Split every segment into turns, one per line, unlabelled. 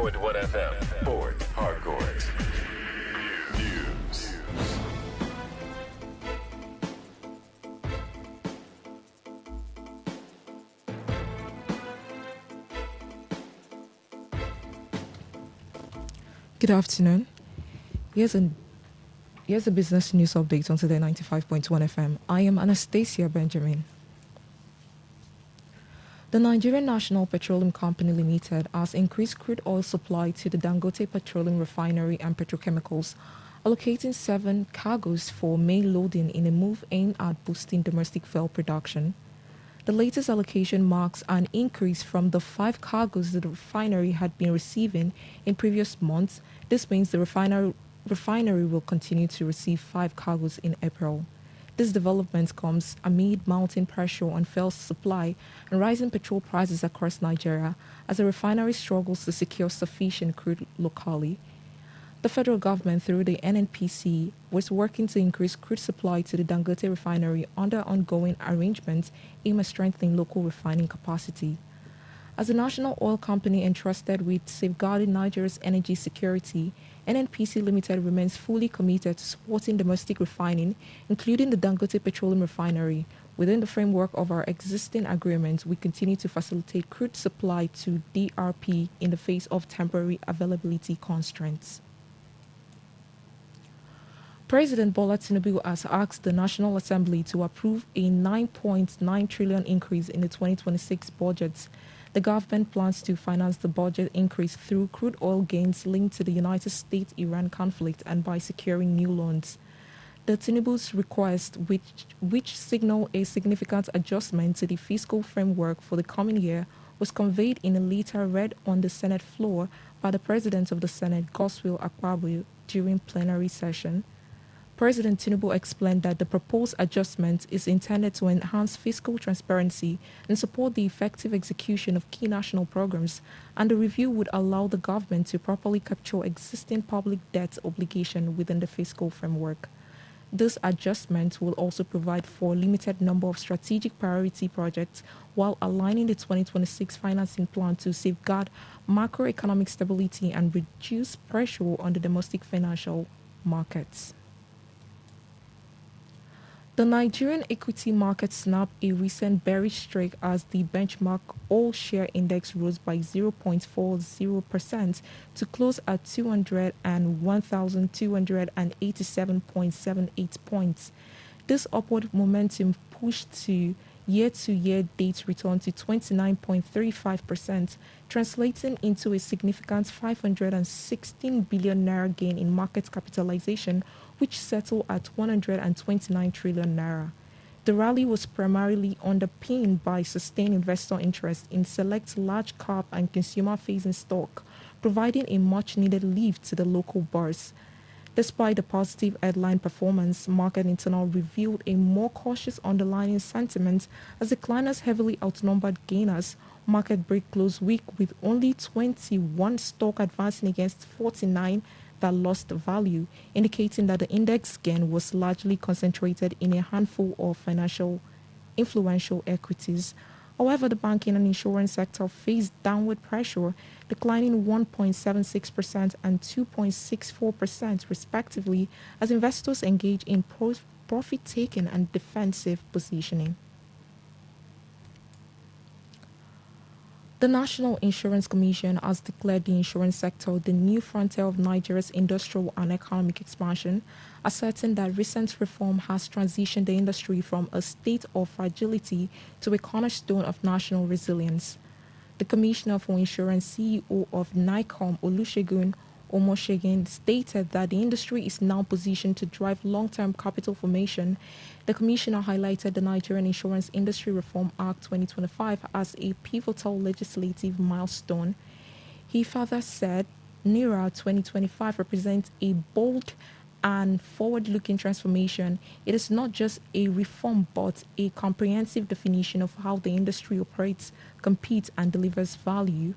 Today95.1 FM. Port Harcourt. News.
Good afternoon. Here's a Here's a business news update on Today 95.1 FM. I am Anastasia Benjamin. The Nigerian National Petroleum Company Limited has increased crude oil supply to the Dangote Petroleum Refinery and Petrochemicals, allocating 7 cargoes for May loading in a move aimed at boosting domestic fuel production. The latest allocation marks an increase from the 5 cargoes that the refinery had been receiving in previous months. This means the refinery will continue to receive 5 cargoes in April. This development comes amid mounting pressure on fuel supply and rising petrol prices across Nigeria as the refinery struggles to secure sufficient crude locally. The federal government, through the NNPC, was working to increase crude supply to the Dangote refinery under ongoing arrangements aimed at strengthening local refining capacity. As a national oil company entrusted with safeguarding Nigeria's energy security, NNPC Limited remains fully committed to supporting domestic refining, including the Dangote Petroleum Refinery. Within the framework of our existing agreements, we continue to facilitate crude supply to DRP in the face of temporary availability constraints. President Bola Tinubu has asked the National Assembly to approve a 9.9 trillion increase in the 2026 budget. The government plans to finance the budget increase through crude oil gains linked to the United States-Iran conflict and by securing new loans. The Tinubu's request, which signal a significant adjustment to the fiscal framework for the coming year, was conveyed in a letter read on the Senate floor by the President of the Senate, Godswill Akpabio, during plenary session. President Tinubu explained that the proposed adjustment is intended to enhance fiscal transparency and support the effective execution of key national programs, and the review would allow the government to properly capture existing public debt obligation within the fiscal framework. This adjustment will also provide for a limited number of strategic priority projects while aligning the 2026 financing plan to safeguard macroeconomic stability and reduce pressure on the domestic financial markets. The Nigerian equity market snapped a recent bearish streak as the benchmark all-share index rose by 0.40% to close at 201,287.78 points. This upward momentum pushed to year-to-year date return to 29.35%, translating into a significant 516 billion naira gain in market capitalization, which settled at 129 trillion naira. The rally was primarily underpinned by sustained investor interest in select large cap and consumer-facing stock, providing a much-needed lift to the local bourse. Despite the positive headline performance, Market Internal revealed a more cautious underlying sentiment as decliners heavily outnumbered gainers. Market break closed week with only 21 stock advancing against 49 that lost value, indicating that the index gain was largely concentrated in a handful of financial influential equities. However, the banking and insurance sector faced downward pressure, declining 1.76% and 2.64% respectively as investors engage in profit-taking and defensive positioning. The National Insurance Commission has declared the insurance sector the new frontier of Nigeria's industrial and economic expansion, asserting that recent reform has transitioned the industry from a state of fragility to a cornerstone of national resilience. The Commissioner for Insurance, CEO of NICOM, Olusegun Omosegun, stated that the industry is now positioned to drive long-term capital formation. The Commissioner highlighted the Nigerian Insurance Industry Reform Act 2025 as a pivotal legislative milestone. He further said NIRA 2025 represents a bold and forward-looking transformation. It is not just a reform but a comprehensive definition of how the industry operates, competes, and delivers value.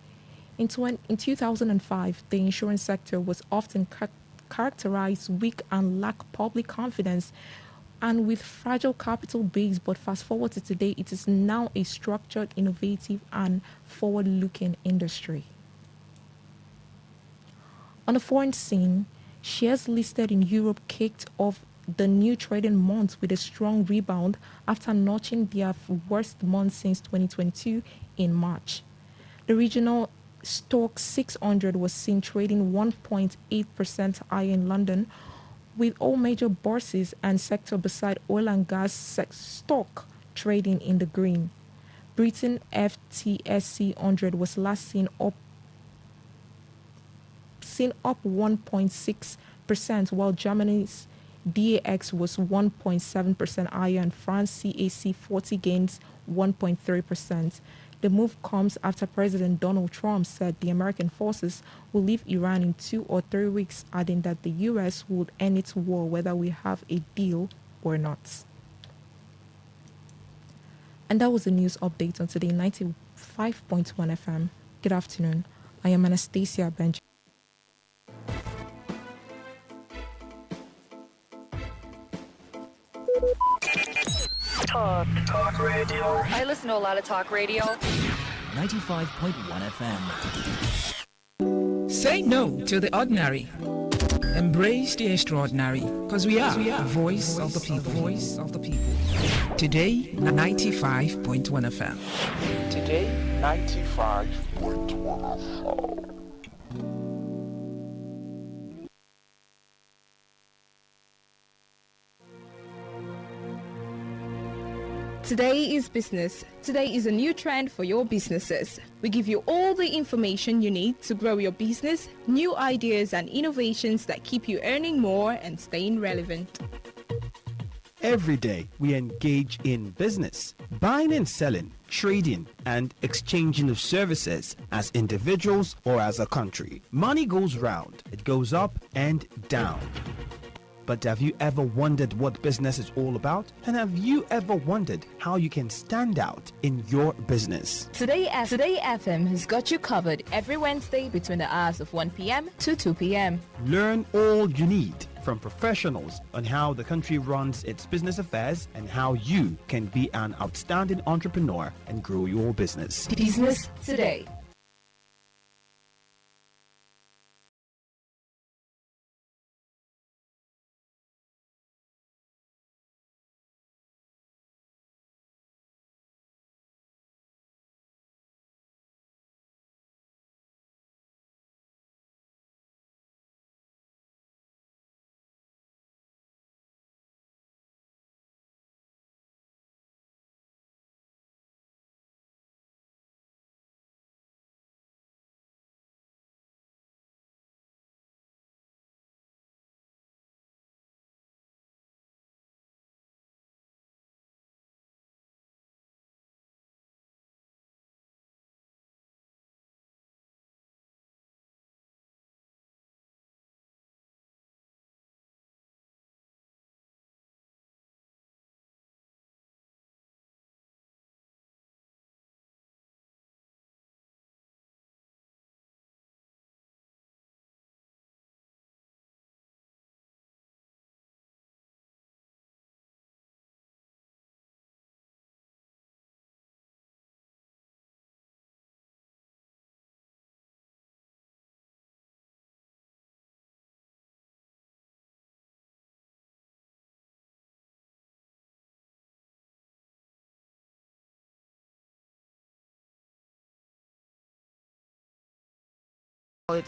In 2005, the insurance sector was often characterized weak and lacked public confidence and with fragile capital base, but fast forward to today, it is now a structured, innovative, and forward-looking industry. On the foreign scene, shares listed in Europe kicked off the new trading month with a strong rebound after notching their worst month since 2022 in March. The regional stock 600 was seen trading 1.8% higher in London, with all major bourses and sector beside oil and gas stock trading in the green. Britain FTSE 100 was last seen up 1.6%, while Germany's DAX was 1.7% higher and France CAC 40 gains 1.3%. The move comes after President Donald Trump said the American forces will leave Iran in 2 or 3 weeks, adding that the U.S. would end its war whether we have a deal or not. And that was the news update on Today 95.1 FM. Good afternoon. I am Anastasia Benjamin.
Talk radio.
I listen to a lot of talk radio.
95.1 FM.
Say no to the ordinary. Embrace the extraordinary, because we are the voice of the people. Voice of the people. Today, 95.1 FM.
Today 95.1 FM.
Today is business. Today is a new trend for your businesses. We give you all the information you need to grow your business, new ideas and innovations that keep you earning more and staying relevant.
Every day we engage in business, buying and selling, trading and exchanging of services as individuals or as a country. Money goes round, it goes up and down. But have you ever wondered what business is all about? And have you ever wondered how you can stand out in your business?
Today FM has got you covered every Wednesday between the hours of 1 p.m. to 2 p.m.
Learn all you need from professionals on how the country runs its business affairs and how you can be an outstanding entrepreneur and grow your business.
Business Today.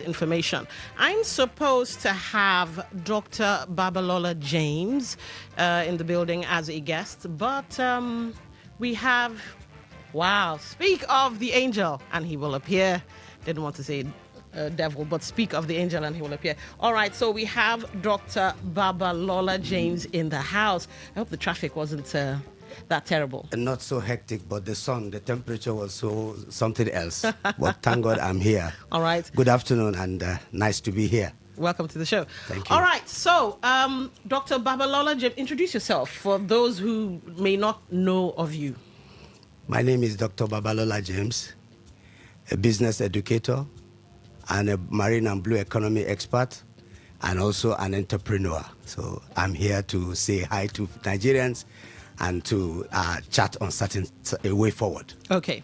Information. I'm supposed to have Dr. Babalola James in the building as a guest, but we have, speak of the angel and he will appear. Didn't want to say devil, but speak of the angel and he will appear. All right, so we have Dr. Babalola James in the house. I hope the traffic wasn't that terrible.
Not so hectic, but the temperature was so something else. But thank God I'm here.
All right.
Good afternoon and nice to be here.
Welcome to the show.
Thank you.
All right, so Dr. Babalola James, introduce yourself for those who may not know of you.
My name is Dr. Babalola James, a business educator and a marine and blue economy expert and also an entrepreneur. So I'm here to say hi to Nigerians and to chat on a way forward.
Okay.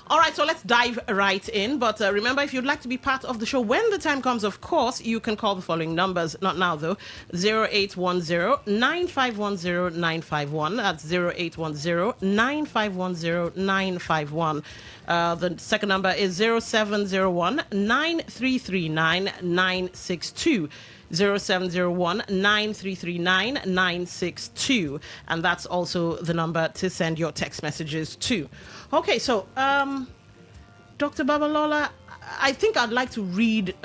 All right, so let's dive right in. But remember, if you'd like to be part of the show when the time comes, of course, you can call the following numbers. Not now, though. 0810-9510-951. That's 0810-9510-951. The second number is 0701-9339-962. 0701-9339-962. And that's also the number to send your text messages to. Okay, so Dr. Babalola, I think I'd like to read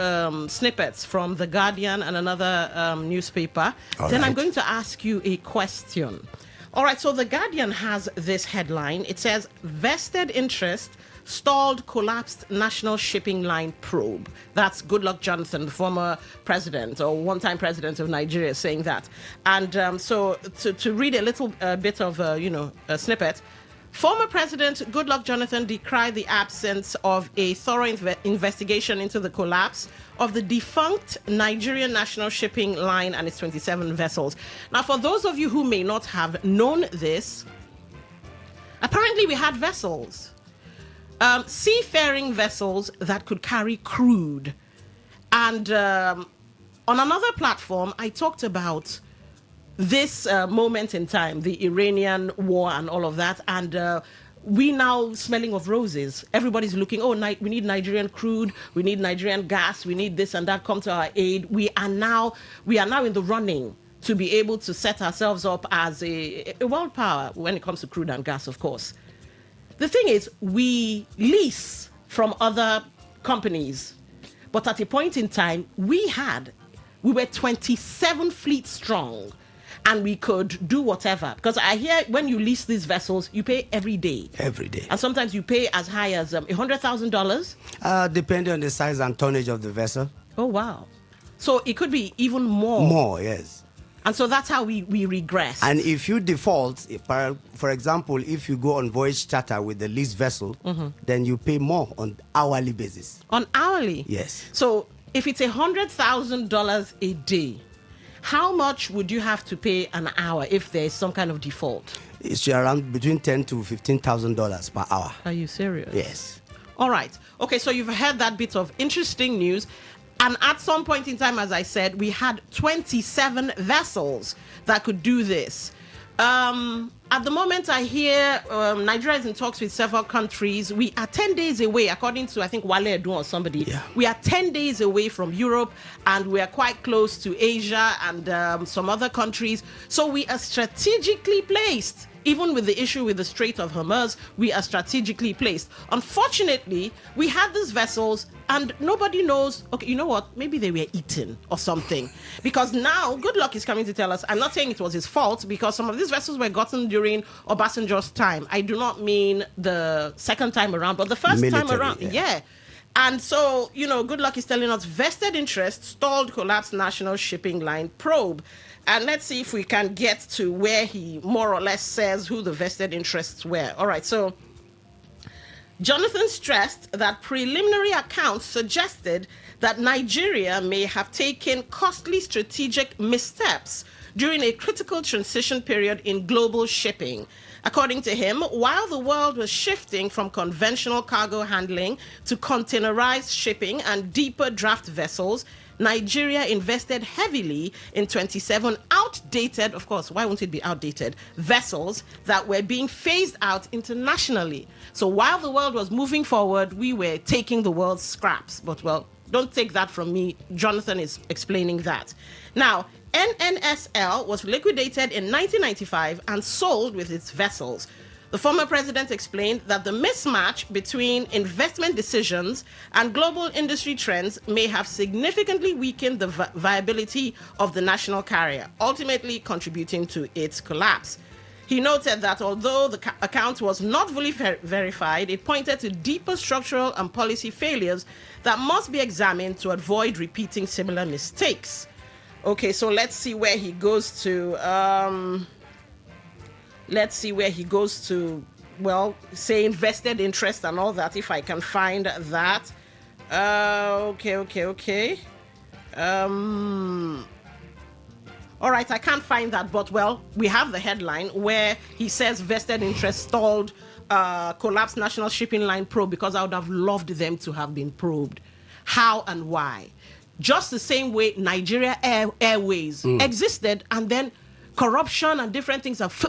snippets from The Guardian and another newspaper. Then I'm going to ask you a question. All right, so The Guardian has this headline. It says, vested interest stalled collapsed national shipping line probe. That's Goodluck Jonathan, the former president or one-time president of Nigeria, saying that. And so to read a little bit of, a snippet, former President Goodluck Jonathan decried the absence of a thorough investigation into the collapse of the defunct Nigerian national shipping line and its 27 vessels. Now, for those of you who may not have known this, apparently we had vessels. Seafaring vessels that could carry crude. And on another platform, I talked about this moment in time, the Iranian war and all of that. And we now smelling of roses. Everybody's looking, we need Nigerian crude, we need Nigerian gas, we need this and that, come to our aid. We are now in the running to be able to set ourselves up as a world power when it comes to crude and gas, of course. The thing is, we lease from other companies, but at a point in time, we were 27 fleets strong, and we could do whatever. Because I hear when you lease these vessels, you pay every day.
Every day.
And sometimes you pay as high as $100,000.
Depending on the size and tonnage of the vessel.
Oh, wow. So it could be even more.
More, yes.
And so that's how we regress.
And if you default, for example, if you go on voyage charter with the leased vessel, then you pay more on hourly basis.
On hourly?
Yes.
So if it's $100,000 a day, how much would you have to pay an hour if there's some kind of default?
It's around between $10,000 to $15,000 per hour.
Are you serious?
Yes.
All right. Okay, so you've heard that bit of interesting news. And at some point in time, as I said, we had 27 vessels that could do this. At the moment, I hear Nigeria is in talks with several countries. We are 10 days away, according to, I think, Wale Edun or somebody. Yeah. We are 10 days away from Europe, and we are quite close to Asia and some other countries. So we are strategically placed. Even with the issue with the Strait of Hormuz, we are strategically placed. Unfortunately, we had these vessels and nobody knows, okay, you know what? Maybe they were eaten or something. Because now, Goodluck is coming to tell us, I'm not saying it was his fault, because some of these vessels were gotten during Obasanjo's time. I do not mean the second time around, but the first time around. Yeah. And so, Goodluck is telling us vested interest stalled collapsed national shipping line probe. And let's see if we can get to where he more or less says who the vested interests were. All right, so Jonathan stressed that preliminary accounts suggested that Nigeria may have taken costly strategic missteps during a critical transition period in global shipping. According to him, while the world was shifting from conventional cargo handling to containerized shipping and deeper draft vessels, Nigeria invested heavily in 27 outdated, of course, why won't it be outdated, vessels that were being phased out internationally. So while the world was moving forward, we were taking the world's scraps. But, well, don't take that from me. Jonathan is explaining that. Now, NNSL was liquidated in 1995 and sold with its vessels. The former president explained that the mismatch between investment decisions and global industry trends may have significantly weakened the viability of the national carrier, ultimately contributing to its collapse. He noted that although the account was not fully verified, it pointed to deeper structural and policy failures that must be examined to avoid repeating similar mistakes. Okay, so let's see where he goes to. Saying vested interest and all that, if I can find that. Okay. All right, I can't find that, but, well, we have the headline where he says vested interest stalled collapsed National Shipping Line probe because I would have loved them to have been probed. How and why? Just the same way Nigeria Airways existed, and then corruption and different things have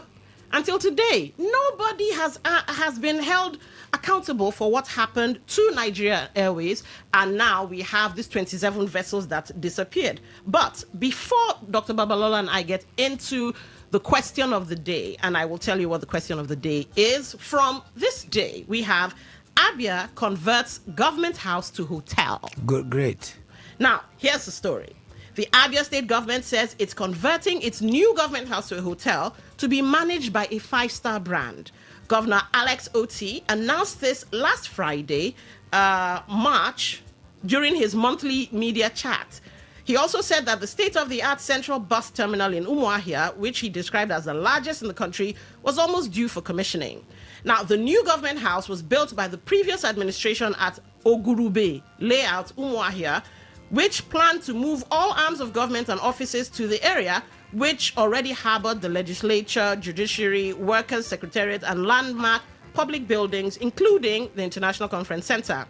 until today. Nobody has been held accountable for what happened to Nigeria Airways, and now we have these 27 vessels that disappeared. But before Dr. Babalola and I get into the question of the day, and I will tell you what the question of the day is, from this day, we have Abia converts government house to hotel.
Good, great.
Now, here's the story. The Abia state government says it's converting its new government house to a hotel to be managed by a five-star brand. Governor Alex Oti announced this last Friday, March, during his monthly media chat. He also said that the state-of-the-art central bus terminal in Umuahia, which he described as the largest in the country, was almost due for commissioning. Now, the new government house was built by the previous administration at Ogurube layout, Umuahia, which planned to move all arms of government and offices to the area, which already harbored the legislature, judiciary, workers' secretariat, and landmark public buildings, including the International Conference Center.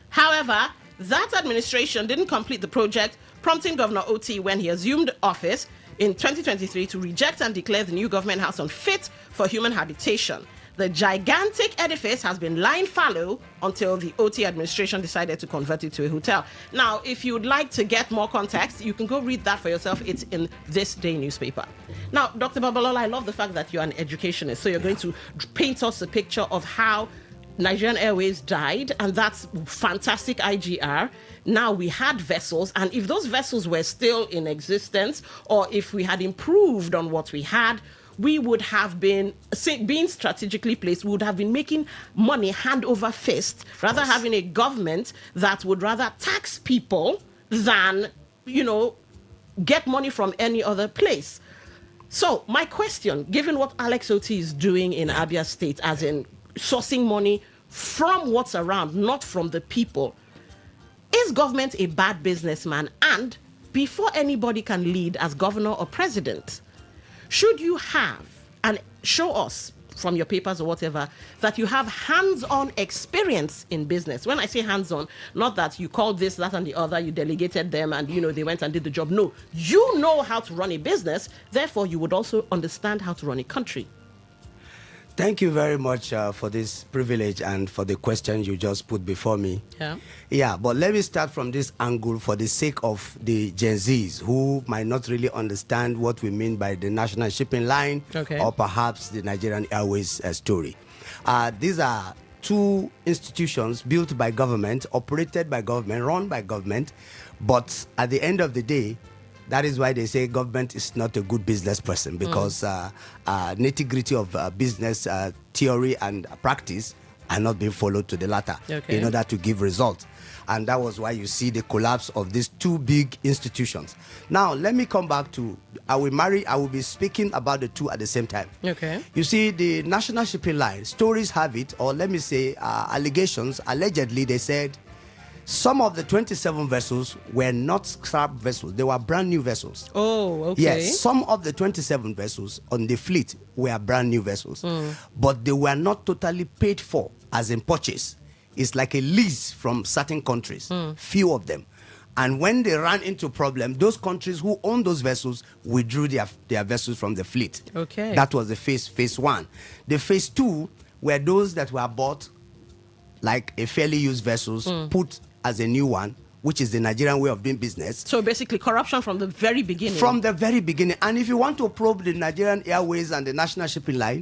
However, that administration didn't complete the project, prompting Governor Oti, when he assumed office in 2023, to reject and declare the new government house unfit for human habitation. The gigantic edifice has been lying fallow until the Oti administration decided to convert it to a hotel. Now, if you would like to get more context, you can go read that for yourself. It's in this day newspaper. Now, Dr. Babalola, I love the fact that you're an educationist. So you're going to paint us a picture of how Nigerian Airways died, and that's fantastic IGR. Now we had vessels, and if those vessels were still in existence, or if we had improved on what we had, we would have been, being strategically placed, we would have been making money hand over fist, rather having a government that would rather tax people than, get money from any other place. So my question, given what Alex Oti is doing in Abia State, as in sourcing money from what's around, not from the people, is government a bad businessman? And before anybody can lead as governor or president, should you have, and show us from your papers or whatever, that you have hands-on experience in business? When I say hands-on, not that you called this, that, and the other, you delegated them and, they went and did the job. No, you know how to run a business. Therefore, you would also understand how to run a country.
Thank you very much for this privilege and for the question you just put before me. Yeah, but let me start from this angle for the sake of the Gen Zs who might not really understand what we mean by the National Shipping Line, or perhaps the Nigerian Airways story. These are two institutions built by government, operated by government, run by government, but at the end of the day, that is why they say government is not a good business person, because nitty-gritty of business theory and practice are not being followed to the latter in order to give results. And that was why you see the collapse of these two big institutions. Now, let me come back to, I will be speaking about the two at the same time. You see, the National Shipping Line, stories have it, or let me say allegations, allegedly they said, some of the 27 vessels were not scrap vessels. They were brand new vessels.
Oh, okay.
Yes, some of the 27 vessels on the fleet were brand new vessels. But they were not totally paid for as in purchase. It's like a lease from certain countries, few of them. And when they ran into problem, those countries who own those vessels withdrew their vessels from the fleet. That was the phase one. The phase two were those that were bought like a fairly used vessels, put as a new one, which is the Nigerian way of doing business. So basically corruption from the very beginning. From the very beginning. And if you want to probe the Nigerian Airways and the National Shipping Line,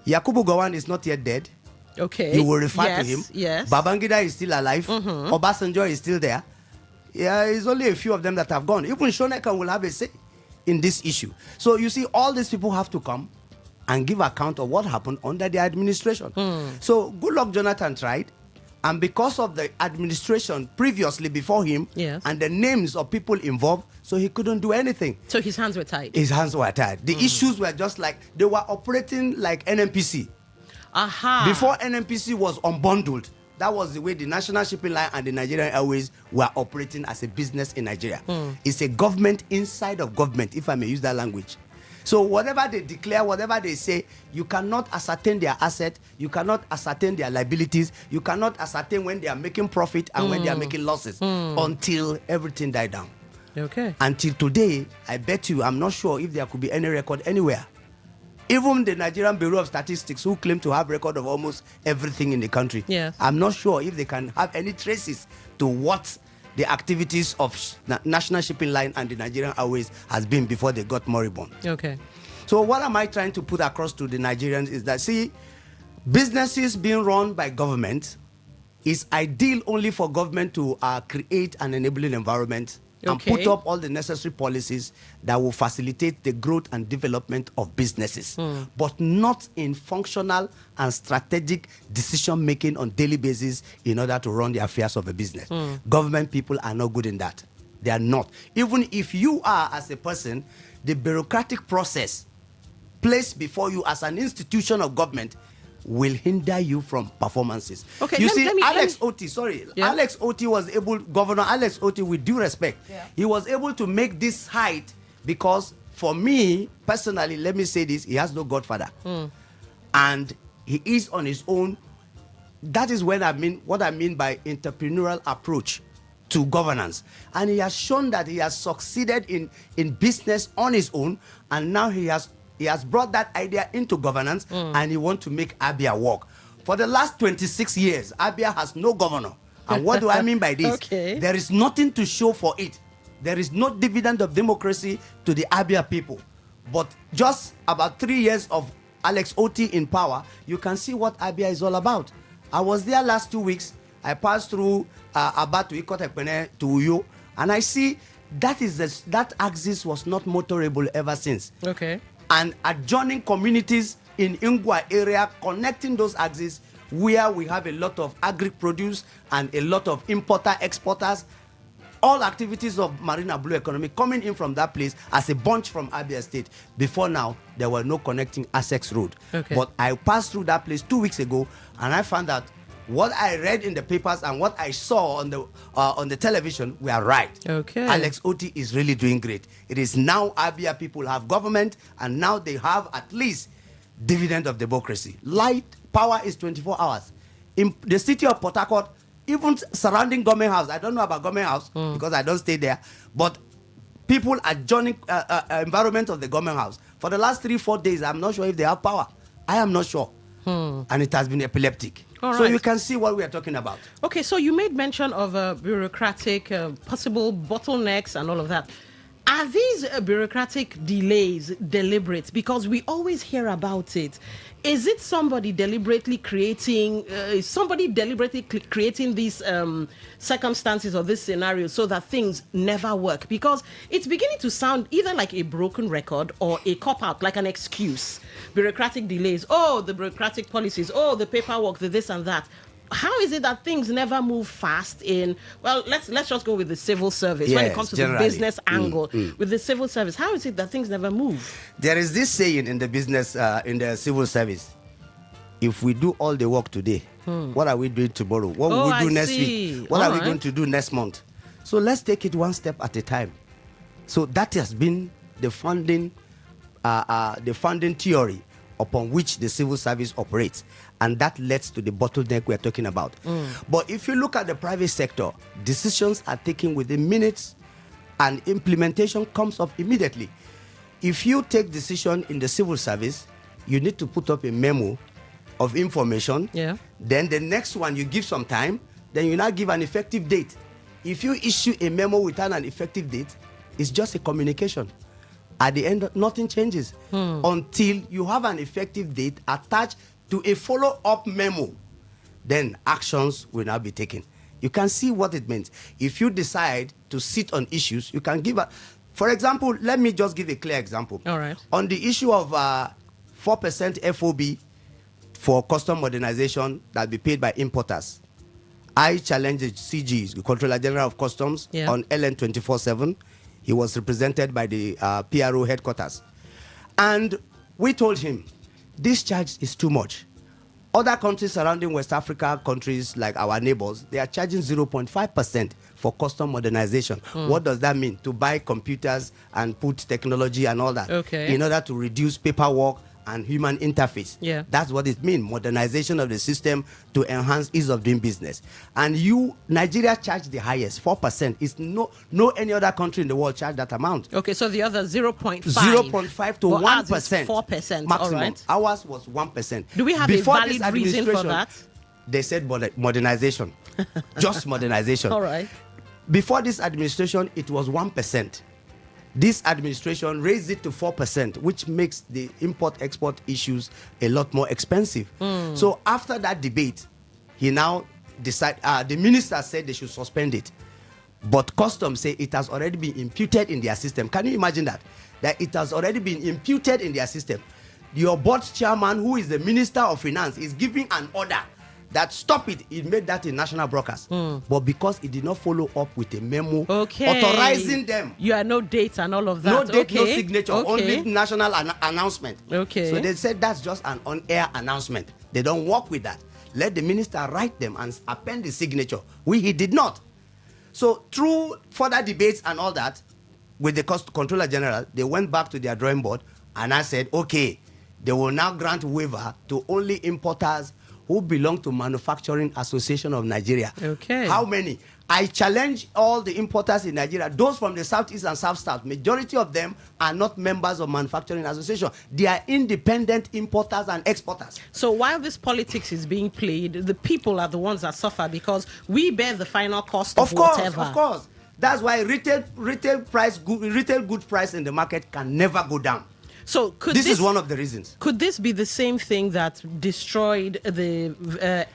Yakubu Gowon is not yet dead. You will refer to him. Babangida is still alive. Obasanjo is still there. Yeah, it's only a few of them that have gone. Even Shoneka will have a say in this issue. So you see, all these people have to come and give account of what happened under their administration. So Goodluck Jonathan tried, and because of the administration previously before him, and the names of people involved, so he couldn't do anything. So his hands were tied. His hands were tied. The issues were just like, they were operating like NNPC. Before NNPC was unbundled, that was the way the National Shipping Line and the Nigerian Airways were operating as a business in Nigeria. It's a government inside of government, if I may use that language. So whatever they declare, whatever they say, you cannot ascertain their asset, you cannot ascertain their liabilities, you cannot ascertain when they are making profit and when they are making losses until everything died down.
Okay.
Until today, I bet you, I'm not sure if there could be any record anywhere. Even the Nigerian Bureau of Statistics, who claim to have record of almost everything in the country,
yes,
I'm not sure if they can have any traces to what the activities of National Shipping Line and the Nigerian Airways has been before they got moribund.
Okay.
So what am I trying to put across to the Nigerians is that, see, businesses being run by government is ideal only for government to create an enabling environment and put up all the necessary policies that will facilitate the growth and development of businesses, but not in functional and strategic decision making on daily basis in order to run the affairs of a business. Government people are not good in that. They are not. Even if you are, as a person, the bureaucratic process placed before you as an institution of government will hinder you from performances.
Okay,
you see, Alex Oti was able, Governor Alex Oti, with due respect, he was able to make this height because, for me, personally, let me say this, he has no godfather. And he is on his own. That is what I mean by entrepreneurial approach to governance. And he has shown that he has succeeded in business on his own, and now he has brought that idea into governance, and he wants to make Abia work. For the last 26 years, Abia has no governor. And what do I mean by this? There is nothing to show for it. There is no dividend of democracy to the Abia people. But just about 3 years of Alex Oti in power, you can see what Abia is all about. I was there last 2 weeks. I passed through Aba to Ikotekpene to Uyo, and I see that axis was not motorable ever since.
Okay.
And adjoining communities in Ingwa area, connecting those axes where we have a lot of agri-produce and a lot of importer-exporters, all activities of marine and blue economy coming in from that place as a bunch from Abia State. Before now, there were no connecting Essex Road.
Okay.
But I passed through that place 2 weeks ago, and I found that what I read in the papers and what I saw on the television were right.
Okay.
Alex Oti is really doing great. It is now Abia people have government, and now they have at least dividend of democracy. Light power is 24 hours. In the city of Port Harcourt, even surrounding Government House, I don't know about Government House because I don't stay there, but people adjoining environment of the Government House, for the last 3-4 days, I'm not sure if they have power. I am not sure. And it has been epileptic. So you can see what we are talking about.
Okay, so you made mention of bureaucratic possible bottlenecks and all of that. Are these bureaucratic delays deliberate? Because we always hear about it. Is it somebody deliberately creating these circumstances or this scenario so that things never work? Because it's beginning to sound either like a broken record or a cop-out, like an excuse. Bureaucratic delays, the bureaucratic policies, the paperwork, the this and that. How is it that things never move fast in, well, let's just go with the civil service when it comes to the business angle. With the civil service, how is it that things never move?
There is this saying in the business, in the civil service, if we do all the work today, what are we doing tomorrow? What will we do next week? What are we going to do next month? So let's take it one step at a time. So that has been the funding theory upon which the civil service operates, and that leads to the bottleneck we're talking about. But if you look at the private sector, decisions are taken within minutes and implementation comes up immediately. If you take decision in the civil service, you need to put up a memo of information. Then the next one you give some time, then you now give an effective date. If you issue a memo without an effective date, it's just a communication. At the end, nothing changes until you have an effective date attached to a follow-up memo. Then actions will now be taken. You can see what it means. If you decide to sit on issues, you can give for example, let me just give a clear example.
All right.
On the issue of 4% FOB for custom modernization that be paid by importers, I challenged the CG, the Controller General of Customs, on LN 24/7. He was represented by the PRO headquarters. And we told him, this charge is too much. Other countries surrounding West Africa, countries like our neighbors, they are charging 0.5% for custom modernization. What does that mean? To buy computers and put technology and all that in order to reduce paperwork and human interface.
Yeah.
That's what it means, modernization of the system to enhance ease of doing business. And Nigeria charged the highest, 4%. It's no any other country in the world charge that amount.
Okay, so the other 0.5.
0.5 to 1%.
4%.
Maximum.
All right.
Ours was 1%.
Do we have
Before
a valid reason for that?
They said modernization. Just modernization.
All right.
Before this administration, it was 1%. This administration raised it to 4%, which makes the import-export issues a lot more expensive. So after that debate, he now decided, the minister said they should suspend it. But customs say it has already been imputed in their system. Can you imagine that? That it has already been imputed in their system. Your board chairman, who is the minister of finance, is giving an order that stop it. He made that in national broadcast. But because he did not follow up with a memo authorizing them.
You are no date and all of that.
No date, no signature, only national announcement.
Okay.
So they said that's just an on-air announcement. They don't work with that. Let the minister write them and append the signature. He did not. So through further debates and all that, with the Controller General, they went back to their drawing board and I said, okay, they will now grant waiver to only importers who belong to Manufacturing Association of Nigeria.
Okay.
How many? I challenge all the importers in Nigeria, those from the Southeast and South-South. Majority of them are not members of Manufacturing Association. They are independent importers and exporters.
So while this politics is being played, the people are the ones that suffer because we bear the final cost of whatever.
Of course. That's why retail good price in the market can never go down.
So
this is one of the reasons.
Could this be the same thing that destroyed the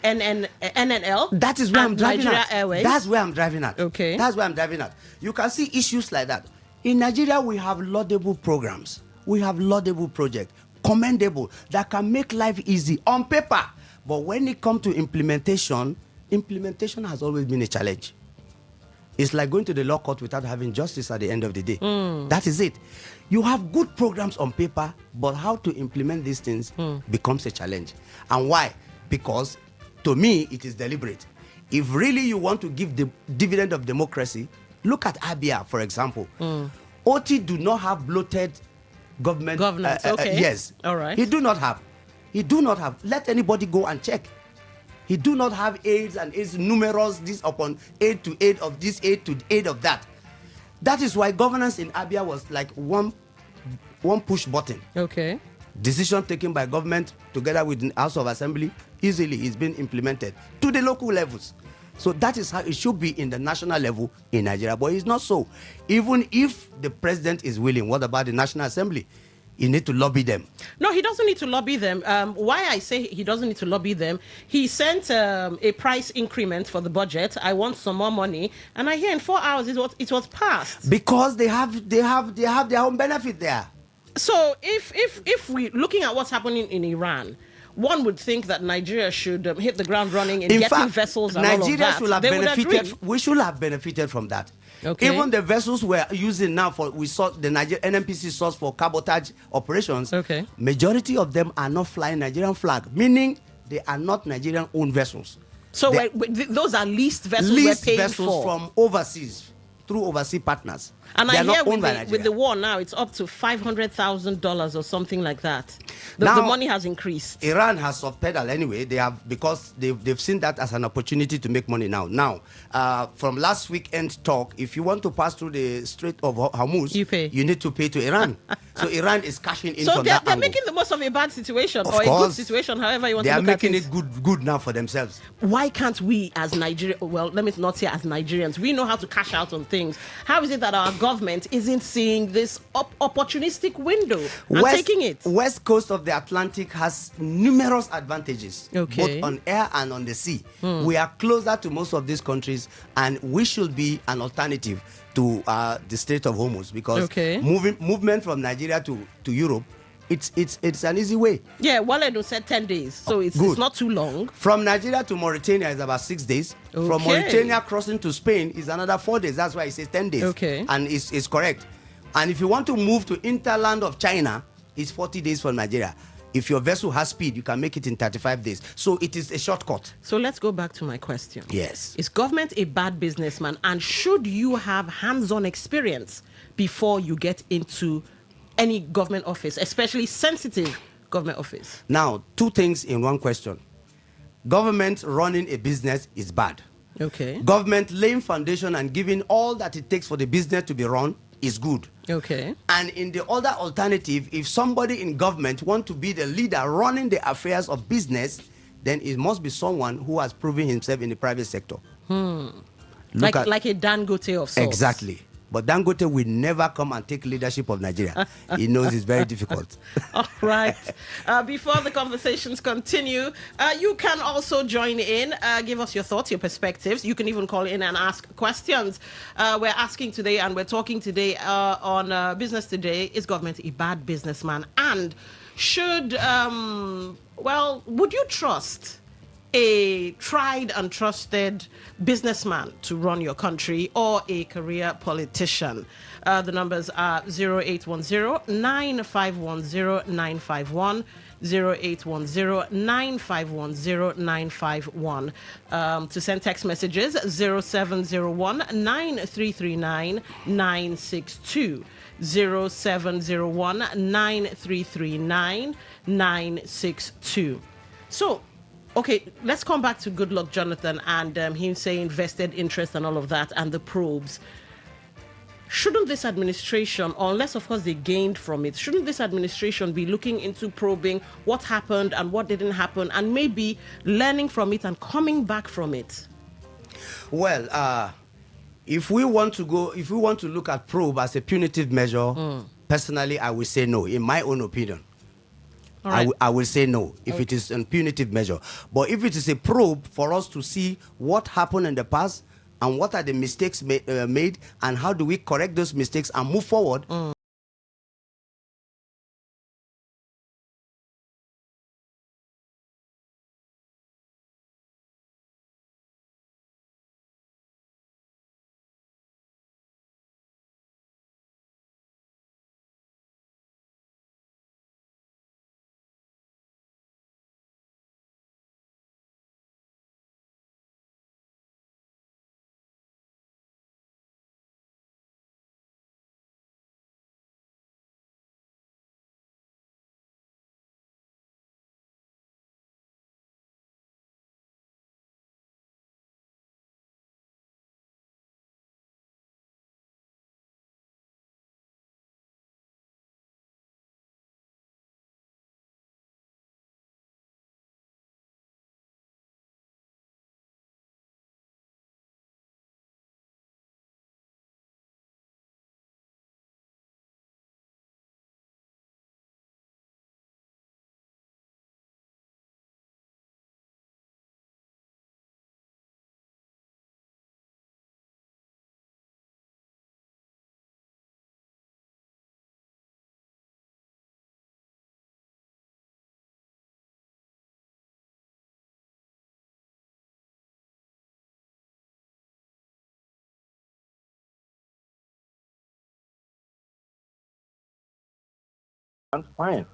NNL?
That is where I'm driving
Nigeria
at.
Airways?
That's where I'm driving at.
Okay.
That's where I'm driving at. You can see issues like that. In Nigeria, we have laudable programs. We have laudable projects, commendable, that can make life easy on paper. But when it comes to implementation has always been a challenge. It's like going to the law court without having justice at the end of the day. That is it. You have good programs on paper, but how to implement these things becomes a challenge. And why? Because to me, it is deliberate. If really you want to give the dividend of democracy, look at Abia, for example. OT do not have bloated governance.
Okay.
Yes.
All right.
He do not have. Let anybody go and check. He do not have aids and aids numerous, this upon aid to aid of this, aid to aid of that. That is why governance in Abia was like one push button.
Okay.
Decision taken by government together with the House of Assembly easily is being implemented to the local levels. So that is how it should be in the national level in Nigeria. But it's not so. Even if the president is willing, what about the National Assembly? You need to lobby them.
No, he doesn't need to lobby them. Why I say he doesn't need to lobby them, he sent a price increment for the budget. I want some more money. And I hear in 4 hours it was passed.
Because they have their own benefit there.
So if we looking at what's happening in Iran, one would think that Nigeria should hit the ground running in getting fact, vessels and
Nigeria
all of that.
Should have benefited. We should have benefited from that.
Okay.
Even the vessels we're using now we saw the NNPC source for cabotage operations.
Okay.
Majority of them are not flying Nigerian flag, meaning they are not Nigerian owned vessels.
So those are leased vessels
leased
we're paying
vessels
for
from overseas through overseas partners.
And
they
I hear
with
the war now, it's up to $500,000 or something like that. The money has increased.
Iran has soft pedal anyway. Because they've seen that as an opportunity to make money now. Now, from last weekend talk, if you want to pass through the Strait of Hormuz, you need to pay to Iran. So Iran is cashing in from that angle.
So they're making the most of a bad situation
of
or
course,
a good situation, however you want to look at it.
They are making it good now for themselves.
Why can't we as Nigerians, well, let me not say as Nigerians, we know how to cash out on things. How is it that our government isn't seeing this opportunistic window and taking it?
West coast of the Atlantic has numerous advantages,
okay,
both on air and on the sea. We are closer to most of these countries, and we should be an alternative to the Strait of Hormuz, because movement from Nigeria to Europe, it's an easy way.
Yeah, Waledo said 10 days, so it's not too long.
From Nigeria to Mauritania is about 6 days.
Okay.
From Mauritania crossing to Spain is another 4 days. That's why it says 10 days.
Okay.
And it's correct. And if you want to move to interland of China, it's 40 days from Nigeria. If your vessel has speed, you can make it in 35 days. So it is a shortcut.
So let's go back to my question.
Yes.
Is government a bad businessman? And should you have hands-on experience before you get into any government office, especially sensitive government office?
Now, two things in one question. Government running a business is bad.
Okay.
Government laying foundation and giving all that it takes for the business to be run is good.
Okay.
And in the other alternative, if somebody in government want to be the leader running the affairs of business, then it must be someone who has proven himself in the private sector.
Like a Dangote of sorts.
Exactly. But Dangote will never come and take leadership of Nigeria. He knows it's very difficult.
All right. Before the conversations continue, you can also join in. Give us your thoughts, your perspectives. You can even call in and ask questions. We're asking today and we're talking today on Business Today. Is government a bad businessman? And should, would you trust a tried and trusted businessman to run your country or a career politician? The numbers are 0810-951-0951, 0810-951-0951. To send text messages, 0701-9339-962. 0701-9339-962. So, okay, let's come back to Goodluck Jonathan and him saying vested interest and all of that and the probes. Shouldn't this administration, unless of course they gained from it, shouldn't this administration be looking into probing what happened and what didn't happen and maybe learning from it and coming back from it?
Well, if we want to look at probe as a punitive measure, personally, I will say no, in my own opinion. Right. I will say no if it is a punitive measure. But if it is a probe for us to see what happened in the past and what are the mistakes made and how do we correct those mistakes and move forward.
And fine,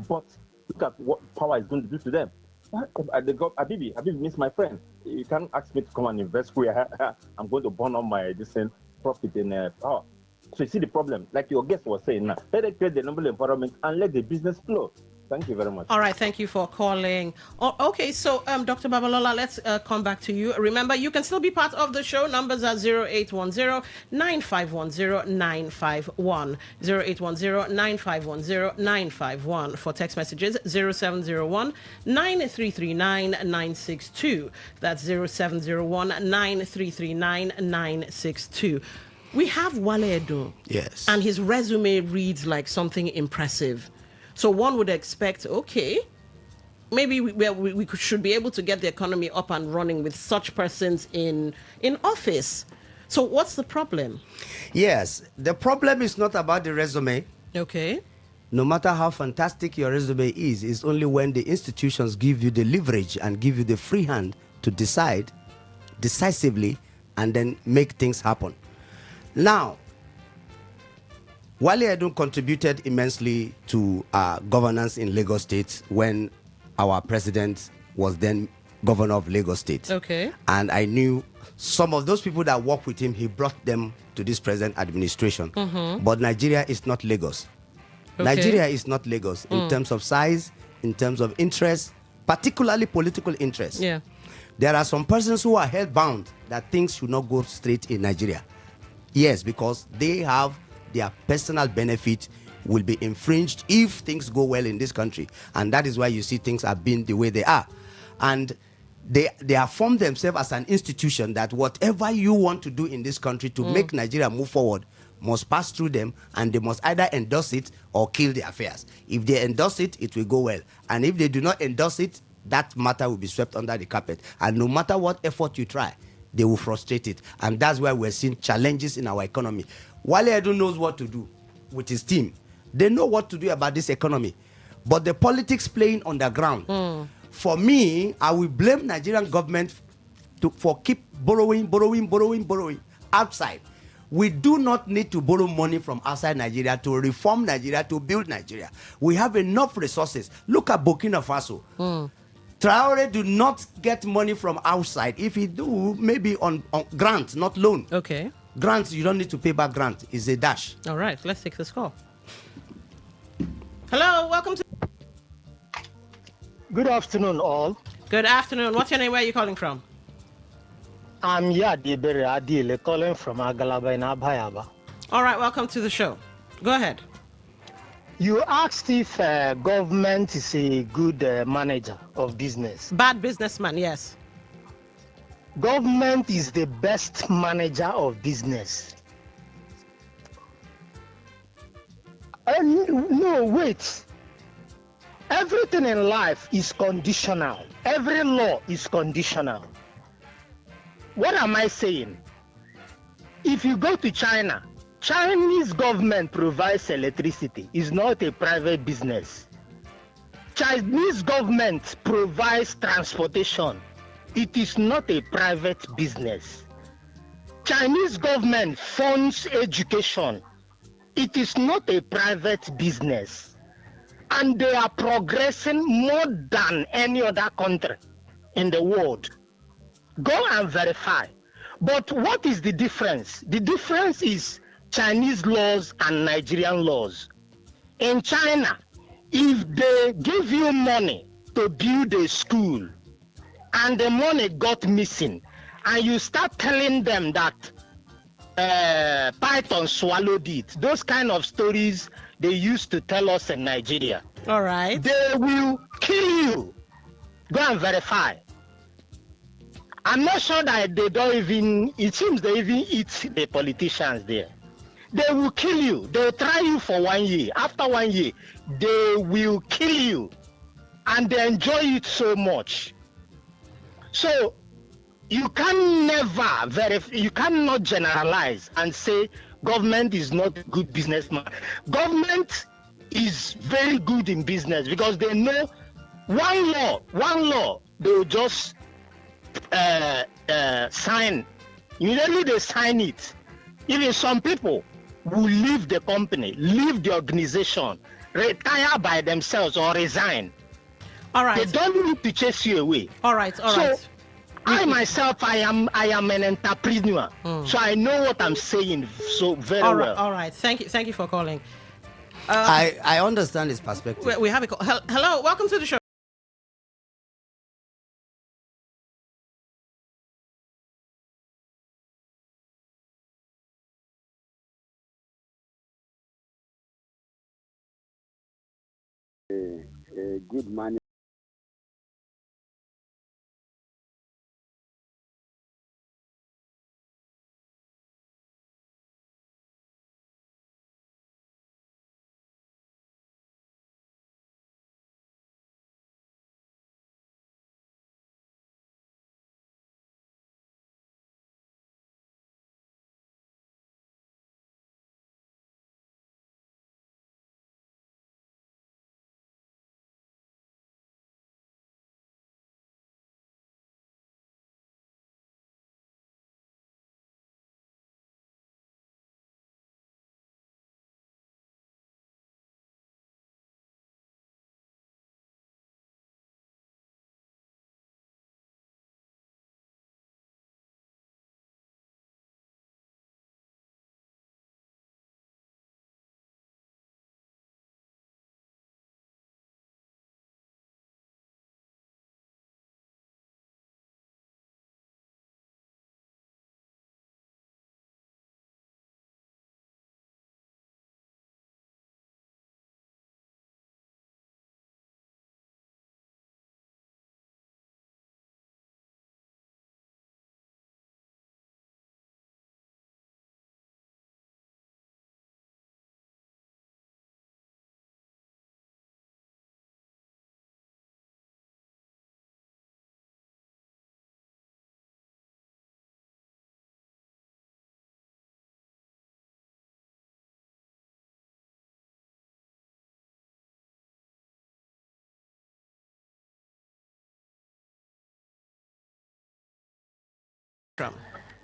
but look at what power is going to do to them. They got Abibi means my friend. You can't ask me to come and invest where I'm going to burn on my profit in power. So you see the problem, like your guest was saying now, let them create the novel environment and let the business flow. Thank you very much.
All right, thank you for calling. Okay, so Dr. Babalola, let's come back to you. Remember, you can still be part of the show. Numbers are 0810-951-0951, 0810-951-0951. For text messages, 0701-9339-962. That's 0701-9339-962. We have Wale Edo.
Yes.
And his resume reads like something impressive. So one would expect, okay, maybe we should be able to get the economy up and running with such persons in office. So what's the problem?
Yes, the problem is not about the resume.
Okay.
No matter how fantastic your resume is, it's only when the institutions give you the leverage and give you the free hand to decide decisively and then make things happen. Now, Wale Edun contributed immensely to governance in Lagos State when our president was then governor of Lagos State.
Okay.
And I knew some of those people that worked with him, he brought them to this present administration. But Nigeria is not Lagos.
Okay.
Nigeria is not Lagos in terms of size, in terms of interest, particularly political interest.
Yeah.
There are some persons who are hell-bound that things should not go straight in Nigeria. Yes, because they have their personal benefit will be infringed if things go well in this country. And that is why you see things are being the way they are. And they have formed themselves as an institution that whatever you want to do in this country to make Nigeria move forward must pass through them, and they must either endorse it or kill the affairs. If they endorse it, it will go well. And if they do not endorse it, that matter will be swept under the carpet. And no matter what effort you try, they will frustrate it. And that's why we're seeing challenges in our economy. Wale Edun knows what to do with his team. They know what to do about this economy. But the politics playing on the ground, for me, I will blame Nigerian government for keep borrowing outside. We do not need to borrow money from outside Nigeria to reform Nigeria, to build Nigeria. We have enough resources. Look at Burkina Faso. Traore do not get money from outside. If he do, maybe on grant, not loan.
Okay.
Grant, you don't need to pay back grant. It's a dash.
All right, let's take this call. Hello, welcome to...
Good afternoon, all.
Good afternoon. What's your name? Where are you calling from?
I'm Yadibere Adile, calling from Agalaba in Abayaba.
All right, welcome to the show. Go ahead.
You asked if government is a good manager of business.
Bad businessman, yes.
Government is the best manager of business. No, wait. Everything in life is conditional. Every law is conditional. What am I saying? If you go to China, Chinese government provides electricity. It's not a private business. Chinese government provides transportation. It is not a private business. Chinese government funds education. It is not a private business. And they are progressing more than any other country in the world. Go and verify. But what is the difference? The difference is Chinese laws and Nigerian laws. In China, if they give you money to build a school and the money got missing, and you start telling them that Python swallowed it, those kind of stories they used to tell us in Nigeria.
All right.
They will kill you. Go and verify. I'm not sure that they don't even, it seems they even eat the politicians there. They will kill you. They'll try you for 1 year. After 1 year, they will kill you. And they enjoy it so much. So you can never verify, you cannot generalize and say government is not a good businessman. Government is very good in business because they know one law, they will just sign. Immediately they sign it. Even some people will leave the company, leave the organization, retire by themselves or resign.
All right.
They don't need to chase you away.
All right. So,
I myself, I am an entrepreneur, so I know what I'm saying so very well.
All right. Thank you for calling.
I understand his perspective.
We have a call. Hello, welcome to the show.
Good man.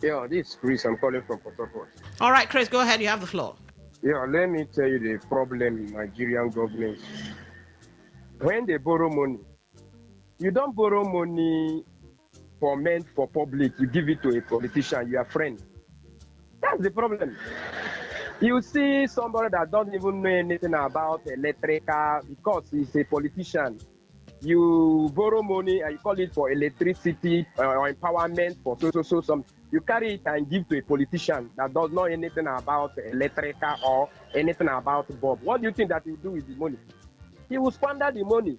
Yeah, this is Chris. I'm calling from Port Harcourt.
All right, Chris, go ahead. You have the floor.
Yeah, let me tell you the problem in Nigerian government. When they borrow money, you don't borrow money meant for public. You give it to a politician, your friend. That's the problem. You see somebody that doesn't even know anything about electrical because he's a politician. You borrow money and you call it for electricity or empowerment for some. You carry it and give to a politician that does not know anything about electrical or anything about bulb. What do you think that he will do with the money? He will squander the money.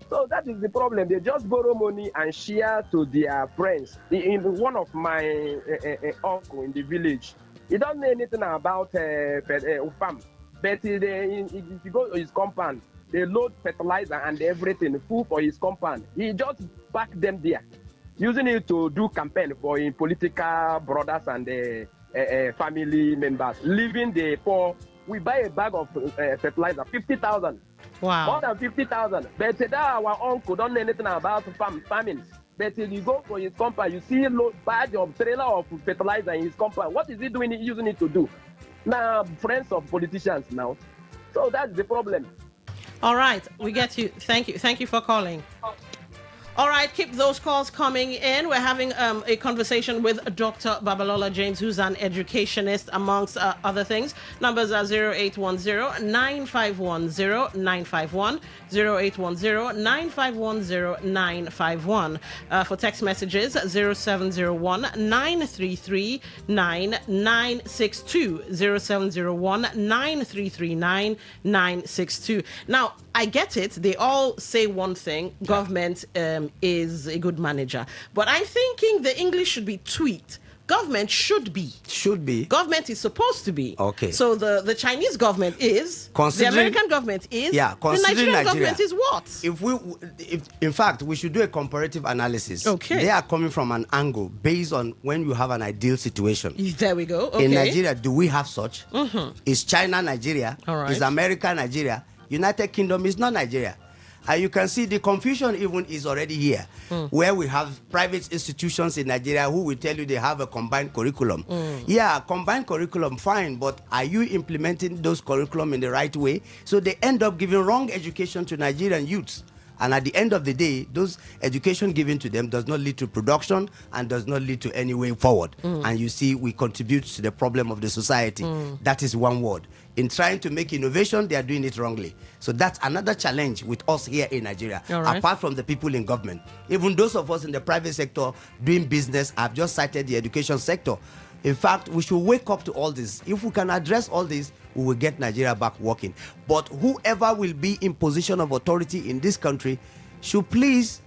So that is the problem. They just borrow money and share to their friends. In one of my uncle in the village, he doesn't know anything about farm, but if you go to his compound, they load fertilizer and everything, food for his compound. He just back them there, using it to do campaign for his political brothers and family members. Leaving the poor, we buy a bag of fertilizer, 50,000.
Wow.
More than 50,000. But today our uncle don't know anything about farming. But if you go for his compound, you see a badge of trailer of fertilizer in his compound. What is he doing, using it to do? Now, friends of politicians now. So that's the problem.
All right, we get you. Thank you. Thank you for calling. All right, keep those calls coming in. We're having a conversation with Dr. Babalola James, who's an educationist, amongst other things. Numbers are 0810-951-0951, 0810-951-0951. For text messages, 0701-933-9962, 0701-933-9962. Now, I get it. They all say one thing. Government is a good manager. But I'm thinking the English should be tweaked. Government should be. Government is supposed to be.
Okay.
So the Chinese government is. The American government is.
Yeah,
the Nigerian government is what?
In fact, we should do a comparative analysis.
Okay.
They are coming from an angle based on when you have an ideal situation.
There we go. Okay.
In Nigeria, do we have such?
Mm-hmm.
Is China Nigeria?
All right.
Is America Nigeria? United Kingdom is not Nigeria. You can see the confusion even is already here, where we have private institutions in Nigeria who will tell you they have a combined curriculum. Yeah, combined curriculum, fine, but are you implementing those curriculum in the right way? So they end up giving wrong education to Nigerian youths. And at the end of the day, those education given to them does not lead to production and does not lead to any way forward. And you see, we contribute to the problem of the society. That is one word. In trying to make innovation, they are doing it wrongly. So that's another challenge with us here in Nigeria, apart from the people in government. Even those of us in the private sector doing business, I've just cited the education sector. In fact, we should wake up to all this. If we can address all this, we will get Nigeria back working. But whoever will be in position of authority in this country should please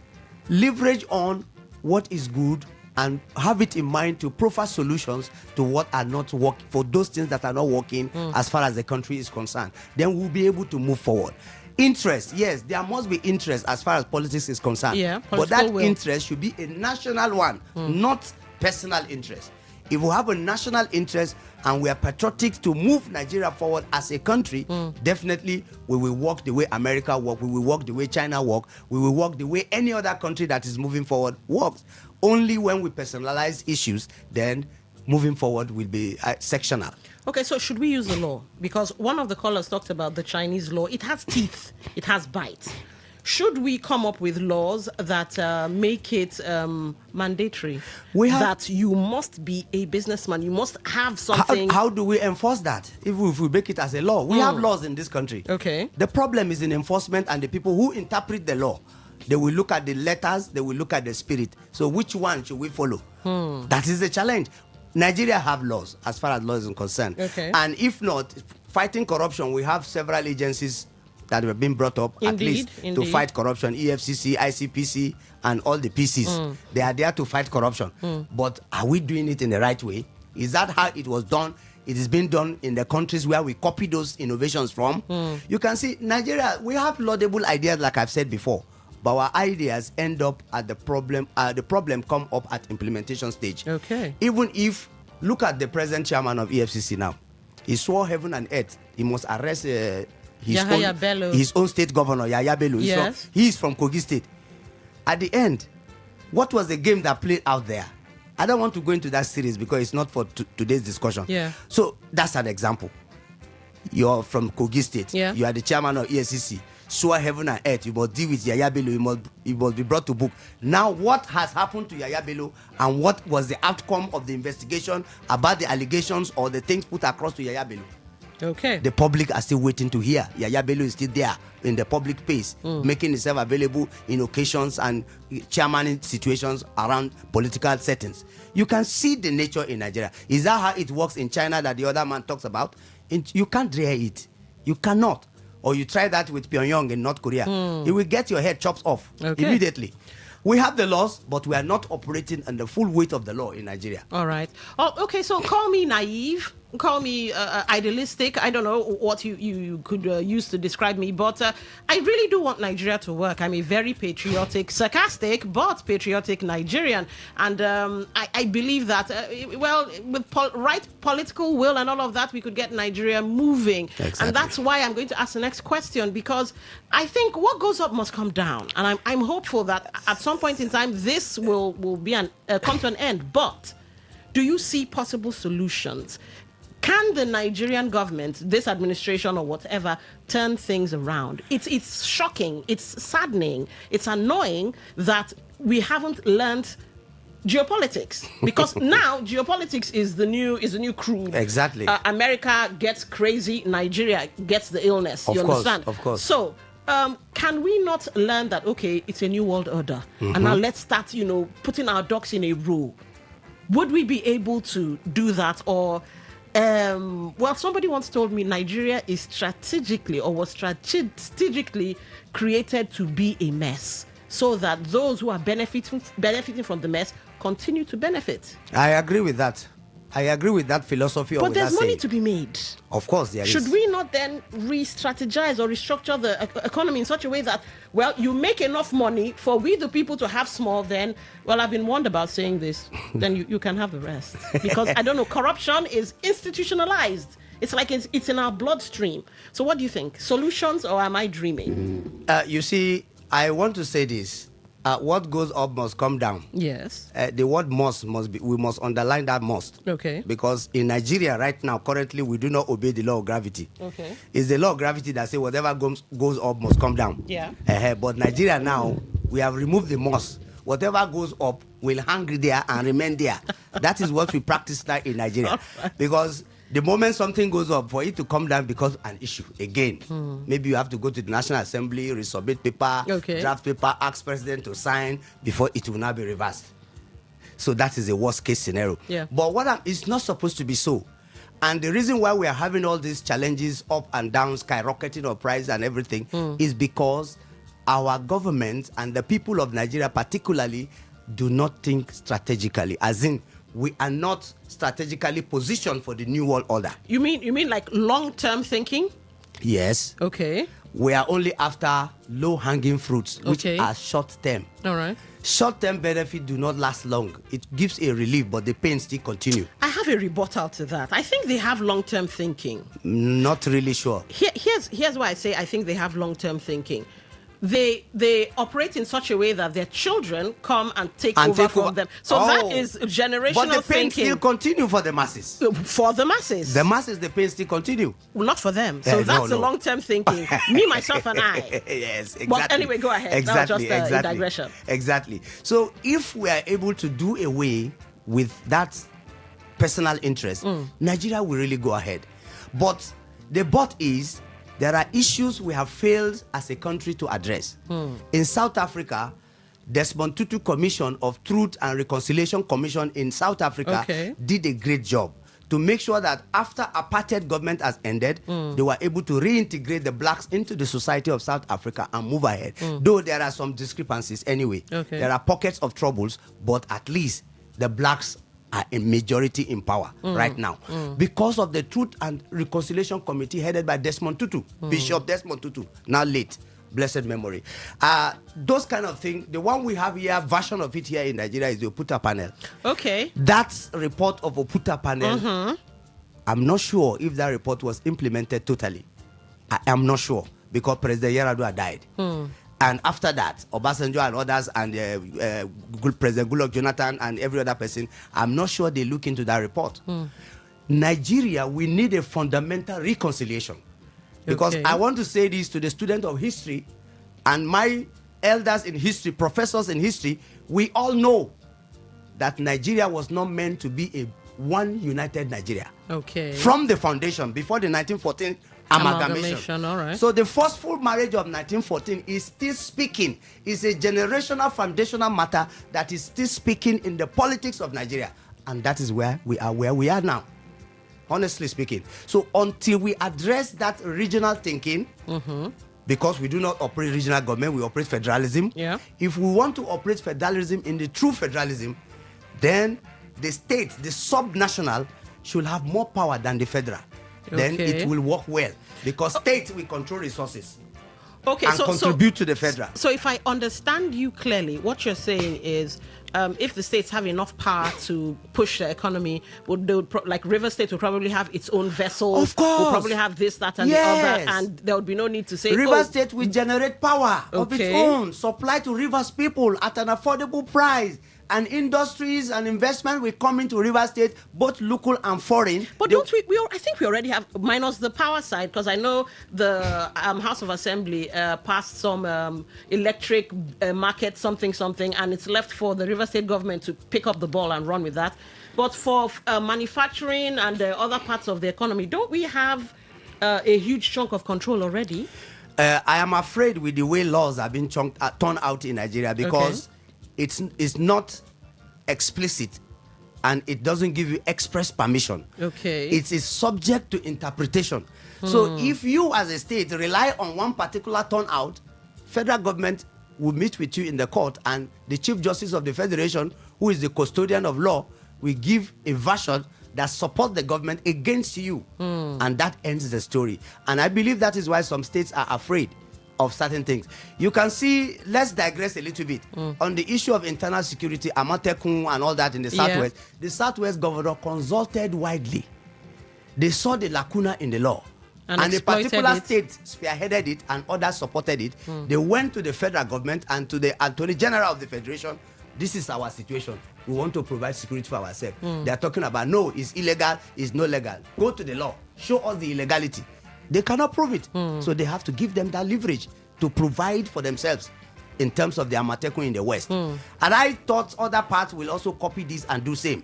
leverage on what is good and have it in mind to proffer solutions to what are not working, for those things that are not working as far as the country is concerned. Then we'll be able to move forward. Interest, yes, there must be interest as far as politics is concerned.
Yeah,
but that interest should be a national one, not personal interest. If we have a national interest and we are patriotic to move Nigeria forward as a country, definitely we will walk the way America walk, we will walk the way China walk, we will walk the way any other country that is moving forward walks. Only when we personalize issues, then moving forward will be sectional.
Okay, so should we use the law? Because one of the callers talked about the Chinese law. It has teeth, it has bites. Should we come up with laws that make it mandatory? That you must be a businessman, you must have something.
How do we enforce that if we make it as a law? We have laws in this country.
Okay.
The problem is in enforcement and the people who interpret the law. They will look at the letters, they will look at the spirit. So which one should we follow? That is the challenge. Nigeria have laws as far as law is concerned.
Okay.
And if not, fighting corruption, we have several agencies that have been brought up at least to fight corruption. EFCC, ICPC, and all the PCs. They are there to fight corruption. But are we doing it in the right way? Is that how it was done? It is being done in the countries where we copy those innovations from. You can see Nigeria, we have laudable ideas like I've said before. But our ideas end up at the problem come up at implementation stage.
Okay.
Even if, look at the present chairman of EFCC now. He swore heaven and earth he must arrest his own state governor, Yahaya Bello.
Yes.
He is from Kogi State. At the end, what was the game that played out there? I don't want to go into that series because it's not for today's discussion.
Yeah.
So that's an example. You're from Kogi State.
Yeah.
You are the chairman of ESCC. Swear heaven and earth, you must deal with Yaya Bello. You must be brought to book. Now, what has happened to Yaya Bello and what was the outcome of the investigation about the allegations or the things put across to Yaya Bello?
Okay.
The public are still waiting to hear. Yaya Bello is still there in the public space, making himself available in occasions and chairmaning situations around political settings. You can see the nature in Nigeria. Is that how it works in China that the other man talks about? You can't dare it. You cannot. Or you try that with Pyongyang in North Korea. It will get your head chopped off immediately. We have the laws, but we are not operating under the full weight of the law in Nigeria.
All right. Oh, okay, so call me naive, call me idealistic. I don't know what you could use to describe me, but I really do want Nigeria to work. I'm a very patriotic, sarcastic, but patriotic Nigerian. And I believe that, with right political will and all of that, we could get Nigeria moving.
Exactly.
And that's why I'm going to ask the next question, because I think what goes up must come down. And I'm hopeful that at some point in time, this will be come to an end. But do you see possible solutions? Can the Nigerian government, this administration or whatever, turn things around? It's shocking. It's saddening. It's annoying that we haven't learned geopolitics, because now geopolitics is the new crude.
Exactly.
America gets crazy. Nigeria gets the illness. You understand?
Of course.
So, can we not learn that, okay, it's a new world order, and now let's start, putting our ducks in a row? Would we be able to do that? Or, somebody once told me Nigeria is was strategically created to be a mess, so that those who are benefiting from the mess continue to benefit.
I agree with that. I agree with that philosophy.
But there's money to be made.
Of course, there is.
Should we not then re-strategize or restructure the economy in such a way that, you make enough money for we the people to have small, then, I've been warned about saying this, then you can have the rest. Because, I don't know, corruption is institutionalized. It's like it's in our bloodstream. So what do you think? Solutions, or am I dreaming?
You see, I want to say this. What goes up must come down.
Yes.
The word must be, we must underline that must.
Okay.
Because in Nigeria right now, currently, we do not obey the law of gravity.
Okay.
It's the law of gravity that says whatever goes up must come down.
Yeah.
But Nigeria now, we have removed the must. Whatever goes up will hang there and remain there. That is what we practice now in Nigeria. Because the moment something goes up, for it to come down becomes an issue again. Maybe you have to go to the National Assembly, resubmit paper, draft paper, ask president to sign before it will now be reversed. So that is a worst case scenario.
Yeah.
But it's not supposed to be so. And the reason why we are having all these challenges up and down, skyrocketing of price and everything, is because our government and the people of Nigeria particularly do not think strategically, as in we are not strategically positioned for the new world order. You
mean like long-term thinking?
Yes.
Okay.
We are only after low-hanging fruits, which are short-term.
All right.
Short-term benefits do not last long. It gives a relief, but the pain still continue.
I have a rebuttal to that. I think they have long-term thinking.
Not really sure.
Here's why I say I think they have long-term thinking. They operate in such a way that their children come and take over from them. So that is generational thinking.
But the pain still continue for the masses.
For the masses.
The masses, the pain still continue.
Well, not for them. So that's the long-term thinking. Me, myself, and I.
Yes, exactly.
But anyway, go ahead.
Exactly,
That was just
exactly.
a digression.
Exactly. So if we are able to do away with that personal interest, Nigeria will really go ahead. But the but is, there are issues we have failed as a country to address. In South Africa, Desmond Tutu Commission of Truth and Reconciliation Commission in South Africa did a great job to make sure that after apartheid government has ended, they were able to reintegrate the blacks into the society of South Africa and move ahead. Though there are some discrepancies anyway. There are pockets of troubles, but at least the blacks are a majority in power right now because of the Truth and Reconciliation Committee headed by Desmond Tutu, Bishop Desmond Tutu, now late, blessed memory. Those kind of things, the one we have here, version of it here in Nigeria, is the Oputa panel.
Okay.
That report of Oputa panel, I'm not sure if that report was implemented totally. I am not sure because President Yaradua died. And after that, Obasanjo and others and President Goodluck Jonathan and every other person, I'm not sure they look into that report. Nigeria, we need a fundamental reconciliation. Because I want to say this to the student of history and my elders in history, professors in history, we all know that Nigeria was not meant to be a one united Nigeria.
Okay.
From the foundation, before the 1914 amalgamation.
All right.
So the forceful marriage of 1914 is still speaking. It's a generational foundational matter that is still speaking in the politics of Nigeria. And that is where we are now. Honestly speaking. So until we address that regional thinking, because we do not operate regional government, we operate federalism.
Yeah.
If we want to operate federalism in the true federalism, then the state, the subnational, should have more power than the federal. Then it will work well. Because state will control resources.
Okay,
and contribute to the federal.
So if I understand you clearly, what you're saying is if the states have enough power to push the economy, like River State will probably have its own vessels.
Of course.
Will probably have this, that, and the other, and there would be no need to say
River State will generate power of its own, supply to Rivers people at an affordable price. And industries and investment will come into River State, both local and foreign.
But don't we I think we already have, minus the power side, because I know the House of Assembly passed some electric market something, and it's left for the River State government to pick up the ball and run with that. But for manufacturing and other parts of the economy, don't we have a huge chunk of control already?
I am afraid with the way laws have been turned out in Nigeria, because it's not explicit and it doesn't give you express permission.
Okay.
It is subject to interpretation. So if you as a state rely on one particular turnout, federal government will meet with you in the court, and the Chief Justice of the Federation, who is the custodian of law, will give a version that supports the government against you. And that ends the story. And I believe that is why some states are afraid of certain things. You can see, let's digress a little bit on the issue of internal security, Amatekun and all that in the Southwest. The Southwest governor consulted widely. They saw the lacuna in the law. And a particular state spearheaded it and others supported it. They went to the federal government and to the Attorney General of the Federation. This is our situation. We want to provide security for ourselves. They are talking about, no, it's illegal, it's not legal. Go to the law. Show us the illegality. They cannot prove it. So they have to give them that leverage to provide for themselves in terms of the Amatekun in the West. And I thought other parts will also copy this and do same.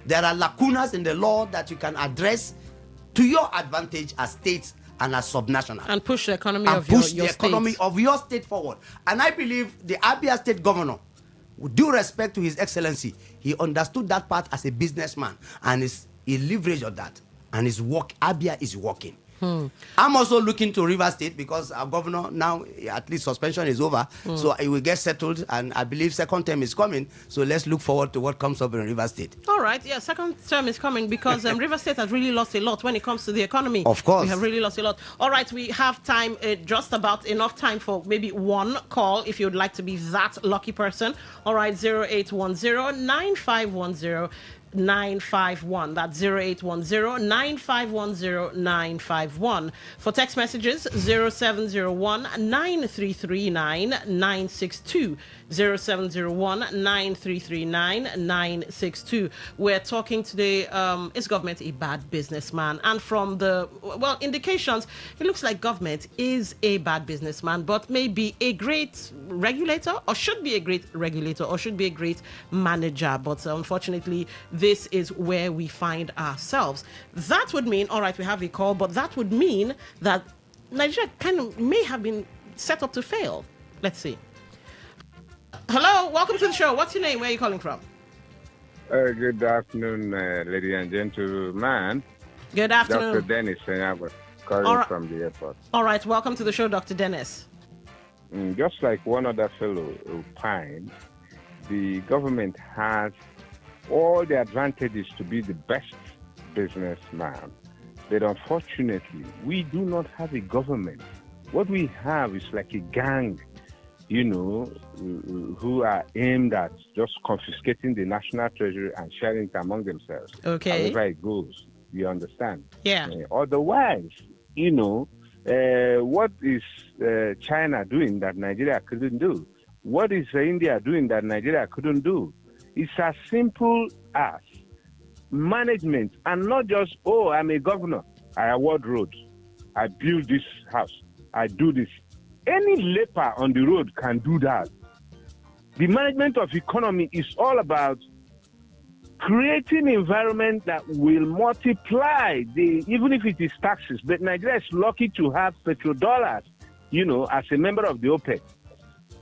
There are lacunas in the law that you can address to your advantage as states and as subnational.
And push the economy
and
of
push
your
the economy of your state forward. And I believe the Abia State governor, with due respect to His Excellency, he understood that part as a businessman and he leveraged on that. And Abia is working. I'm also looking to River State because our governor now, at least suspension is over, so it will get settled, and I believe second term is coming. So let's look forward to what comes up in River State.
All right, second term is coming because River State has really lost a lot when it comes to the economy.
Of course,
we have really lost a lot. All right, we have time, just about enough time for maybe one call if you'd like to be that lucky person. All right, 0810-9510. 951. That's 0810-9510-951. For text messages, 0701-9339-962. 0701-9339-962. We're talking today, is government a bad businessman? And from the, indications, it looks like government is a bad businessman, but maybe a great regulator, or should be a great regulator, or should be a great manager. But unfortunately, this is where we find ourselves. That would mean, all right, we have a call, but that would mean that Nigeria may have been set up to fail. Let's see. Hello, welcome to the show. What's your name? Where are you calling from?
Good afternoon, ladies and gentlemen.
Good afternoon.
Dr. Dennis calling from the airport.
All right, welcome to the show, Dr. Dennis.
Just like one other fellow opined, the government has all the advantages to be the best businessman. But unfortunately, we do not have a government. What we have is like a gang, who are aimed at just confiscating the national treasury and sharing it among themselves.
Okay.
However it goes, you understand?
Yeah.
Otherwise, What is China doing that Nigeria couldn't do? What is India doing that Nigeria couldn't do? It's as simple as management, and not just, oh, I'm a governor, I award roads, I build this house, I do this. Any leper on the road can do that. The management of economy is all about creating environment that will multiply even if it is taxes. But Nigeria is lucky to have petrodollars, as a member of the OPEC.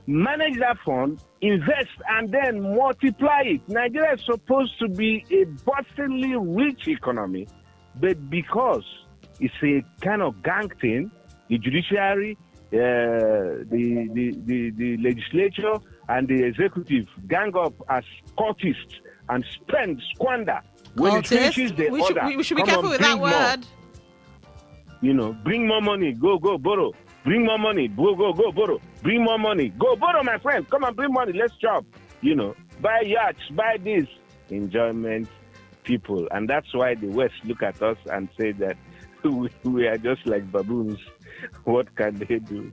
Manage that fund, invest, and then multiply it. Nigeria is supposed to be a bustling rich economy, but because it's a kind of gang thing, the judiciary, the legislature, and the executive gang up as cultists and squander. When it finishes, they order.
We should be careful with that word.
Bring more money, go borrow. Bring more money, go borrow. Bring more money, go borrow, my friend. Come on, bring money, let's chop. Buy yachts, buy this. Enjoyment, people. And that's why the West look at us and say that we are just like baboons. What can they do?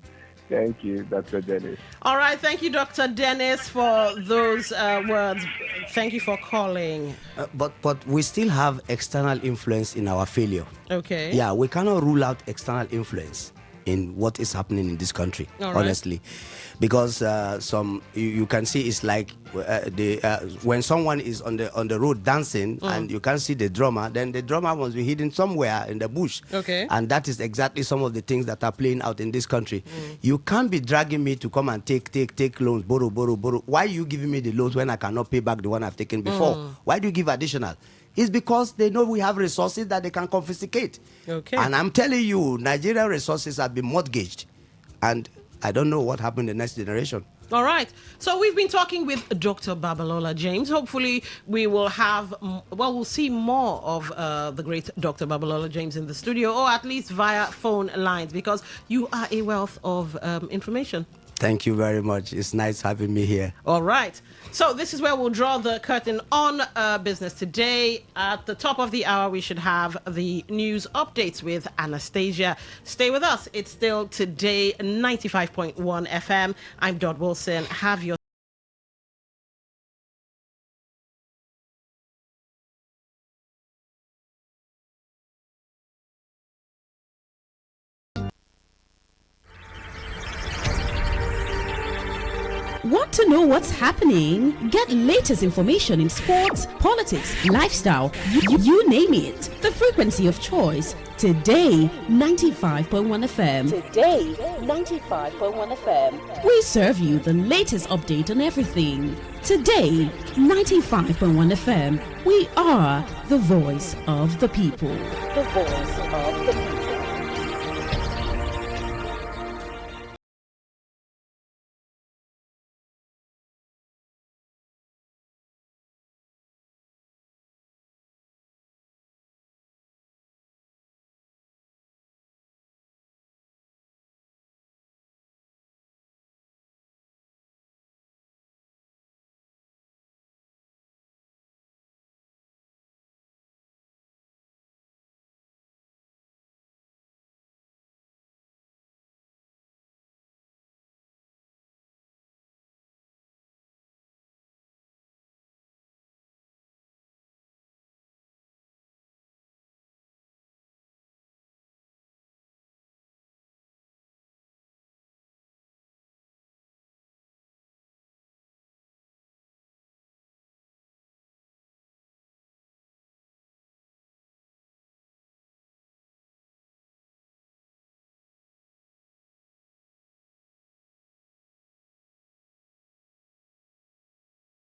Thank you, Dr. Dennis.
All right, thank you, Dr. Dennis, for those words. Thank you for calling.
But we still have external influence in our failure.
Okay.
Yeah, we cannot rule out external influence in what is happening in this country, honestly. Because you can see it's like when someone is on the road dancing and you can't see the drummer, then the drummer must be hidden somewhere in the bush.
Okay.
And that is exactly some of the things that are playing out in this country. You can't be dragging me to come and take loans, borrow. Why are you giving me the loans when I cannot pay back the one I've taken before? Why do you give additional? It's because they know we have resources that they can confiscate.
Okay.
And I'm telling you, Nigerian resources have been mortgaged. And I don't know what happened in the next generation.
All right. So we've been talking with Dr. Babalola James. Hopefully we will we'll see more of the great Dr. Babalola James in the studio, or at least via phone lines, because you are a wealth of information.
Thank you very much. It's nice having me here.
All right. So this is where we'll draw the curtain on business today. At the top of the hour, we should have the news updates with Anastasia. Stay with us. It's still Today 95.1 FM. I'm Dodd Wilson. Have your
Want to know what's happening? Get latest information in sports, politics, lifestyle, you name it. The frequency of choice. Today, 95.1 FM.
Today, 95.1 FM.
We serve you the latest update on everything. Today, 95.1 FM. We are the voice of the people.
The voice of the people.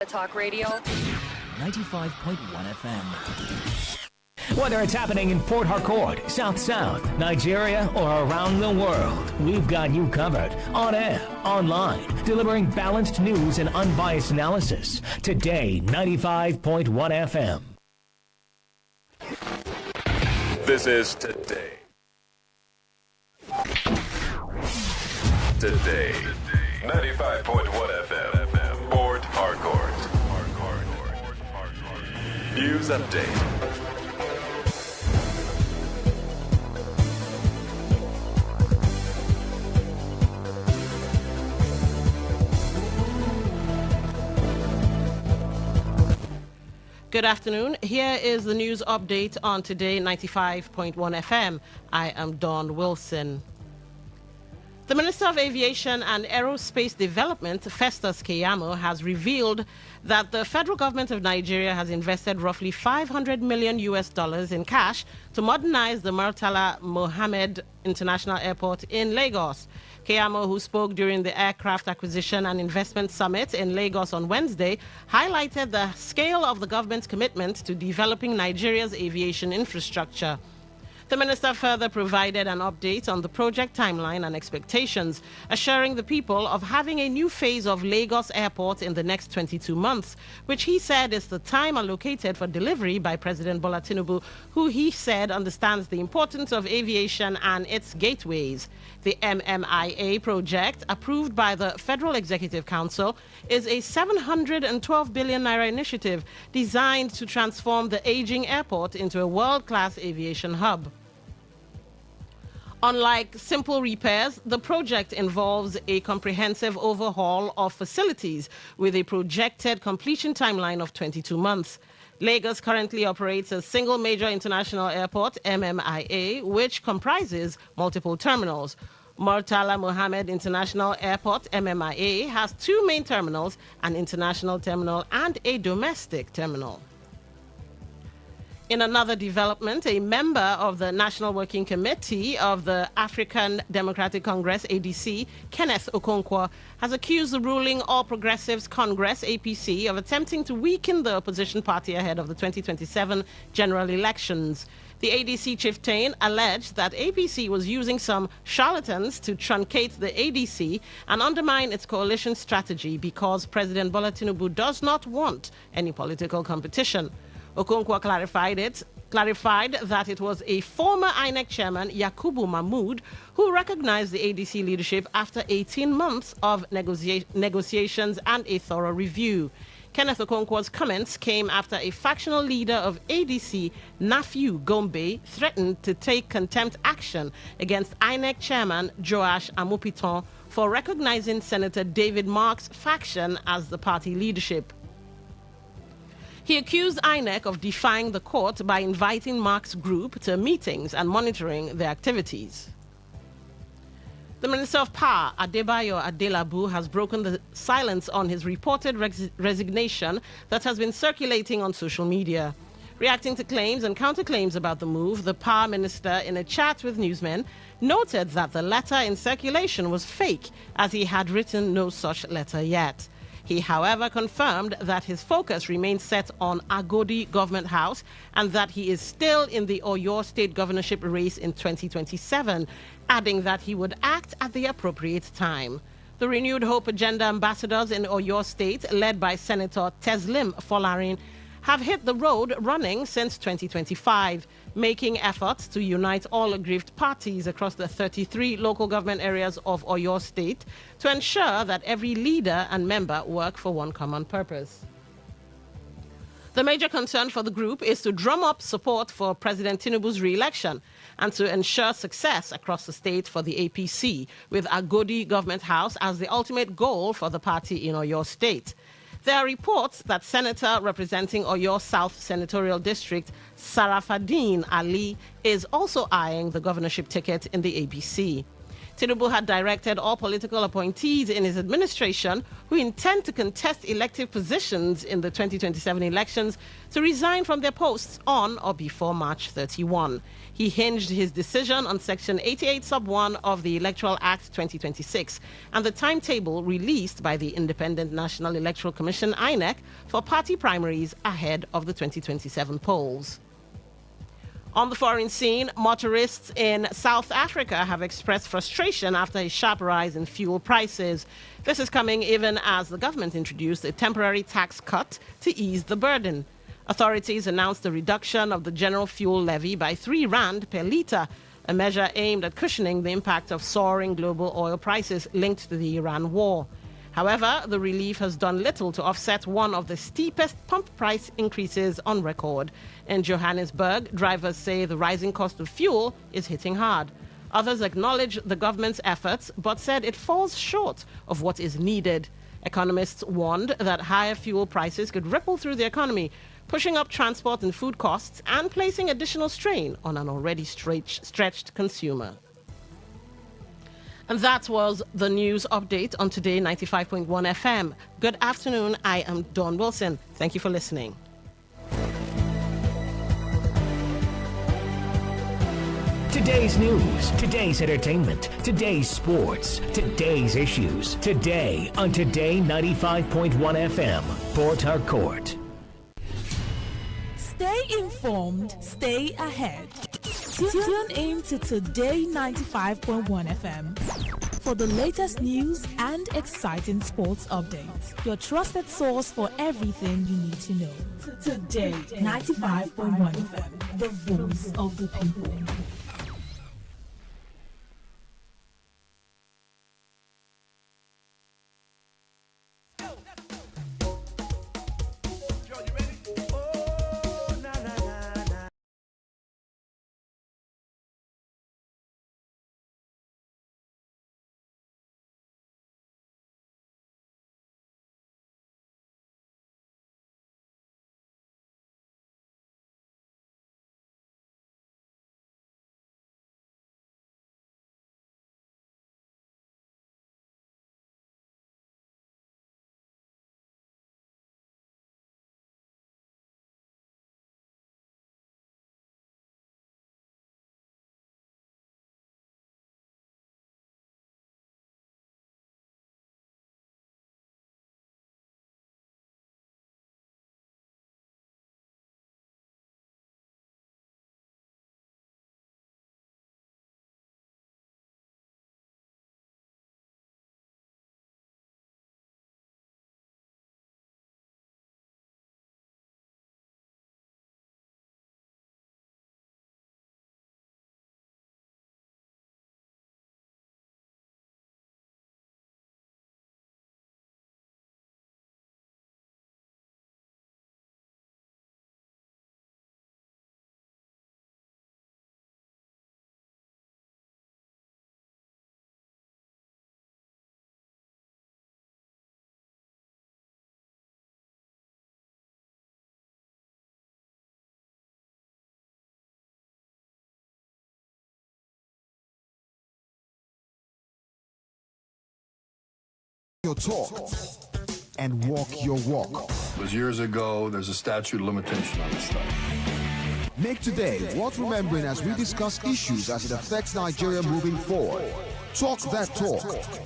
Talk Radio
95.1 FM.
Whether it's happening in Port Harcourt, South South, Nigeria, or around the world, we've got you covered. On air, online, delivering balanced news and unbiased analysis. Today, 95.1 FM.
This is Today. Today, 95.1 FM. Port Harcourt. News update.
Good afternoon. Here is the news update on Today 95.1 FM. I am Dawn Wilson. The Minister of Aviation and Aerospace Development, Festus Keyamo, has revealed that the federal government of Nigeria has invested roughly $500 million in cash to modernize the Murtala Mohammed International Airport in Lagos. Keyamo, who spoke during the Aircraft Acquisition and Investment Summit in Lagos on Wednesday, highlighted the scale of the government's commitment to developing Nigeria's aviation infrastructure. The minister further provided an update on the project timeline and expectations, assuring the people of having a new phase of Lagos Airport in the next 22 months, which he said is the time allocated for delivery by President Bola Tinubu, who he said understands the importance of aviation and its gateways. The MMIA project, approved by the Federal Executive Council, is a 712 billion naira initiative designed to transform the aging airport into a world-class aviation hub. Unlike simple repairs, the project involves a comprehensive overhaul of facilities with a projected completion timeline of 22 months. Lagos currently operates a single major international airport, MMIA, which comprises multiple terminals. Murtala Mohammed International Airport, MMIA, has two main terminals, an international terminal and a domestic terminal. In another development, a member of the National Working Committee of the African Democratic Congress, ADC, Kenneth Okonkwo, has accused the ruling All Progressives Congress, APC, of attempting to weaken the opposition party ahead of the 2027 general elections. The ADC chieftain alleged that APC was using some charlatans to truncate the ADC and undermine its coalition strategy because President Bola Tinubu does not want any political competition. Okonkwo clarified that it was a former INEC chairman, Yakubu Mahmood, who recognized the ADC leadership after 18 months of negotiations and a thorough review. Kenneth Okonkwo's comments came after a factional leader of ADC, Nafiu Gombe, threatened to take contempt action against INEC chairman Joash Amupiton for recognizing Senator David Mark's faction as the party leadership. He accused INEC of defying the court by inviting Mark's group to meetings and monitoring their activities. The Minister of Power, Adebayo Adelabu, has broken the silence on his reported resignation that has been circulating on social media. Reacting to claims and counterclaims about the move, the Power Minister, in a chat with newsmen, noted that the letter in circulation was fake, as he had written no such letter yet. He, however, confirmed that his focus remains set on Agodi Government House and that he is still in the Oyo State governorship race in 2027, adding that he would act at the appropriate time. The Renewed Hope Agenda ambassadors in Oyo State, led by Senator Teslim Folarin, have hit the road running since 2025, making efforts to unite all aggrieved parties across the 33 local government areas of Oyo State to ensure that every leader and member work for one common purpose. The major concern for the group is to drum up support for President Tinubu's re-election and to ensure success across the state for the APC, with Agodi Government House as the ultimate goal for the party in Oyo State. There are reports that Senator representing Oyo South Senatorial District, Sarafadeen Ali, is also eyeing the governorship ticket in the APC. Tinubu had directed all political appointees in his administration who intend to contest elective positions in the 2027 elections to resign from their posts on or before March 31. He hinged his decision on Section 88 Sub 1 of the Electoral Act 2026 and the timetable released by the Independent National Electoral Commission, INEC, for party primaries ahead of the 2027 polls. On the foreign scene, motorists in South Africa have expressed frustration after a sharp rise in fuel prices. This is coming even as the government introduced a temporary tax cut to ease the burden. Authorities announced a reduction of the general fuel levy by 3 rand per litre, a measure aimed at cushioning the impact of soaring global oil prices linked to the Iran war. However, the relief has done little to offset one of the steepest pump price increases on record. In Johannesburg, drivers say the rising cost of fuel is hitting hard. Others acknowledge the government's efforts, but said it falls short of what is needed. Economists warned that higher fuel prices could ripple through the economy, pushing up transport and food costs and placing additional strain on an already stretched consumer. And that was the news update on Today 95.1 FM. Good afternoon. I am Dawn Wilson. Thank you for listening.
Today's news, today's entertainment, today's sports, today's issues. Today on Today 95.1 FM, Port Harcourt.
Stay informed, stay ahead. Tune in to Today 95.1 FM for the latest news and exciting sports updates. Your trusted source for everything you need to know. Today 95.1 FM, the voice of the people.
Your talk and walk your walk.
It was years ago. There's a statute of limitation on this stuff.
Make today worth remembering as we discuss issues as it affects Nigeria moving forward. Talk that talk.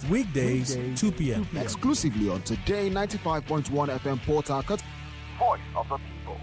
Weekdays, 2 p.m.
Exclusively on Today 95.1 FM Port Harcourt. Voice of the people.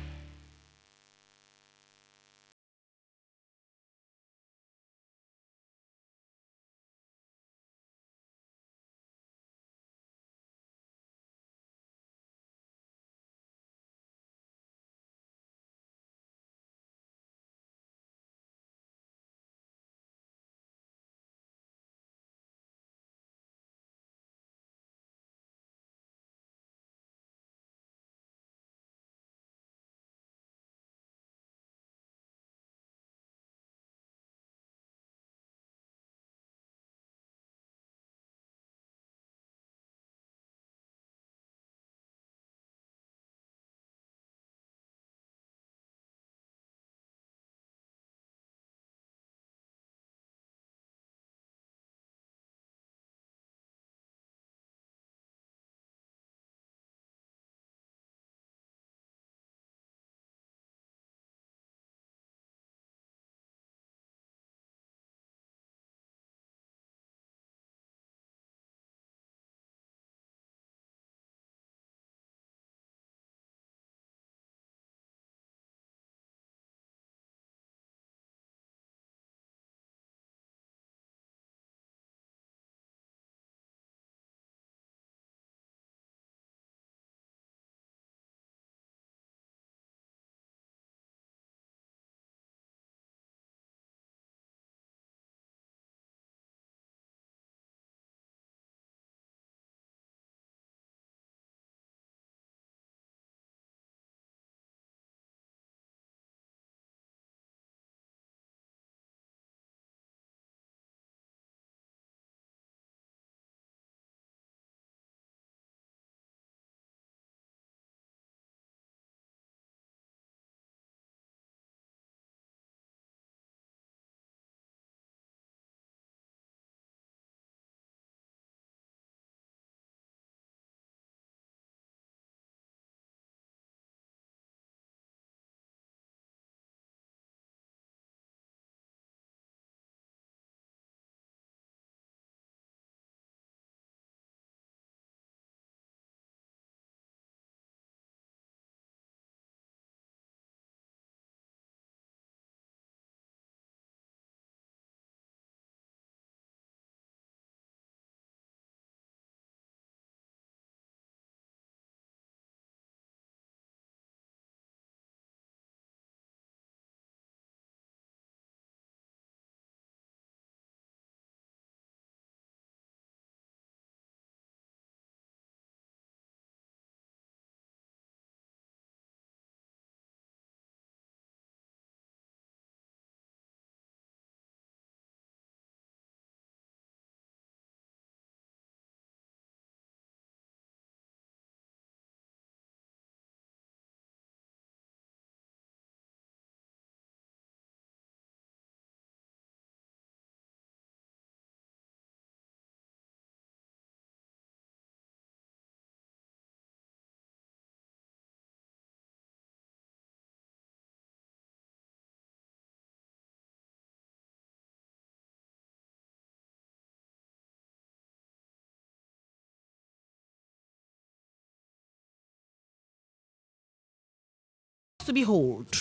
to behold.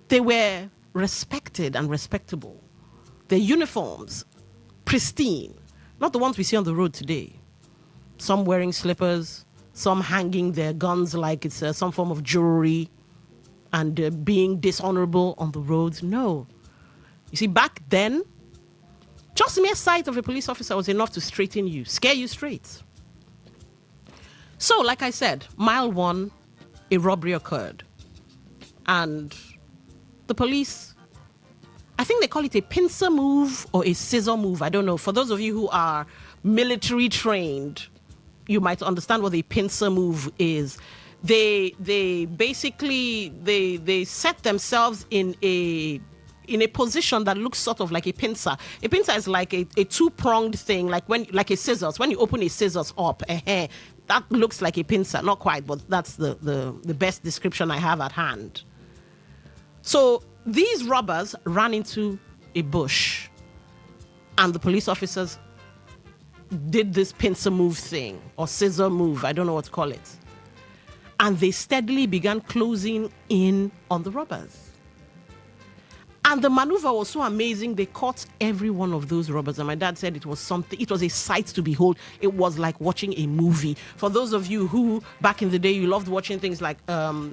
They were respected and respectable. Their uniforms, pristine, not the ones we see on the road today. Some wearing slippers, some hanging their guns like it's some form of jewelry and being dishonorable on the roads. No. You see, back then, just the mere sight of a police officer was enough to straighten you, scare you straight. So, like I said, mile 1, a robbery occurred. And the police, I think they call it a pincer move or a scissor move. I don't know. For those of you who are military trained, you might understand what a pincer move is. They basically set themselves in a position that looks sort of like a pincer. A pincer is like a two-pronged thing, like a scissors. When you open a scissors up, that looks like a pincer. Not quite, but that's the best description I have at hand. So these robbers ran into a bush, and the police officers did this pincer move thing, or scissor move, I don't know what to call it. And they steadily began closing in on the robbers. And the maneuver was so amazing, they caught every one of those robbers. And my dad said it was a sight to behold. It was like watching a movie. For those of you who, back in the day, you loved watching things like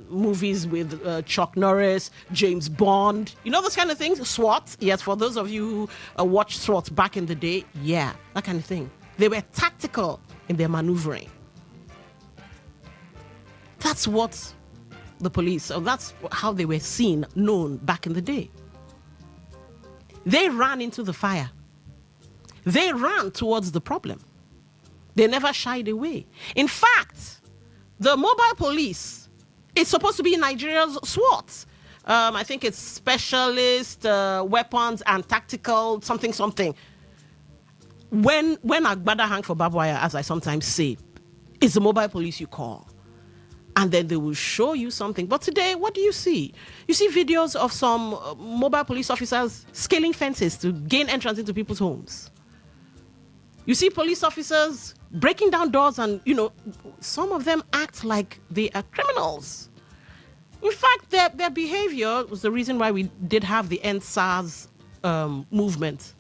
movies with Chuck Norris, James Bond, you know those kind of things? SWAT, yes, for those of you who watched SWAT back in the day, yeah, that kind of thing. They were tactical in their maneuvering. That's what the police, or that's how they were seen, known back in the day. They ran into the fire. They ran towards the problem. They never shied away. In fact, the mobile police is supposed to be Nigeria's SWAT. I think it's specialist weapons and tactical something. When Agbada hang for barbed wire, as I sometimes say, it's the mobile police you call. And then they will show you something. But today, what do you see? You see videos of some mobile police officers scaling fences to gain entrance into people's homes. You see police officers breaking down doors and, some of them act like they are criminals. In fact, their behavior was the reason why we did have the End SARS movement,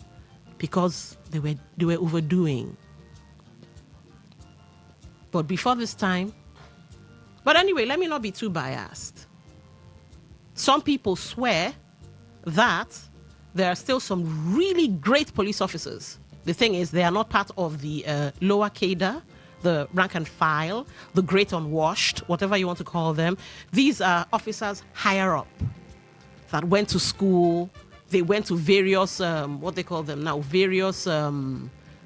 because they were overdoing. But before this time, but anyway, let me not be too biased. Some people swear that there are still some really great police officers. The thing is, they are not part of the lower cadre, the rank and file, the great unwashed, whatever you want to call them. These are officers higher up that went to school. They went to various, what they call them now,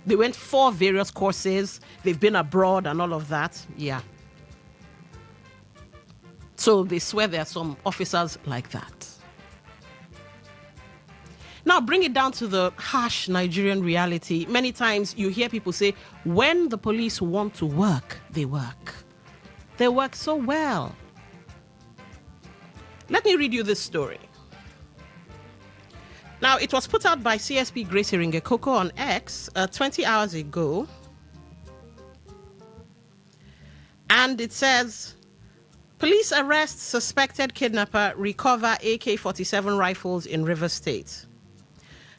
they went for various courses. They've been abroad and all of that. Yeah. So they swear there are some officers like that. Now, bring it down to the harsh Nigerian reality. Many times you hear people say, when the police want to work, they work. They work so well. Let me read you this story. Now, it was put out by CSP Grace Iringekoko on X 20 hours ago. And it says, police arrest suspected kidnapper, recover AK-47 rifles in Rivers State.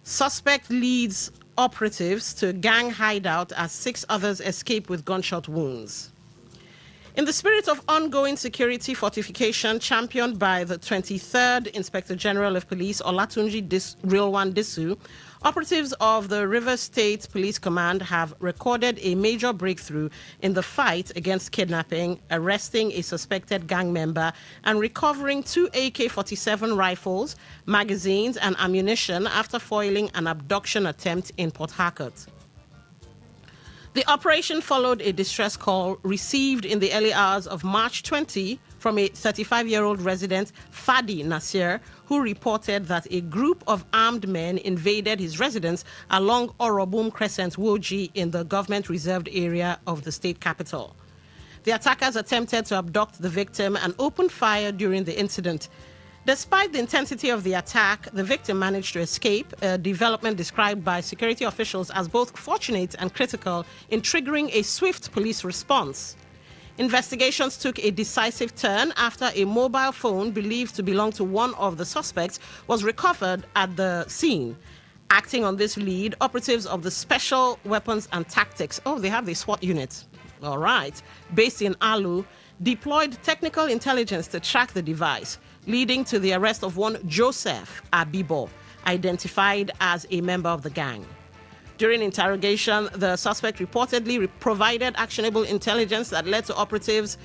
Suspect leads operatives to gang hideout as 6 others escape with gunshot wounds. In the spirit of ongoing security fortification championed by the 23rd Inspector General of Police, Olatunji Rilwan Disu, operatives of the Rivers State Police Command have recorded a major breakthrough in the fight against kidnapping, arresting a suspected gang member and recovering 2 AK-47 rifles, magazines and ammunition after foiling an abduction attempt in Port Harcourt. The operation followed a distress call received in the early hours of March 20 from a 35-year-old resident, Fadi Nasir, who reported that a group of armed men invaded his residence along Orobum Crescent, Woji, in the government-reserved area of the state capital. The attackers attempted to abduct the victim and opened fire during the incident. Despite the intensity of the attack, the victim managed to escape, a development described by security officials as both fortunate and critical in triggering a swift police response. Investigations took a decisive turn after a mobile phone believed to belong to one of the suspects was recovered at the scene. Acting on this lead, operatives of the Special Weapons and Tactics, they have the SWAT unit, all right, based in Alu, deployed technical intelligence to track the device, leading to the arrest of one Joseph Abibo, identified as a member of the gang. During interrogation, the suspect reportedly provided actionable intelligence that led operatives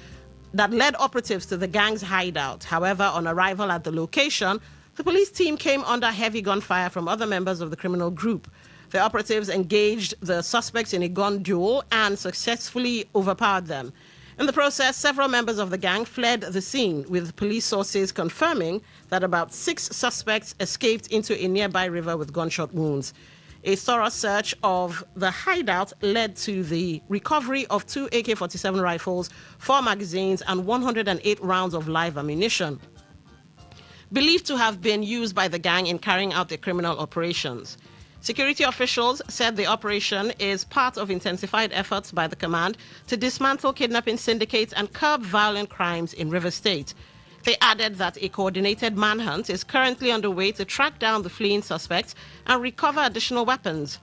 to the gang's hideout. However, on arrival at the location, the police team came under heavy gunfire from other members of the criminal group. The operatives engaged the suspects in a gun duel and successfully overpowered them. In the process, several members of the gang fled the scene, with police sources confirming that about 6 suspects escaped into a nearby river with gunshot wounds. A thorough search of the hideout led to the recovery of 2 AK-47 rifles, 4 magazines, and 108 rounds of live ammunition, believed to have been used by the gang in carrying out their criminal operations. Security officials said the operation is part of intensified efforts by the command to dismantle kidnapping syndicates and curb violent crimes in River State. They added that a coordinated manhunt is currently underway to track down the fleeing suspects and recover additional weapons.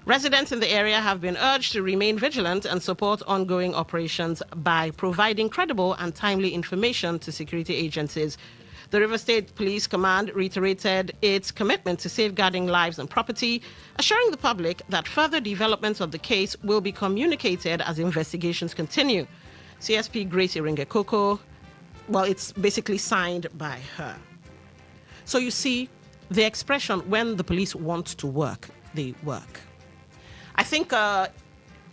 Residents in the area have been urged to remain vigilant and support ongoing operations by providing credible and timely information to security agencies. The River State Police Command reiterated its commitment to safeguarding lives and property, assuring the public that further developments of the case will be communicated as investigations continue. CSP Grace Iringekoko, it's basically signed by her. So you see, the expression, when the police want to work, they work. I think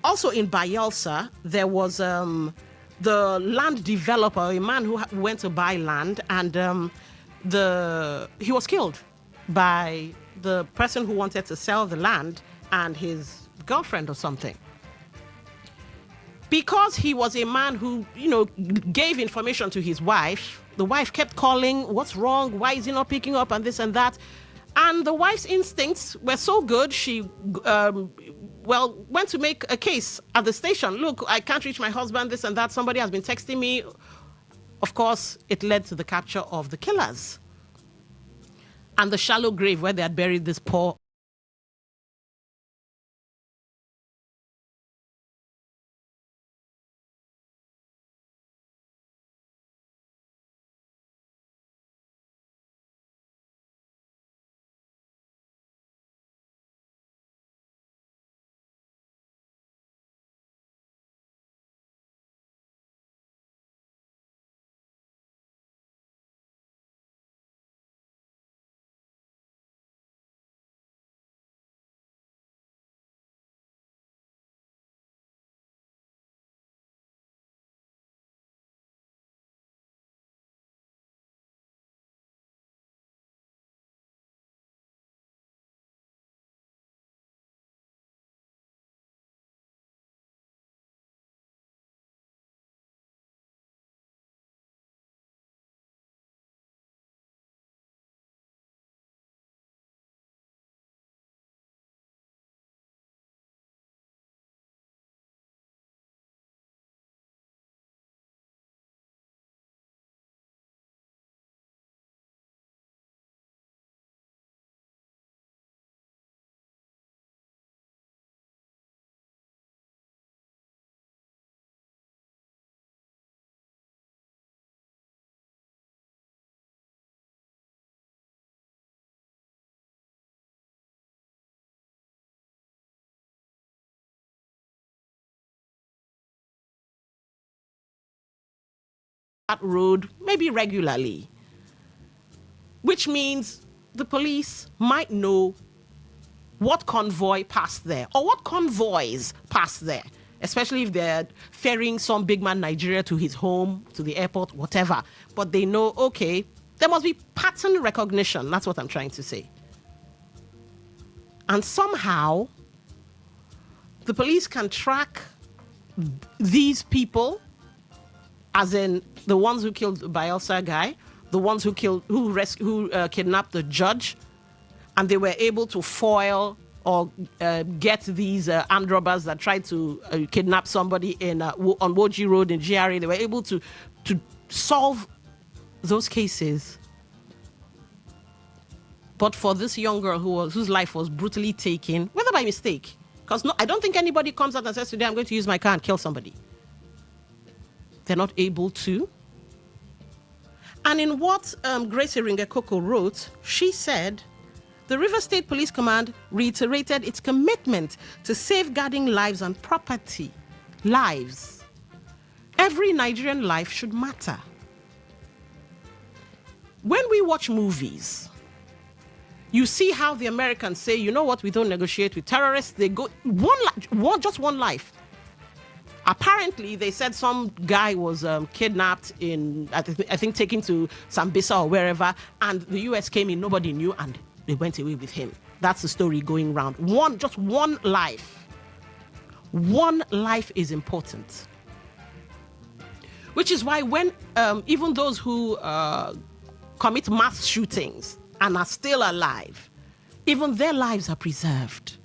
also in Bayelsa, there was the land developer, a man who went to buy land, and he was killed by the person who wanted to sell the land and his girlfriend or something. Because he was a man who, gave information to his wife, the wife kept calling, what's wrong? Why is he not picking up? And this and that. And the wife's instincts were so good, she went to make a case at the station. Look, I can't reach my husband, this and that. Somebody has been texting me. Of course, it led to the capture of the killers and the shallow grave where they had buried this poor road, maybe regularly, which means the police might know what convoy passed there or what convoys passed there, especially if they're ferrying some big man Nigeria to his home, to the airport, whatever. But they know, okay, there must be pattern recognition. That's what I'm trying to say. And somehow, the police can track these people, as in the ones who killed the Bayelsa guy, the ones who kidnapped the judge, and they were able to foil or get these armed robbers that tried to kidnap somebody on Woji Road in GRA. They were able to solve those cases. But for this young girl whose life was brutally taken, whether by mistake, because I don't think anybody comes out and says, today I'm going to use my car and kill somebody. They're not able to. And in what Grace Iringekoko wrote, she said, the River State Police Command reiterated its commitment to safeguarding lives and property. Lives. Every Nigerian life should matter. When we watch movies, you see how the Americans say, you know what, we don't negotiate with terrorists. They go just one life. Apparently, they said some guy was kidnapped I think taken to Sambisa or wherever, and the U.S. came in, nobody knew, and they went away with him. That's the story going round. Just one life. One life is important. Which is why when even those who commit mass shootings and are still alive, even their lives are preserved.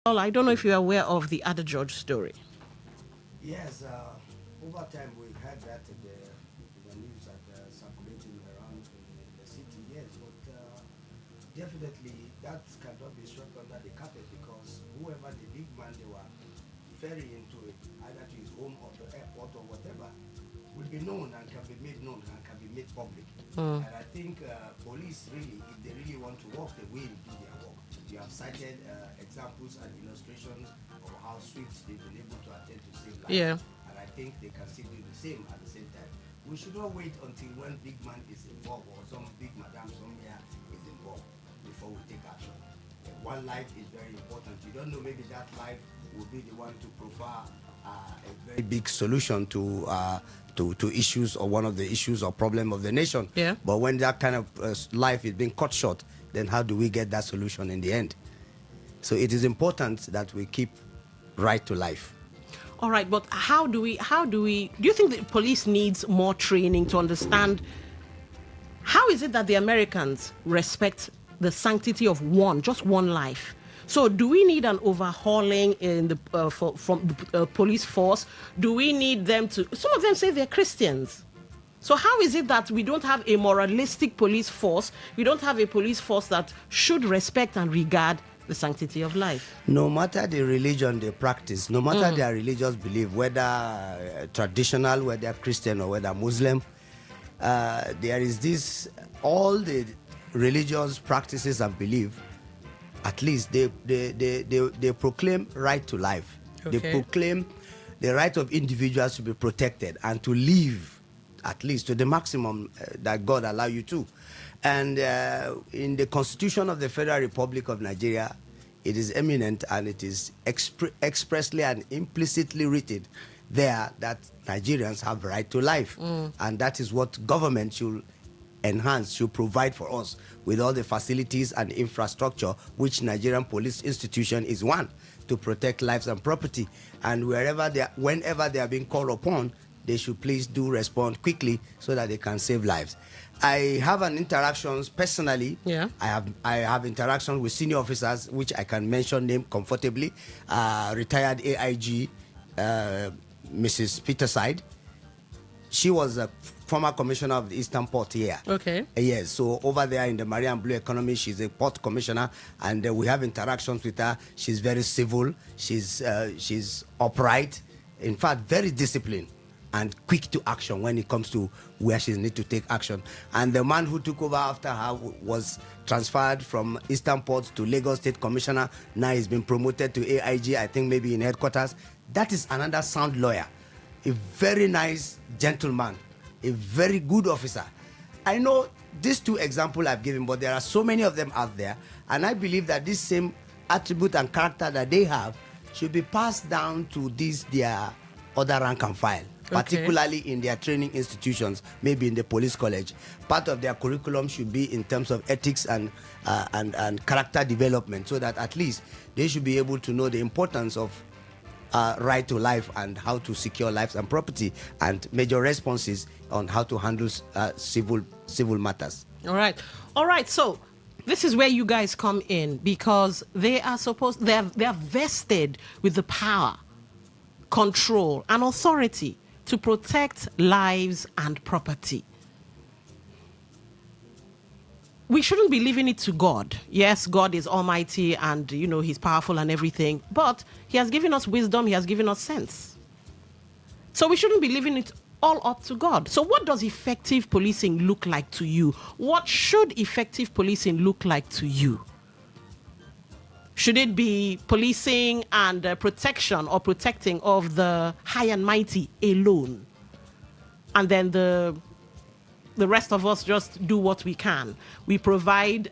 I don't know if you're aware of the Ada George story.
Yes, over time we've had that in the news that circulating around in the city, yes, but definitely that cannot be swept under the carpet because whoever the big man they were ferrying into it, either to his home or the airport or whatever, will be known and can be made known and can be made public. And I think police really, if they really want to work, they will do their work. You have cited examples and illustrations of how swift they've been able to attend to save lives.
Yeah.
And I think they can still do the same at the same time. We should not wait until one big man is involved or some big madam somewhere is involved before we take action. One life is very important. You don't know, maybe that life will be the one to provide a very big solution to issues or one of the issues or problem of the nation.
Yeah.
But when that kind of life is being cut short, then how do we get that solution in the end? So it is important that we keep right to life.
All right, but do you think the police needs more training to understand how is it that the Americans respect the sanctity of just one life? So do we need an overhauling in the from the police force? Do we need them to, some of them say they're Christians. So how is it that we don't have a moralistic police force? We don't have a police force that should respect and regard the sanctity of life?
No matter the religion they practice, no matter their religious belief, whether traditional, whether Christian or whether Muslim, there is this, all the religious practices and belief, at least they proclaim right to life.
Okay.
They proclaim the right of individuals to be protected and to live at least to the maximum that God allow you to. And in the Constitution of the Federal Republic of Nigeria, it is eminent and it is expressly and implicitly written there that Nigerians have right to life. And that is what government should enhance, should provide for us with all the facilities and infrastructure, which Nigerian police institution is one, to protect lives and property. And whenever they are being called upon, they should please do respond quickly so that they can save lives. I have an interactions personally.
Yeah.
I have interactions with senior officers, which I can mention name comfortably. Retired AIG, Mrs. Peterside. She was a former commissioner of the Eastern Port here.
Okay.
Yes, so over there in the Marine and Blue economy, she's a port commissioner, and we have interactions with her. She's very civil. She's upright. In fact, very disciplined and quick to action when it comes to where she needs to take action. And the man who took over after her was transferred from Eastern Port to Lagos State Commissioner. Now he's been promoted to AIG, I think maybe in headquarters. That is another sound lawyer, a very nice gentleman, a very good officer. I know these two examples I've given, but there are so many of them out there. And I believe that this same attribute and character that they have should be passed down to their other rank and file. Particularly in their training institutions, maybe in the police college. Part of their curriculum should be in terms of ethics and character development, so that at least they should be able to know the importance of right to life and how to secure lives and property, and major responses on how to handle civil matters.
All right. So this is where you guys come in, because they are vested with the power, control, and authority to protect lives and property. We shouldn't be leaving it to God. Yes, God is almighty and, he's powerful and everything, but he has given us wisdom, he has given us sense. So we shouldn't be leaving it all up to God. So what does effective policing look like to you? What should effective policing look like to you? Should it be policing and protection or protecting of the high and mighty alone? And then the rest of us just do what we can. We provide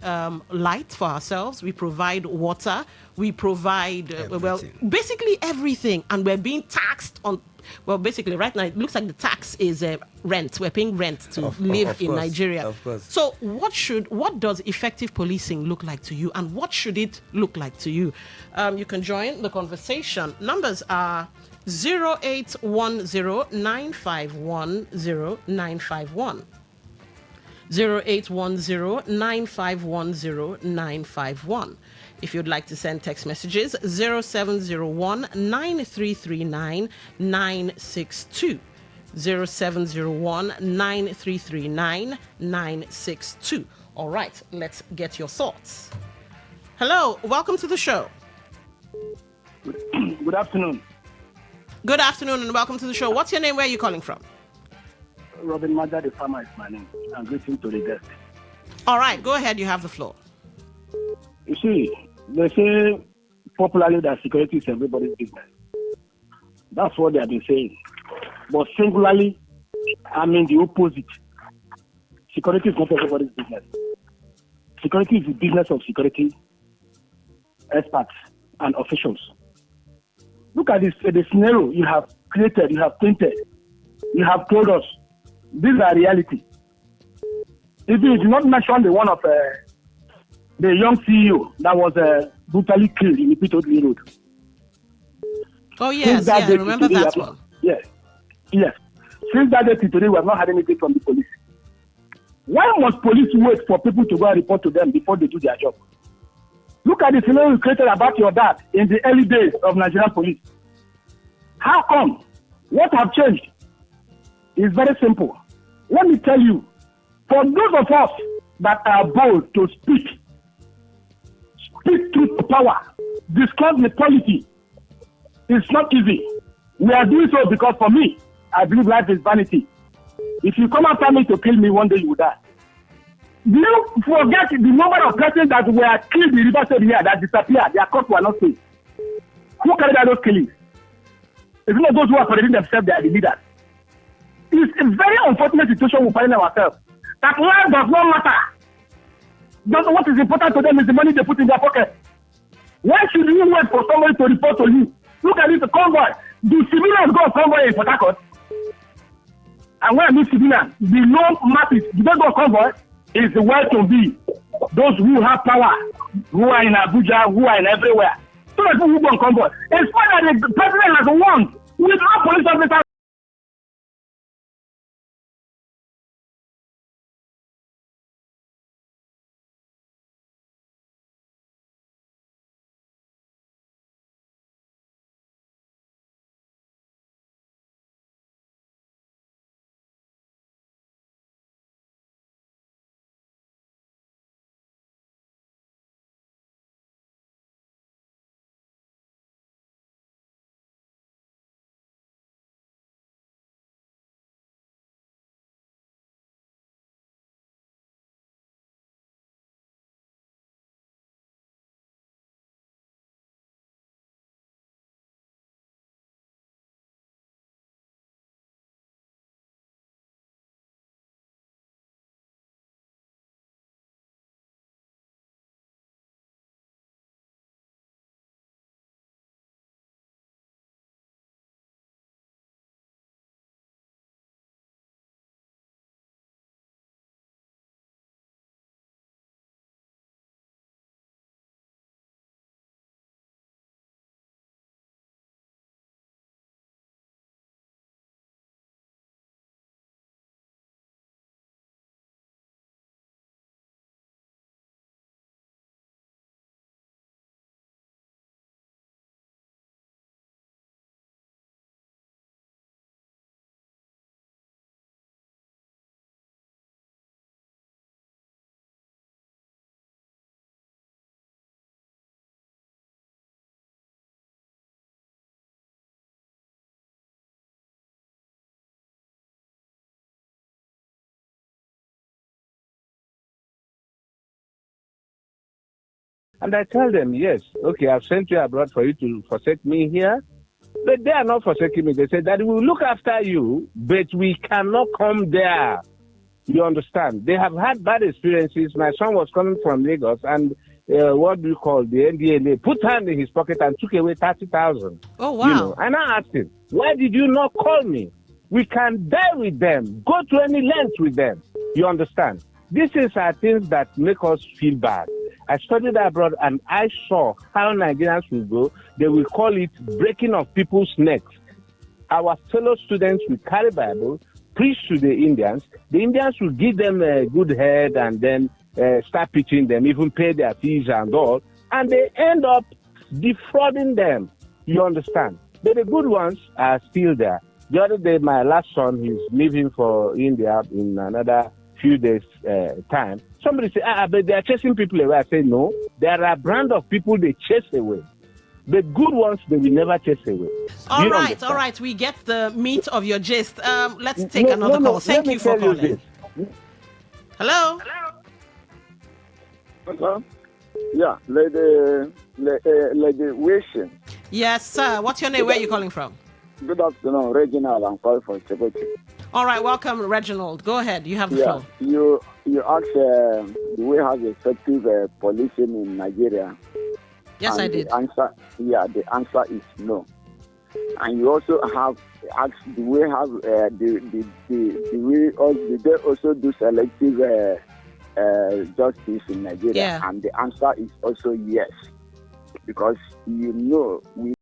light for ourselves. We provide water. We provide, basically everything. And we're being taxed on, basically right now, it looks like the tax is rent. We're paying rent to live in Nigeria.
Of course.
So what does effective policing look like to you, and what should it look like to you? You can join the conversation. Numbers are 0810-951-0951. 0810-951-0951. If you'd like to send text messages, 0701-9339-962. 0701-9339-962. All right, let's get your thoughts. Hello, welcome to the show.
Good afternoon.
Good afternoon and welcome to the show. What's your name? Where are you calling from?
Robin Maja, the farmer is my name. I'm greeting to the guest.
All right, go ahead. You have the floor.
You see, they say popularly that security is everybody's business. That's what they have been saying. But singularly, I mean the opposite. Security is not everybody's business. Security is the business of security experts and officials. Look at this, the scenario you have created, you have painted, you have told us. These are reality. If you did not mention the one of the young CEO that was brutally killed in the Pitodli Road.
Oh, yes, I remember that one.
Yes. Since that day to today, we have not had anything from the police. Why must police wait for people to go and report to them before they do their job? Look at the scenario you created about your dad in the early days of Nigerian police. How come? What have changed? It's very simple. Let me tell you, for those of us that are bold to speak truth to power, discuss the policy, it's not easy. We are doing so because for me, I believe life is vanity. If you come after me to kill me, one day you will die. Do you forget the number of persons that were killed in River State here that disappeared? Their corpses were not safe. Who carried out those killings? It's not those who are parading themselves, they are the leaders. It's a very unfortunate situation we find ourselves. That life does not matter. Just what is important to them is the money they put in their pocket. Why should you wait for somebody to report to you? Look at this convoy. The civilians go on convoy in Port Harcourt. And when I mean civilians, the low masses, the go on convoy is the way to be. Those who have power, who are in Abuja, who are in everywhere. So that's who go on convoy. It's funny that the president has warned with no police officers.
And I tell them, yes, okay, I've sent you abroad for you to forsake me here. But they are not forsaking me. They say that we will look after you, but we cannot come there. You understand? They have had bad experiences. My son was coming from Lagos, and what do you call the NDLA put hand in his pocket and took away 30,000.
Oh wow!
You know, and I asked him, why did you not call me? We can die with them. Go to any length with them. You understand? These are things that make us feel bad. I studied abroad and I saw how Nigerians will go. They will call it breaking of people's necks. Our fellow students will carry Bible, preach to the Indians. The Indians will give them a good head and then start preaching them, even pay their fees and all. And they end up defrauding them. You understand? But the good ones are still there. The other day, my last son, he's leaving for India in another few days' time. Somebody say, but they are chasing people away. I say, no. There are a brand of people they chase away. The good ones, they will never chase away.
All right. We get the meat of your gist. Let's take another call. Thank you for calling. Hello?
Hello? Yeah, Lady Wishing.
Yes, sir. What's your name? Where are you calling from?
Good afternoon, Reginald. I'm calling from Chebochi.
All right, welcome, Reginald. Go ahead. You have the floor.
You asked do we have effective policing in Nigeria?
Yes, I did.
The answer is no. And you also have asked, do we have did they also do selective justice in Nigeria?
Yeah.
And the answer is also yes, because we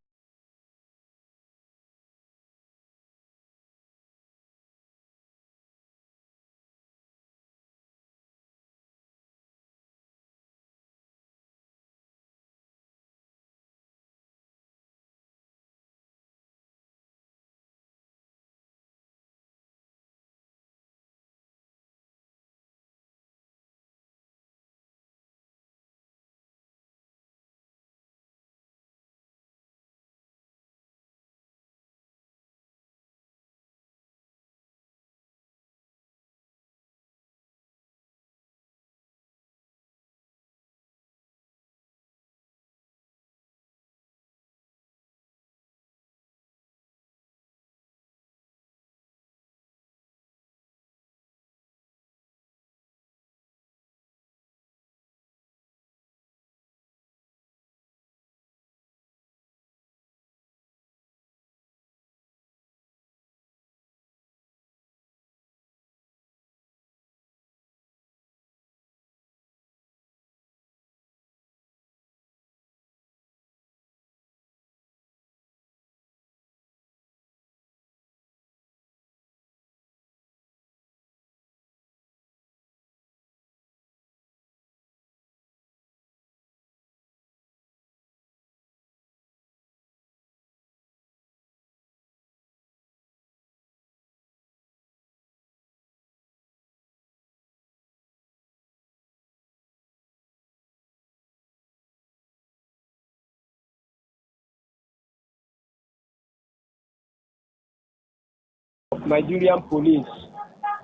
of Nigerian police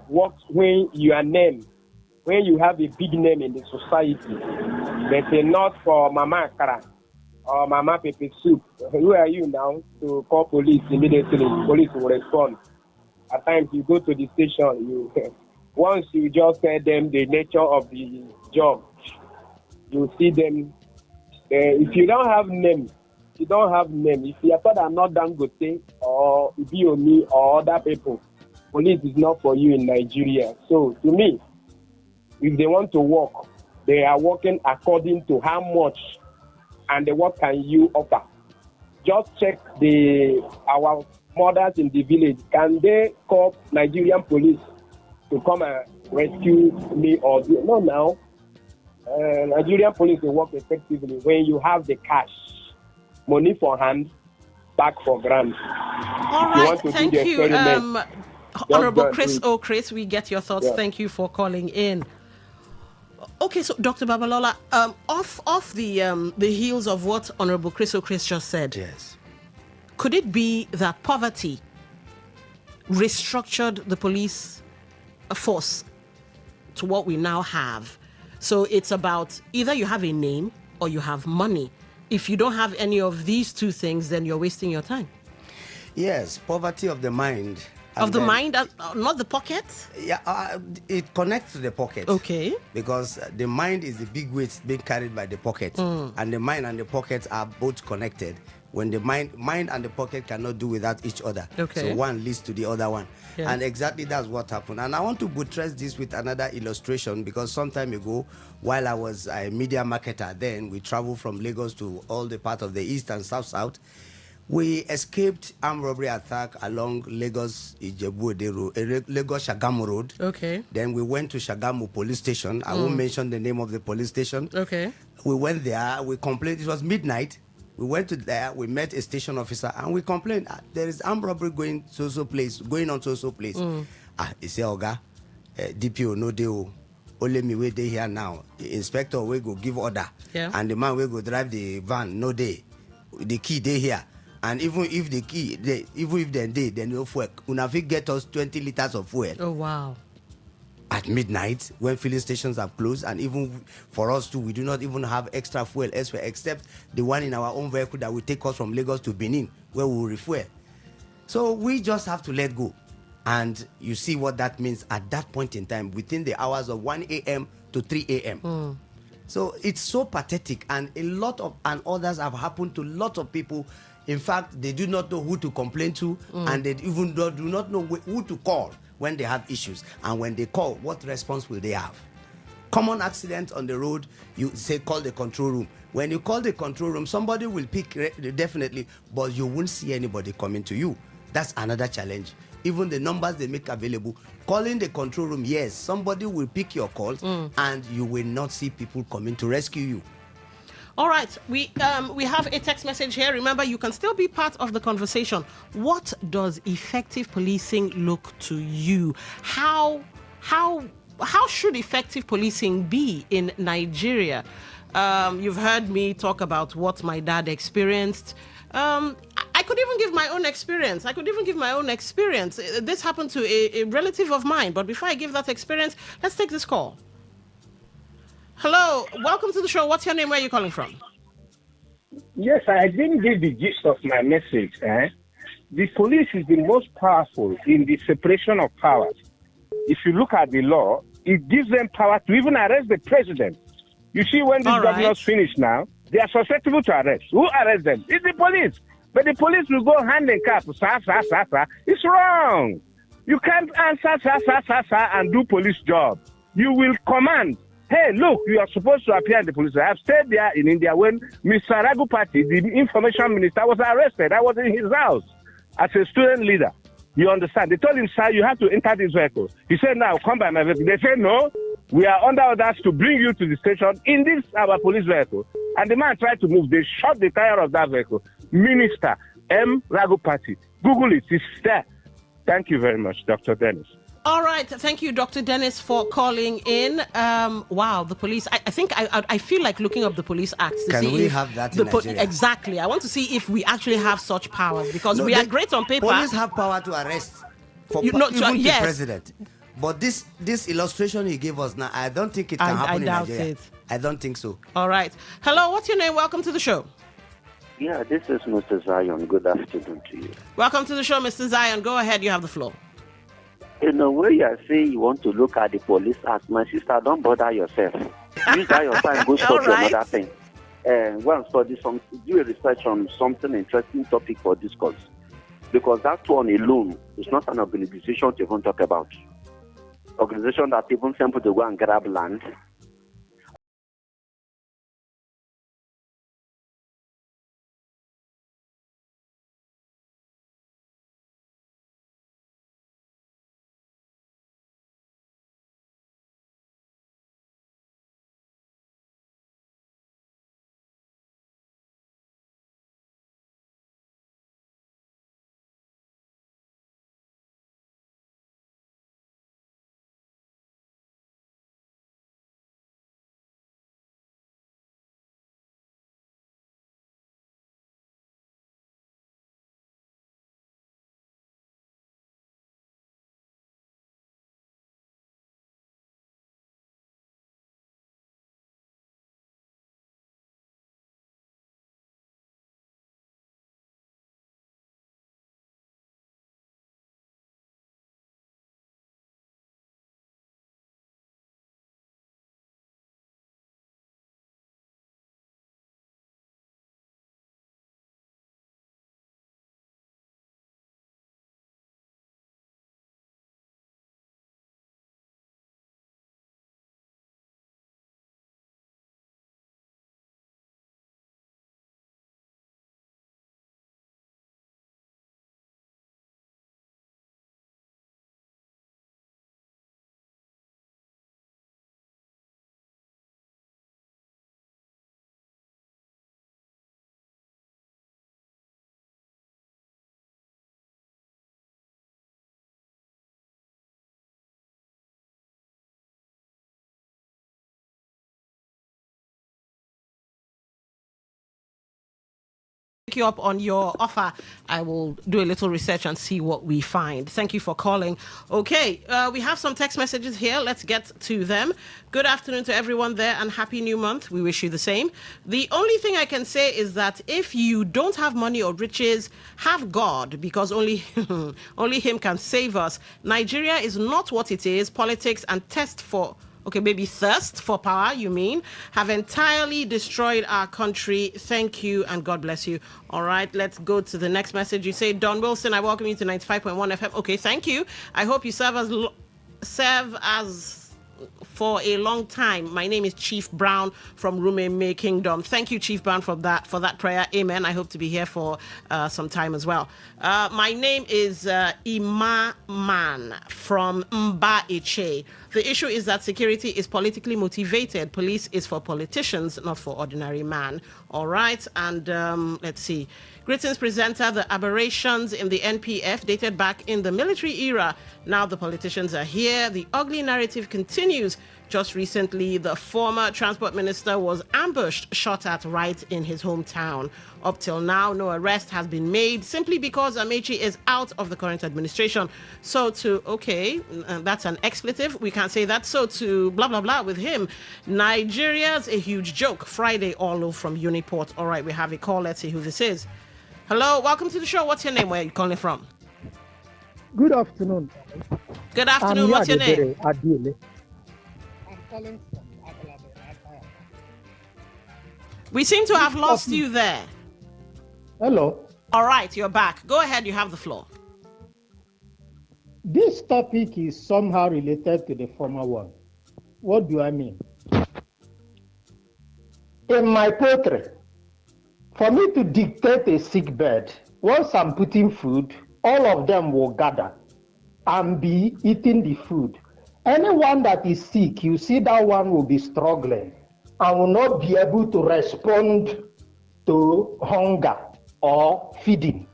works when you are named, when you have a big name in the society. But not for Mama Akara or Mama Pepe Soup. Who are you now to call police immediately? Police will respond. At times you go to the station, once you just tell them the nature of the job, you see them. If you don't have name, If your father are not Dangote or Ibiomi or other people, police is not for you in Nigeria. So to me, if they want to work, they are working according to how much and what can you offer. Just check our mothers in the village. Can they call Nigerian police to come and rescue me or do? No, now. Nigerian police will work effectively when you have the cash, money for hand, back for grant.
All right, thank you. Honorable Chris, we get your thoughts. Yeah. Thank you for calling in. Okay, so Dr. Babalola, off the heels of what Honorable Chris just said,
yes,
could it be that poverty restructured the police force to what we now have? So it's about either you have a name or you have money. If you don't have any of these two things, then you're wasting your time.
Yes, poverty of the mind.
Of the mind, not the pocket?
Yeah, it connects to the pocket.
Okay.
Because the mind is the big weight being carried by the pocket. And the mind and the pocket are both connected. When the mind and the pocket cannot do without each other.
Okay.
So one leads to the other one.
Yeah.
And exactly that's what happened. And I want to buttress this with another illustration, because some time ago, while I was a media marketer, then we traveled from Lagos to all the part of the east and south. We escaped armed robbery attack along Lagos Shagamu Road.
Okay.
Then we went to Shagamu police station. I won't mention the name of the police station.
Okay.
We went there. We complained. It was midnight. We went to there. We met a station officer and we complained. There is armed robbery going on so-so place. He said, Oga, DPO no deal. Only me we dey here now. The inspector will go give order.
Yeah.
And the man will go drive the van. No day. The key dey here. And even if the key, then no fuel. Unafik get us 20 liters of fuel.
Oh, wow.
At midnight, when filling stations have closed, and even for us too, we do not even have extra fuel elsewhere, except the one in our own vehicle that will take us from Lagos to Benin, where we will refuel. So we just have to let go. And you see what that means at that point in time, within the hours of 1 a.m. to 3 a.m. So it's so pathetic, and and others have happened to lots of people. In fact, they do not know who to complain to, and they even do not know who to call when they have issues. And when they call, what response will they have? Common accident on the road, you say call the control room. When you call the control room, somebody will pick definitely, but you won't see anybody coming to you. That's another challenge. Even the numbers they make available, calling the control room, yes, somebody will pick your calls, and you will not see people coming to rescue you.
All right, we have a text message here. Remember, you can still be part of the conversation. What does effective policing look to you? How should effective policing be in Nigeria? You've heard me talk about what my dad experienced. I could even give my own experience. This happened to a relative of mine. But before I give that experience, let's take this call. Hello, welcome to the show. What's your name? Where are you calling from?
Yes, I didn't give the gist of my message. The police is the most powerful in the separation of powers. If you look at the law, it gives them power to even arrest the president. You see, when these governors finish now, they are susceptible to arrest. Who arrests them? It's the police. But the police will go hand in cap. It's wrong. You can't answer and do police job. You will command. Hey, look, you are supposed to appear in the police. I have stayed there in India when Mr. Raghupati, the information minister, was arrested. I was in his house as a student leader. You understand? They told him, sir, you have to enter this vehicle. He said, now, come by my vehicle. They said, no, we are under orders to bring you to the station in this, our police vehicle. And the man tried to move. They shot the tire of that vehicle. Minister M. Raghupati. Google it. It's there. Thank you very much, Dr. Dennis.
All right. Thank you, Dr. Dennis, for calling in. Wow, the police. I feel like looking up the Police Act to
Can
see
we
if
have that in Nigeria?
Exactly. I want to see if we actually have such powers, because we are great on paper.
Police have power to arrest. for
You know,
even
yes.
the president. But this illustration he gave us now, I don't think it can happen in Nigeria. I don't think so.
All right. Hello, what's your name? Welcome to the show.
Yeah, this is Mr. Zion. Good afternoon to you.
Welcome to the show, Mr. Zion. Go ahead, you have the floor.
In a way, you are saying you want to look at the police act. My sister, don't bother yourself. Use that your time, go stop another thing. Go and study do a research on something interesting topic for discourse. Because that one alone is not an organization to even talk about. Organization that even simple to go and grab land.
You up on your offer. I will do a little research and see what we find. Thank you for calling. Okay, we have some text messages here. Let's get to them. Good afternoon to everyone there and happy new month. We wish you the same. The only thing I can say is that if you don't have money or riches, have God, because only him can save us. Nigeria is not what it is. Politics and thirst for power, you mean, have entirely destroyed our country. Thank you and God bless you. All right, let's go to the next message. You say, Don Wilson, I welcome you to 95.1 FM. Okay, thank you. I hope you serve as for a long time. My name is Chief Brown from Rumeme Kingdom. Thank you, Chief Brown, for that prayer. Amen. I hope to be here for some time as well. My name is Ima Man from Mba Eche. The issue is that security is politically motivated. Police is for politicians, not for ordinary man. All right. And let's see. Greetings, presenter. The aberrations in the NPF dated back in the military era. Now the politicians are here. The ugly narrative continues. Just recently, the former transport minister was ambushed, shot at right in his hometown. Up till now, no arrest has been made simply because Amechi is out of the current administration. That's an expletive. We can't say that. So to blah, blah, blah with him. Nigeria's a huge joke. Friday, Olo from Uniport. All right, we have a call. Let's see who this is. Hello, welcome to the show. What's your name? Where are you calling from?
Good afternoon.
Good afternoon. What's your name?
I'm calling from
We seem to have lost you there.
Hello.
All right, you're back. Go ahead, you have the floor.
This topic is somehow related to the former one. What do I mean? In my poultry, for me to dictate a sick bed, once I'm putting food, all of them will gather and be eating the food. Anyone that is sick, you see that one will be struggling and will not be able to respond to hunger or feeding.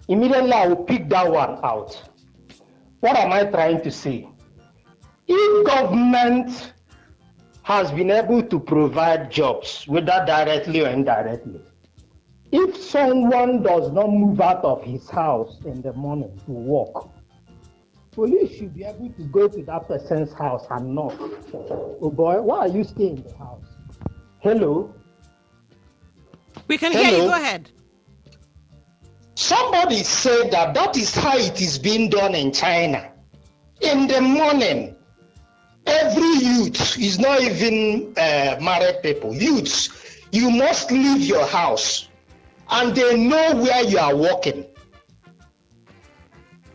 Immediately, I will pick that one out. What am I trying to say? If government has been able to provide jobs, whether directly or indirectly, if someone does not move out of his house in the morning to work, police should be able to go to that person's house and knock. Oh boy, why are you staying in the house? Hello?
We can hear you. Go ahead.
Somebody said that is how it is being done in China. In the morning, every youth is not even married people. Youths, you must leave your house and they know where you are walking.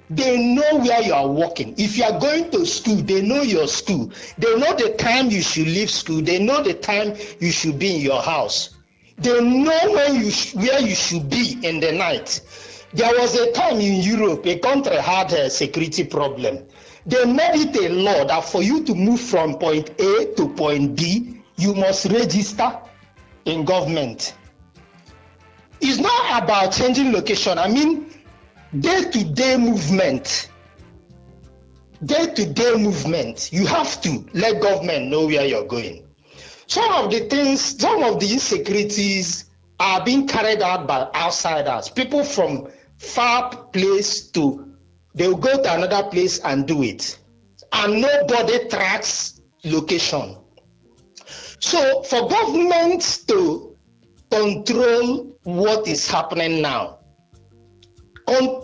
They know where you are walking. If you are going to school, they know your school. They know the time you should leave school. They know the time you should be in your house. They know where you should be in the night. There was a time in Europe, a country had a security problem. They made it a law that for you to move from point A to point B, you must register in government. It's not about changing location. I mean, day-to-day movement. Day-to-day movement. You have to let government know where you're going. Some of the insecurities are being carried out by outsiders. People from far place they'll go to another place and do it. And nobody tracks location. So for government to control what is happening now,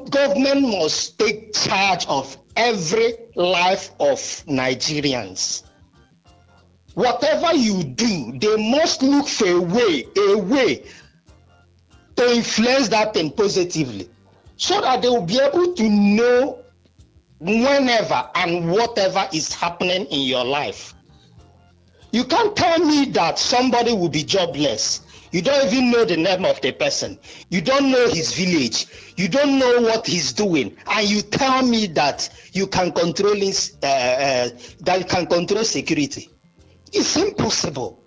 government must take charge of every life of Nigerians. Whatever you do, they must look for a way to influence that thing positively, so that they will be able to know whenever and whatever is happening in your life. You can't tell me that somebody will be jobless. You don't even know the name of the person. You don't know his village. You don't know what he's doing, and you tell me that you can control security. It's impossible.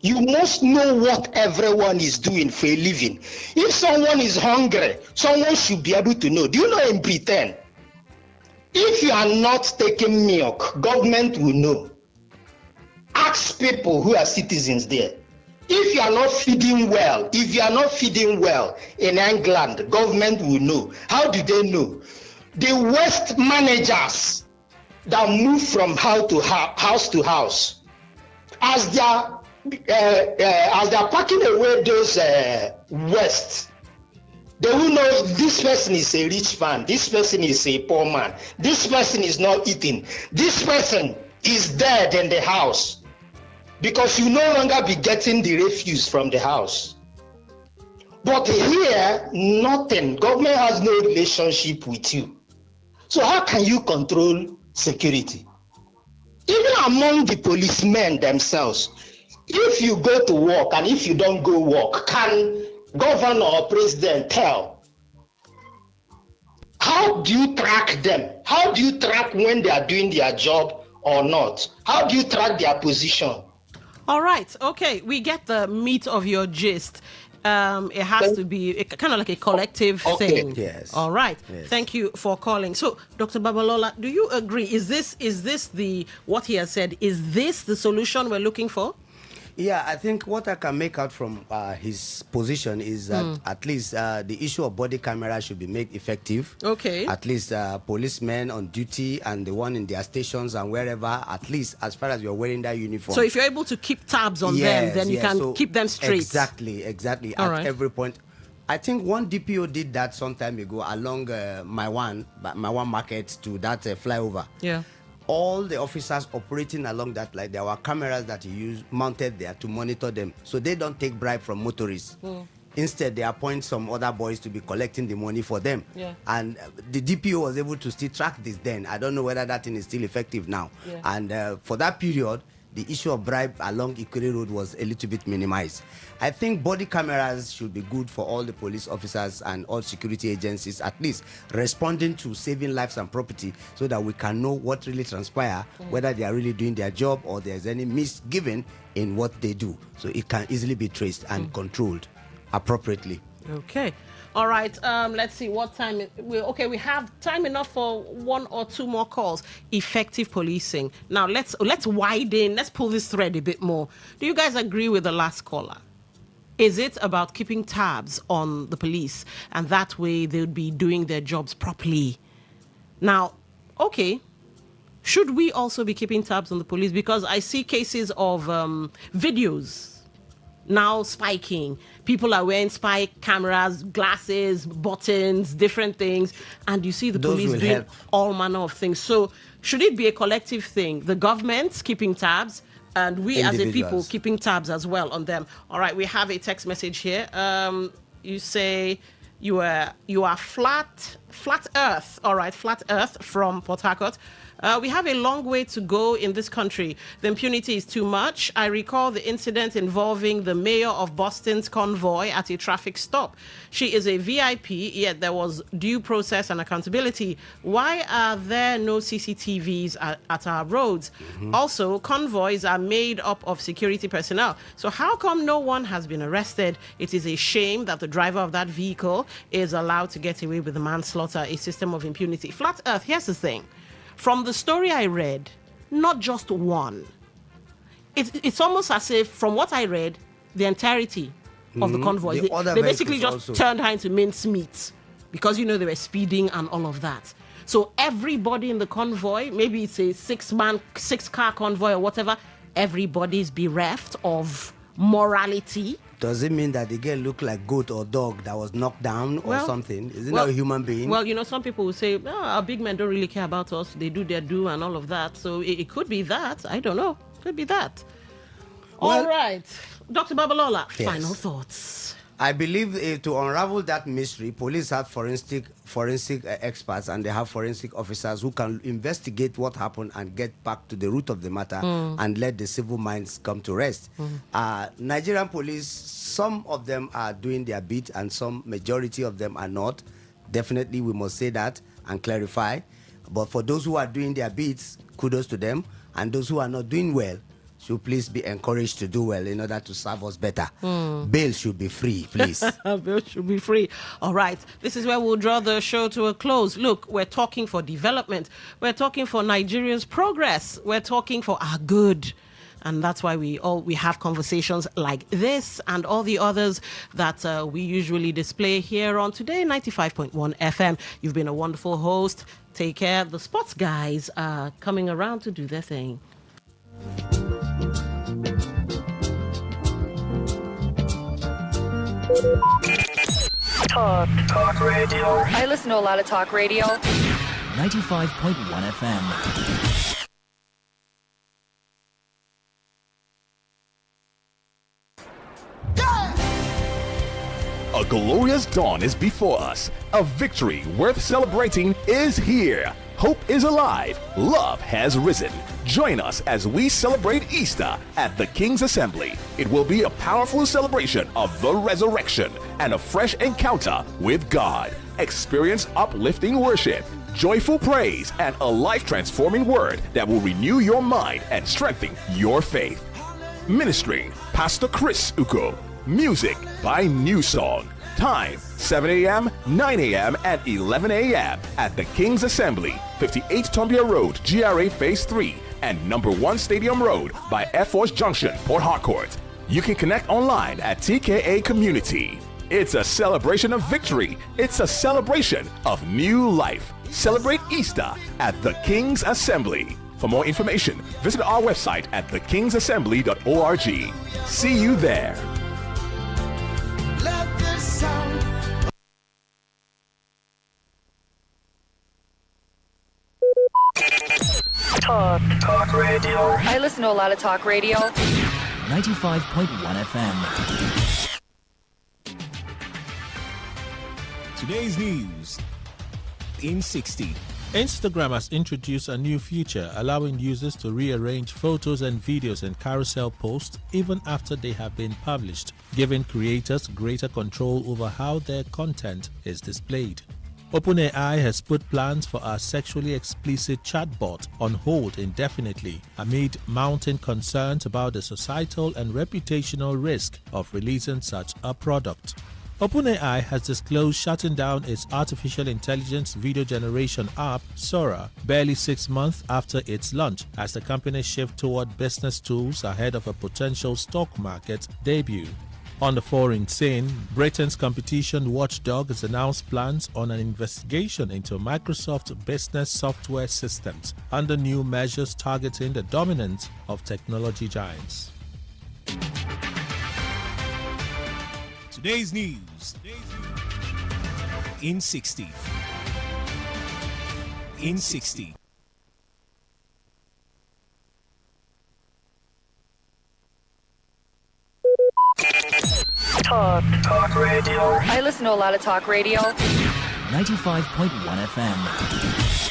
You must know what everyone is doing for a living. If someone is hungry, someone should be able to know. Do you know in Britain, if you are not taking milk, government will know. Ask people who are citizens there. If you are not feeding well, in England, government will know. How do they know? The waste managers that move from house to house, as they are packing away those waste, they will know this person is a rich man, this person is a poor man, this person is not eating, this person is dead in the house, because you no longer be getting the refuse from the house. But here, nothing. Government has no relationship with you. So how can you control security? Even among the policemen themselves, if you go to work and if you don't go work, can governor or president tell? How do you track them? How do you track when they are doing their job or not? How do you track their position?
All right. Okay. We get the meat of your gist. It has to be kind of like a collective thing.
Yes.
All right.
Yes.
Thank you for calling. So, Dr. Babalola, do you agree? Is this what he has said? Is this the solution we're looking for?
Yeah, I think what I can make out from his position is that at least the issue of body camera should be made effective.
Okay.
At least policemen on duty and the one in their stations and wherever, at least as far as you're wearing that uniform.
So if you're able to keep tabs on them, then you can keep them straight.
Exactly. At every point. I think one DPO did that some time ago along my one market to that flyover.
Yeah.
All the officers operating along that line, there were cameras that he mounted there to monitor them, so they don't take bribe from motorists. Instead, they appoint some other boys to be collecting the money for them.
Yeah.
And the DPO was able to still track this then. I don't know whether that thing is still effective now.
Yeah.
And for that period, the issue of bribe along Ikere Road was a little bit minimized. I think body cameras should be good for all the police officers and all security agencies, at least responding to saving lives and property, so that we can know what really transpire, whether they are really doing their job or there's any misgiving in what they do. So it can easily be traced and controlled appropriately.
Okay. All right. Let's see what time. We have time enough for one or two more calls. Effective policing. Now let's widen. Let's pull this thread a bit more. Do you guys agree with the last caller? Is it about keeping tabs on the police, and that way they would be doing their jobs properly? Now, okay, should we also be keeping tabs on the police? Because I see cases of videos now spiking. People are wearing spike cameras, glasses, buttons, different things, and you see the
Those
police
will
doing
help.
all manner of things. So should it be a collective thing? The government keeping tabs, and we as a people
Individuals.
keeping tabs as well on them. All right, we have a text message here. You say you are flat Earth. All right, flat Earth from Port Harcourt. We have a long way to go in this country. The impunity is too much. I recall the incident involving the mayor of Boston's convoy at a traffic stop. She is a VIP, yet there was due process and accountability. Why are there no CCTVs at our roads? Also, convoys are made up of security personnel. So how come no one has been arrested? It is a shame that the driver of that vehicle is allowed to get away with the manslaughter, a system of impunity. Flat Earth, here's the thing. From the story I read, not just one. It's almost as if, from what I read, the entirety of the convoy, they basically just turned her into mincemeat because, they were speeding and all of that. So everybody in the convoy, maybe it's a six-car convoy or whatever, everybody's bereft of morality.
Does it mean that the girl looked like goat or dog that was knocked down or something? Is it not a human being?
Well, some people will say, our big men don't really care about us. They do their do and all of that. So it could be that. I don't know. Could be that. All right. Dr. Babalola, final thoughts.
I believe to unravel that mystery, police have forensic experts, and they have forensic officers who can investigate what happened and get back to the root of the matter and let the civil minds come to rest. Nigerian police, some of them are doing their bit and some majority of them are not. Definitely we must say that and clarify. But for those who are doing their bits, kudos to them. And those who are not doing well, should please be encouraged to do well in order to serve us better. Bail should be free, please.
Bail should be free. All right. This is where we'll draw the show to a close. Look, we're talking for development. We're talking for Nigeria's progress. We're talking for our good. And that's why we have conversations like this and all the others that we usually display here on Today 95.1 FM. You've been a wonderful host. Take care. The sports guys are coming around to do their thing.
Talk radio. I listen to a lot of talk radio.
95.1 FM.
A glorious dawn is before us. A victory worth celebrating is here. Hope is alive. Love has risen. Join us as we celebrate Easter at the King's Assembly. It will be a powerful celebration of the resurrection and a fresh encounter with God. Experience uplifting worship, joyful praise, and a life-transforming word that will renew your mind and strengthen your faith. Ministering, Pastor Chris Uko. Music by New Song. Time, 7 a.m., 9 a.m., and 11 a.m. at the King's Assembly, 58 Tombia Road, GRA Phase 3, and Number 1 Stadium Road by Air Force Junction, Port Harcourt. You can connect online at TKA Community. It's a celebration of victory. It's a celebration of new life. Celebrate Easter at the King's Assembly. For more information, visit our website at thekingsassembly.org. See you there.
Let the sound.
Talk radio. I listen to a lot of talk radio.
95.1 FM.
Today's news in 60. Instagram has introduced a new feature allowing users to rearrange photos and videos in carousel posts even after they have been published, giving creators greater control over how their content is displayed. OpenAI has put plans for a sexually explicit chatbot on hold indefinitely amid mounting concerns about the societal and reputational risk of releasing such a product. OpenAI has disclosed shutting down its artificial intelligence video generation app, Sora, barely 6 months after its launch, as the company shifts toward business tools ahead of a potential stock market debut. On the foreign scene, Britain's competition watchdog has announced plans on an investigation into Microsoft business software systems under new measures targeting the dominance of technology giants.
Today's news in 60. In 60.
Talk radio. I listen to a lot of talk radio.
95.1 FM.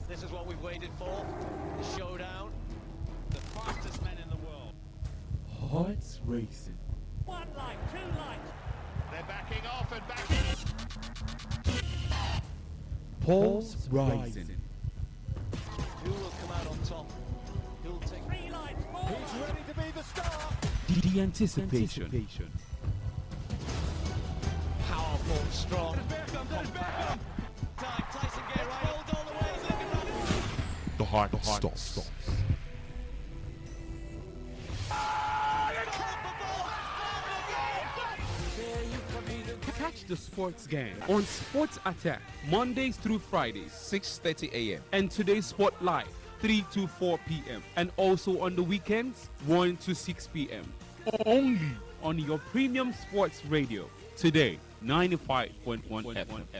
This is what we've waited for. The showdown. The fastest men in the world.
Hearts racing.
One light, two lights. They're backing off and backing.
Pulse rising.
Who will come out on top? Who'll take 3 lights more? Who's ready to be the star?
The anticipation.
Powerful, strong, compact. Time, Tyson get right. Hold all the way. He's looking right.
The heart stops. Catch the sports game on Sports Attack Mondays through Fridays 6:30 a.m. and today's Sport Live 3 to 4 p.m. and also on the weekends 1 to 6 p.m. only on your premium sports radio. Today 95.1 FM.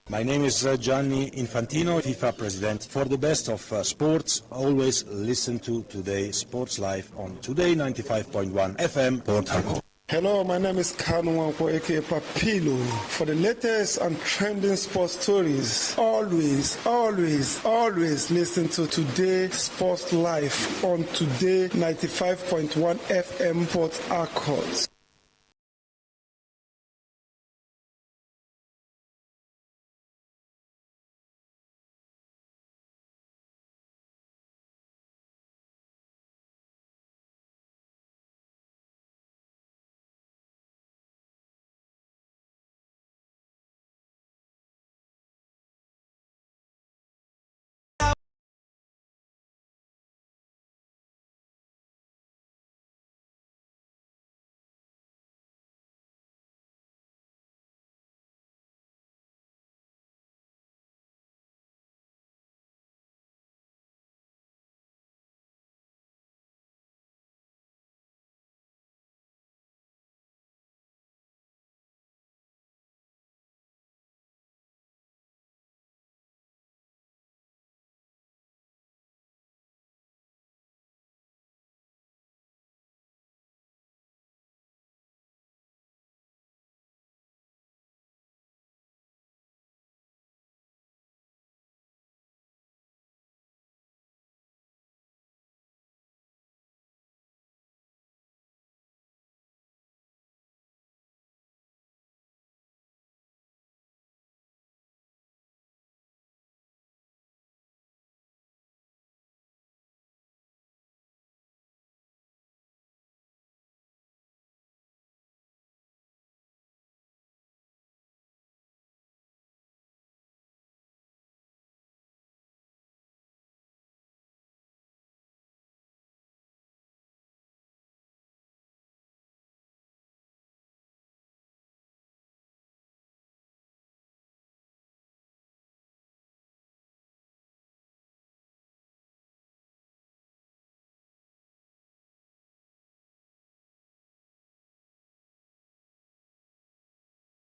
My name is Gianni Infantino, FIFA president. For the best of sports, always listen to Today Sports Live on Today 95.1 FM, Port Harcourt.
Hello, my name is Kanu Wanko, aka Papilo. For the latest and trending sports stories, always listen to Today Sports Live on Today 95.1 FM, Port Harcourt.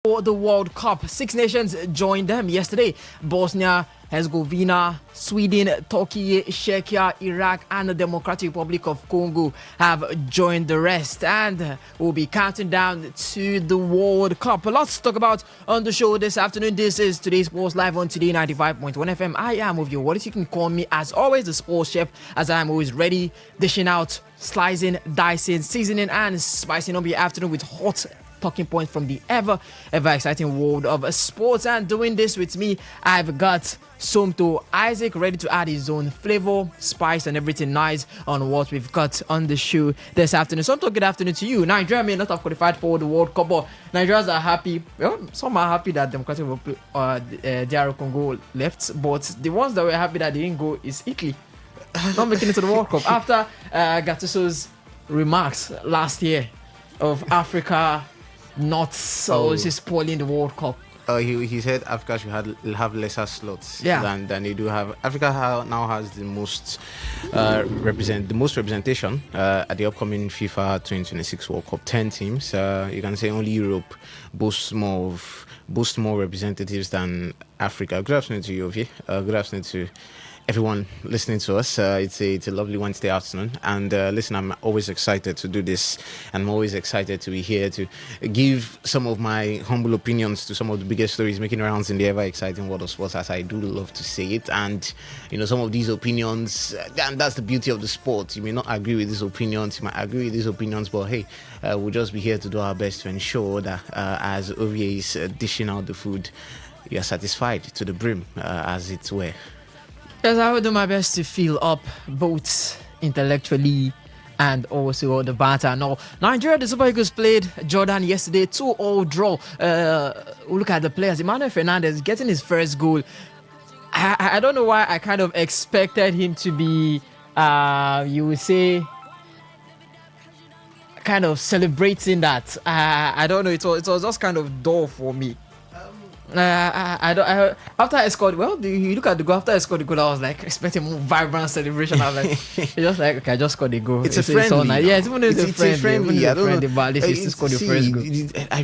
For the World Cup, 6 nations joined them yesterday. Bosnia, Herzegovina, Sweden, Turkey, Czechia, Iraq, and the Democratic Republic of Congo have joined the rest, and we'll be counting down to the World Cup. Lots to talk about on the show this afternoon. This is today's Sports Live on Today 95.1 FM. I am with you. What is you can call me, as always, the sports chef, as I am always ready, dishing out, slicing, dicing, seasoning, and spicing up your afternoon with hot talking points from the ever exciting world of sports. And doing this with me, I've got Somto Isaac ready to add his own flavor, spice, and everything nice on what we've got on the show this afternoon. Somto, good afternoon to you. Nigeria may not have qualified for the World Cup, but Nigerians are happy. Well, some are happy that Democratic DR Congo left, but the ones that were happy that they didn't go is Italy, not making it to the World Cup after Gattuso's remarks last year of Africa not so spoiling the World Cup.
He said Africa should have lesser slots than they do have. Africa now has the most representation at the upcoming FIFA 2026 World Cup. 10 teams. You can say only Europe boasts more representatives than Africa. Good afternoon to you, Ovie. Good afternoon to everyone listening to us. It's a lovely Wednesday afternoon, and listen, I'm always excited to do this, and I'm always excited to be here to give some of my humble opinions to some of the biggest stories making rounds in the ever exciting world of sports, as I do love to say it. And some of these opinions, and that's the beauty of the sport. You may not agree with these opinions, you might agree with these opinions, but hey, we'll just be here to do our best to ensure that as Ovie is dishing out the food, you're satisfied to the brim, as it were.
Yes, I will do my best to fill up both intellectually and also the banter and all. Nigeria, the Super Eagles played Jordan yesterday, 2-2 draw. Look at the players. Emmanuel Fernandez getting his first goal. I don't know why I kind of expected him to be, you would say, kind of celebrating that. I don't know. It was just kind of dull for me. After I scored, you look at the goal. After I scored the goal, I was like expecting more vibrant celebration. I was like, it's just like, okay, I just scored the goal.
It's a friendly.
Nice. Yeah, it's even if it's a friendly.
I don't know.
But at least you scored your first goal.
I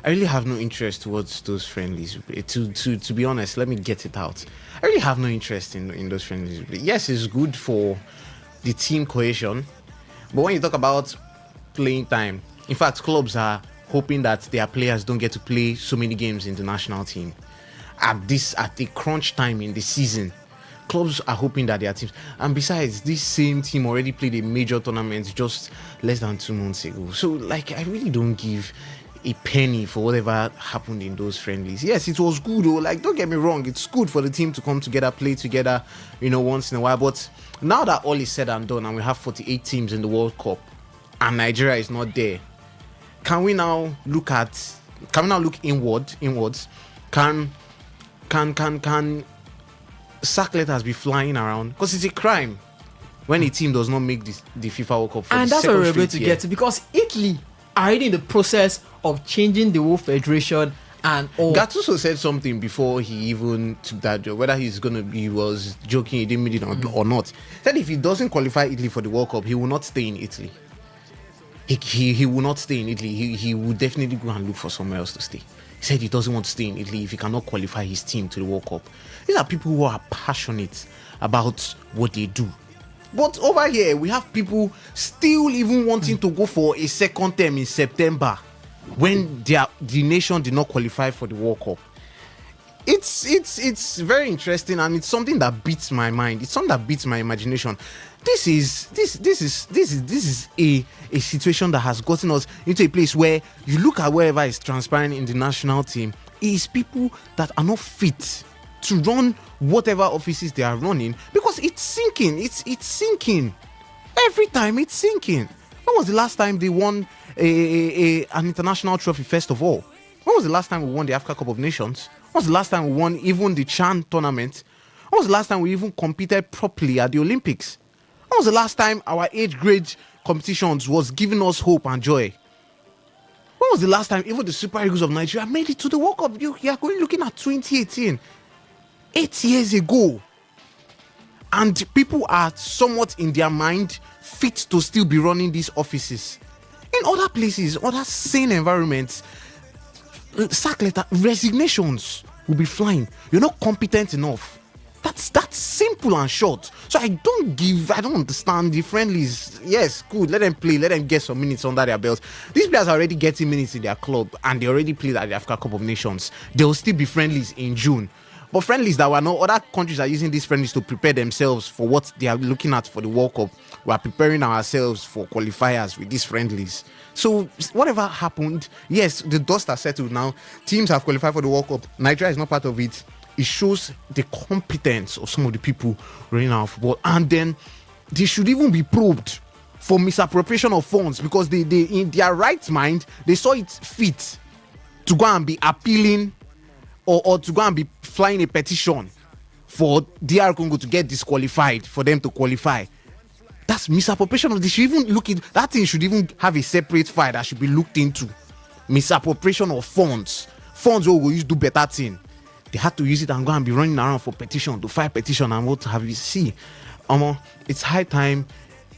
really have no interest towards those friendlies. To be honest, let me get it out. I really have no interest in those friendlies. Yes, it's good for the team cohesion, but when you talk about playing time, in fact, clubs are hoping that their players don't get to play so many games in the national team at the crunch time in the season. Clubs are hoping that their teams, and besides, this same team already played a major tournament just less than 2 months ago. So I really don't give a penny for whatever happened in those friendlies. Yes, it was good though. Don't get me wrong, it's good for the team to come together, play together, once in a while. But now that all is said and done, and we have 48 teams in the World Cup, and Nigeria is not there, Can we now look inwards? Can sack letters be flying around? Because it's a crime when a team does not make the FIFA World Cup.
And that's what we're going to get to, because Italy are already in the process of changing the whole federation and all.
Gattuso said something before he even took that job, whether he was joking, he didn't mean it or not. He said if he doesn't qualify Italy for the World Cup, he will not stay in Italy. He will not stay in Italy. He will definitely go and look for somewhere else to stay. He said he doesn't want to stay in Italy if he cannot qualify his team to the World Cup. These are people who are passionate about what they do. But over here, we have people still even wanting to go for a second term in September when the nation did not qualify for the World Cup. It's very interesting, and it's something that beats my mind. It's something that beats my imagination. This is a situation that has gotten us into a place where you look at wherever is transpiring in the national team, it is people that are not fit to run whatever offices they are running, because it's sinking. It's sinking. Every time it's sinking. When was the last time they won an international trophy, first of all? When was the last time we won the Africa Cup of Nations? When was the last time we won even the Chan tournament? When was the last time we even competed properly at the Olympics? When was the last time our age grade competitions was giving us hope and joy? When was the last time even the Super Eagles of Nigeria made it to the World Cup? You are going looking at 2018. 8 years ago. And people are somewhat in their mind fit to still be running these offices. In other places, other sane environments, sack letter, resignations will be flying. You're not competent enough. That's simple and short. So I don't understand the friendlies. Yes, good. Let them play. Let them get some minutes under their belts. These players are already getting minutes in their club and they already played at the Africa Cup of Nations. There will still be friendlies in June. But friendlies that were not, other countries are using these friendlies to prepare themselves for what they are looking at for the World Cup. We are preparing ourselves for qualifiers with these friendlies. So whatever happened, yes, the dust has settled now. Teams have qualified for the World Cup. Nigeria is not part of it. It shows the competence of some of the people running our football, and then they should even be probed for misappropriation of funds, because they in their right mind they saw it fit to go and be appealing or to go and be flying a petition for DR Congo to get disqualified for them to qualify. That's misappropriation. They should even look at that thing. Should even have a separate file that should be looked into. Misappropriation of funds where we will use do better thing. They had to use it and go and be running around for petition, to file petition and what have you. See, it's high time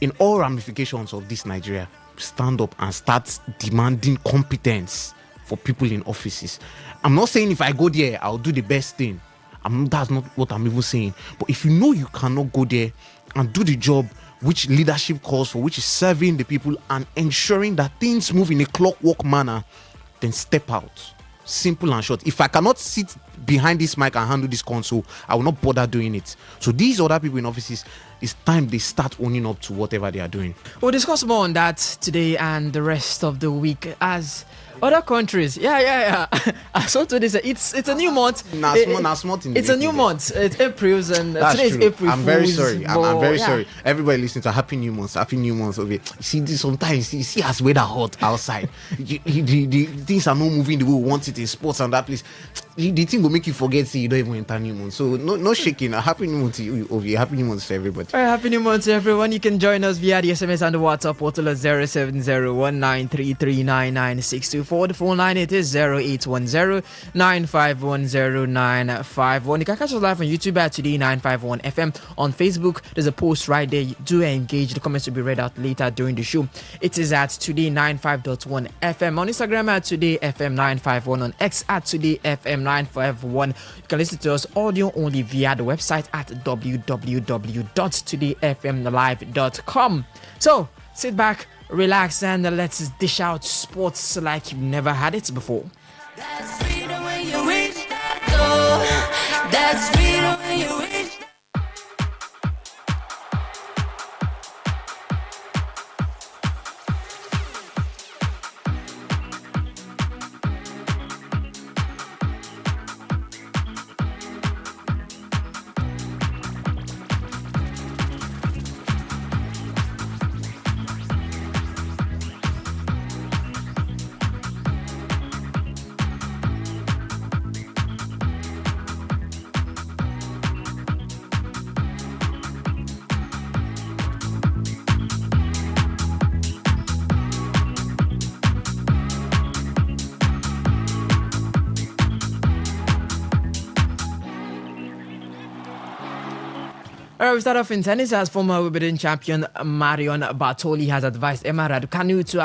in all ramifications of this Nigeria, stand up and start demanding competence for people in offices. I'm not saying if I go there, I'll do the best thing. That's not what I'm even saying. But if you know you cannot go there and do the job which leadership calls for, which is serving the people and ensuring that things move in a clockwork manner, then step out. Simple and short. If I cannot sit behind this mic and handle this console, I will not bother doing it. So these other people in offices, it's time they start owning up to whatever they are doing.
We'll discuss more on that today and the rest of the week as other countries. Yeah. So today it's a new month. It's a new month. It's April's and today is April.
I'm very sorry. I'm very sorry. Everybody listening to Happy New Month. Happy New Month of it. See, sometimes you see as weather hot outside. The things are not moving the way we want it in sports and that place. The thing will make you forget. See, you don't even enter New Month. So no shaking. A Happy New Month to you, Ovi. Happy New Month to everybody.
Happy New Month to everyone. You can join us via the SMS and the WhatsApp portal at 07019339962. For the phone line, it is 0810-9510951. You can catch us live on YouTube at Today951FM. On Facebook, there's a post right there. Do engage. The comments will be read out later during the show. It is at Today95.1fm. On Instagram at TodayFM951. On X at TodayFM951. You can listen to us audio only via the website at www.todayfmlive.com. So, sit back, relax, and let's dish out sports like you've never had it before.
That's freedom when you reach that goal. That's freedom when you reach.
We start off in tennis as former Wimbledon champion Marion Bartoli has advised Emma Raducanu to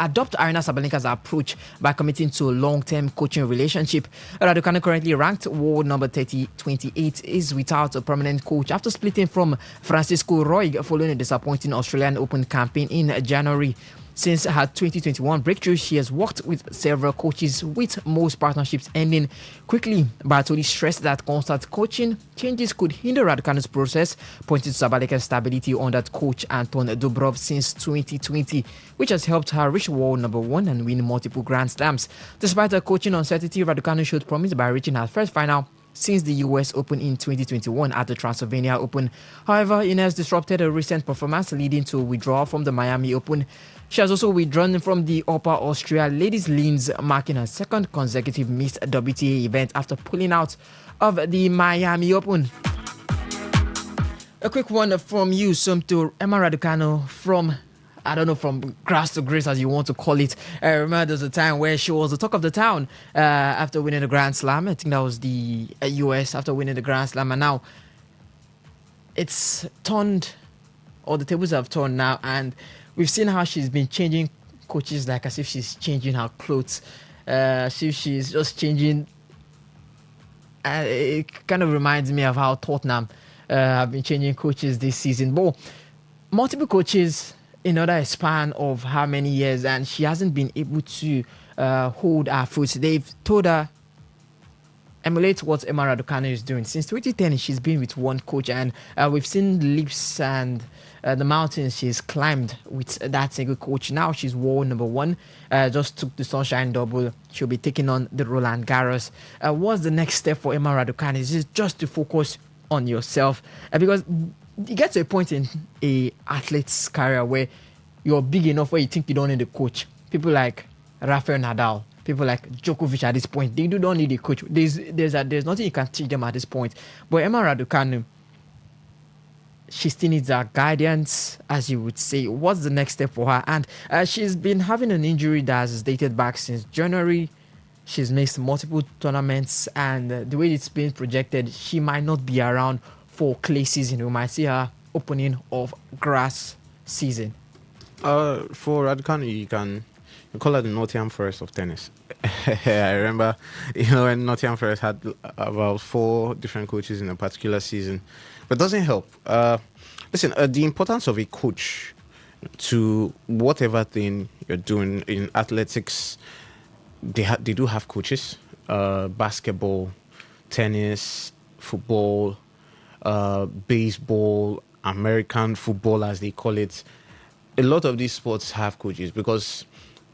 adopt Arina Sabalenka's approach by committing to a long-term coaching relationship. Raducanu, currently ranked world number 28, is without a permanent coach after splitting from Francisco Roig following a disappointing Australian Open campaign in January. Since her 2021 breakthrough, she has worked with several coaches, with most partnerships ending quickly. Bartoli stressed that constant coaching changes could hinder Raducanu's process, pointing to Sabalenka's stability under coach Anton Dubrov since 2020, which has helped her reach world number 1 and win multiple Grand Slams. Despite her coaching uncertainty, Raducanu showed promise by reaching her first final since the US Open in 2021 at the Transylvania Open. However, Ines disrupted her recent performance, leading to a withdrawal from the Miami Open. She has also withdrawn from the Upper Austria Ladies Linz, marking her second consecutive missed WTA event after pulling out of the Miami Open. A quick one from you, to Emma Raducanu, from grass to grace, as you want to call it. I remember there was a time where she was the talk of the town after winning the Grand Slam. I think that was the US after winning the Grand Slam. And now it's turned, or the tables have turned now. And we've seen how she's been changing coaches like as if she's changing her clothes. She's just changing. It kind of reminds me of how Tottenham have been changing coaches this season. But multiple coaches in another span of how many years, and she hasn't been able to hold her foot. They've told her emulate what Emma Raducanu is doing. Since 2010, she's been with one coach, and we've seen leaps and the mountains she's climbed with that single coach. Now she's world number one. Just took the Sunshine Double. She'll be taking on the Roland Garros. What's the next step for Emma Raducanu? Is it just to focus on yourself? Because you get to a point in a athlete's career where you're big enough where you think you don't need a coach. People like Rafael Nadal, people like Djokovic at this point, they don't need a coach. There's nothing you can teach them at this point. But Emma Raducanu, she still needs our guidance, as you would say. What's the next step for her? And she's been having an injury that has dated back since January. She's missed multiple tournaments, and the way it's been projected, she might not be around for clay season. We might see her opening of grass season.
For Raducanu, you call her the Nottingham Forest of tennis. I remember, when Nottingham Forest had about 4 different coaches in a particular season. But it doesn't help. Listen, the importance of a coach to whatever thing you're doing in athletics, they do have coaches. Basketball, tennis, football, baseball, American football, as they call it. A lot of these sports have coaches, because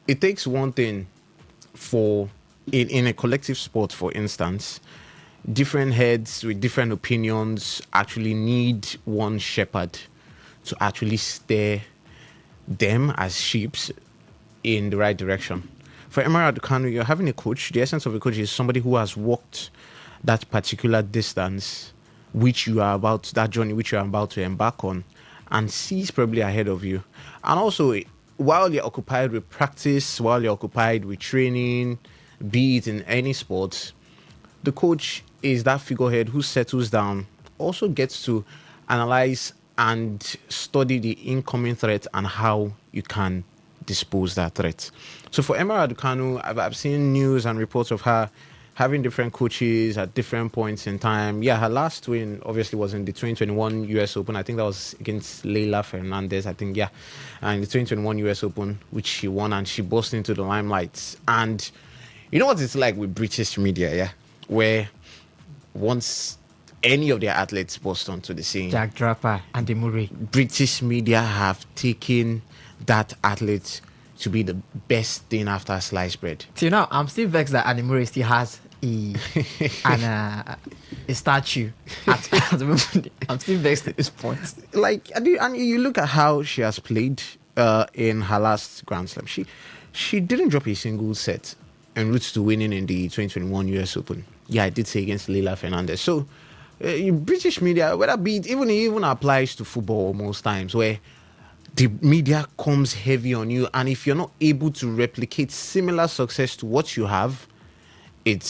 it takes one thing in a collective sport, for instance. Different heads with different opinions actually need one shepherd to actually steer them as sheep in the right direction. For Emma Raducanu, you're having a coach. The essence of a coach is somebody who has walked that particular distance, that journey which you are about to embark on, and sees probably ahead of you. And also, while you're occupied with practice, while you're occupied with training, be it in any sport, the coach is that figurehead who settles down, also gets to analyze and study the incoming threat and how you can dispose that threat. So for Emma Raducanu, I've seen news and reports of her having different coaches at different points in time. Yeah, her last win obviously was in the 2021 US Open. I think that was against Leila Fernandez, and in the 2021 US Open, which she won, and she burst into the limelight. And you know what it's like with British media, where once any of their athletes burst onto the scene,
Jack Draper, Andy Murray,
British media have taken that athlete to be the best thing after sliced bread.
Till now, I'm still vexed that Andy Murray still has a statue at the moment. I'm still vexed at this point.
And you look at how she has played in her last Grand Slam. She didn't drop a single set en route to winning in the 2021 US Open. Yeah, I did say against Leila Fernandez. So, British media, whether be it even applies to football most times, where the media comes heavy on you, and if you're not able to replicate similar success to what you have, it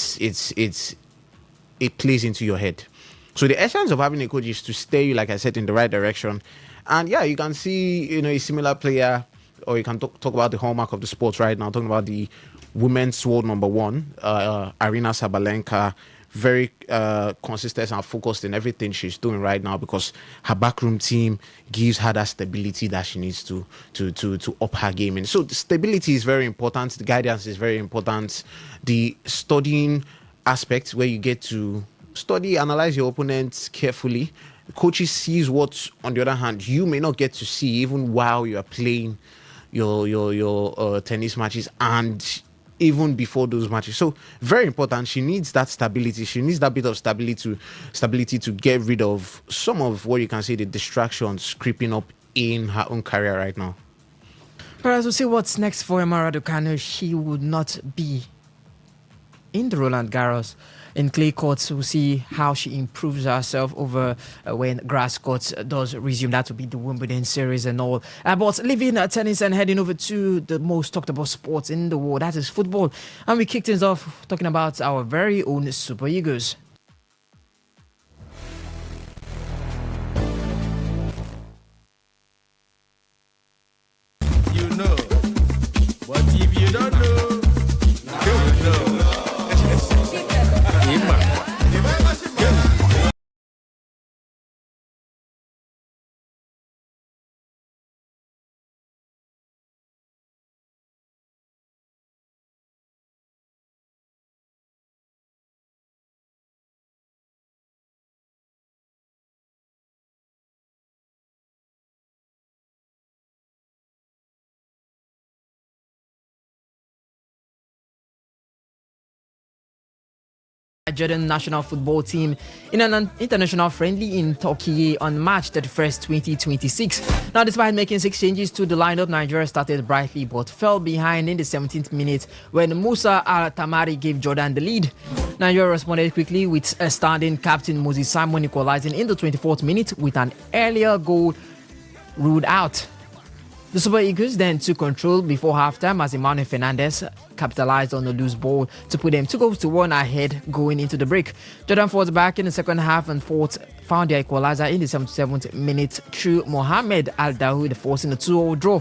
plays into your head. So the essence of having a coach is to steer you, like I said, in the right direction. And yeah, you can see a similar player, or you can talk about the hallmark of the sport right now, talking about the women's world number one, Arina Sabalenka. Very consistent and focused in everything she's doing right now, because her backroom team gives her that stability that she needs to up her game. And so the stability is very important. The guidance is very important. The studying aspect, where you get to study, analyze your opponents carefully. The coaches sees what, on the other hand, you may not get to see even while you are playing your tennis matches and even before those matches. So very important. She needs that stability. She needs that bit of stability to get rid of some of what you can say the distractions creeping up in her own career right now.
But as we see what's next for Emma Raducanu, she would not be in the Roland Garros. In clay courts, we'll see how she improves herself over when grass courts does resume. That will be the Wimbledon series and all. But leaving tennis and heading over to the most talked about sports in the world, that is football. And we kicked things off talking about our very own Super Eagles.
You know, but if you don't know,
Jordan national football team in an international friendly in Turkey on March 31st, 2026. Now, despite making 6 changes to the lineup, Nigeria started brightly but fell behind in the 17th minute when Musa Al-Tamari gave Jordan the lead. Nigeria responded quickly with a standing captain Moses Simon equalizing in the 24th minute with an earlier goal ruled out. The Super Eagles then took control before halftime as Emmanuel Fernandez capitalized on the loose ball to put them 2-1 ahead going into the break. Jordan fought back in the second half and found their equalizer in the 77th minute through Mohamed Al-Dahoud, forcing a 2-2 draw.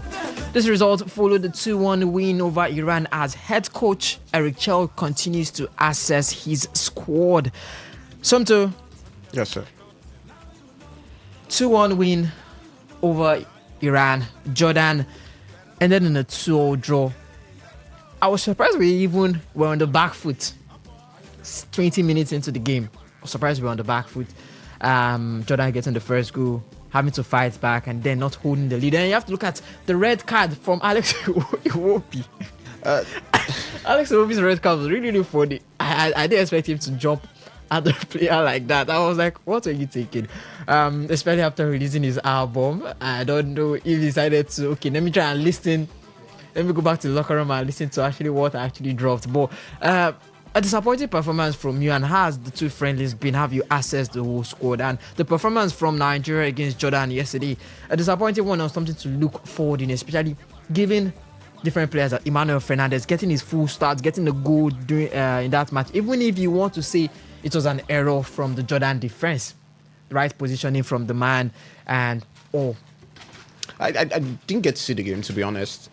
This result followed the 2-1 win over Iran as head coach Eric Chell continues to assess his squad. Somto.
Yes, sir.
2-1 win over Iran, Jordan, and then in a 2-2 draw. I was surprised we even were on the back foot. 20 minutes into the game, I was surprised we were on the back foot. Jordan getting the first goal, having to fight back, and then not holding the lead. And you have to look at the red card from Alex Iwobi. Alex Iwobi's red card was really, really funny. I didn't expect him to jump at the player like that. I was like, what are you thinking? Especially after releasing his album. I don't know if he decided to, okay, let me try and listen. Let me go back to the locker room and listen to actually what I actually dropped. But a disappointing performance from you, and has the two friendlies been? Have you assessed the whole squad? And the performance from Nigeria against Jordan yesterday, a disappointing one, on something to look forward in, especially given different players like Emmanuel Fernandez getting his full start, getting the goal during, in that match. Even if you want to say it was an error from the Jordan defense, right positioning from the man, and all.
I didn't get to see the game, to be honest,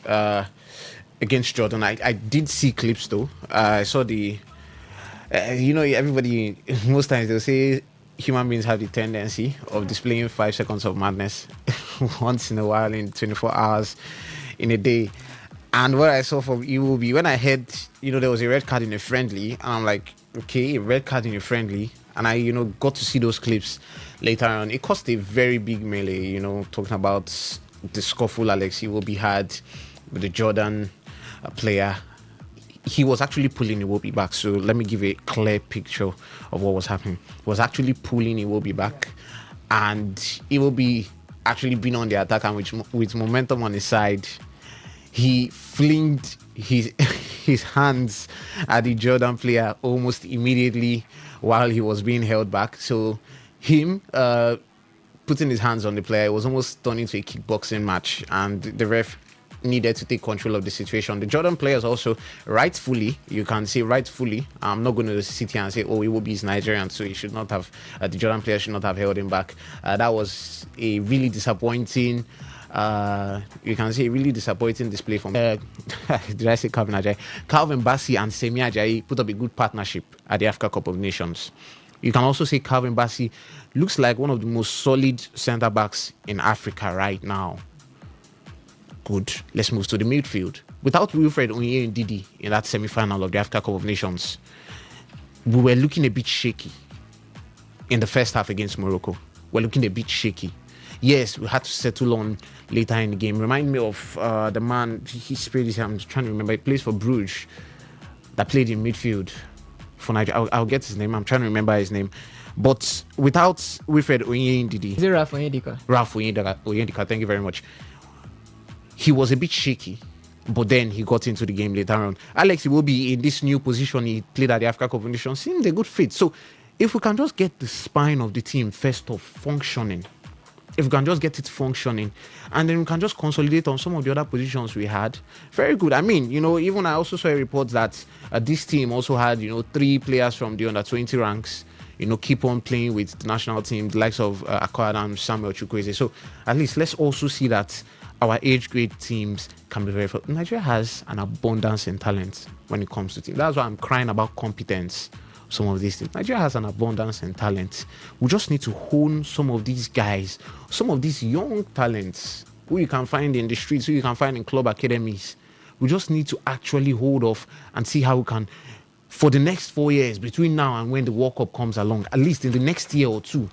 against Jordan. I did see clips though. I saw the, everybody, most times they'll say human beings have the tendency of displaying 5 seconds of madness once in a while in 24 hours in a day. And what I saw from Iwobi, when I heard, there was a red card in a friendly, and I'm like, okay, a red card in a friendly, and I, got to see those clips later on. It caused a very big melee, talking about the scuffle Alex Iwobi had with the Jordan player. He was actually pulling Iwobi back. So let me give a clear picture of what was happening. He was actually pulling Iwobi back, and Iwobi actually being on the attack, and with momentum on his side, he flinged his hands at the Jordan player almost immediately while he was being held back. So him putting his hands on the player, it was almost turning into a kickboxing match, and the ref needed to take control of the situation. The Jordan players also rightfully, you can say rightfully, I'm not going to sit here and say, oh, Iwobi is Nigerian, so he should not have, the Jordan players should not have held him back. That was a really disappointing, you can say really disappointing display from did I say Calvin Ajayi? Calvin Bassey and Semi Ajayi put up a good partnership at the Africa Cup of Nations. You can also say Calvin Bassey looks like one of the most solid centre backs in Africa right now. Good. Let's move to the midfield. Without Wilfred Onye Ndidi in that semi-final of the Africa Cup of Nations, we were looking a bit shaky in the first half against Morocco. We're looking a bit shaky. Yes, we had to settle on later in the game. Remind me of the man, he's played this, I'm trying to remember, he plays for Bruges, that played in midfield for Nigeria. I'll get his name, I'm trying to remember his name. But without Wilfred Onye Ndidi.
Is it Ralph Onyedika?
Ralph Onyedika, thank you very much. He was a bit shaky, but then he got into the game later on. Alex Iwobi, in this new position he played at the Africa Cup of Nations, seemed a good fit. So if we can just get the spine of the team first off functioning, if we can just get it functioning, and then we can just consolidate on some of the other positions we had, very good. I mean, even I also saw a report that this team also had, 3 players from the under-20 ranks, keep on playing with the national team, the likes of Akwa and Samuel Chukwueze. So at least let's also see that our age grade teams can be very. Nigeria has an abundance in talent when it comes to teams. That's why I'm crying about competence. Some of these things. Nigeria has an abundance in talent. We just need to hone some of these guys, some of these young talents who you can find in the streets, who you can find in club academies. We just need to actually hold off and see how we can, for the next 4 years, between now and when the World Cup comes along, at least in the next year or two,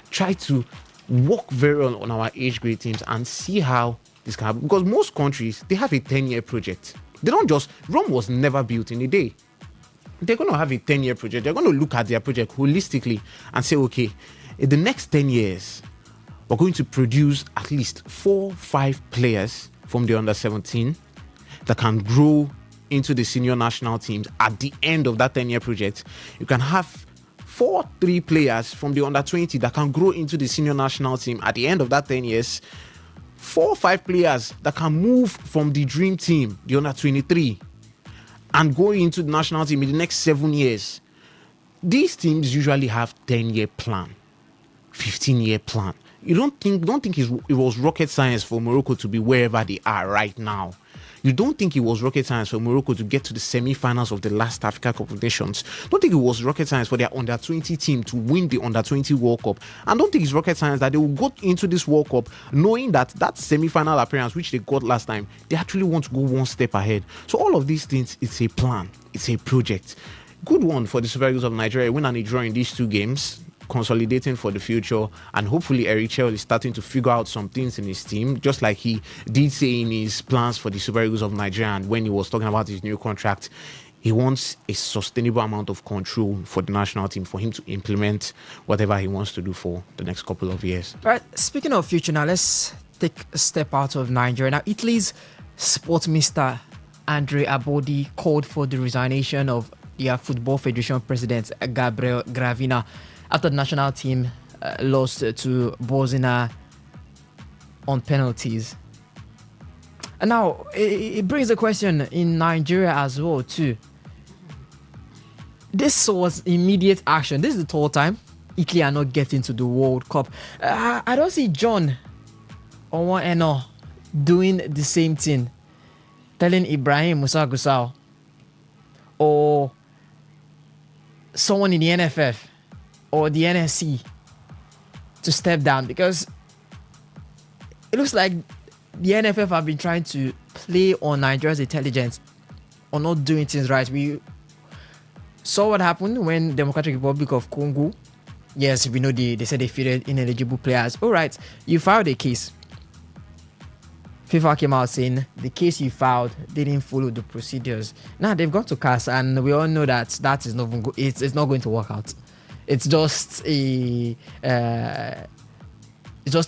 try to work very well on our age grade teams and see how this can happen. Because most countries, they have a 10-year project. They don't just, Rome was never built in a day. they're going to have a 10-year project. They're going to look at their project holistically and say, okay, in the next 10 years, we're going to produce at least 4-5 players from the under 17 that can grow into the senior national teams at the end of that 10-year project. You can have 4-3 players from the under 20 that can grow into the senior national team at the end of that 10 years. 4-5 players that can move from the dream team, the under 23, and go into the national team in the next 7 years. These teams usually have 10-year plan, 15-year plan. You don't think it was rocket science for Morocco to be wherever they are right now. You don't think it was rocket science for Morocco to get to the semi-finals of the last Africa Cup of Nations. Don't think it was rocket science for their under-20 team to win the under-20 World Cup. And don't think it's rocket science that they will go into this World Cup knowing that semi-final appearance, which they got last time, they actually want to go one step ahead. So all of these things, it's a plan. It's a project. Good one for the Super Eagles of Nigeria. Win and a draw in these two games, consolidating for the future, and hopefully Eric Chell is starting to figure out some things in his team, just like he did say in his plans for the Super Eagles of Nigeria. And when he was talking about his new contract, he wants a sustainable amount of control for the national team for him to implement whatever he wants to do for the next couple of years.
Right. Speaking of future, now let's take a step out of Nigeria. Now, Italy's sports minister Andre Abodi called for the resignation of their Football Federation president Gabriel Gravina after the national team lost to Bosnia on penalties. And now, it brings a question in Nigeria as well, too. This was immediate action. This is the third time Italy are not getting to the World Cup. I don't see John Onwa-Eno doing the same thing, telling Ibrahim Musa Gusau or someone in the NFF or the NSC to step down, because it looks like the NFF have been trying to play on Nigeria's intelligence on not doing things right. We saw what happened when Democratic Republic of Congo, yes, we know they said they fielded ineligible players. All right, you filed a case. FIFA came out saying the case you filed didn't follow the procedures. Now they've got to CAS, and we all know that is not it's not going to work out. It's just a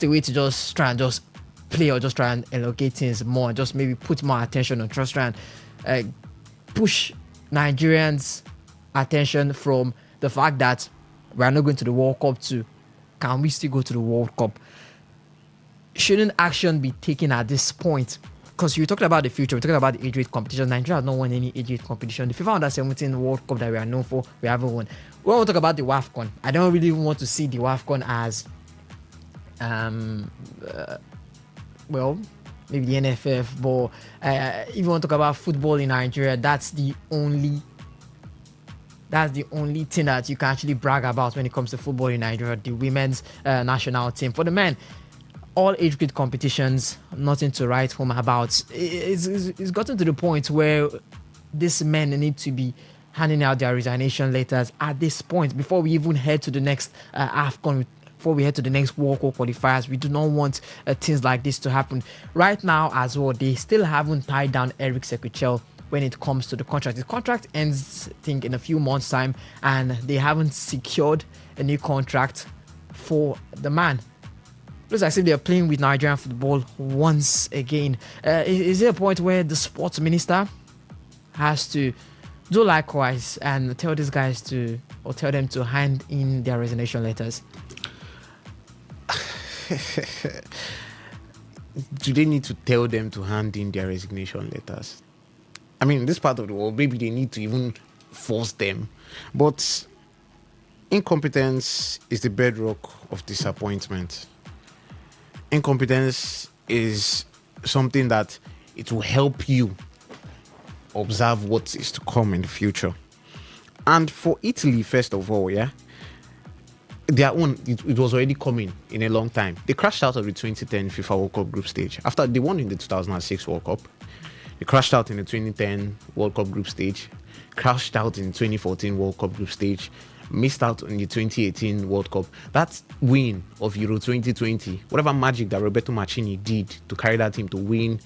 way to just try and just play, or just try and allocate things more, just maybe put more attention on, just try and push Nigerians' attention from the fact that we are not going to the World Cup to can we still go to the World Cup? Shouldn't action be taken at this point? Because you're talking about the future, we're talking about the age rate competition. Nigeria has not won any age rate competition. The FIFA Under 17 World Cup that we are known for, we haven't won. We want to talk about the WAFCON. I don't really want to see the WAFCON as, well, maybe the NFF, but if you want to talk about football in Nigeria, that's the only thing that you can actually brag about when it comes to football in Nigeria, the women's national team. For the men, all age group competitions, nothing to write home about. It's gotten to the point where these men need to be handing out their resignation letters at this point before we even head to the next AFCON, before we head to the next World Cup qualifiers. We do not want things like this to happen. Right now as well, they still haven't tied down Eric Sekuchel when it comes to the contract. The contract ends, I think, in a few months' time, and they haven't secured a new contract for the man. Looks as if they're playing with Nigerian football once again. Is there a point where the sports minister has to do likewise and tell these guys to, or tell them to hand in their resignation letters?
Do they need to tell them to hand in their resignation letters? I mean, in this part of the world, maybe they need to even force them. But incompetence is the bedrock of disappointment. Incompetence is something that it will help you observe what is to come in the future. And for Italy, first of all, their own, it was already coming in a long time. They crashed out of the 2010 FIFA World Cup group stage. After they won in the 2006 World Cup, they crashed out in the 2010 World Cup group stage, crashed out in the 2014 World Cup group stage, missed out on the 2018 World Cup. That win of Euro 2020, whatever magic that Roberto Mancini did to carry that team to win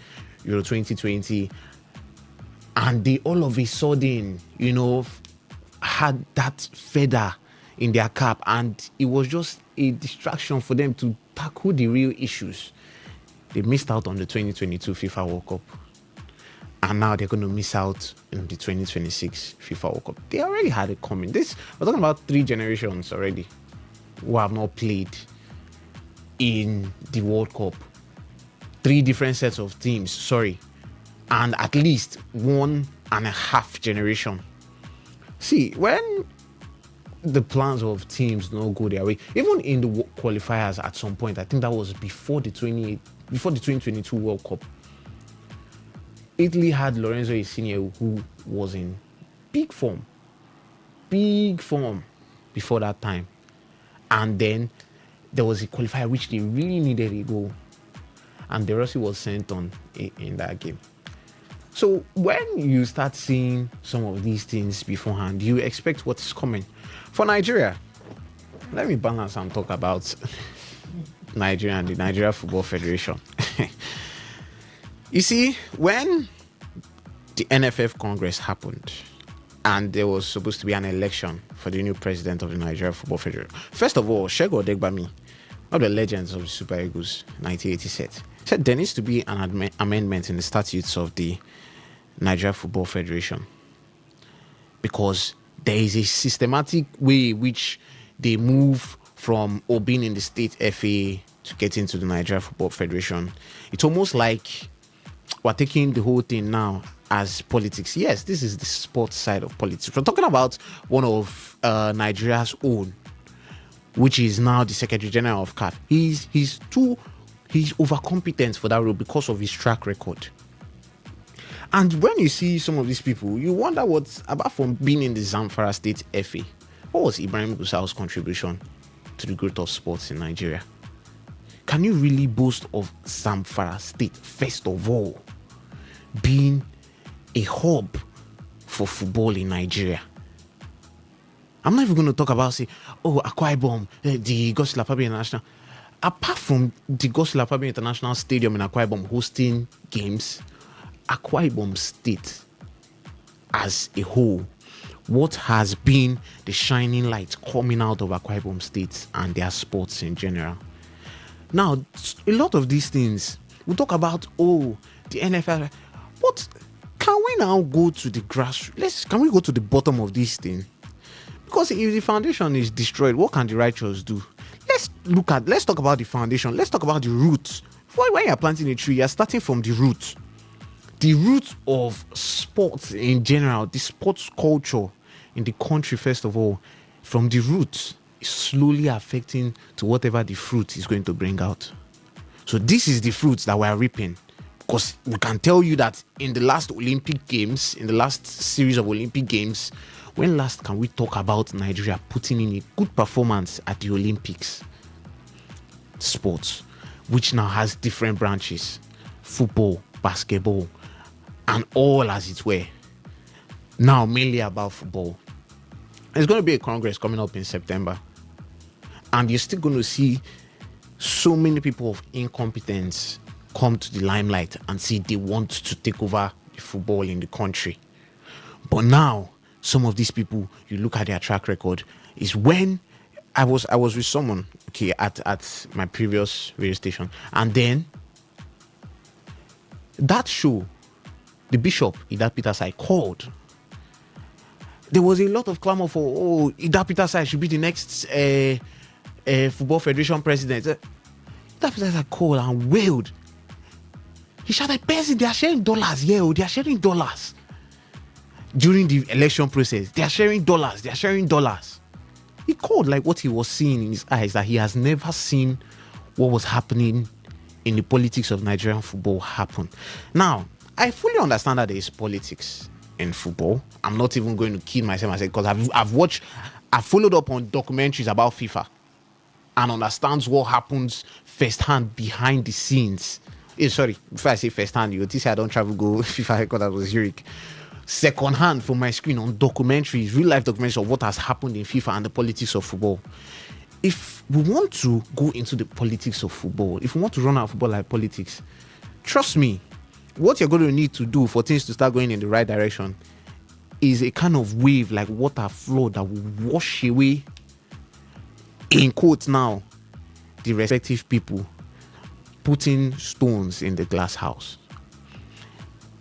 Euro 2020, and they all of a sudden, had that feather in their cap, and it was just a distraction for them to tackle the real issues. They missed out on the 2022 FIFA World Cup, and now they're going to miss out in the 2026 FIFA World Cup. They already had it coming. We're talking about 3 generations already who have not played in the World Cup. 3 different sets of teams, and at least 1.5 generation. See, when the plans of teams don't go their way, even in the qualifiers at some point, I think that was before the 2022 World Cup, Italy had Lorenzo Insigne, who was in big form before that time. And then there was a qualifier which they really needed a goal, and De Rossi was sent on in that game. So when you start seeing some of these things beforehand, you expect what's coming. For Nigeria, let me balance and talk about Nigeria and the Nigeria Football Federation. You see, when the NFF Congress happened and there was supposed to be an election for the new president of the Nigeria Football Federation, first of all, Segun Odegbami, one of the legends of the Super Eagles, 1980 said there needs to be an amendment in the statutes of the Nigeria Football Federation, because there is a systematic way which they move from being in the state FA to get into the Nigeria Football Federation. It's almost like we're taking the whole thing now as politics. Yes, this is the sports side of politics. We're talking about one of Nigeria's own, which is now the Secretary General of CAF. He's overcompetent for that role because of his track record. And when you see some of these people, you wonder what's, apart from being in the Zamfara State FA, what was Ibrahim Gusau's contribution to the growth of sports in Nigeria? Can you really boast of Zamfara State, first of all, being a hub for football in Nigeria? I'm not even going to talk about, Akwa Ibom, the Godswill Akpabio International. Apart from the Godswill Akpabio International Stadium in Akwa Ibom hosting games, Akwa Ibom State as a whole, what has been the shining light coming out of Akwa Ibom State and their sports in general? Now, a lot of these things, we talk about, the NFL, but can we now go to the grassroots? Can we go to the bottom of this thing? Because if the foundation is destroyed, what can the righteous do? Let's talk about the foundation. Let's talk about the roots. When you're planting a tree, you're starting from the root. The root of sports in general, the sports culture in the country, first of all, from the root, is slowly affecting to whatever the fruit is going to bring out. So this is the fruits that we're reaping. Because we can tell you that in the last Olympic Games, in the last series of Olympic Games, when last can we talk about Nigeria putting in a good performance at the Olympics? Sports, which now has different branches, football, basketball, and all as it were. Now mainly about football. There's going to be a congress coming up in September, and you're still going to see so many people of incompetence come to the limelight and say they want to take over the football in the country. But now, some of these people, you look at their track record, is when I was with someone, at my previous radio station, and then that show, the Bishop, Ida Petersai, called. There was a lot of clamor for, Ida Petersai should be the next Football Federation president. Ida Petersai called and wailed. He shouted, "Person, they are sharing dollars. Yeah, they are sharing dollars." During the election process, they are sharing dollars. They are sharing dollars. He called like what he was seeing in his eyes, that he has never seen what was happening in the politics of Nigerian football happen. Now, I fully understand that there is politics in football. I'm not even going to kid myself because I've followed up on documentaries about FIFA and understands what happens firsthand behind the scenes. Sorry, before I say firsthand, you say I don't travel go FIFA headquarters was Zurich. Second hand from my screen on documentaries, real life documentaries of what has happened in FIFA and the politics of football. If we want to go into the politics of football, if we want to run our football like politics, trust me, what you're going to need to do for things to start going in the right direction is a kind of wave like water flow that will wash away, in quotes now, the respective people putting stones in the glass house.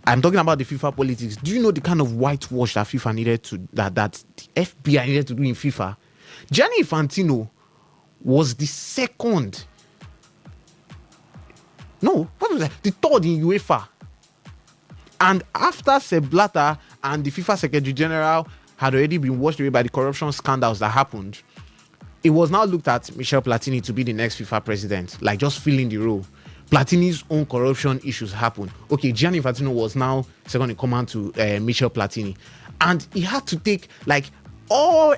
I'm talking about the FIFA politics. Do you know the kind of whitewash that FIFA needed to, that the FBI needed to do in FIFA? Gianni Infantino was the second. No, what was that? The third in UEFA. And after Sepp Blatter and the FIFA Secretary General had already been washed away by the corruption scandals that happened, it was now looked at Michel Platini to be the next FIFA president, like just filling the role. Platini's own corruption issues happened. Okay, Gianni Infantino was now second in command to Michel Platini, and he had to take like all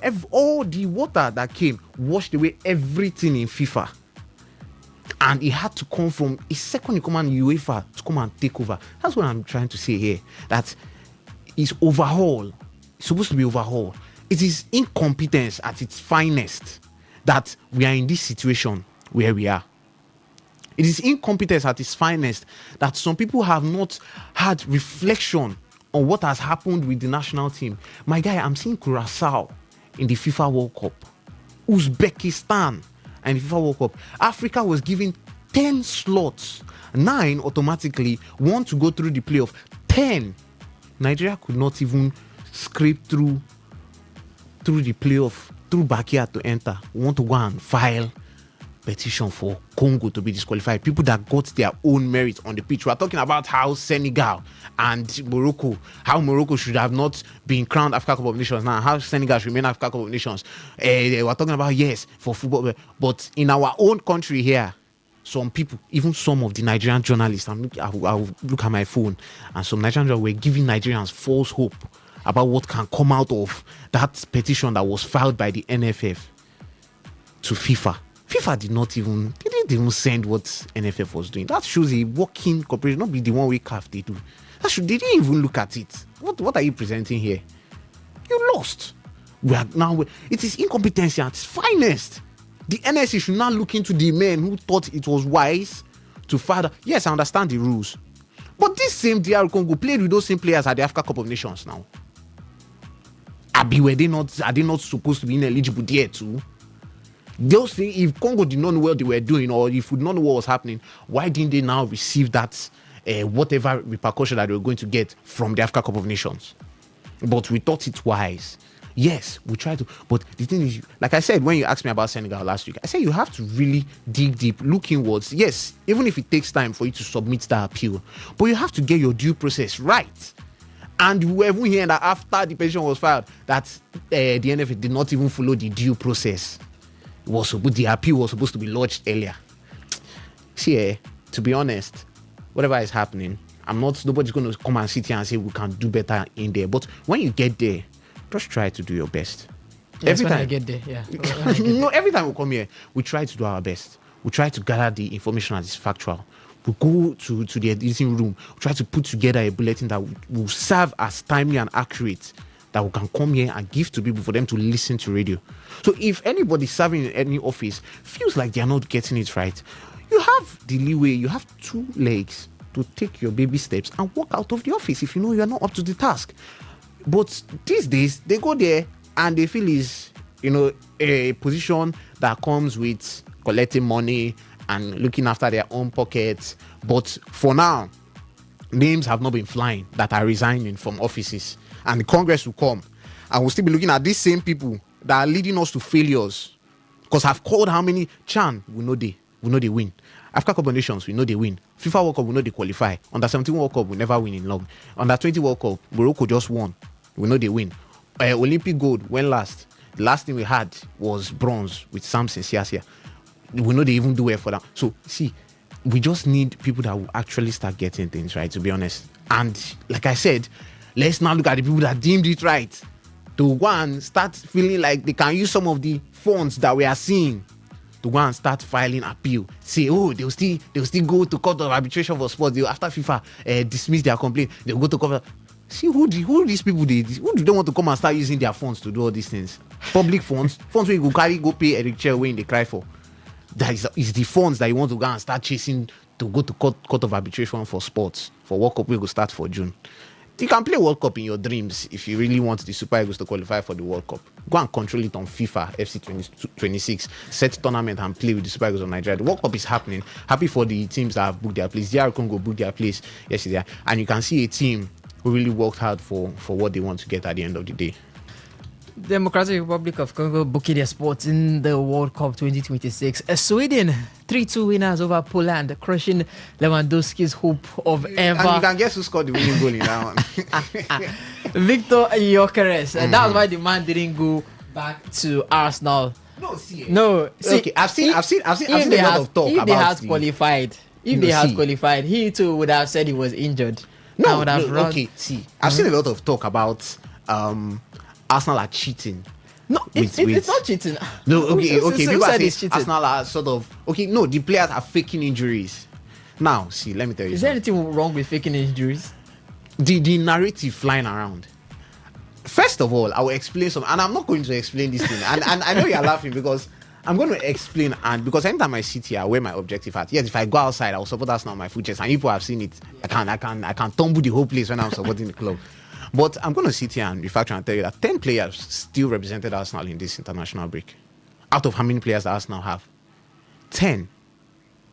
the water that came, washed away everything in FIFA, and he had to come from a second in command UEFA to come and take over. That's what I'm trying to say here. That is overhaul. It's supposed to be overhaul. It is incompetence at its finest that we are in this situation where we are. It is incompetence at its finest that some people have not had reflection on what has happened with the national team. My guy, I'm seeing Curacao in the FIFA World Cup, Uzbekistan and the FIFA World Cup. Africa was given 10 slots, 9 automatically, 1 to go through the playoff. 10. Nigeria could not even scrape through the playoff, through backyard to enter. We want to go and file petition for Congo to be disqualified. People that got their own merit on the pitch. We are talking about how Senegal and Morocco, how Morocco should have not been crowned Africa Cup of Nations now, how Senegal should remain Africa Cup of Nations. We are talking about, yes, for football, but in our own country here, some people, even some of the Nigerian journalists, I'll look at my phone, and some Nigerian journalists were giving Nigerians false hope about what can come out of that petition that was filed by the NFF to FIFA. FIFA didn't even send what NFF was doing. That shows a working cooperation, not be the one way CAF they do. They didn't even look at it. What are you presenting here? You lost. It is incompetency at its finest. The NSC should not look into the men who thought it was wise to file. Yes, I understand the rules. But this same DR Congo played with those same players at the Africa Cup of Nations now. Are they not supposed to be ineligible there too? They'll say if Congo did not know what they were doing, or if we did not know what was happening, why didn't they now receive that whatever repercussion that they were going to get from the Africa Cup of Nations? But we thought it wise. Yes, we tried to. But the thing is, like I said, when you asked me about Senegal last week, I said you have to really dig deep, look inwards. Yes, even if it takes time for you to submit that appeal, but you have to get your due process right. And we were hearing that after the petition was filed, that the NFA did not even follow the due process. The appeal was supposed to be lodged earlier. See, to be honest, whatever is happening, nobody's going to come and sit here and say we can do better in there. But when you get there, just try to do your best.
Yes, every time I get there, yeah.
Every time we come here, we try to do our best. We try to gather the information as it's factual. We go to the editing room, we try to put together a bulletin that will serve as timely and accurate, that we can come here and give to people for them to listen to radio. So if anybody serving in any office feels like they are not getting it right, you have the leeway, you have 2 legs to take your baby steps and walk out of the office if you know you are not up to the task. But these days, they go there and they feel is, a position that comes with collecting money and looking after their own pockets. But for now, names have not been flying that are resigning from offices. And the Congress will come and we'll still be looking at these same people that are leading us to failures. Because I've called how many? Chan, we know they win. Africa Cup of Nations, we know they win. FIFA World Cup, we know they qualify. Under 17 World Cup, we never win in long. Under 20 World Cup, Morocco just won. We know they win. Olympic gold, when last? The last thing we had was bronze with Samson Siasia. We know they even do well for that. So, see, we just need people that will actually start getting things right, to be honest. And like I said, let's now look at the people that deemed it right to go and start feeling like they can use some of the funds that we are seeing to go and start filing appeal. Say, they'll still go to court of arbitration for sports. After FIFA dismiss their complaint, they'll go to court. See who these people who do they want to come and start using their funds to do all these things? Public funds where you go pay Eric Chair when they cry for. That is the funds that you want to go and start chasing to go to court of arbitration for sports, for World Cup. We will start for June. You can play World Cup in your dreams if you really want the Super Eagles to qualify for the World Cup. Go and control it on FIFA FC 26. Set tournament and play with the Super Eagles of Nigeria. The World Cup is happening. Happy for the teams that have booked their place. DR Congo booked their place yesterday. And you can see a team who really worked hard for what they want to get at the end of the day.
Democratic Republic of Congo booking their spots in the World Cup 2026. Sweden 3-2 winners over Poland, crushing Lewandowski's hope of ever.
And you can guess who scored the winning goal in that one.
Victor Gyökeres. That's why the man didn't go back to Arsenal. No, see,
okay, I've seen a lot of talk
if
about
they had qualified. If they had qualified, he too would have said he was injured.
Okay, see, I've seen a lot of talk about Arsenal are cheating.
No, it's not cheating.
No, okay. People are
saying
saying Arsenal are sort of no. The players are faking injuries. Now, see, let me tell you.
Is there anything wrong with faking injuries?
The narrative flying around. First of all, I will explain some, and I'm not going to explain this thing. And I know you're laughing because I'm going to explain, and because anytime I sit here, I wear my objective hat. Yes, if I go outside, I'll support Arsenal on my foot chest, and people have seen it. I can tumble the whole place when I'm supporting the club. But I'm going to sit here and refactor and tell you that 10 players still represented Arsenal in this international break. Out of how many players that Arsenal have? 10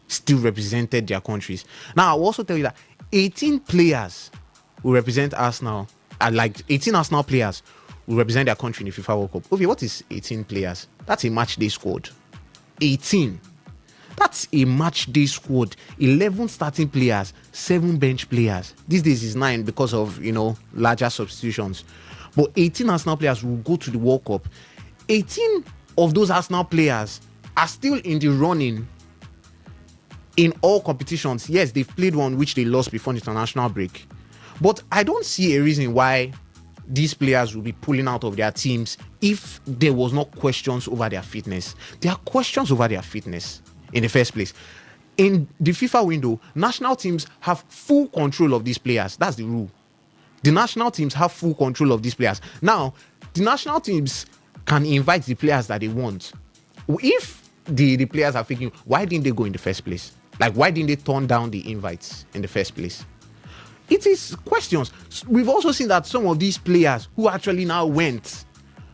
still represented their countries. Now, I will also tell you that 18 players will represent Arsenal, like 18 Arsenal players will represent their country in the FIFA World Cup. Okay, what is 18 players? That's a match day squad. 18. That's a match day squad. 11 starting players, 7 bench players. These days is 9 because of, larger substitutions. But 18 Arsenal players will go to the World Cup. 18 of those Arsenal players are still in the running in all competitions. Yes, they've played one which they lost before the international break. But I don't see a reason why these players will be pulling out of their teams if there was no questions over their fitness. There are questions over their fitness in the first place. In the FIFA window, national teams have full control of these players. That's the rule. The national teams have full control of these players. Now, the national teams can invite the players that they want. If the players are thinking, why didn't they go in the first place? Like, why didn't they turn down the invites in the first place? It is questions. We've also seen that some of these players who actually now were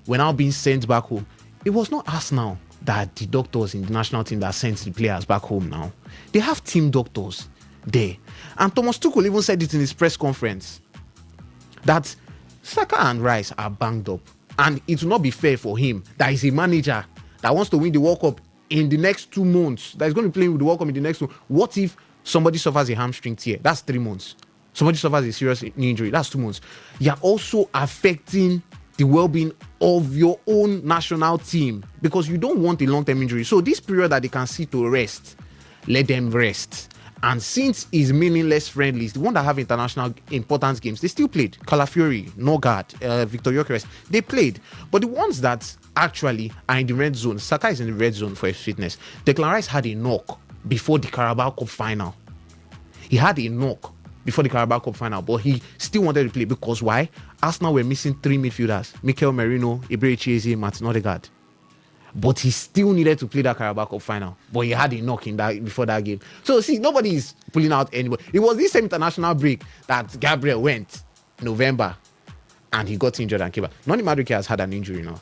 now being sent back home. It was not Arsenal that the doctors in the national team that sent the players back home now. They have team doctors there. And Thomas Tuchel even said it in his press conference that Saka and Rice are banged up. And it will not be fair for him that he's a manager that wants to win the World Cup in the next 2 months, that is going to play with the World Cup in the next 2. What if somebody suffers a hamstring tear? That's 3 months. Somebody suffers a serious knee injury. That's 2 months. You're also affecting the well-being of your own national team because you don't want a long-term injury. So this period that they can see to rest, let them rest. And since it's meaningless friendlies, the one that have international importance games, they still played. Calafiori, Nogard, Victor Gyökeres, they played. But the ones that actually are in the red zone, Saka is in the red zone for his fitness. Declan Rice had a knock before the Carabao Cup final. He had a knock before the Carabao Cup final, but he still wanted to play because why? Arsenal were missing 3 midfielders, Mikel Merino, Ebree Eze, Martin Odegaard. But he still needed to play that Carabao Cup final. But he had a knock in that before that game. So see, nobody is pulling out anybody. It was this same international break that Gabriel went November and he got injured and came back. Noni Madueke has had an injury now.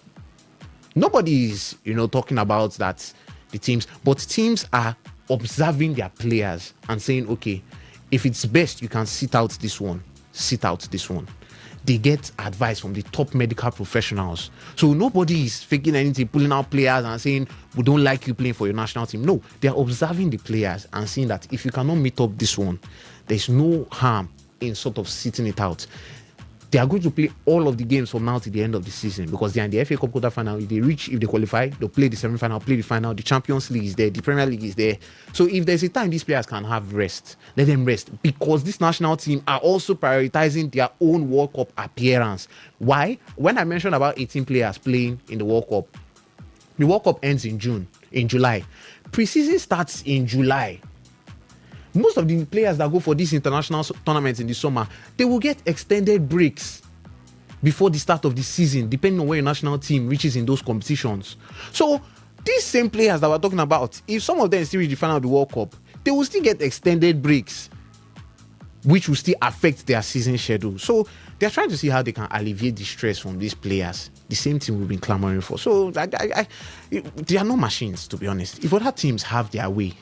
Nobody is, talking about that, the teams, but teams are observing their players and saying, okay, if it's best, you can sit out this one. Sit out this one. They get advice from the top medical professionals. So nobody is faking anything, pulling out players and saying, we don't like you playing for your national team. No, they're observing the players and seeing that if you cannot meet up this one, there's no harm in sort of sitting it out. They are going to play all of the games from now to the end of the season because they're in the FA Cup quarter-final. If they qualify, they'll play the semi-final, play the final. The Champions League is there. The Premier League is there. So if there's a time these players can have rest, let them rest because this national team are also prioritizing their own World Cup appearance. Why? When I mentioned about 18 players playing in the World Cup ends in July. Pre-season starts in July. Most of the players that go for these international tournaments in the summer, they will get extended breaks before the start of the season, depending on where your national team reaches in those competitions. So these same players that we're talking about, if some of them still reach the final of the World Cup, they will still get extended breaks which will still affect their season schedule. So they're trying to see how they can alleviate the stress from these players. The same thing we've been clamoring for. So they are no machines, to be honest. If other teams have their way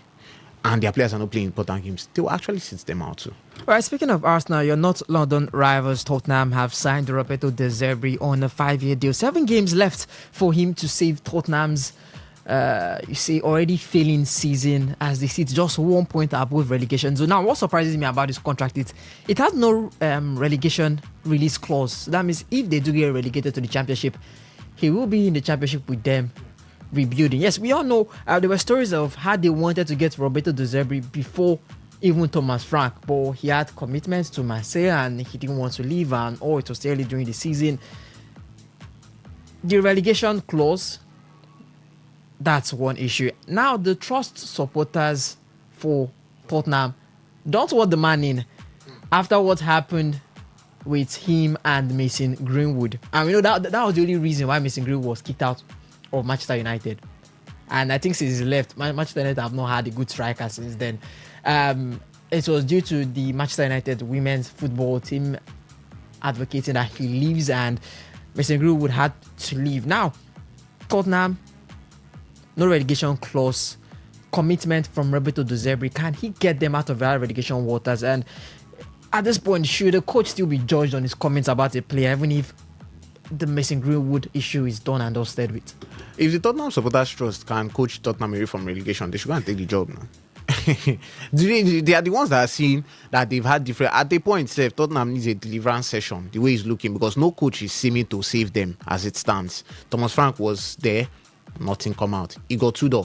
and their players are not playing important games, they will actually sit them out too.
All right, speaking of Arsenal, your North London rivals Tottenham have signed Roberto De Zerbi on a 5-year deal. 7 games left for him to save Tottenham's already failing season as they sit just 1 point above relegation. So now what surprises me about this contract is it has no relegation release clause. So that means if they do get relegated to the championship, he will be in the championship with them rebuilding. Yes, we all know there were stories of how they wanted to get Roberto De Zerbi before even Thomas Frank, but he had commitments to Marseille and he didn't want to leave, and it was early during the season. The relegation clause, that's one issue. Now, the trust supporters for Tottenham don't want the man in after what happened with him and Mason Greenwood. And we know that was the only reason why Mason Greenwood was kicked out of Manchester United. And I think since he left, Manchester United have not had a good striker since then. It was due to the Manchester United women's football team advocating that he leaves and Mason Greenwood had to leave. Now, Tottenham, no relegation clause, commitment from Roberto De Zerbi. Can he get them out of our relegation waters? And at this point, should the coach still be judged on his comments about a player, even if the Mason Greenwood issue is done and dusted with?
If the Tottenham supporters trust can coach Tottenham away from relegation, they should go and take the job now. They are the ones that are seeing that they've had different. At the point, Tottenham needs a deliverance session, the way it's looking, because no coach is seeming to save them as it stands. Thomas Frank was there, nothing come out. Igor Tudor,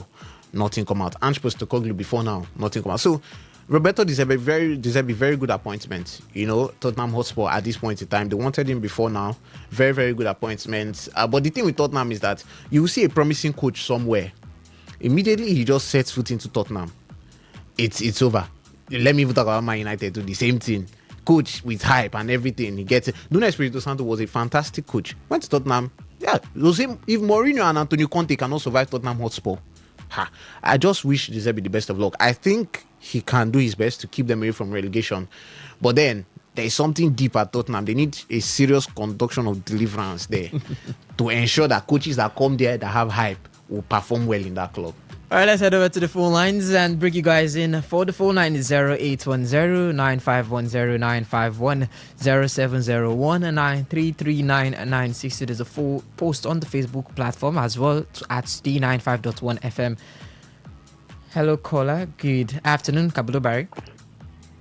nothing come out. Ange Postecoglou before now, nothing come out. So Roberto deserves a very good appointment. You know, Tottenham Hotspur at this point in time, they wanted him before now. Very, very good appointment. But the thing with Tottenham is that you will see a promising coach somewhere. Immediately he just sets foot into Tottenham, it's over. Let me even talk about Man United, do the same thing. Coach with hype and everything, he gets it. Nuno Espirito Santo was a fantastic coach. Went to Tottenham. Yeah, it was him. If Mourinho and Antonio Conte cannot survive Tottenham Hotspur, I just wish De Zerbi the best of luck. I think he can do his best to keep them away from relegation. But then there is something deep at Tottenham. They need a serious conduction of deliverance there to ensure that coaches that come there that have hype will perform well in that club.
All right, let's head over to the phone lines and bring you guys in. For the phone line is 0810-9510-951, 0701-933-9960. There's a full post on the Facebook platform as well at Today95.1fm. Hello, caller. Good afternoon, Kabulo Barry.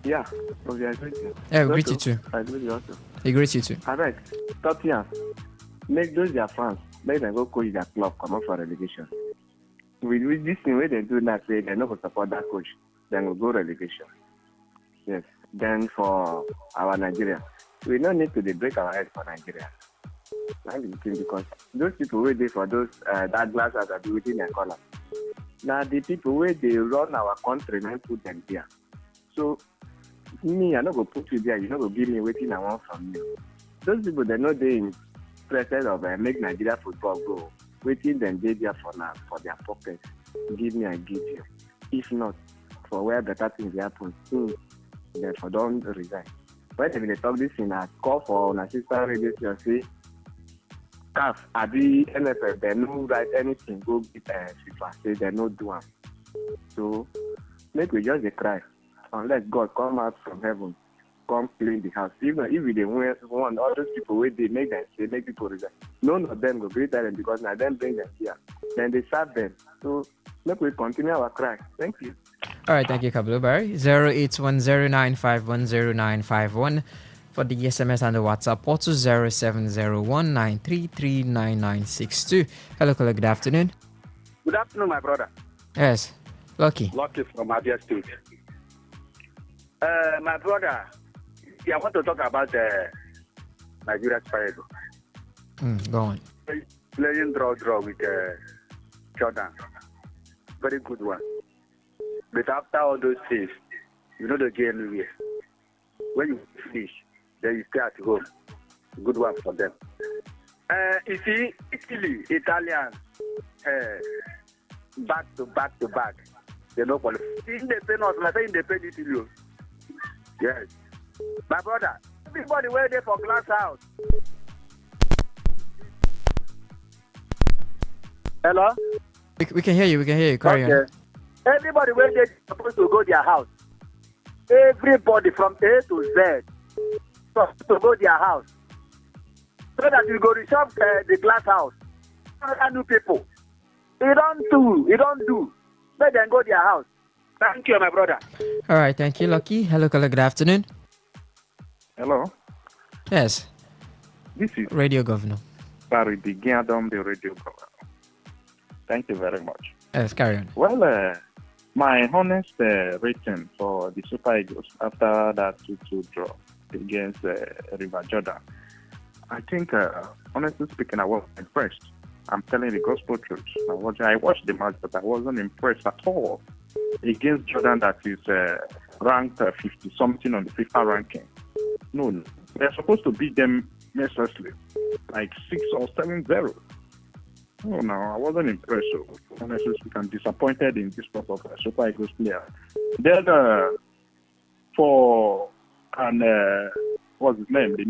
Yeah, okay, I greet you.
Yeah, we greet you too.
I greet you also.
We greet you too.
All right, top here. Make those their fans. Make them go coach their club, come up for relegation. With this thing where they do not say they're not going to support that coach, then we'll go relegation. Yes. Then for our Nigeria, we don't need to break our head for Nigeria. Because those people wait there for those that glass that are within their corner. Now the people where they run our country and put them there. So me, I'm not going to put you there. You're not going to give me waiting I want from you. Those people, they're not in presence of make Nigeria football go. Waiting them they there for now for their pockets. Give me, I give you. If not, for where better things happen, therefore don't resign. When they talk this in a call for an assistant radio station, say, CAF, Abi, NFL, they no write anything, go get FIFA, say they no do them. So, make we just cry, unless God come out from heaven, come clean the house. Even if they want all those people where they make them say, make people resign. None of them go greet them because now them bring them here. Then they serve them. So make we continue our cry. Thank you.
All right, thank you, Kablo Barry. 0810-951-0951 for the SMS and the WhatsApp. Also 0701-933-9962. Hello, caller. Good afternoon.
Good afternoon, my brother.
Yes, Lucky.
Lucky from Abia State. My brother, I want to talk about Nigeria's Spirit.
Go on.
Playing draw with Jordan. Very good one. But after all those things, you know the game anywhere. When you finish, then you stay at home. Good one for them. You see, Italy, Italians, back to back, they don't qualify. In the pen, I say in the pen, Italy. Yes.
My brother, everybody wait there for glass house. Hello?
We can hear you. Carry on.
Everybody wait there supposed to go their house. Everybody from A to Z supposed to go their house. So that you go to shop the glass house. Other new people. You don't do. Let them go their house. Thank you, my brother.
All right, thank you, Lucky. Hello, caller. Good afternoon.
Hello,
Yes,
this is
Radio Governor.
Barry Bigiadom, the radio program. Thank you very much.
Yes, carry on.
Well, my honest rating for the Super Eagles after that 2-2 draw against River Jordan, I think, honestly speaking, I was impressed. I'm telling the gospel truth. I watched the match, but I wasn't impressed at all against Jordan that is ranked 50-something on the FIFA ranking. No, they're supposed to beat them mercilessly, like 6 or 7-0. Oh no, I wasn't impressed. So honestly speaking, I'm disappointed in this sort of Super Eagles player. Then what's his name? The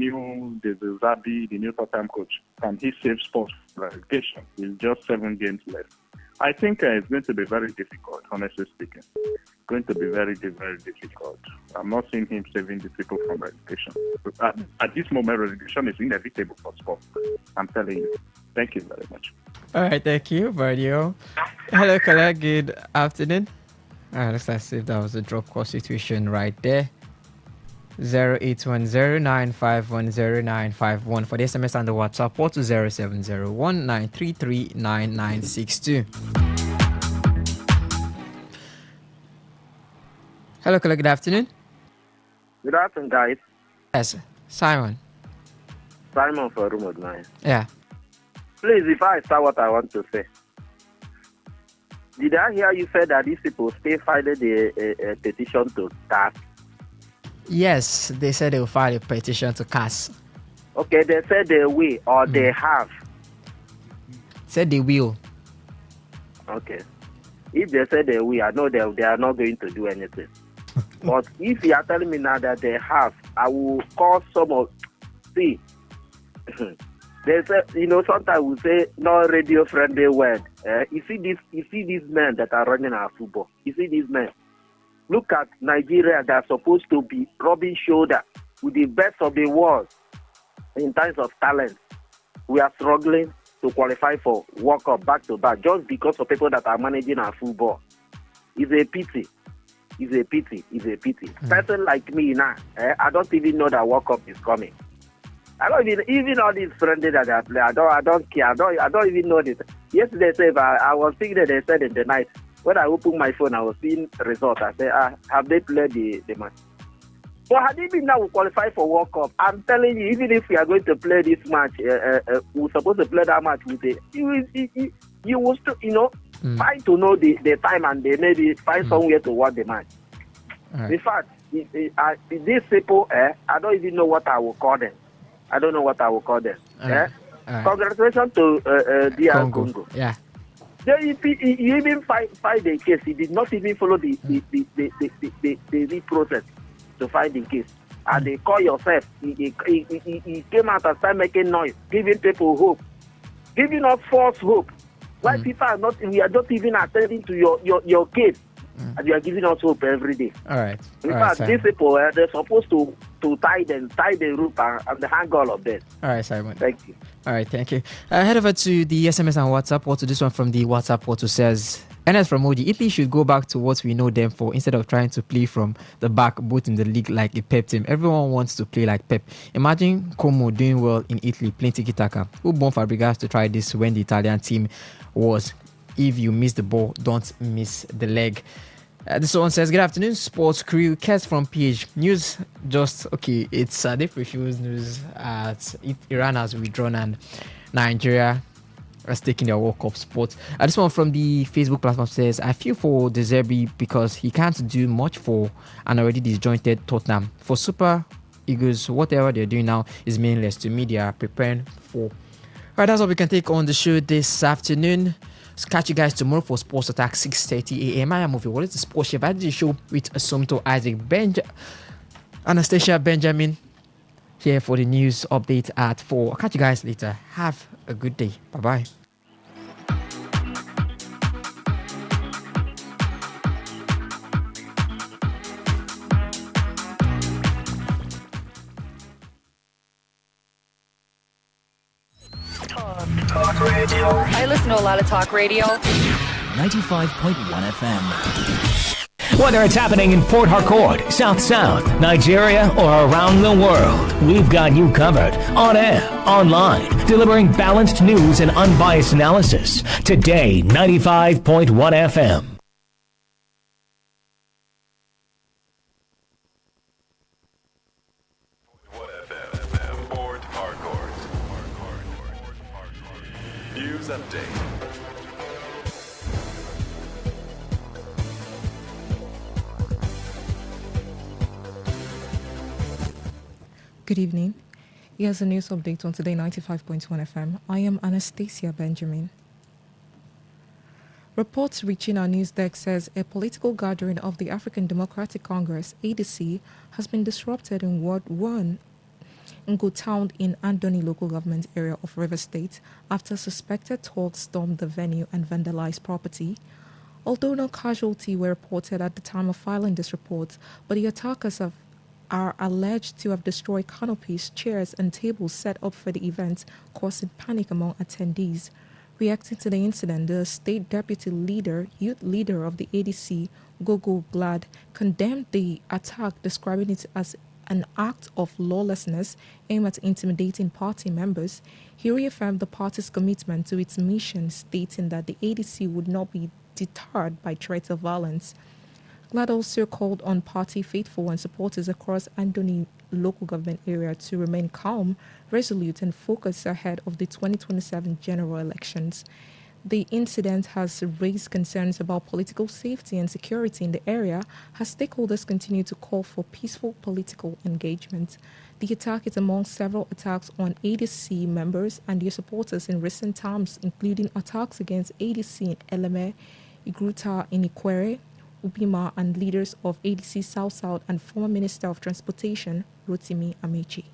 Zabi, the new Tottenham coach. Can he save sports relegation? It's just 7 games left. I think it's going to be very difficult, honestly speaking. Going to be very, very difficult. I'm not seeing him saving the people from relegation. But at this moment, relegation is inevitable for sport. I'm telling you. Thank you very much.
All right, thank you, Radio. Hello, caller. Good afternoon. All right, let's see if that was a drop call situation right there. 0810-951-0951 for the SMS and the WhatsApp, or to 0701-933-9962. Hello, caller. Good afternoon.
Good afternoon, guys.
Yes, Simon.
Simon for Room of 9.
Yeah.
Please, if I start what I want to say. Did I hear you say that these people still filed a petition to CAS?
Yes, they said they will file a petition to CAS.
Okay, they said they will or they have.
Said they will.
Okay. If they say they will, I know they are not going to do anything. But if you are telling me now that they have, I will call some of... See, they say, sometimes we say no radio-friendly word. You see these men that are running our football. You see these men. Look at Nigeria that are supposed to be rubbing shoulder with the best of the world in terms of talent. We are struggling to qualify for World Cup back-to-back just because of people that are managing our football. It's a pity. Person like me now, I don't even know that World Cup is coming. I don't even all these friendly that I play. I don't care. I don't even know this. Yesterday, I was thinking that they said in the night when I opened my phone, I was seeing results. I said, have they played the match? So had they been now qualify for World Cup, I'm telling you, even if we are going to play this match, we're supposed to play that match with it. You will still, try to know the time and they maybe find somewhere to watch the match. Right. In fact, these people, I don't even know what I will call them. I don't know what I will call them. Right. Congratulations to DR Congo.
Yeah.
He even fight the case. He did not even follow the process to fight the case. And they call yourself. He came out and started making noise, giving people hope, giving us false hope. Why people are not? We are not even attending to your case, and you are giving us hope every day.
All right.
In fact, these people they're supposed to tie the rope and hang all of them.
All right, Simon.
Thank you.
All right, thank you. Head over to the SMS and WhatsApp portal. This one from the WhatsApp portal says, Ernest from Modi, Italy should go back to what we know them for instead of trying to play from the back, both in the league like a Pep team. Everyone wants to play like Pep. Imagine Como doing well in Italy, playing tiki-taka. Who born Fabregas to try this when the Italian team was, if you miss the ball, don't miss the leg. This one says, good afternoon, sports crew. Kes from PH. News just, okay, it's Deep Refuse news at Iran has withdrawn and Nigeria has taken their World Cup spot. This one from the Facebook platform says, I feel for De Zerbi because he can't do much for an already disjointed Tottenham. For Super Eagles, whatever they're doing now is meaningless to me. They are preparing for. All right, that's all we can take on the show this afternoon. Catch you guys tomorrow for Sports Attack 6:30 a.m. I am Movie. What is the sports chef? I did the show with Asomto Isaac Benj. Anastasia Benjamin here for the news update at 4. I'll catch you guys later. Have a good day. Bye-bye.
Talk radio. I listen to a lot of talk radio.
95.1 FM.
Whether it's happening in Port Harcourt, South South, Nigeria, or around the world, we've got you covered. On air, online, delivering balanced news and unbiased analysis. Today, 95.1 FM.
News update.
Good evening. Here's a news update on Today 95.1 FM. I am Anastasia Benjamin. Reports reaching our news desk says a political gathering of the African Democratic Congress, ADC, has been disrupted in Ward 1 Ngo Town in Andoni local government area of River State after suspected thugs stormed the venue and vandalized property. Although no casualty were reported at the time of filing this report, but the attackers are alleged to have destroyed canopies, chairs, and tables set up for the event, causing panic among attendees. Reacting to the incident, the state deputy leader, youth leader of the ADC, Gogo Glad, condemned the attack, describing it as an act of lawlessness aimed at intimidating party members. He reaffirmed the party's commitment to its mission, stating that the ADC would not be deterred by threats of violence. Glad also called on party faithful and supporters across Andoni local government area to remain calm, resolute, and focused ahead of the 2027 general elections. The incident has raised concerns about political safety and security in the area as stakeholders continue to call for peaceful political engagement. The attack is among several attacks on ADC members and their supporters in recent times, including attacks against ADC in Eleme, Igruta in Ikwere, Ubima, and leaders of ADC South and former Minister of Transportation, Rotimi Amechi.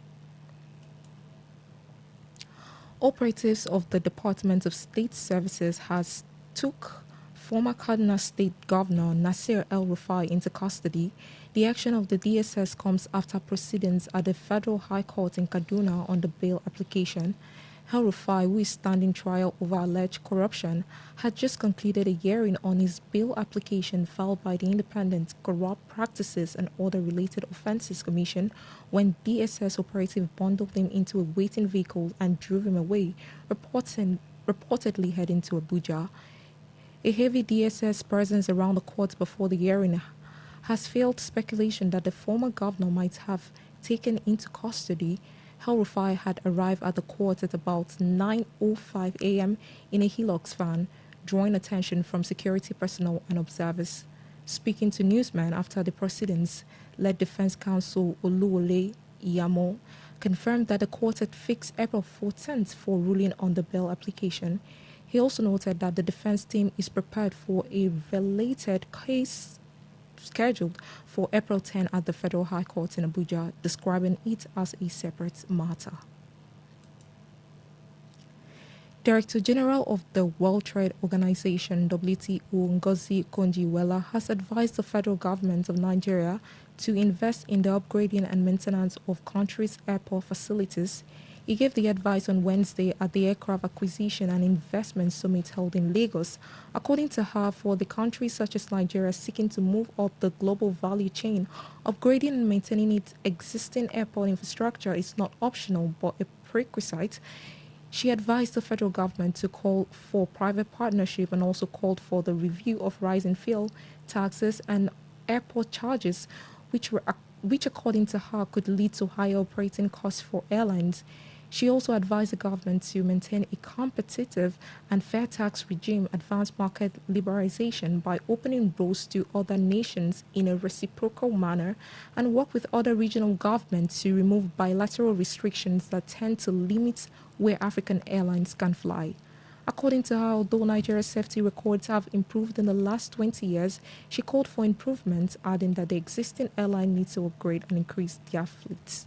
Operatives of the Department of State Services has took former Kaduna State Governor Nasir El-Rufai into custody. The action of the DSS comes after proceedings at the Federal High Court in Kaduna on the bail application. El-Rufai, who is standing trial over alleged corruption, had just concluded a hearing on his bail application filed by the Independent Corrupt Practices and Other Related Offences Commission when DSS operative bundled him into a waiting vehicle and drove him away, reportedly heading to Abuja. A heavy DSS presence around the court before the hearing has fueled speculation that the former governor might have taken into custody. El-Rufai had arrived at the court at about 9:05 a.m. in a Hilux van, drawing attention from security personnel and observers. Speaking to newsmen after the proceedings, led defense counsel Oluwole Iyamo confirmed that the court had fixed April 14th for ruling on the bail application. He also noted that the defense team is prepared for a related case scheduled for April 10 at the Federal High Court in Abuja, describing it as a separate matter. Director General of the World Trade Organization, WTO, Ngozi Konji-Iweala, has advised the federal government of Nigeria to invest in the upgrading and maintenance of country's airport facilities. He gave the advice on Wednesday at the Aircraft Acquisition and Investment Summit held in Lagos. According to her, for the countries such as Nigeria seeking to move up the global value chain, upgrading and maintaining its existing airport infrastructure is not optional but a prerequisite. She advised the federal government to call for private partnership and also called for the review of rising fuel, taxes, and airport charges, which according to her could lead to higher operating costs for airlines. She also advised the government to maintain a competitive and fair tax regime, advance market liberalization by opening roads to other nations in a reciprocal manner, and work with other regional governments to remove bilateral restrictions that tend to limit where African airlines can fly. According to her, although Nigeria's safety records have improved in the last 20 years, she called for improvements, adding that the existing airline needs to upgrade and increase their fleets.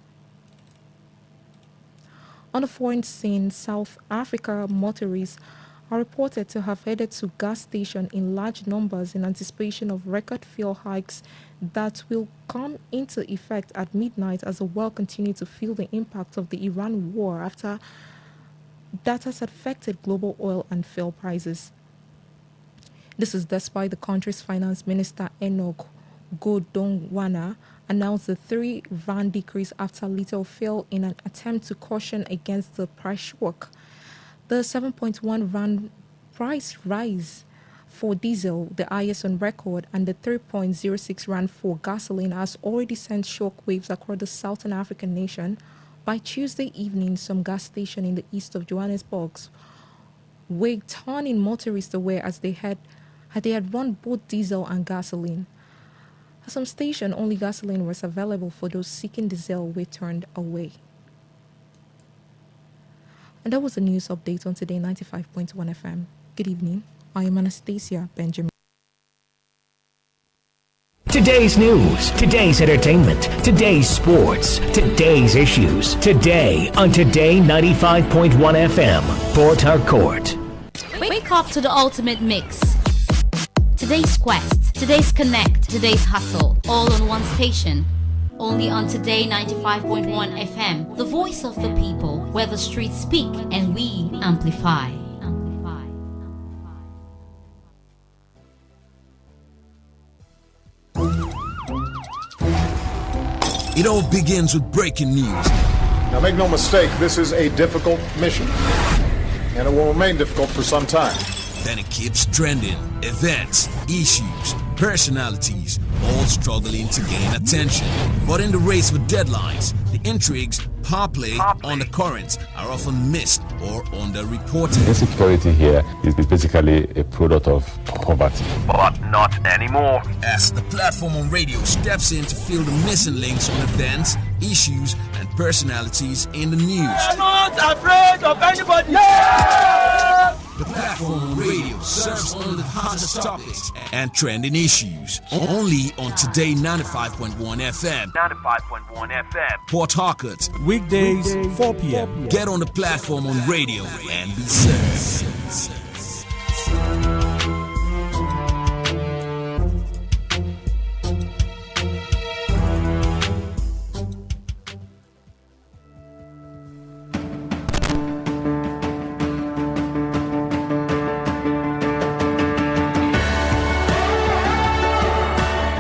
On the foreign scene, South Africa motorists are reported to have headed to gas stations in large numbers in anticipation of record fuel hikes that will come into effect at midnight as the world continues to feel the impact of the Iran war after that has affected global oil and fuel prices. This is despite the country's finance minister Enoch Godongwana announced the 3 rand decrease after little fell in an attempt to caution against the price shock. The 7.1 rand price rise for diesel, the highest on record, and the 3.06 rand for gasoline has already sent shockwaves across the Southern African nation. By Tuesday evening, some gas stations in the east of Johannesburg were turning motorists away as they had run both diesel and gasoline. At some stations, only gasoline was available for those seeking diesel were turned away. And that was the news update on Today 95.1 FM. Good evening. I am Anastasia Benjamin.
Today's news, today's entertainment, today's sports, today's issues. Today on Today 95.1 FM, Port Harcourt.
Wake up to the ultimate mix. Today's quest, today's connect, today's hustle, all on one station. Only on Today 95.1 FM, the voice of the people, where the streets speak and we amplify.
It all begins with breaking news.
Now make no mistake, this is a difficult mission, and it will remain difficult for some time.
Then it keeps trending. Events, issues, personalities, all struggling to gain attention. But in the race for deadlines, the intrigues, power play on the currents are often missed or underreported.
Insecurity here is basically a product of poverty.
But not anymore. As the platform on radio steps in to fill the missing links on events, issues, and personalities in the news.
I'm not afraid of anybody. Yeah!
The platform on radio serves only the hottest topics and trending issues. Only on Today 95.1 FM. 95.1 FM. Port Harcourt.
Weekdays, 4 p.m.
Get on the platform on radio and be served.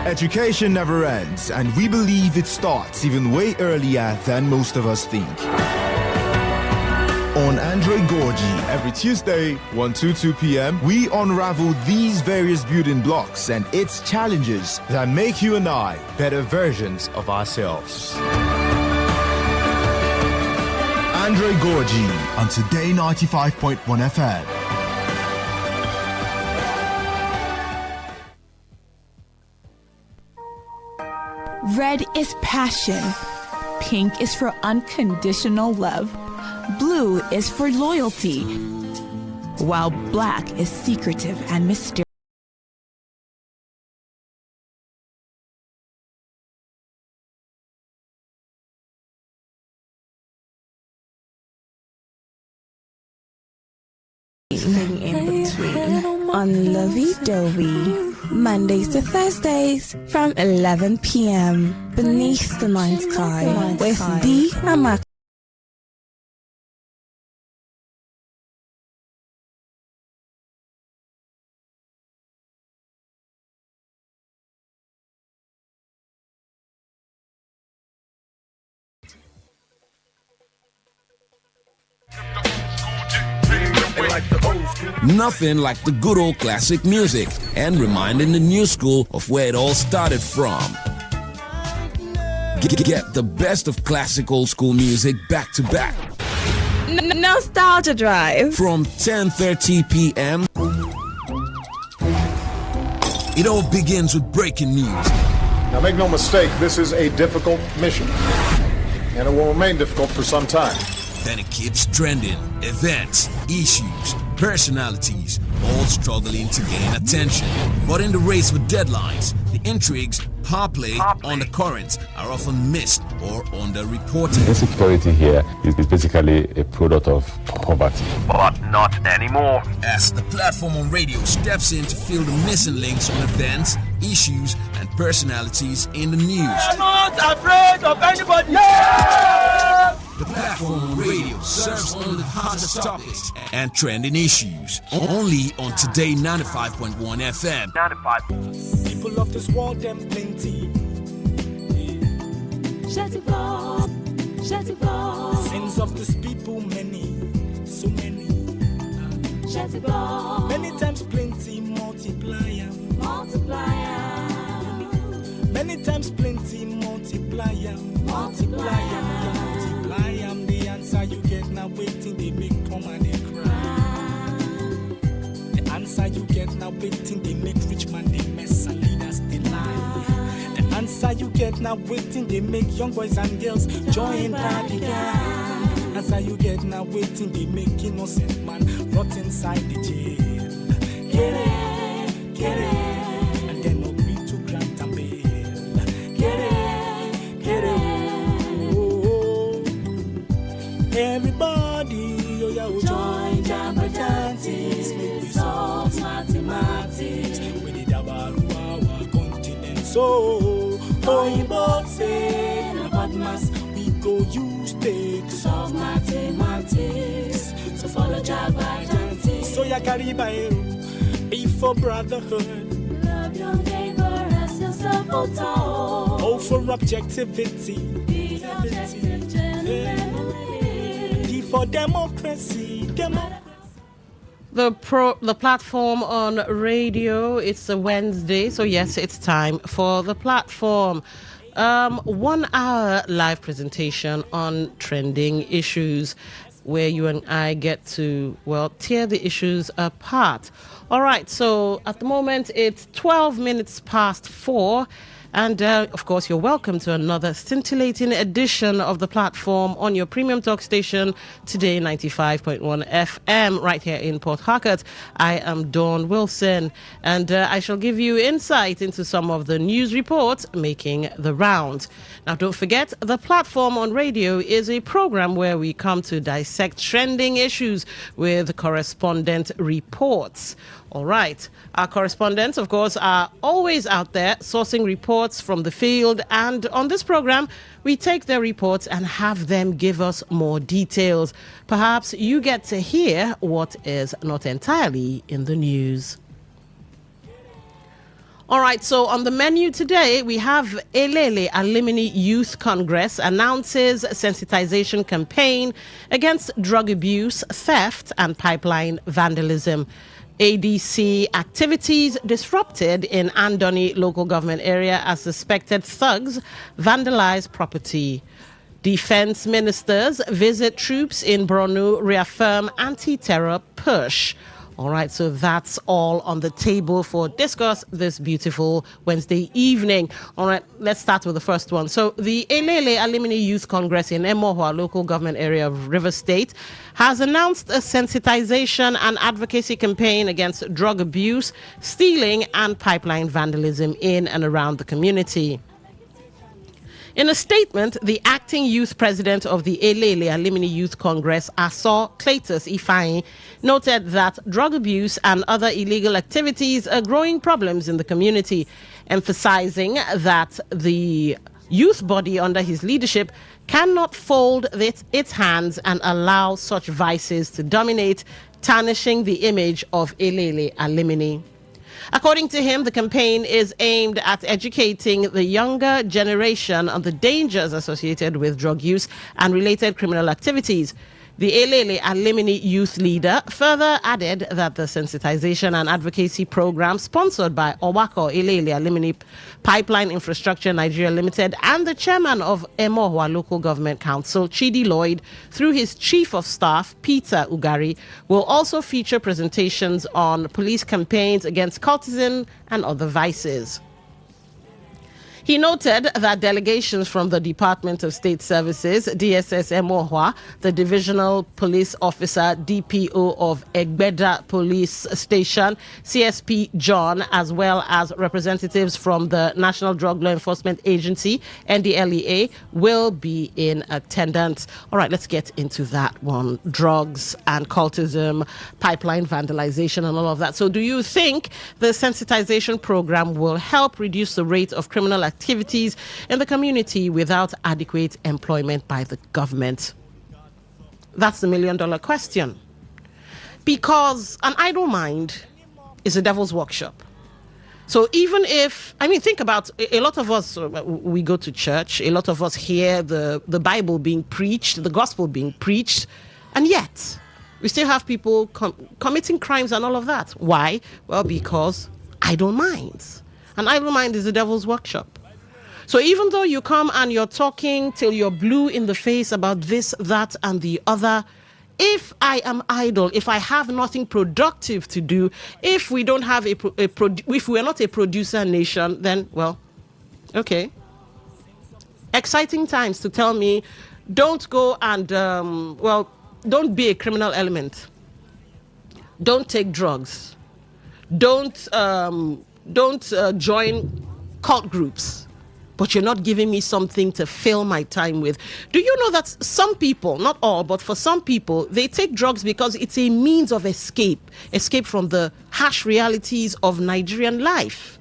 Education never ends, and we believe it starts even way earlier than most of us think. On Andre Gorgie, every Tuesday, 1 to 2 p.m., we unravel these various building blocks and its challenges that make you and I better versions of ourselves. Andre Gorgie on Today 95.1 FM.
Red is passion. Pink is for unconditional love. Blue is for loyalty. While black is secretive and mysterious. In between on Lovey Dovey, Mondays to Thursdays from 11 p.m. beneath the night sky with the Amak.
Nothing like the good old classic music and reminding the new school of where it all started from. Get the best of classic old school music back to back.
Nostalgia Drive.
From 10:30 p.m. It all begins with breaking news.
Now make no mistake, this is a difficult mission, and it will remain difficult for some time.
Then it keeps trending. Events, issues, personalities, all struggling to gain attention. But in the race for deadlines, the intrigues, power play, undercurrents are often missed or underreported.
Insecurity here is basically a product of poverty.
But not anymore. As the platform on radio steps in to fill the missing links on events, issues, and personalities in the news.
I'm not afraid of anybody.
The platform on radio serves only the hottest topics and trending issues. Only on Today 95.1 FM. 95.
People of this world, them plenty. Sins of this people, many, so many. Many times plenty, multiplier. Many times plenty, multiplier. Multiply am the answer you get now. Waiting, they make come and they cry. The answer you get now. Waiting, they make rich man they mess and leaders they lie. The answer you get now. Waiting, they make young boys and girls join party gang. Answer you get now. Waiting, they make innocent man rot inside the jail. Get it, and then agree to grant and bail. Get it. Everybody, join Jamba Jantis, make we solve mathematics. We did our continent, so in both say about mass, we go use take solve mathematics. So follow Jamba Jantis. So ya carry by be for brotherhood. Love your neighbor as yourself, oh for objectivity. Be objective, for democracy.
The platform on radio. It's a Wednesday, so yes, it's time for the platform. 1 hour live presentation on trending issues, where you and I get to tear the issues apart. All right, so at the moment it's 12 minutes past 4. And, of course, you're welcome to another scintillating edition of the platform on your premium talk station, Today 95.1 FM, right here in Port Harcourt. I am Dawn Wilson, and I shall give you insight into some of the news reports making the rounds. Now, don't forget, the platform on radio is a program where we come to dissect trending issues with correspondent reports. All right. Our correspondents, of course, are always out there sourcing reports from the field. And on this program, we take their reports and have them give us more details. Perhaps you get to hear what is not entirely in the news. All right, so on the menu today, we have Elele Alumni Youth Congress announces sensitization campaign against drug abuse, theft, and pipeline vandalism. ADC activities disrupted in Andoni local government area as suspected thugs vandalize property. Defense ministers visit troops in Borno, reaffirm anti-terror push. All right, so that's all on the table for discuss this beautiful Wednesday evening. All right, let's start with the first one. So the Elele Alumni Youth Congress in Emohua local government area of Rivers State has announced a sensitization and advocacy campaign against drug abuse, stealing, and pipeline vandalism in and around the community. In a statement, the acting youth president of the Elele Alumni Youth Congress, Aso Cletus Ifeanyi, noted that drug abuse and other illegal activities are growing problems in the community, emphasizing that the youth body under his leadership cannot fold its hands and allow such vices to dominate, tarnishing the image of Elele Alumni. According to him, the campaign is aimed at educating the younger generation on the dangers associated with drug use and related criminal activities. The Elele Alumni youth leader further added that the sensitization and advocacy program sponsored by Owako Elele Alumni Pipeline Infrastructure Nigeria Limited and the chairman of Emohua Local Government Council, Chidi Lloyd, through his chief of staff, Peter Ugari, will also feature presentations on police campaigns against cultism and other vices. He noted that delegations from the Department of State Services, DSS Emohua, the Divisional Police Officer, DPO of Egbeda Police Station, CSP John, as well as representatives from the National Drug Law Enforcement Agency, NDLEA, will be in attendance. All right, let's get into that one. Drugs and cultism, pipeline vandalization, and all of that. So do you think the sensitization program will help reduce the rate of criminal activities in the community without adequate employment by the government? That's the $1 million question. Because an idle mind is a devil's workshop. So even if, think about, a lot of us, we go to church, a lot of us hear the Bible being preached, the gospel being preached, and yet we still have people committing crimes and all of that. Why? Well, because idle minds. An idle mind is the devil's workshop. So even though you come and you're talking till you're blue in the face about this, that, and the other, if I am idle, if I have nothing productive to do, if we don't have if we're not a producer nation, then, well, okay. Exciting times to tell me, don't go and, don't be a criminal element. Don't take drugs. Don't join cult groups. But you're not giving me something to fill my time with. Do you know that some people, not all, but for some people, they take drugs because it's a means of escape from the harsh realities of Nigerian life.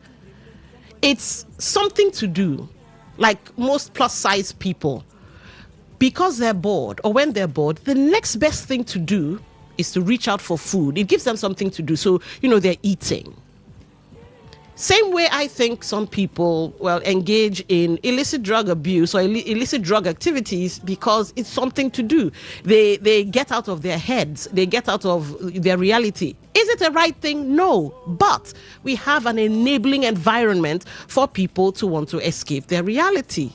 It's something to do, like most plus-size people. Because they're bored, or when they're bored, the next best thing to do is to reach out for food. It gives them something to do, so, they're eating. Same way I think some people, engage in illicit drug abuse or illicit drug activities because it's something to do. They get out of their heads. They get out of their reality. Is it a right thing? No. But we have an enabling environment for people to want to escape their reality.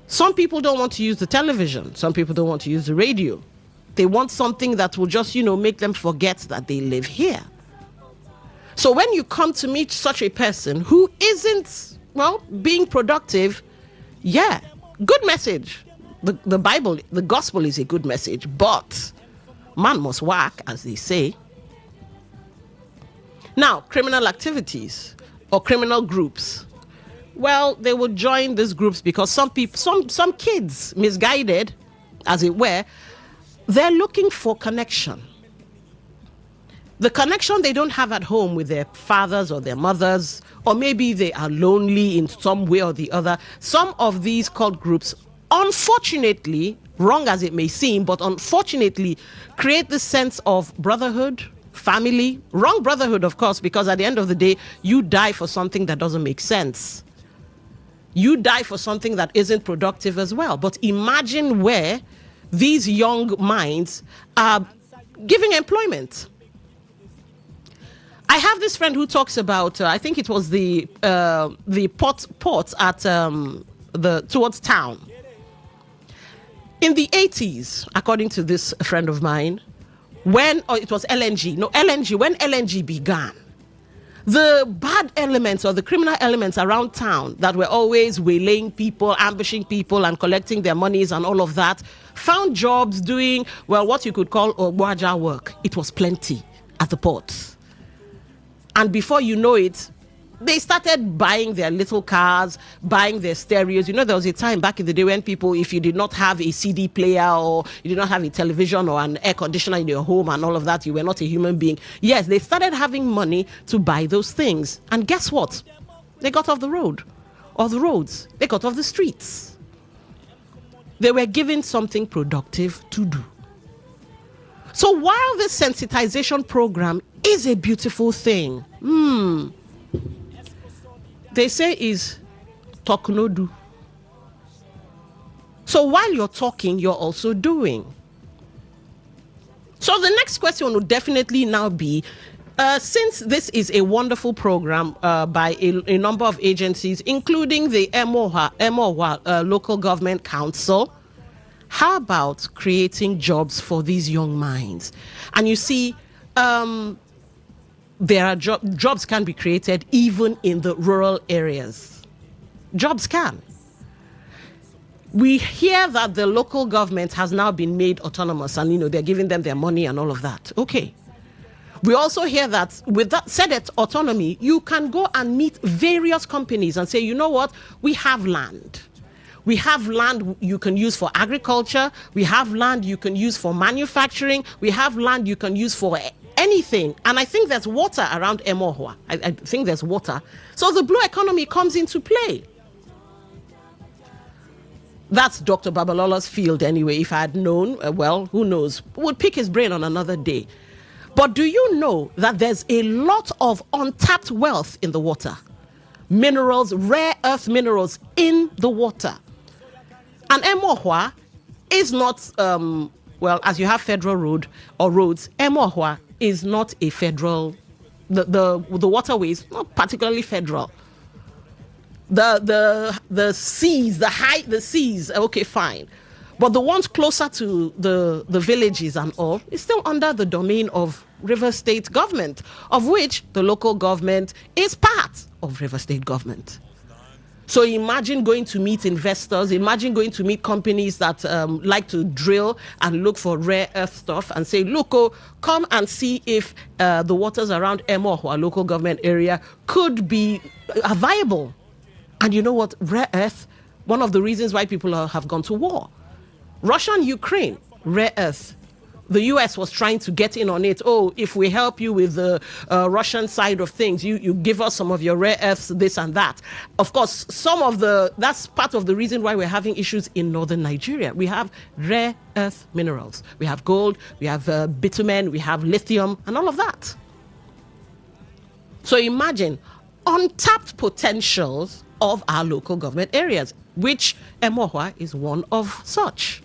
Some people don't want to use the television. Some people don't want to use the radio. They want something that will just, make them forget that they live here. So when you come to meet such a person who isn't, being productive, yeah, good message. The Bible, the gospel is a good message, but man must work, as they say. Now, criminal activities or criminal groups. Well, they will join these groups because some people, some kids, misguided, as it were, they're looking for connection. The connection they don't have at home with their fathers or their mothers, or maybe they are lonely in some way or the other. Some of these cult groups, unfortunately, wrong as it may seem, but unfortunately, create this sense of brotherhood, family. Wrong brotherhood, of course, because at the end of the day, you die for something that doesn't make sense. You die for something that isn't productive as well. But imagine where these young minds are giving employment. I have this friend who talks about, I think it was the port at towards town. In the 80s, according to this friend of mine, when it was LNG, when LNG began, the bad elements or the criminal elements around town that were always waylaying people, ambushing people and collecting their monies and all of that, found jobs doing, what you could call Ogwaja work. It was plenty at the port. And before you know it, they started buying their little cars, buying their stereos. There was a time back in the day when people, if you did not have a CD player or you did not have a television or an air conditioner in your home and all of that, you were not a human being. Yes, they started having money to buy those things. And guess what? They got off the road, or the roads. They got off the streets. They were given something productive to do. So while this sensitization program is a beautiful thing, they say is talk no do. So while you're talking, you're also doing. So the next question would definitely now be, since this is a wonderful program by a number of agencies, including the Emohua Local Government Council, how about creating jobs for these young minds? And you see, there are jobs can be created even in the rural areas. Jobs can. We hear that the local government has now been made autonomous and, they're giving them their money and all of that. Okay. We also hear that with that said autonomy, you can go and meet various companies and say, you know what, we have land. We have land you can use for agriculture. We have land you can use for manufacturing. We have land you can use for anything. And I think there's water around Emohua. I think there's water. So the blue economy comes into play. That's Dr. Babalola's field anyway. If I had known, well, who knows? We'll pick his brain on another day. But do you know that there's a lot of untapped wealth in the water? Minerals, rare earth minerals in the water. And Emohua is not, as you have federal road or roads, Emohua is not a federal, the waterway is not particularly federal. The seas, okay, fine. But the ones closer to the villages and all is still under the domain of River State government, of which the local government is part of River State government. So imagine going to meet investors, imagine going to meet companies that like to drill and look for rare earth stuff and say, look, come and see if the waters around Emohua local government area could be viable. And you know what? Rare earth, one of the reasons why people have gone to war. Russia and Ukraine, rare earth. The US was trying to get in on it. Oh, if we help you with the Russian side of things, you give us some of your rare earths, this and that. Of course, that's part of the reason why we're having issues in northern Nigeria. We have rare earth minerals. We have gold, we have bitumen, we have lithium, and all of that. So imagine untapped potentials of our local government areas, which Emohua is one of such.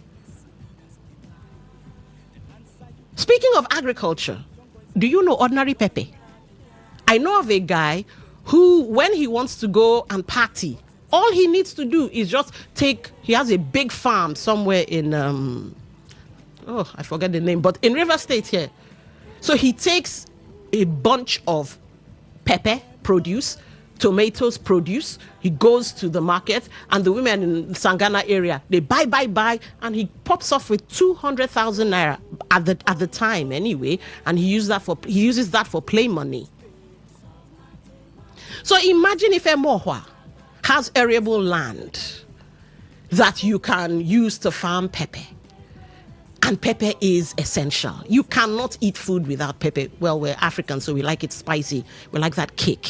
Speaking of agriculture, do you know ordinary pepper? I know of a guy who, when he wants to go and party, all he needs to do is just he has a big farm somewhere in, I forget the name, but in River State here. So he takes a bunch of pepper produce, tomatoes produce, he goes to the market, and the women in the Sangana area, they buy, and he pops off with 200,000 naira at the time anyway, and he uses that for play money. So imagine if Emohua has arable land that you can use to farm pepper. And pepper is essential. You cannot eat food without pepper. Well, we're Africans, so we like it spicy. We like that kick.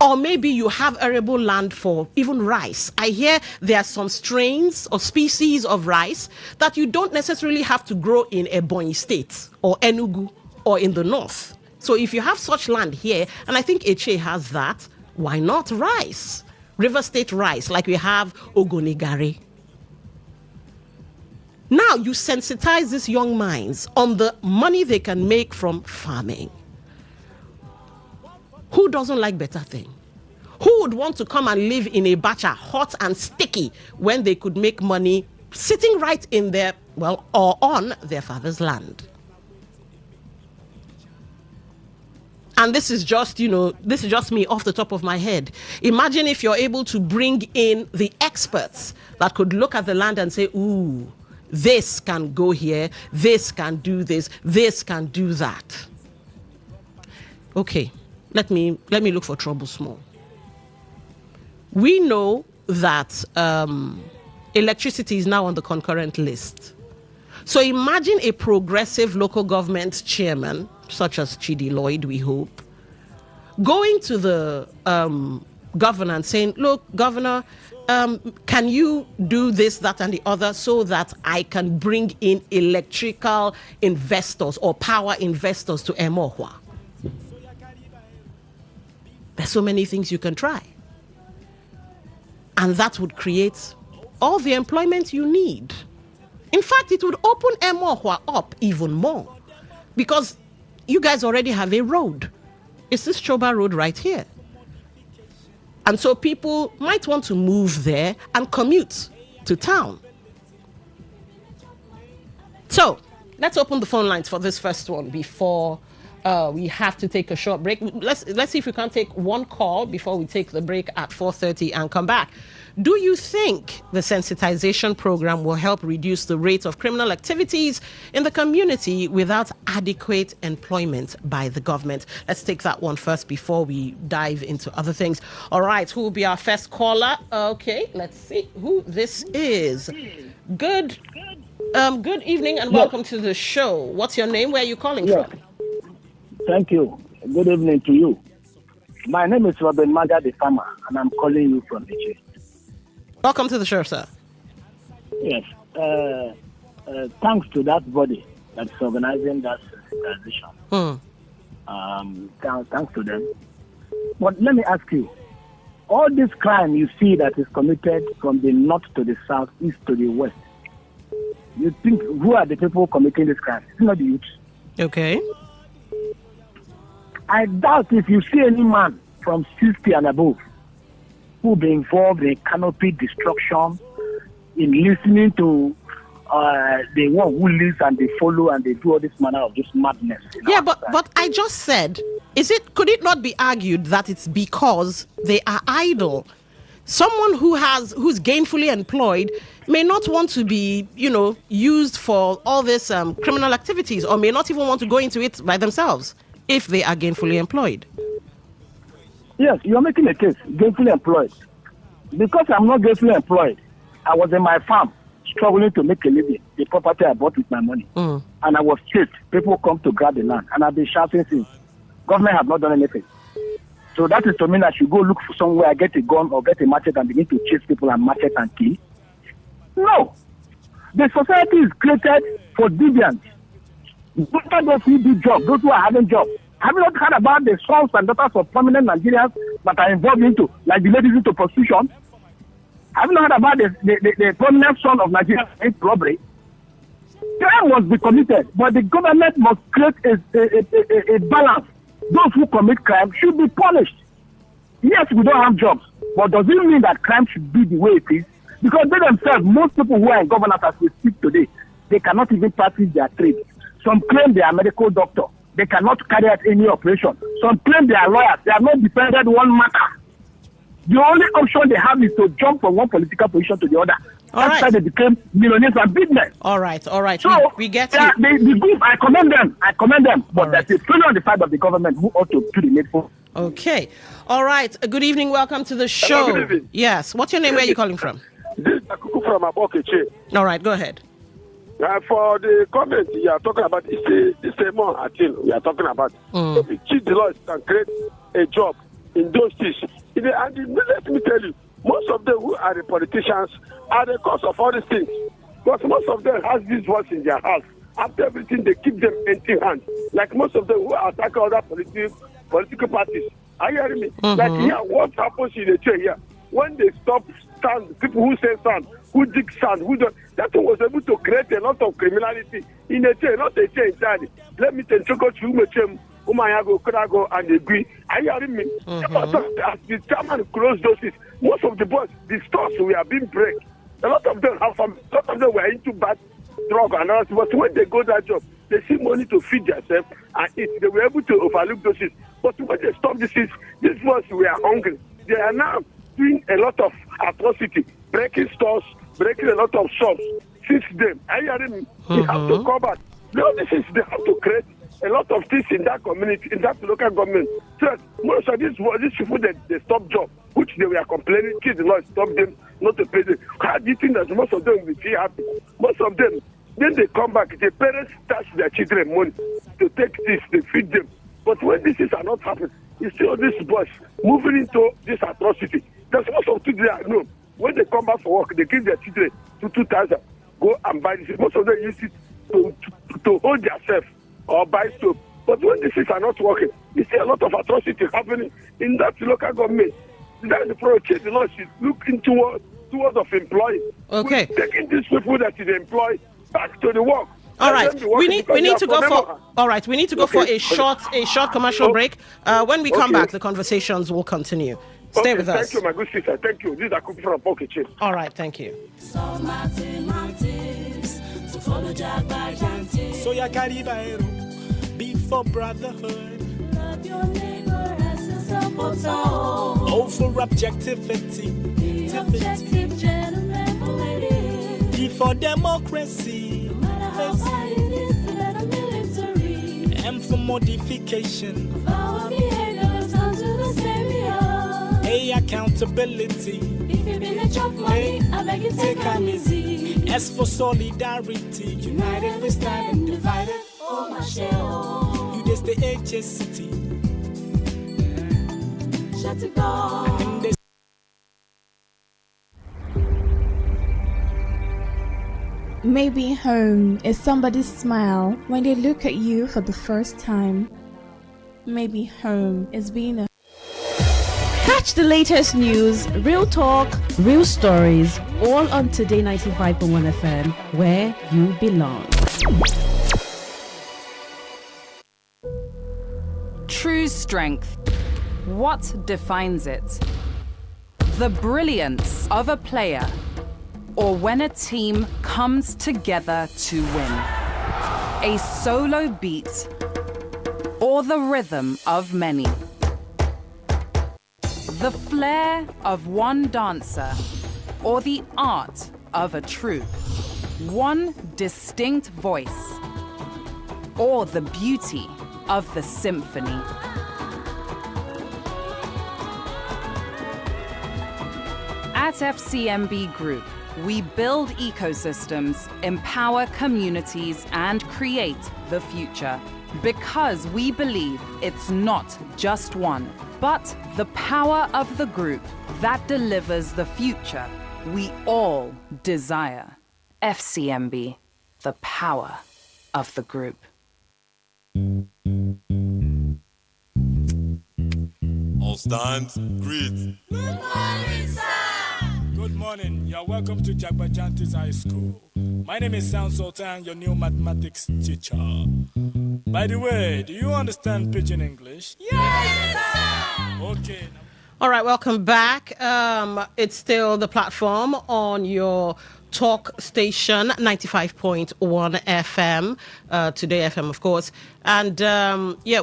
Or maybe you have arable land for even rice. I hear there are some strains or species of rice that you don't necessarily have to grow in Ebonyi State or Enugu or in the north. So if you have such land here, and I think Eche has that, why not rice? River State rice, like we have Ogonigare. Now you sensitize these young minds on the money they can make from farming. Who doesn't like better thing? Who would want to come and live in a bacha, hot and sticky, when they could make money sitting right in their, or on their father's land? And this is just me off the top of my head. Imagine if you're able to bring in the experts that could look at the land and say, ooh, this can go here, this can do this can do that. Okay. Let me look for trouble small. We know that electricity is now on the concurrent list. So imagine a progressive local government chairman, such as Chidi Lloyd, we hope, going to the governor and saying, look, governor, can you do this, that, and the other so that I can bring in electrical investors or power investors to Emohua? There's so many things you can try. And that would create all the employment you need. In fact, it would open Emohua up even more because you guys already have a road. It's this Choba Road right here. And so people might want to move there and commute to town. So let's open the phone lines for this first one before We have to take a short break. Let's see if we can take one call before we take the break at 4:30 and come back. Do you think the sensitization program will help reduce the rate of criminal activities in the community without adequate employment by the government? Let's take that one first before we dive into other things. All right, who will be our first caller? Okay, let's see who this is. Good evening and welcome to the show. What's your name? Where are you calling from?
Thank you. Good evening to you. My name is Robin Maga, the farmer, and I'm calling you from Nigeria.
Welcome to the show, sir.
Yes. Thanks to that body that's organizing that sensitization. Thanks to them. But let me ask you, all this crime you see that is committed from the north to the south, east to the west, you think who are the people committing this crime? It's not the youth.
Okay.
I doubt if you see any man from 60 and above who will be involved in canopy destruction, in listening to the one who lives and they follow and they do all this manner of just madness.
Yeah, but I just said, could it not be argued that it's because they are idle? Someone who's gainfully employed may not want to be, used for all this criminal activities, or may not even want to go into it by themselves if they are gainfully employed.
Yes, you're making a case, gainfully employed. Because I'm not gainfully employed, I was in my farm struggling to make a living, the property I bought with my money. And I was chased. People come to grab the land. And I've been shouting since. Government have not done anything. So that is to mean I should go look for somewhere, I get a gun or get a machete and begin to chase people and machete and kill. No. The society is created for deviants. Those who do jobs, those who are having jobs. Have you not heard about the sons and daughters of prominent Nigerians that are involved into, like the ladies into prostitution? Have you not heard about the prominent son of Nigeria in robbery? Crime must be committed, but the government must create a balance. Those who commit crime should be punished. Yes, we don't have jobs, but does it mean that crime should be the way it is? Because they themselves, most people who are in governance as we speak today, they cannot even practice their trade. Some claim they are medical doctor. They cannot carry out any operation. Some claim they are lawyers. They have not defended one matter. The only option they have is to jump from one political position to the other. That's why they became millionaires and business.
All right.
So
we get
you. The group, I commend them. But there's a failure on the side of the government who ought to do the needful.
Okay. All right. Good evening. Welcome to the show.
Hello, good evening.
Yes. What's your name? Where are you calling from?
This is Akuku from Abokeche.
All right. Go ahead.
For the comment you are talking about, it's a more thing we are talking about. If you cheat the laws and create a job in those things. And let me tell you, most of them who are the politicians are the cause of all these things. Because most of them has these words in their house. After everything, they keep them empty hands. Like most of them who attack other political parties. Are you hearing me? Like here, what happens in the chair here? When they stop sand, people who say sand, who dig sand, who don't, that was able to create a lot of criminality in a chain, not a chain entirely. Let me tell you, Umayago, Kodago, and agree. Are you hearing me? As the chairman closed those things, most of the boys, the stores we are being break. A lot of them have some, a lot of them were into bad drug and all. But when they go that job, they see money to feed themselves and eat. They were able to overlook those things. But when they stop these boys were hungry. They are now doing a lot of atrocity, breaking stores, breaking a lot of shops. Since then, are you hearing me? They have to come back. No, this is they have to create a lot of things in that community, in that local government. So most of these people they stop job, which they were complaining, kids the law stop them not to pay them. How do you think that most of them will be happy? Most of them, then they come back, the parents touch their children money to take this, they feed them. But when these things are not happening, you see all these boys moving into this atrocity. There's most of them I know. When they come back for work, they give their children 2,000, go and buy this. Most of them use it to hold themselves or buy soap. But when these things are not working, you see a lot of atrocity happening in that local government. That's the approach. The law should look into towards of employing.
Okay.
We're taking these people that is employed back to the work.
All right, we need to go for. All right, we need to go for a short commercial break. When we come back, the conversations will continue. Stay with us.
Thank you, my good sister. Thank you. This is Akuku from Abokeche.
All right, thank you.
So you carry Biro before for brotherhood.
Love your neighbor as yourself.
O for objectivity.
Be objective, gentlemen, ladies.
D for democracy.
No matter how hard it is, let a military.
M for modification.
Of our behaviors onto the savior.
A accountability.
If you been a chop money, I beg you take am easy.
S for solidarity.
United we stand and divided. Oh my shell.
You just the HSCT.
Shut it down.
Maybe home is somebody's smile when they look at you for the first time. Maybe home is being a...
Catch the latest news, real talk, real stories, all on Today 95.1 FM, where you belong.
True strength. What defines it? The brilliance of a player, or when a team comes together to win. A solo beat, or the rhythm of many. The flair of one dancer, or the art of a troupe. One distinct voice, or the beauty of the symphony. At FCMB Group, we build ecosystems, empower communities, and create the future. Because we believe it's not just one, but the power of the group that delivers the future we all desire. FCMB, the power of the group.
All stands, greet.
Good morning, sir.
Good morning. You're welcome to Jagbajantis High School. My name is Sound Sultan, your new mathematics teacher. By the way, do you understand Pidgin English?
Yes, sir.
Okay.
All right, welcome back. It's still the platform on your talk station, 95.1 FM, Today FM, of course. And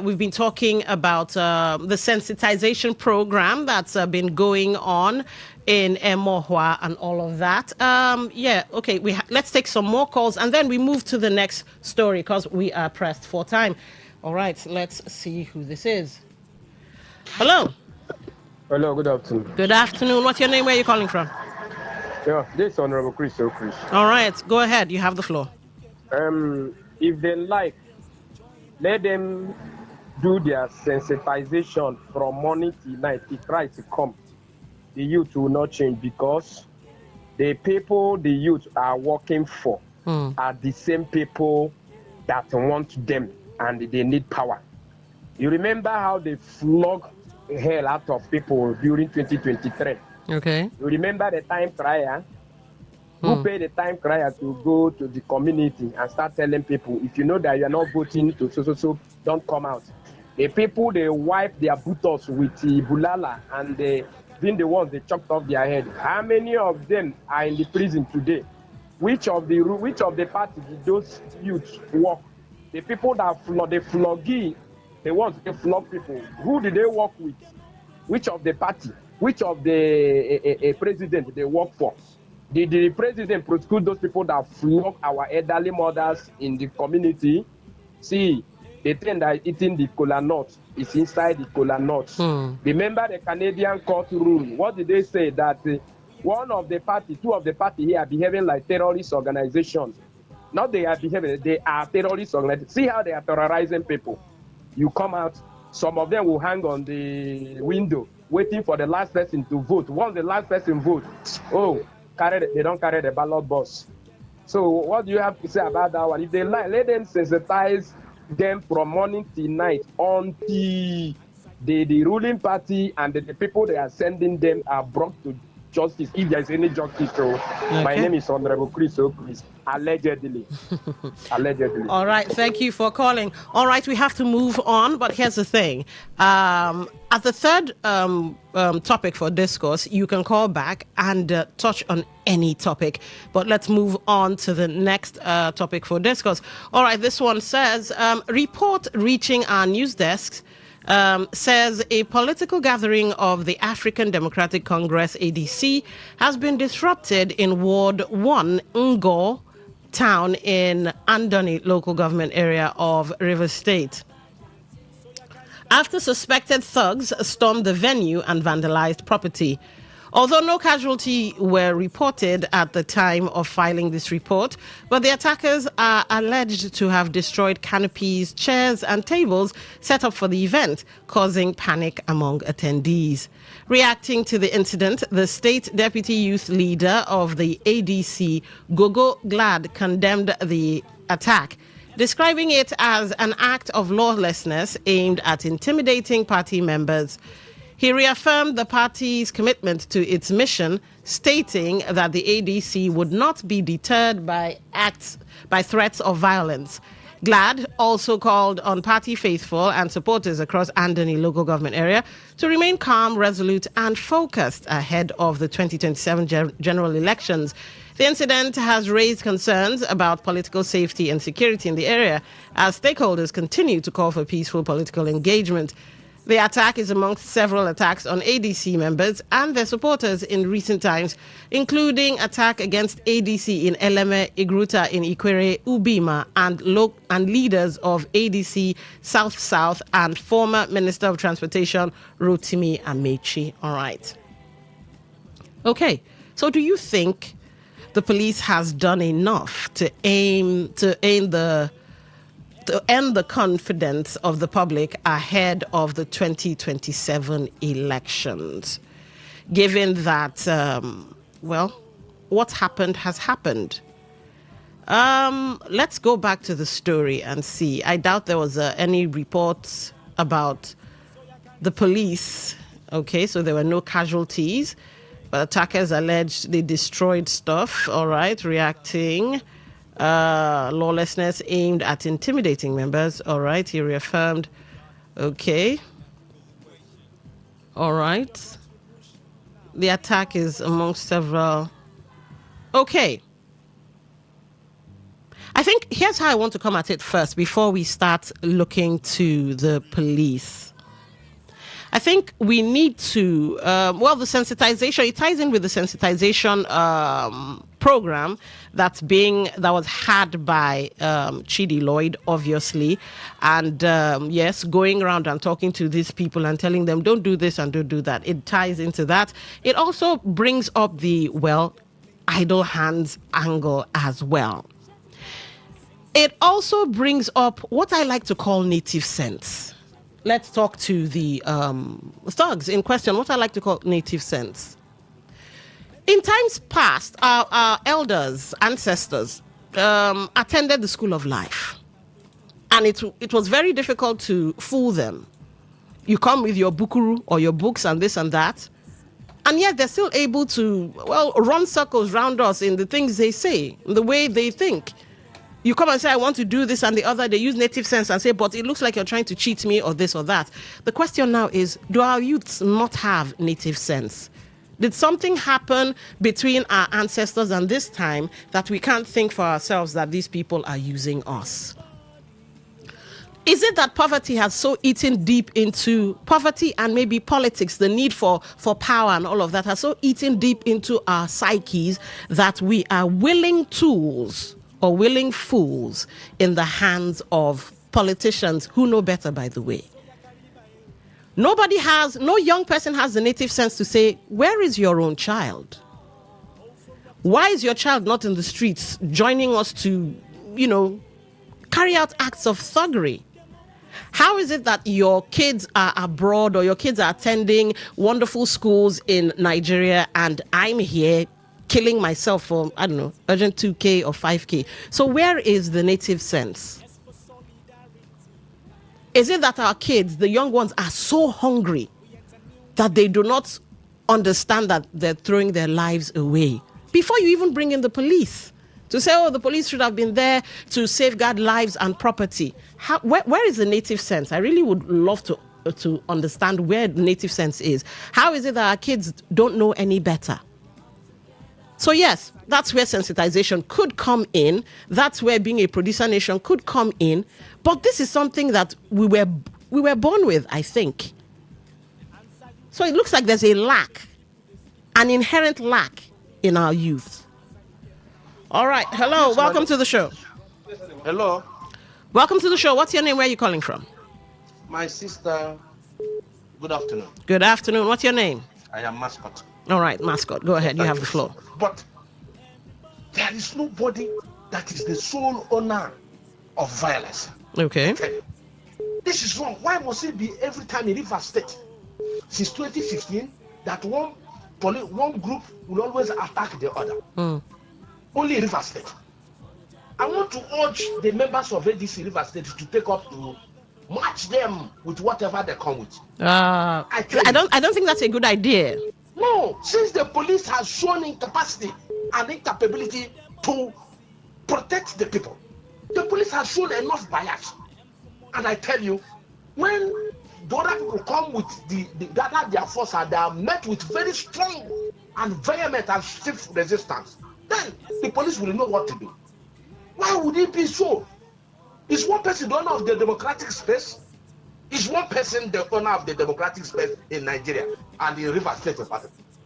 we've been talking about the sensitization program that's been going on in Emohua and all of that. Let's take some more calls and then we move to the next story because we are pressed for time. All right, let's see who this is. Hello.
Hello, good afternoon.
Good afternoon. What's your name? Where are you calling from?
Yeah, this is Honorable Chris O'Chris.
All right, go ahead. You have the floor.
If they like, let them do their sensitization from morning till night. If Christ comes, the youth will not change because the people the youth are working for are the same people that want them and they need power. You remember how they flogged hell out of people during 2023?
Okay.
You remember the time crier? Who paid the time crier to go to the community and start telling people, if you know that you are not voting to so, don't come out. The people, they wipe their buttocks with bulala and they been the ones they chopped off their head. How many of them are in the prison today? Which of the parties did those youths work? The people that flogging, the ones they flog people. Who did they work with? Which of the party? Which of the president they work for? Did the president prosecute those people that flog our elderly mothers in the community? See, the thing that is eating the cola nut is inside the cola nut. Remember the Canadian court rule. What did they say? That one of the party, two of the party here are behaving like terrorist organizations. Not they are behaving, they are terrorist organizations. See how they are terrorizing people. You come out, some of them will hang on the window, waiting for the last person to vote. Once the last person votes, they don't carry the ballot box. So what do you have to say about that one? If they like, let them sensitize them from morning till night until the ruling party and the people they are sending them are brought to justice, if there is any justice. So my name is Honorable Chris O'Chris, allegedly. Allegedly.
All right, thank you for calling. All right, we have to move on, but here's the thing. As the third topic for discourse, you can call back and touch on any topic. But let's move on to the next topic for discourse. All right, this one says, report reaching our news desks says a political gathering of the African Democratic Congress, ADC, has been disrupted in Ward 1, Ngo town in Andoni local government area of Rivers State, after suspected thugs stormed the venue and vandalized property. Although no casualty were reported at the time of filing this report, but the attackers are alleged to have destroyed canopies, chairs, and tables set up for the event, causing panic among attendees. Reacting to the incident, the state deputy youth leader of the ADC, Gogo Glad, condemned the attack, describing it as an act of lawlessness aimed at intimidating party members. He reaffirmed the party's commitment to its mission, stating that the ADC would not be deterred by threats of violence. Glad also called on party faithful and supporters across Andoni local government area to remain calm, resolute, and focused ahead of the 2027 general elections. The incident has raised concerns about political safety and security in the area as stakeholders continue to call for peaceful political engagement. The attack is amongst several attacks on ADC members and their supporters in recent times, including attack against ADC in Eleme, Igruta in Ikwere, Ubima, and leaders of ADC South-South and former Minister of Transportation Rotimi Amechi. All right. Okay, so do you think the police has done enough to end the confidence of the public ahead of the 2027 elections, given that, what happened has happened? Let's go back to the story and see. I doubt there was any reports about the police. Okay, so there were no casualties, but attackers alleged they destroyed stuff. All right, reacting. Lawlessness aimed at intimidating members. All right, he reaffirmed. Okay. All right. The attack is amongst several. Okay. I think here's how I want to come at it first before we start looking to the police. I think we need to, the sensitization, it ties in with the sensitization program that was had by Chidi Lloyd, obviously. And yes, going around and talking to these people and telling them, don't do this and don't do that. It ties into that. It also brings up the, idle hands angle as well. It also brings up what I like to call native sense. Let's talk to the thugs in question, what I like to call native sense. In times past, our elders, ancestors, attended the school of life. And it was very difficult to fool them. You come with your bukuru or your books and this and that, and yet they're still able to, run circles around us in the things they say, the way they think. You come and say, I want to do this and the other. They use native sense and say, but it looks like you're trying to cheat me or this or that. The question now is, do our youths not have native sense? Did something happen between our ancestors and this time that we can't think for ourselves that these people are using us? Is it that poverty has so eaten deep into poverty and maybe politics, the need for power and all of that has so eaten deep into our psyches that we are willing tools or willing fools in the hands of politicians who know better, by the way? No young person has the native sense to say, where is your own child? Why is your child not in the streets joining us to, carry out acts of thuggery? How is it that your kids are abroad or your kids are attending wonderful schools in Nigeria and I'm here killing myself for, urgent 2K or 5K? So where is the native sense? Is it that our kids, the young ones, are so hungry that they do not understand that they're throwing their lives away before you even bring in the police to say, oh, the police should have been there to safeguard lives and property. Where is the native sense? I really would love to understand where the native sense is. How is it that our kids don't know any better? So yes, that's where sensitization could come in. That's where being a producer nation could come in. But this is something that we were born with, I think. So it looks like there's a lack, an inherent lack in our youth. All right. Hello. Welcome to the show.
Hello.
Welcome to the show. What's your name? Where are you calling from?
My sister. Good afternoon.
Good afternoon. What's your name?
I am Mascot.
All right, Mascot. Go ahead. You have the floor.
But there is nobody that is the sole owner of violence.
Okay.
This is wrong. Why must it be every time in Rivers State since 2015 that one group will always attack the other? Only Rivers State. I want to urge the members of ADC Rivers State to take up to match them with whatever they come with.
I don't think that's a good idea.
No, since the police has shown incapacity and incapability to protect the people, the police has shown enough bias. And I tell you, when the other people come with gather their force and they are met with very strong and vehement and stiff resistance, then the police will know what to do. Why would it be so? Is one person the owner of the democratic space? Is one person the owner of the democratic space in Nigeria and in Rivers State?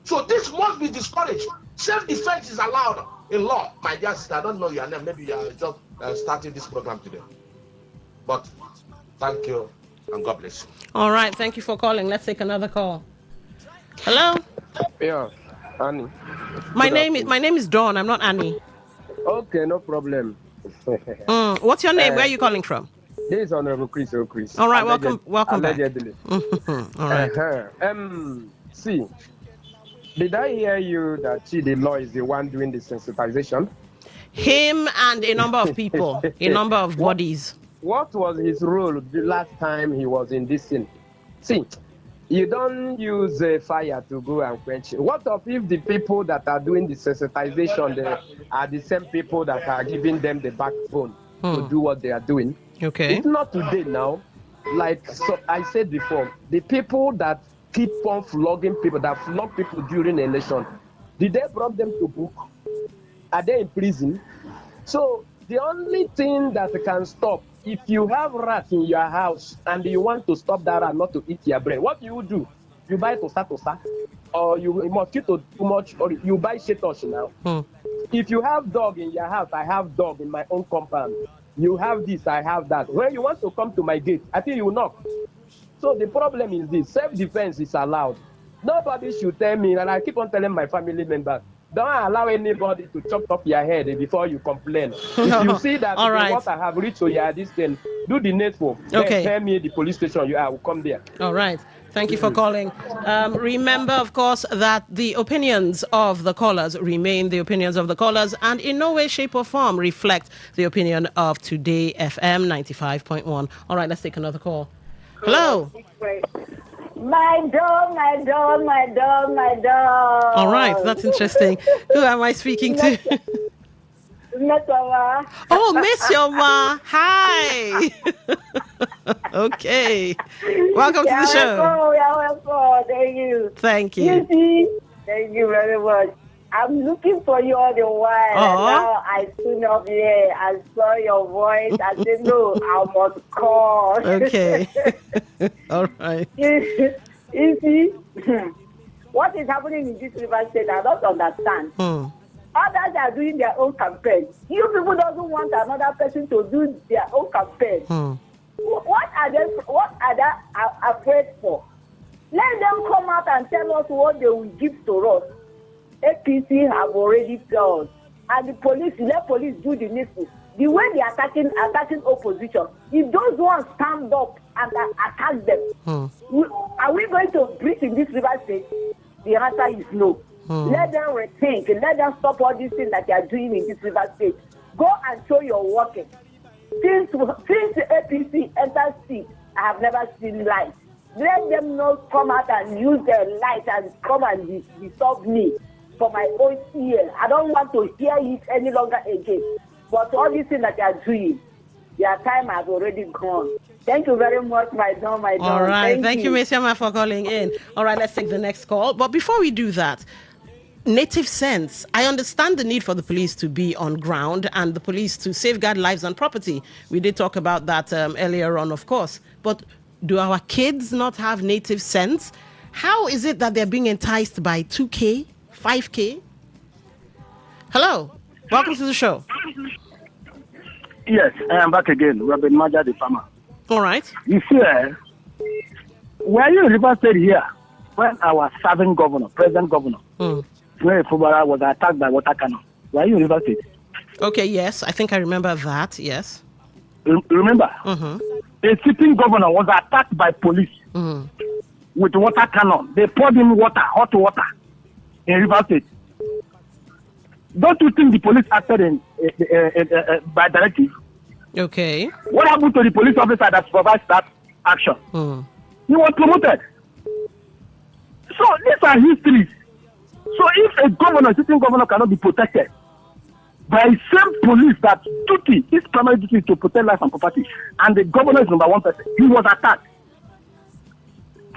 So this must be discouraged. Self-defense is allowed in law. My dear sister, I don't know your name. Maybe you are just starting this program today. But thank you and God bless you.
All right. Thank you for calling. Let's take another call. Hello?
Yeah, Annie.
My name is Dawn. I'm not Annie.
Okay, no problem.
What's your name? Where are you calling from?
This is Honorable Chris.
All right, welcome back. All right.
See, did I hear you that the law is the one doing the sensitization?
Him and a number of people, a number of bodies.
What was his role the last time he was in this scene? See, you don't use fire to go and quench it. What if the people that are doing the sensitization are the same people that are giving them the backbone to do what they are doing?
Okay.
It's not today now. Like I said before, the people that keep on flogging people, that flog people during election, did they bring them to book? Are they in prison? So the only thing that can stop, if you have rats in your house and you want to stop that rat not to eat your brain, what do? You buy tosa, or you mosquito too much, or you buy shetosh now. If you have dog in your house, I have dog in my own compound. You have this, I have that. When you want to come to my gate, I think you will knock. So the problem is this: self-defense is allowed. Nobody should tell me, and I keep on telling my family members, don't allow anybody to chop off your head before you complain. If you see that what I have reached to your distance, do the needful.
Okay.
Then tell me the police station. I will come there.
All right. Thank you for calling. Remember, of course, that the opinions of the callers remain the opinions of the callers and in no way, shape, or form reflect the opinion of Today FM 95.1. All right, let's take another call. Hello.
My dog.
All right, that's interesting. Who am I speaking to?
Miss Yoma.
Oh, Miss Yoma. Hi. Okay. Welcome to the show.
Welcome. Thank you.
Thank you.
You see? Thank you very much. I'm looking for you all the while. And now I stood up here. I saw your voice. I said, no, I must call.
Okay. All right.
You see, what is happening in this river state, I don't understand. Others are doing their own campaign. You people doesn't want another person to do their own campaign. What are they afraid for? Let them come out and tell us what they will give to us. APC have already told, and the police, let police do the needful. The way they are attacking opposition, if those ones stand up and attack them, are we going to breathe in this river state? The answer is no. Let them rethink. Let them stop all these things that they are doing in this river state. Go and show your working. Since the APC entered seat, I have never seen light. Let them not come out and use their light and come and disturb me for my own ear. I don't want to hear it any longer again. But all these things that they are doing, their time has already gone. Thank you very much, my Don.
All right. Thank you, Ms. Yama, for calling in. All right, let's take the next call. But before we do that, native sense. I understand the need for the police to be on ground and the police to safeguard lives and property. We did talk about that earlier on, of course. But do our kids not have native sense? How is it that they're being enticed by 2K, 5K? Hello. Welcome to the show.
Yes, I am back again. Robert Maja, the farmer.
All right.
You see, were you in River State here when our serving governor, present governor, Mary Fubara, was attacked by water cannon? Were you in River State?
Okay, yes. I think I remember that, yes.
Remember? A sitting governor was attacked by police with water cannon. They poured him water, hot water, in River State. Don't you think the police acted by directive?
Okay.
What happened to the police officer that supervised that action? He was promoted. So these are histories. So if a governor, sitting governor, cannot be protected by same police that duty, his primary duty is to protect life and property, and the governor is number one person, he was attacked.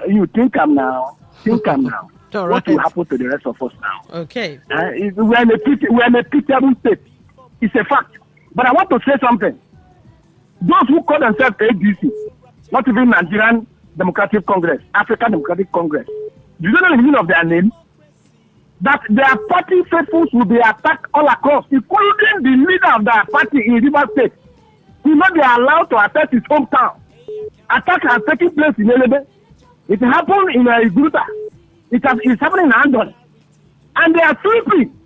You think I'm now?
All
what
right.
will happen to the rest of us now?
Okay.
We are in a pitiable state. It's a fact. But I want to say something. Those who call themselves ADC, not even Nigerian Democratic Congress, African Democratic Congress, do you know the meaning of their name? That their party faithfuls will be attacked all across, including the leader of their party in River State. Will not be allowed to attack his hometown. Attack has taken place in Elebe. It happened in Iguruta. It's happening in Andon. And they are sleeping,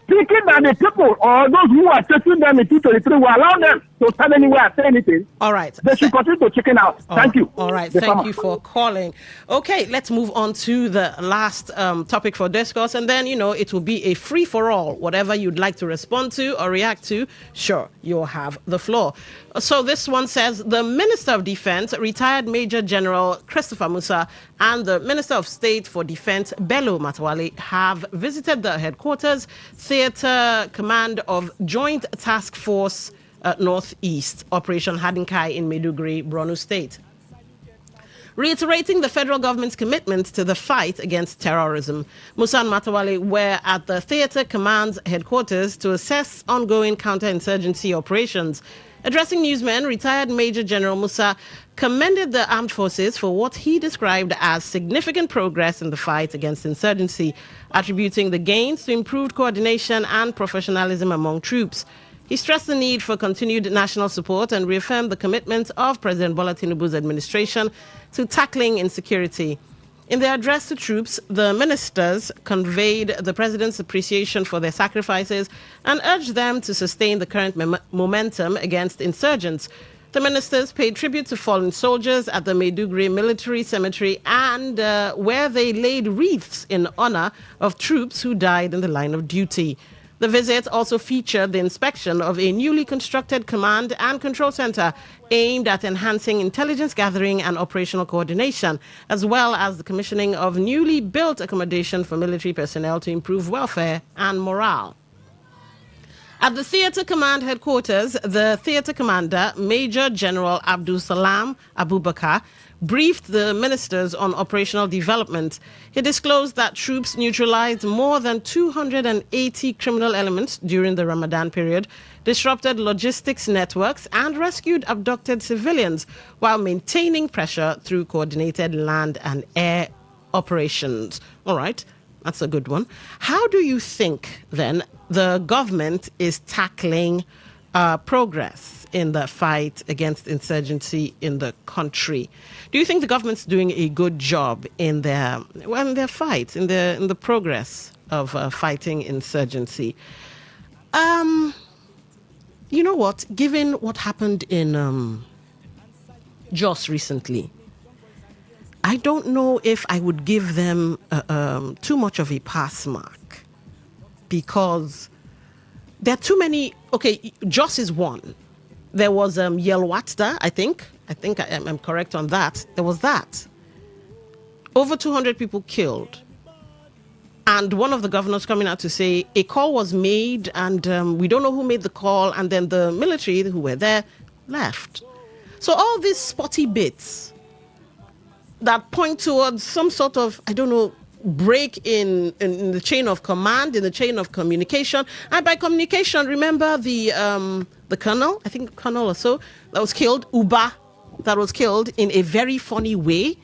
thinking that the people or those who are chasing them in 233 will allow them to stand anywhere and say anything.
All right.
They should continue to chicken out. Thank you.
All right.
The
Thank
farmer.
you for calling. Okay, let's move on to the last topic for discourse. And then, it will be a free-for-all. Whatever you'd like to respond to or react to, sure, you'll have the floor. So this one says, the Minister of Defense, retired Major General Christopher Musa, and the Minister of State for Defense, Bello Matawale, have visited the headquarters, Theatre Command of Joint Task Force Northeast, Operation Hadinkai in Maiduguri, Borno State. Reiterating the federal government's commitment to the fight against terrorism, Musa and Matawale were at the Theatre Command's headquarters to assess ongoing counterinsurgency operations. Addressing newsmen, retired Major General Musa commended the armed forces for what he described as significant progress in the fight against insurgency, attributing the gains to improved coordination and professionalism among troops. He stressed the need for continued national support and reaffirmed the commitment of President Bola Tinubu's administration to tackling insecurity. In their address to troops, the ministers conveyed the president's appreciation for their sacrifices and urged them to sustain the current momentum against insurgents. The ministers paid tribute to fallen soldiers at the Maiduguri Military Cemetery and where they laid wreaths in honor of troops who died in the line of duty. The visit also featured the inspection of a newly constructed command and control center aimed at enhancing intelligence gathering and operational coordination, as well as the commissioning of newly built accommodation for military personnel to improve welfare and morale. At the Theatre Command headquarters, the Theatre Commander, Major General Abdul Salam Abubakar, briefed the ministers on operational development. He disclosed that troops neutralized more than 280 criminal elements during the Ramadan period, disrupted logistics networks, and rescued abducted civilians while maintaining pressure through coordinated land and air operations. All right, that's a good one. How do you think, then, the government is tackling progress in the fight against insurgency in the country? Do you think the government's doing a good job in their fight, in the progress of fighting insurgency? You know what? Given what happened in Jos recently, I don't know if I would give them too much of a pass mark, because there are too many. Okay, Jos is one. There was Yelwatda, I think I'm correct on that. There was that. over 200 people killed. And one of the governors coming out to say a call was made and we don't know who made the call. And then the military who were there left. So all these spotty bits that point towards some sort of, I don't know, break in the chain of command, in the chain of communication. And by communication, remember the colonel, I think colonel or so, that was killed, Uba, that was killed in a very funny way.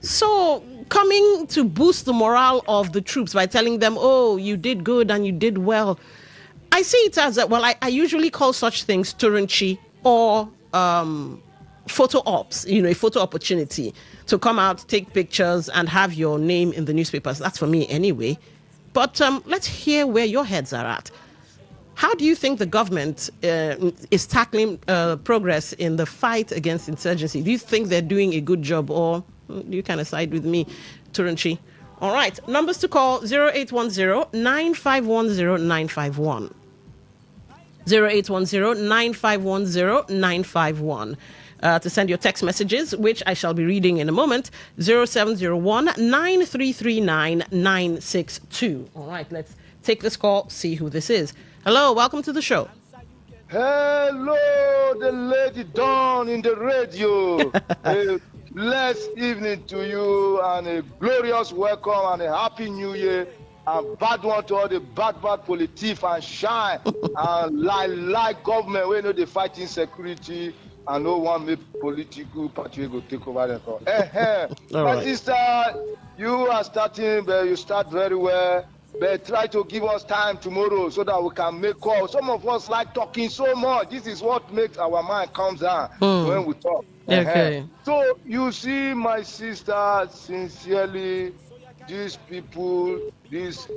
So coming to boost the morale of the troops by telling them, oh, you did good and you did well. I see it as, I usually call such things Turanchi or photo ops, a photo opportunity to come out, take pictures and have your name in the newspapers. That's for me anyway. But let's hear where your heads are at. How do you think the government is tackling progress in the fight against insurgency? Do you think they're doing a good job, or do you kind of side with me, Turanchi? All right, numbers to call 0810-9510-951. 0810-9510-951. To send your text messages, which I shall be reading in a moment, 0701-9339-962. All right, let's take this call, see who this is. Hello, welcome to the show.
Hello, the lady Dawn in the radio. A blessed evening to you and a glorious welcome and a happy new year. And bad one to all the bad politics and shine. And like government, we know they fight insecurity. And no one make political party go take over the call. My sister, you are starting, but you start very well. But try to give us time tomorrow so that we can make calls. Some of us like talking so much. This is what makes our mind calm down when we talk.
Okay.
So you see, my sister, sincerely, these people, this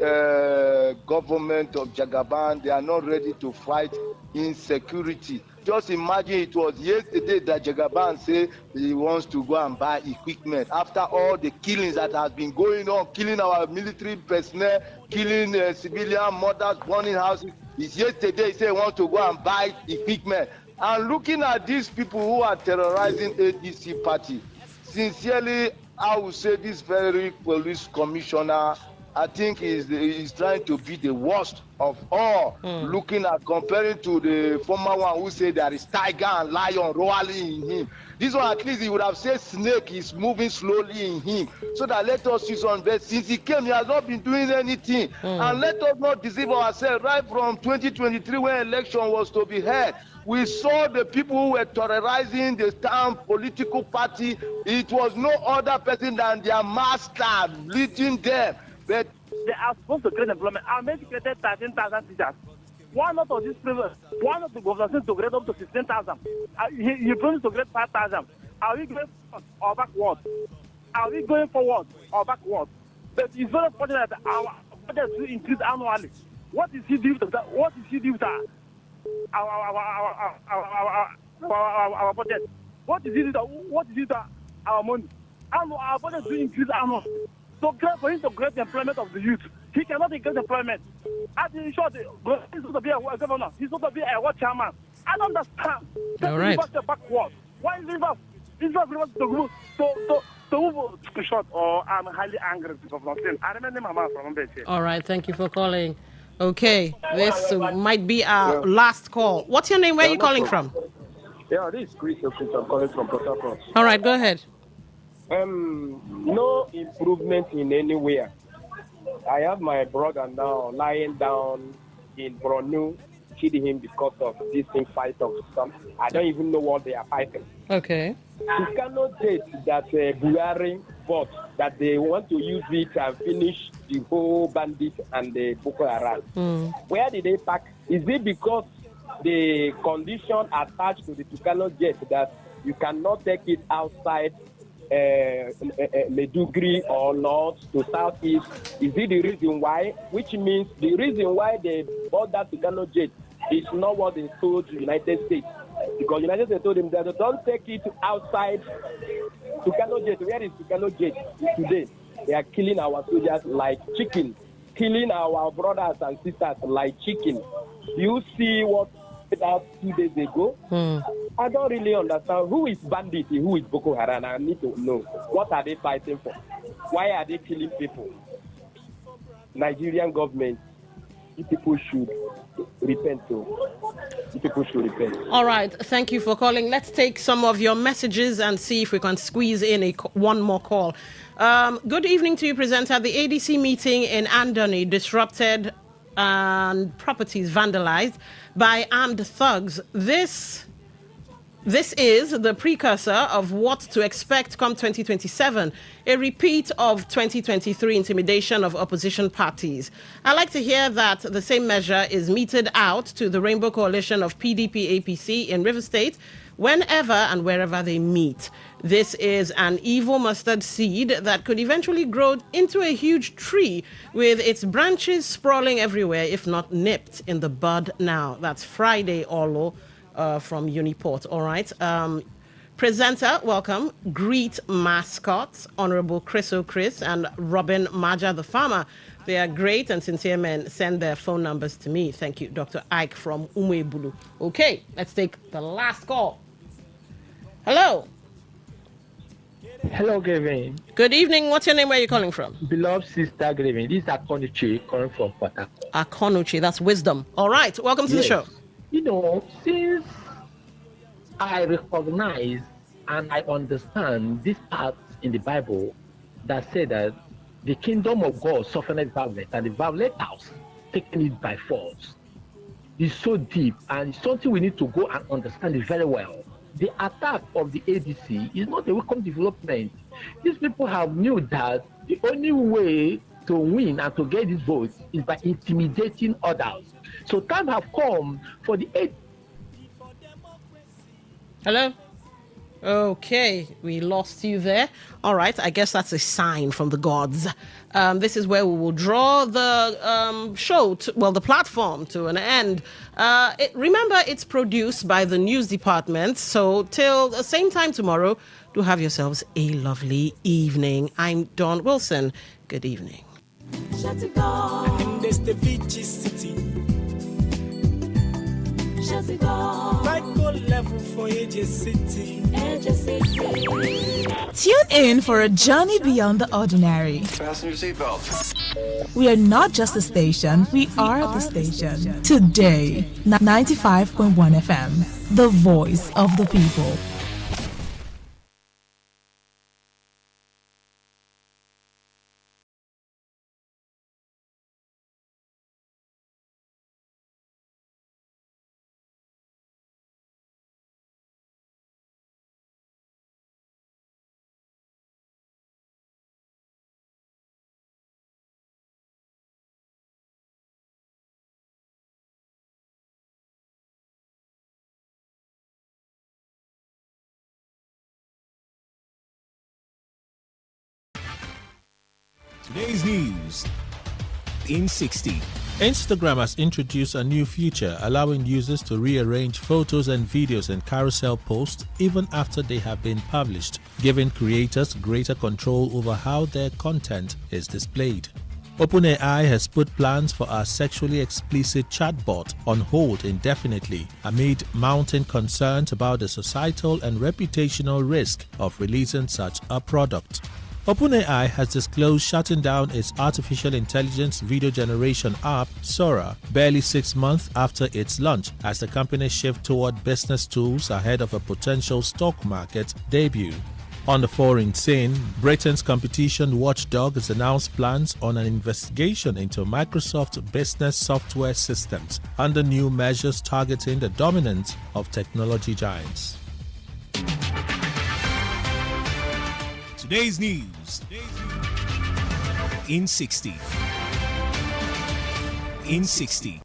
government of Jagaban, they are not ready to fight insecurity. Just imagine it was yesterday that Jagaban said he wants to go and buy equipment. After all the killings that has been going on, killing our military personnel, killing civilian mothers, burning houses, it's yesterday he said he wants to go and buy equipment. And looking at these people who are terrorizing ADC party, sincerely, I would say this very police commissioner, I think is trying to be the worst of all. Looking at comparing to the former one who said there is tiger and lion roaring in him. This one at least he would have said snake is moving slowly in him. So that let us see some best. Since he came, he has not been doing anything. And let us not deceive ourselves. Right from 2023 when election was to be held, we saw the people who were terrorizing the town political party. It was no other person than their master leading them. But
they are supposed to create employment. I made created 13,000 teachers. One out of these people, one of the governors to grade up to 16,000. He promised to grade 5,000. Are we going forward or backward? Are we going forward or backward? But it's very important that our budget will increase annually. What is he doing with that? What is he doing with our budget? What is it? What is it? Our money? Our budget will increase annually. So for him to create the employment of the youth, he cannot increase employment. In short, he's supposed to be a governor. He's supposed to be a chairman. I don't understand.
All right.
Backward. Why is it not to move short? Or I'm highly angry because of nothing. I remember my mom from Beche.
All right, thank you for calling. Okay, this might be our last call. What's your name? Where are you calling from?
Yeah, this is Chris. I'm calling from Port Harcourt.
All right, go ahead.
No improvement in anywhere. I have my brother now lying down in Borno, killing him because of this thing fight of some. I don't even know what they are fighting.
Okay.
You cannot date that Buhari bought, that they want to use it and finish the whole bandit and the Boko Haram. Where did they pack? Is it because the condition attached to the Tucano jet that you cannot take it outside Medugri or north to southeast? Is it the reason why? Which means the reason why they bought that Tucano jet is not what they told the United States. Because the United States told them that they don't take it outside Tucano jet. Where is Tucano jet today? They are killing our soldiers like chicken, killing our brothers and sisters like chicken. You see what out 2 days ago? I don't really understand who is bandit, who is Boko Haram. I need to know what are they fighting for. Why are they killing people? Nigerian government, you people should repent. You people should repent.
All right. Thank you for calling. Let's take some of your messages and see if we can squeeze in one more call. Good evening to you, presenter. The ADC meeting in Andoni disrupted and properties vandalized by armed thugs. This is the precursor of what to expect come 2027, a repeat of 2023 intimidation of opposition parties. I like to hear that the same measure is meted out to the Rainbow Coalition of PDP APC in River State whenever and wherever they meet. This is an evil mustard seed that could eventually grow into a huge tree with its branches sprawling everywhere, if not nipped in the bud now. That's Friday, Orlo. From Uniport. All right. Presenter, welcome. Greet mascots, Honorable Chris O'Chris and Robin Maja the farmer. They are great and sincere men. Send their phone numbers to me. Thank you, Dr. Ike from Umwebulu. Okay, let's take the last call. Hello.
Hello, Gavin.
Good evening. What's your name? Where are you calling from?
Beloved sister Gavin. This is Akonuchi calling from Port Harcourt.
Akonuchi, that's wisdom. All right. Welcome to the show.
You know, since I recognize and I understand this part in the Bible that said that the kingdom of God suffered violence and the violators taking it by force, is so deep and it's something we need to go and understand it very well. The attack of the ADC is not a welcome development. These people have knew that the only way to win and to get these votes is by intimidating others. So time have come for the ADC.
Hello? Okay, we lost you there. All right, I guess that's a sign from the gods. This is where we will draw the show, the platform to an end. Remember, it's produced by the news department. So till the same time tomorrow, do have yourselves a lovely evening. I'm Dawn Wilson. Good evening.
Level for City.
Tune in for a journey beyond the ordinary.
Fasten your seatbelts.
We are not just a station, we are the station. Today, 95.1 FM, the voice of the people.
Today's news in 60. Instagram has introduced a new feature allowing users to rearrange photos and videos in carousel posts even after they have been published, giving creators greater control over how their content is displayed. OpenAI has put plans for a sexually explicit chatbot on hold indefinitely amid mounting concerns about the societal and reputational risk of releasing such a product. OpenAI has disclosed shutting down its artificial intelligence video generation app, Sora, barely 6 months after its launch, as the company shifts toward business tools ahead of a potential stock market debut. On the foreign scene, Britain's competition watchdog has announced plans on an investigation into Microsoft business software systems under new measures targeting the dominance of technology giants. Today's news in 60. In 60.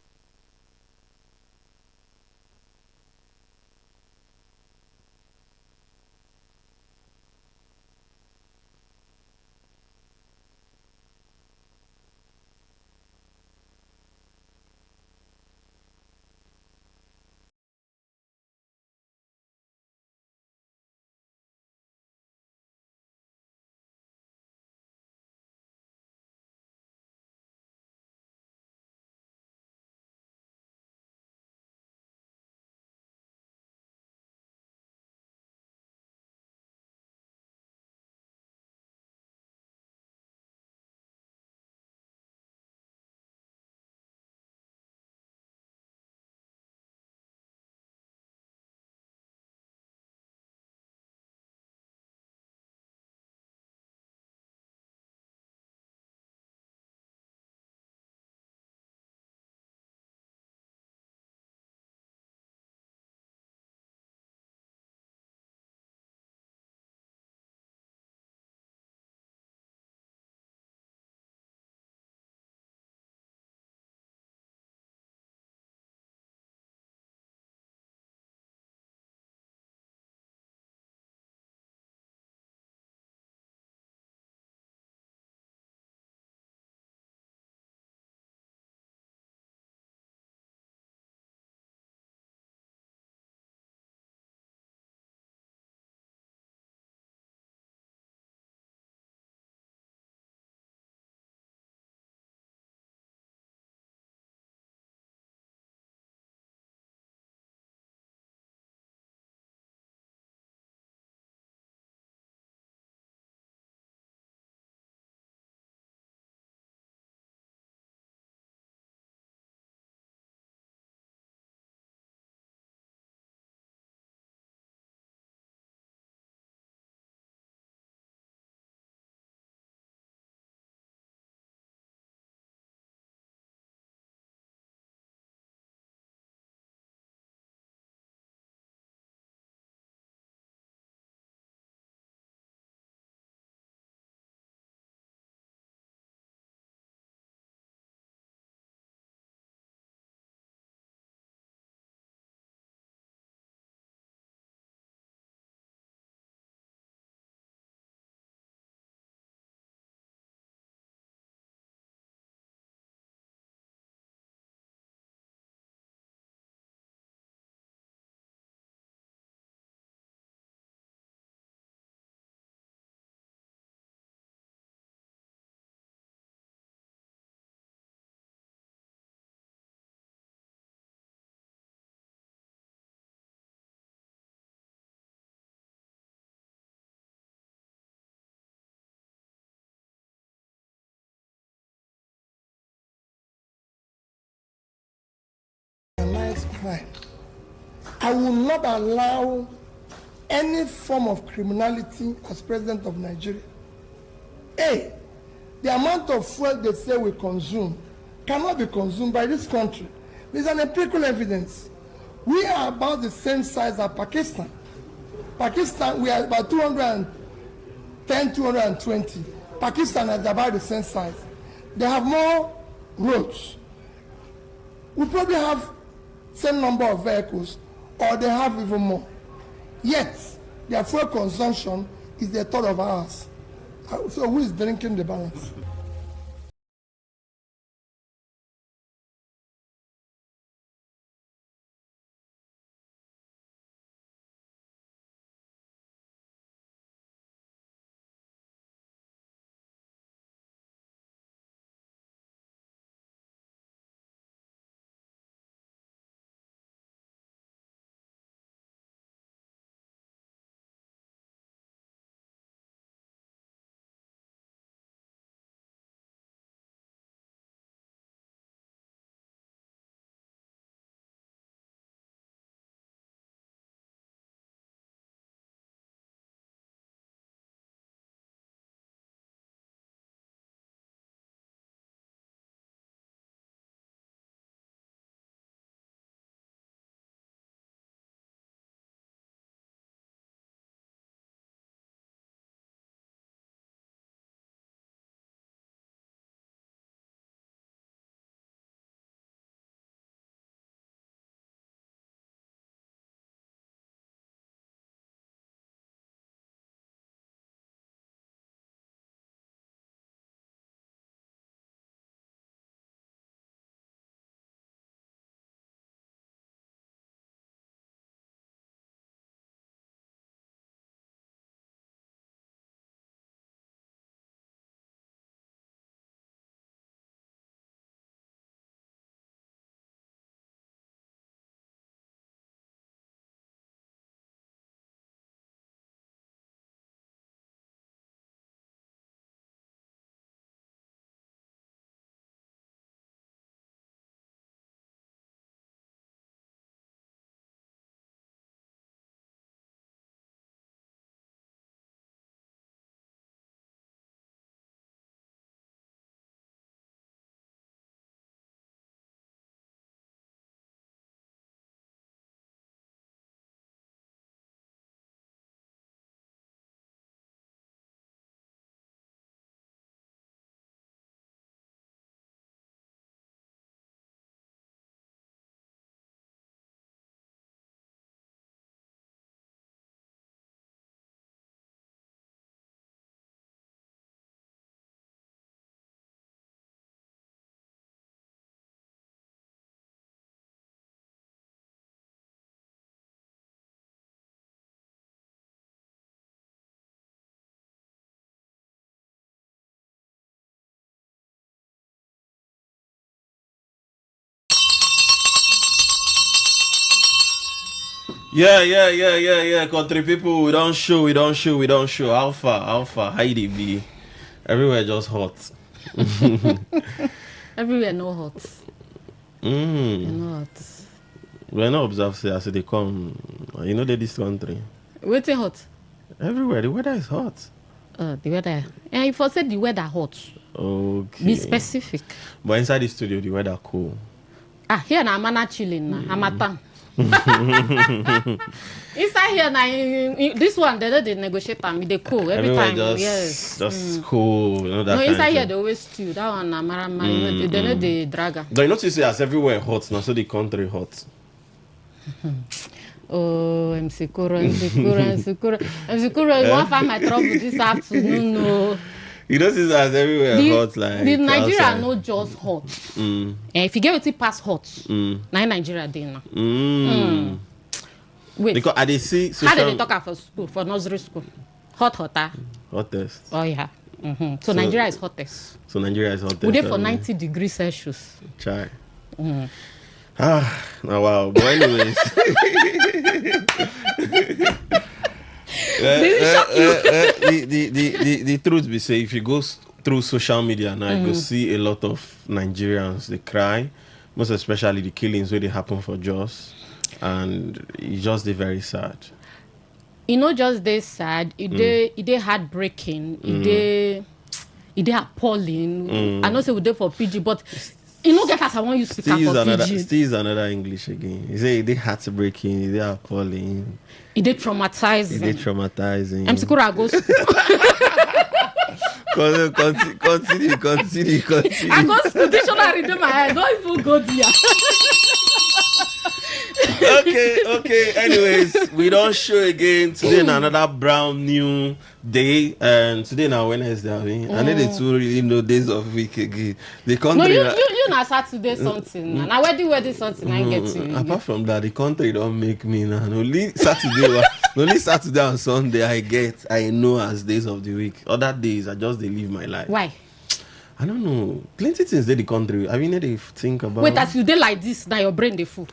Organized crime. I will not allow any form of criminality as president of Nigeria. A, the amount of fuel they say we consume cannot be consumed by this country. There's an empirical evidence. We are about the same size as Pakistan. Pakistan, we are about 210, 220. Pakistan is about the same size. They have more roads. We probably have same number of vehicles, or they have even more. Yet, their fuel consumption is a third of ours. So who is drinking the balance?
Yeah. Country people, we don't show. Alpha, how they be? Everywhere just hot.
Everywhere no hot. No hot.
We're not observed say as they come. You know this country.
Waiting hot.
Everywhere the weather is hot.
The weather. And if I said the weather hot.
Okay.
Be specific.
But inside the studio the weather cool.
Here na I'm not chilling na. Hamatan. Inside here now, this one they negotiate and they cool every
everywhere
time.
Just cool. You know that.
No,
kind
inside
of
here they always stew. That one na marama. They know the dragger.
Do you notice as everywhere hot now, so the country hot?
Oh, MC Kuro, you won't find my trouble this afternoon. No.
You notice as everywhere hot like.
The Nigeria
outside.
not just hot. And if you get it past hot, now Nigeria dey now. Wait.
Because I see
how did they talk for school, for nursery school? Hotter.
Hottest.
Oh yeah. So Nigeria is hottest.
So Nigeria is hottest.
We dey for 90 degrees Celsius.
Try. Now wow. But anyways. The truth be say, if you go through social media now, you go see a lot of Nigerians they cry most especially the killings where they happen for Joss, and it's just very sad.
Just they sad. It they heartbreaking. It they appalling. I know say we dey for PG, but get as I want you to speak for PG.
Still use another English again. You say they heartbreaking. They appalling.
It they traumatizing.
I'm
Sikura goes.
Continue.
I got school dictionary in my head. Don't even go there.
Okay. Anyways, we don't show again today. Another brown new day, and today now Wednesday. I know they two really know days of week again. The country.
No, you not Saturday something. Now where do something I get to.
Apart from that, the country don't make me now. Only Saturday, and Sunday I know as days of the week. Other days I just they live my life.
Why?
I don't know. Plenty things they the country. I mean, they think about.
Wait, as you dey like this, now your brain dey full.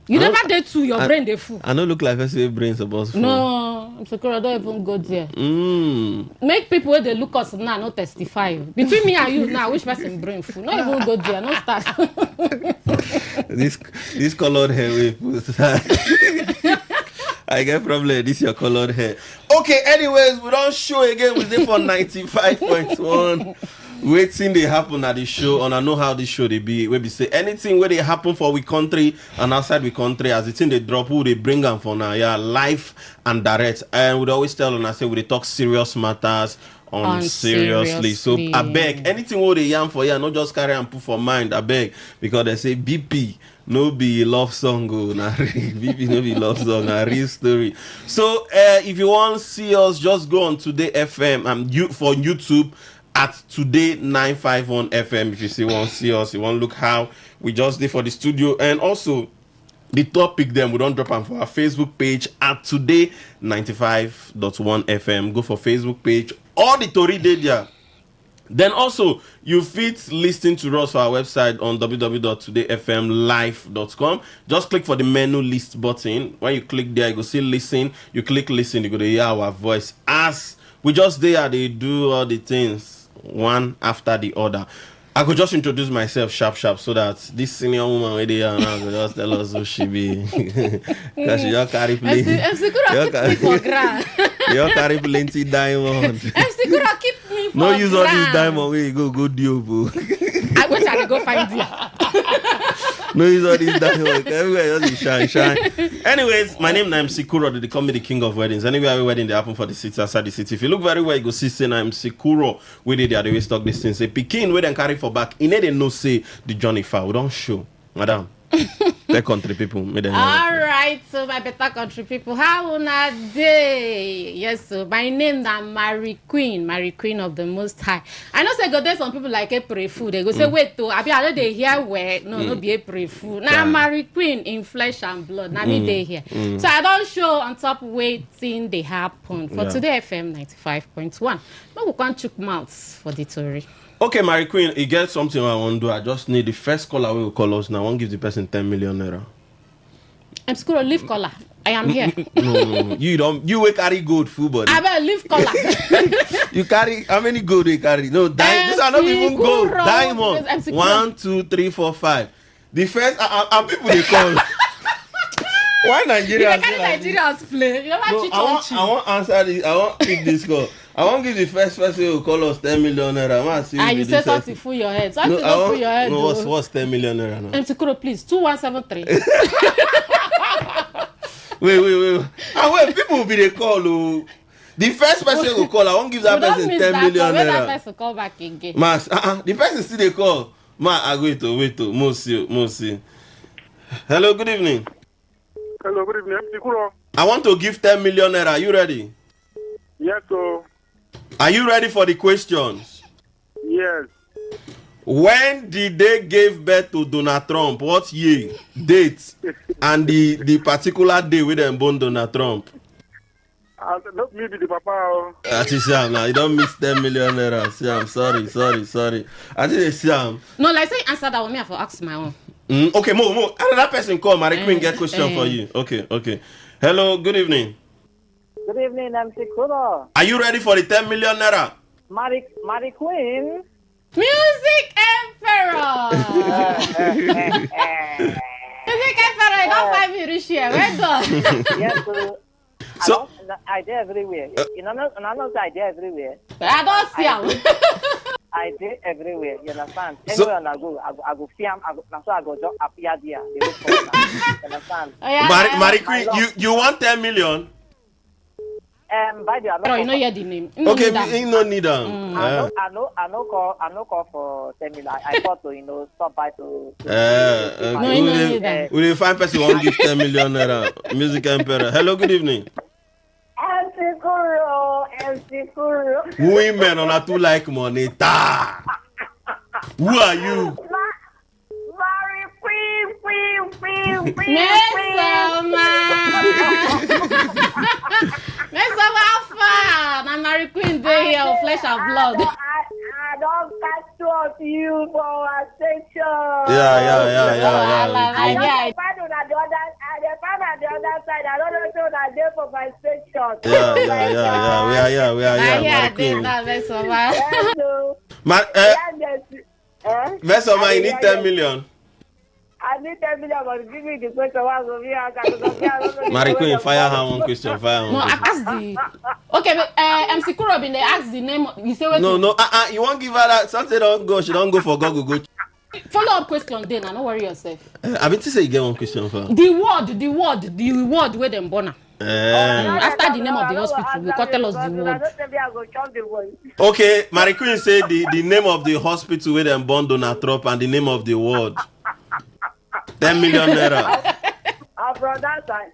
You never did too, your brain dey full.
I don't look like a brain supposed to.
No, I'm so I don't even go there. Make people where they look us now not testify. Between me and you now, which person brain full? Not even go there, no start.
this colored hair we put. I get problem. This your colored hair. Okay, anyways, we don't show again. We did for 95.1. Waiting they happen at the show, and I know how this show they be. We be say anything where they happen for we country and outside we country, as the thing they drop, who they bring them for now, live and direct. And we'd always tell them, I say we they talk serious matters on seriously. So I beg anything what they yarn for not just carry and put for mind. I beg, because they say BP. No be love song, BP no be love song, a real story. So if you want to see us, just go on Today FM for YouTube at Today951FM. If you want to see us, you want to look how we just did for the studio, and also the topic them we don't drop them for our Facebook page at Today95.1FM. Go for Facebook page. All the Tory did there. Then also, you fit listen to us for our website on www.todayfmlive.com. Just click for the menu list button. When you click there, you go see listen. You click listen, you go to hear our voice. As we just there, they do all the things one after the other. I could just introduce myself sharp so that this senior woman where they are now could just tell us who she be. Because she just carry plenty. You carry plenty diamond.
Keep me for
no use all this diamond where you go deal, boo.
I wish I could go find you.
No use all this diamond. Everywhere just shine. Anyways, my name is Sikuro. They call me the king of weddings. Anywhere wedding they happen for the city, outside the city. If you look very well, you go see say I'm Sikuro. Where they are the way stock this thing. Say Pekin where they carry for back. In they no say the Johnny Fowl. We don't show. Madam. The country people.
All right, so my better country people, how una day? Yes, so my name is Mary Queen of the Most High. I know say go there some people like a pray food. They go say wait to I know they hear where no be a pray food. Now Mary Queen in flesh and blood. Now me they here. So I don't show on top waiting they happen for Today FM 95.1. But we can't chook mouths for the Tory.
Okay, Mary Queen, you get something I want to do. I just need the first caller will call us now. I want to give the person 10 million naira.
I'm school leave caller. I am here.
No. You will carry gold, full body.
I better leave caller.
You carry, how many gold you carry? No, these are not even gold. Diamond. 1, 2, 3, 4, 5. The first, and people they call. Why Nigerians?
Nigerians play. You never cheat on
I want answer this. I want pick this call. I want give the first person who call us 10 million naira.
You say something full your head. Something full your head.
No, what's 10 million naira now?
MC Kuro, please. 2173.
Wait. And when people will be the call, the first person who call, I won't give that person 10 million naira.
That person call back again.
Max, the person still they call. I wait to. Mosi. Hello, good evening.
Hello, good evening. MC Kuro.
I want to give 10 million naira. Are you ready?
Yes, sir.
Are you ready for the questions?
Yes.
When did they give birth to Donald Trump? What year, date, and the particular day where they born Donald Trump?
Not me be the papa.
I think Sam now you don't miss 10 million naira. Sam, sorry. I think Sam.
No, like say answer that one. Me have to ask my own.
Okay, Mo. Another person call. Mary Queen get question for you. Okay. Hello, good evening.
Good evening, MC Kuro.
Are you ready for the 10 million naira?
Mary Queen.
Music Emperor. Music Emperor, you don't find me rich here. Where go?
Yes,
so
I did everywhere. You know, I did everywhere.
I don't see him.
I did everywhere. You understand? Anywhere I go film. So I go just appear there. They look for me. You understand?
Marie Queen, you want 10 million?
By the
way, you know hear the name.
Okay, you no need them.
I know call for 10 million. I thought to stop by to.
We will find person who won't give 10 million naira. Music Emperor. Hello, good evening.
MC Kuro.
Women on a too like money. Ta. Who are you?
Mary Queen.
I'm Mary Queen day here of flesh and blood.
I don't catch you for our station.
Yeah.
I find on the other side. I don't know that day for my station.
Yeah. We are here. Mary Queen. Vesoma, you need 10 million.
I need 10 million, but give me the question.
Mary Queen, fire her one question.
No, ask the. Okay, but MC Kuro they ask the name. You say what?
No. You won't give her that. Something don't go. She don't go for Google.
Follow up question then. Don't worry yourself.
I mean to say you get one question for.
The word where them born. After the name of the hospital, you can tell us the word.
Okay, Mary Queen say the name of the hospital where them born Donald Trump and the name of the word. 10 million naira.
From that side,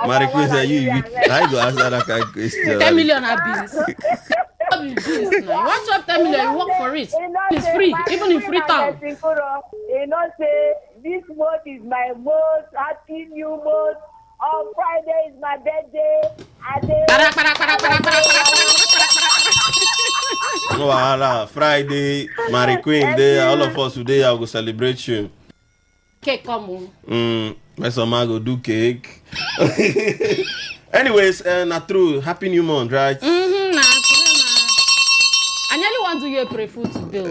Mary Queen say you. I go answer that kind of question.
10 million abuse. You want to have 10 million, you work for it. It's free, even in Freetown.
You know, say this month is my most happy new month. On Friday is my birthday.
Friday, Mary Queen Day. All of us today I will celebrate you.
Cake come on.
My son go do cake. Anyways, not true. Happy New Month, right?
I nearly want to hear pray food today.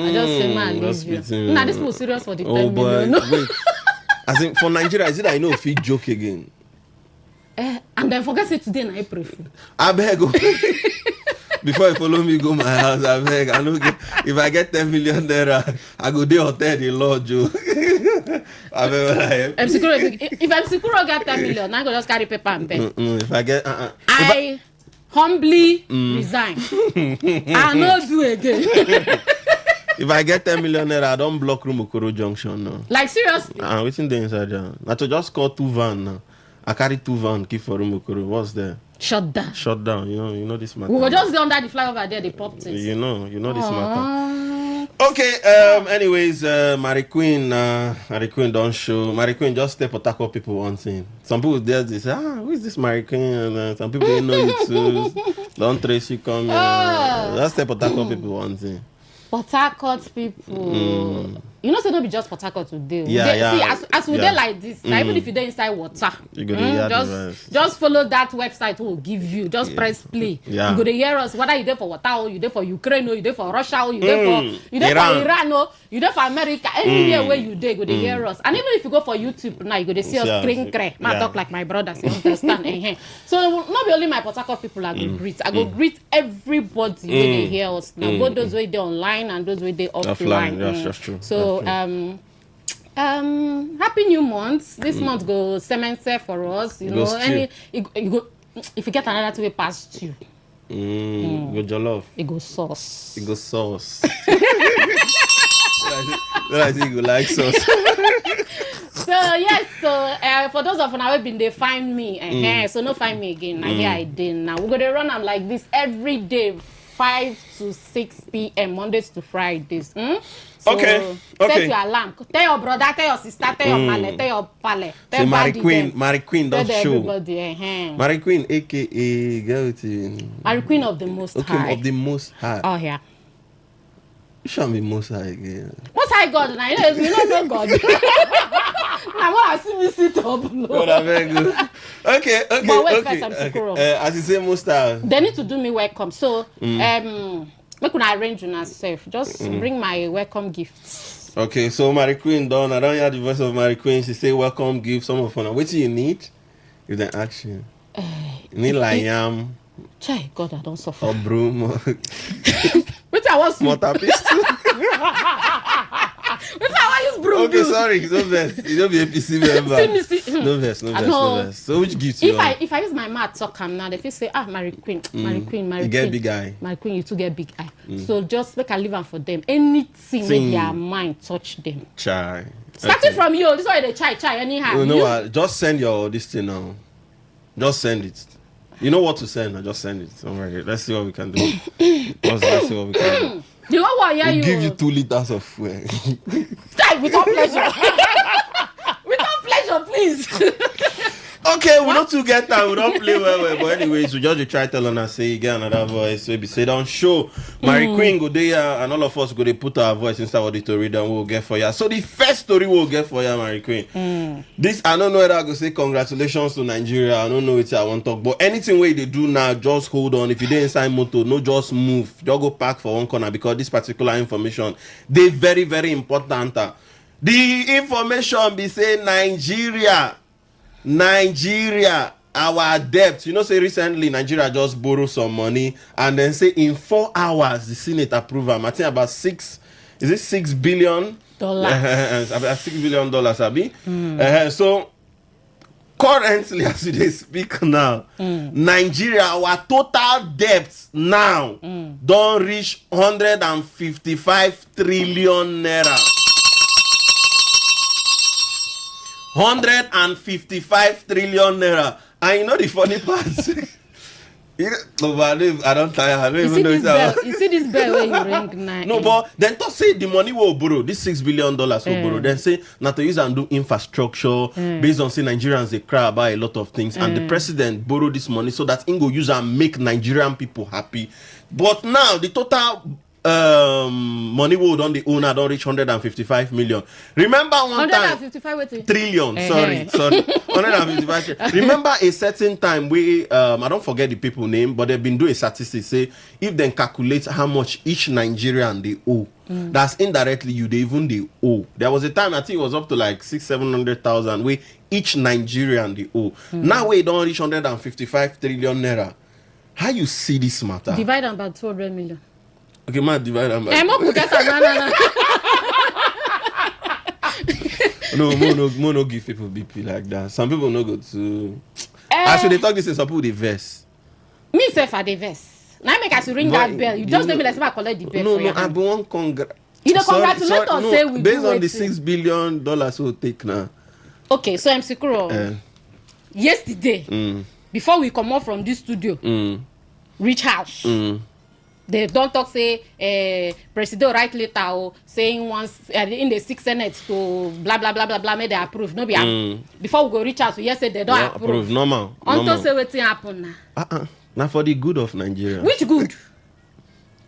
I just say, man, leave you. Nah, this was serious for the 10 million.
Wait. I think for Nigeria, is it I know if you joke again?
And then forget it today, I pray food.
I beg. Before you follow me, go my house. I beg. I know if I get 10 million there, I go there hotel the Lord Joe. I beg.
If MC Kuro get 10 million, I go just carry paper and pen.
If I get,
I humbly resign. I no do again.
If I get 10 million naira, I don't block Rumokoro Junction now.
Like seriously?
Waiting there inside there. I to just call 2 van now. I carry 2 van keep for Rumokoro. What's there?
Shut down.
You know this matter.
We were just under the flyover there. They popped it.
You know this matter. Okay. Anyways, Mary Queen don't show. Mary Queen just step attack people one thing. Some people there they say, who is this Mary Queen? And some people didn't know you too. Don't trace you come here. Just step attack people one thing.
Port Harcourt people. You know, so don't be just Port Harcourt today.
Yeah.
See, as we dey like this, even if you dey inside water,
you go
just follow that website who will give you. Just press play.
Yeah.
You go to hear us whether you there for water or you there for Ukraine or you there for Russia or you there for Iran or you there for America. Anywhere where you there, go to hear us. And even if you go for YouTube now, you go to see us screen crack. I talk like my brothers. You understand? So not be only my Port Harcourt people I go greet. I go greet everybody when they hear us now. Both those way they online and those way they offline.
That's true.
So happy new month. This month go cement for us. You know, if you get another 2 way past you.
Go jollof.
It go sauce.
I think you like sauce.
So yes, for those of you who have been they find me, so no find me again. Now here I did. Now we're gonna run them like this every day, 5 to 6 p.m. Mondays to Fridays. So
Okay.
Set your alarm. Tell your brother, tell your sister, tell your pale, tell your pale.
Say Mary Queen don't show.
Everybody,
Mary Queen, aka girl to
Mary Queen of the Most High.
Of the Most High.
Oh yeah.
You should be Most High again.
Most High God, now you don't know God. I want to see me sit up.
God, I beg you. Okay.
But wait, first, I'm Sikoro.
As you say, Musta.
They need to do me welcome. So, make una arrange una self. Just bring my welcome gifts.
Okay, so Mary Queen done. I don't hear the voice of Mary Queen. She say welcome, give some of her. What do you need? If they ask you. You need yam.
Chai, God, I don't suffer.
Or broom.
Which I want
small tapis.
Which I want use broom.
Okay, sorry. No verse. You don't be APC member. No verse. So which gift you want?
If I use my mouth talk now, they feel say, Mary Queen.
You get big eye.
Mary Queen, you too get big eye. So just make a leave am for them. Anything with their mind touch them.
Chai.
Starting from you, this is why they chai anyhow.
You know what? Just send your this thing now. Just send it. You know what to send. Just send it. Don't worry. Let's see what we can do. Let's see what we can do.
You know what? Yeah,
we'll give you 2 liters of fuel.
Without pleasure. Without pleasure, please.
Okay, we don't too get that. We don't play well. But anyways, we just try tell her say get another voice. Maybe say don't show. Mary Queen go there, and all of us go they put our voice inside what the read and we'll get for you. So the first story we'll get for you, Mary Queen. This I don't know whether I go say congratulations to Nigeria. I don't know what I want to talk. But anything way they do now, just hold on. If you didn't sign motor, no just move. Just go park for one corner because this particular information they very, very important. The information be say Nigeria, our debt. You know, say recently Nigeria just borrow some money and then say in 4 hours the Senate approve them. I think about $6 billion? About $6 billion, Abi. So currently, as they speak now, Nigeria, our total debt now don't reach 155 trillion naira. 155 trillion naira. And you know the funny part? I don't tire. I don't even know
you see this bell where you ring now.
No, but then to say the money will borrow, this $6 billion will borrow. Then say not to use and do infrastructure based on say Nigerians they cry about a lot of things. And the president borrow this money so that Ingo use and make Nigerian people happy. But now the total money will on the owner don't reach 155 million. Remember one
155
time trillion. Sorry 155. Remember a certain time we I don't forget the people name, but they've been doing statistics say if they calculate how much each Nigerian they owe, that's indirectly you they even they owe. There was a time I think it was up to like 600,000-700,000 where each Nigerian they owe. Now we don't reach 155 trillion naira. How you see this matter?
Divide them by 200 million.
Okay, man, divide them by. No, give people BP like that. Some people no go to. Actually, they talk this in some people they verse.
Me say for the verse. Now make us ring that bell. You just tell me let's collect the bell.
No, I be one congratulate.
You don't congratulate us. Say we
based on the $6 billion we'll take now.
Okay, so I'm secure. Yesterday, before we come out from this studio, reach house. They don't talk say president write letter saying once in the 6th Senate to blah blah blah blah blah may they approve. No be before we go reach out, say they don't approve.
Normal.
Until say wetin happen now.
Now for the good of Nigeria.
Which good?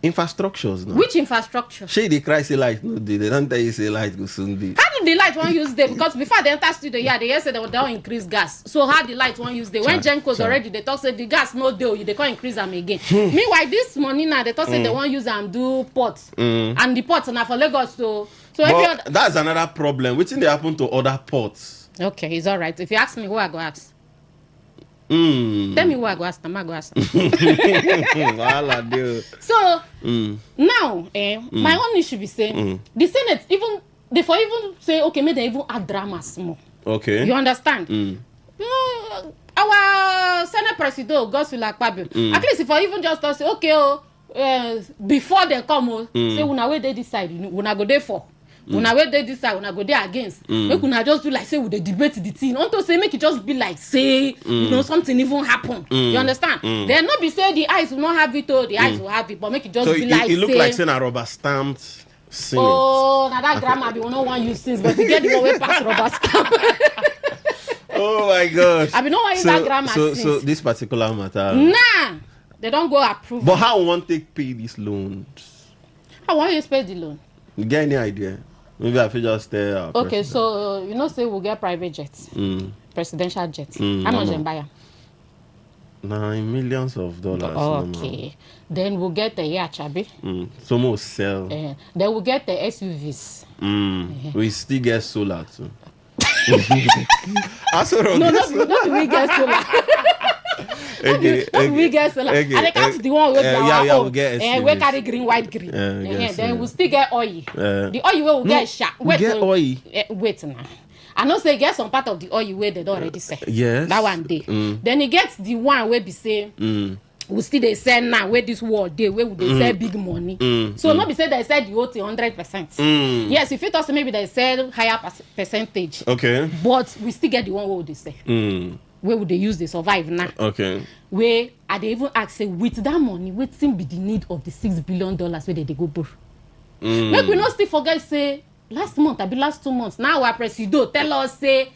Infrastructures now.
Which infrastructure?
Shey they cry say light no dey. They don't tell you say light go soon dey.
How do the light won't use them? Because before they enter studio, they say they don't increase gas. So how the light won't use them? When Jenko's already, they talk say the gas no deal, they can't increase them again. Meanwhile, this money now they talk say they won't use and do ports. And the ports now for Lagos so
that's another problem. Which thing they happen to other ports?
Okay, it's all right. If you ask me, who I go ask? Tell me who I go ask. I go ask. So now, my own issue be saying the Senate even say okay, maybe they even add dramas more.
Okay,
you understand? Our Senate President Godswill Akpabio, at least if I even just say okay, before they come, say una where they decide, una go there for. Una where they decide, una go there against. Make una just do like say we dey debate the thing. Unto say make it just be like say you know something even happen. You understand? Then not be say the eyes will not have it or the eyes will have it, but make it just be like say.
It look like saying a rubber stamped Senate.
Oh, now that grammar be no one use since, but you get the one way past rubber stamp.
Oh my gosh.
I be no one use that grammar since.
So this particular matter.
Nah, they don't go approve.
But how one take pay these loans?
How want you pay the loan?
You get any idea? Maybe I feel just
okay, so you know say we'll get private jets. presidential jet. How much them buy am?
$9 million.
Okay. Then we'll get the yacht, Abi.
Some will sell.
Then we'll get the SUVs.
We still get solar too.
No, we get solar. We get solar. And they count the one with
we get SUVs.
We carry green, white, green. Then we'll still get oil. The oil we'll get sharp.
We get oil.
Wait now. I know say get some part of the oil where they don't already sell.
Yes.
That one day. Then you get the one where be say we still they sell now where this war day where would they sell big money. So not be say they sell the whole thing 100%. Yes, if it also maybe they sell higher percentage.
Okay.
But we still get the one where would they sell. Where would they use they survive now?
Okay.
Where are they even ask say with that money, what seem be the need of the $6 billion where they go borrow? Make we not still forget say last month, last 2 months. Now our president tell us say,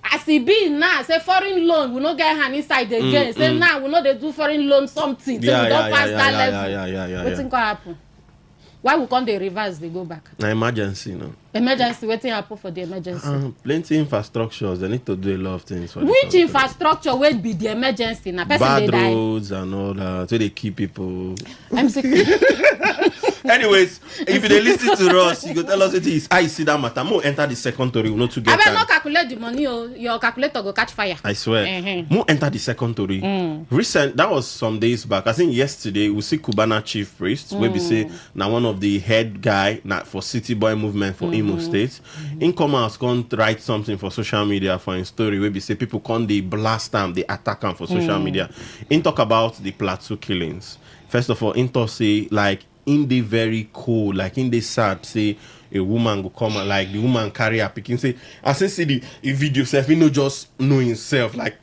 as he be now, say foreign loan, we not get hand inside again. Say now we know they do foreign loan something. So we don't pass that level. What's going to happen? Why we can't they reverse? They go back.
An emergency, no.
Emergency. Waiting happen for the emergency.
Plenty infrastructures. They need to do a lot of things. For
which infrastructure will be the emergency? Now,
bad roads and all that. So they keep people.
I'm sick.
Anyways, if they listen to us, you go tell us it is. I see that matter. More enter the second story. We not to get.
I will not calculate the money. Your calculator go catch fire.
I swear. More enter the second story. Recent. That was some days back. I think yesterday we see Cubana chief priest. Where we say now one of the head guy for City Boy movement for Imo State. In come out can't write something for social media for a story. Where we say people can't they blast them, they attack them for social media. In talk about the Plateau killings. First of all, in talk say like. In the very cold, like in the sad, say a woman go come and like the woman carry her picking. Say, I say see the video self, you know, just know himself, like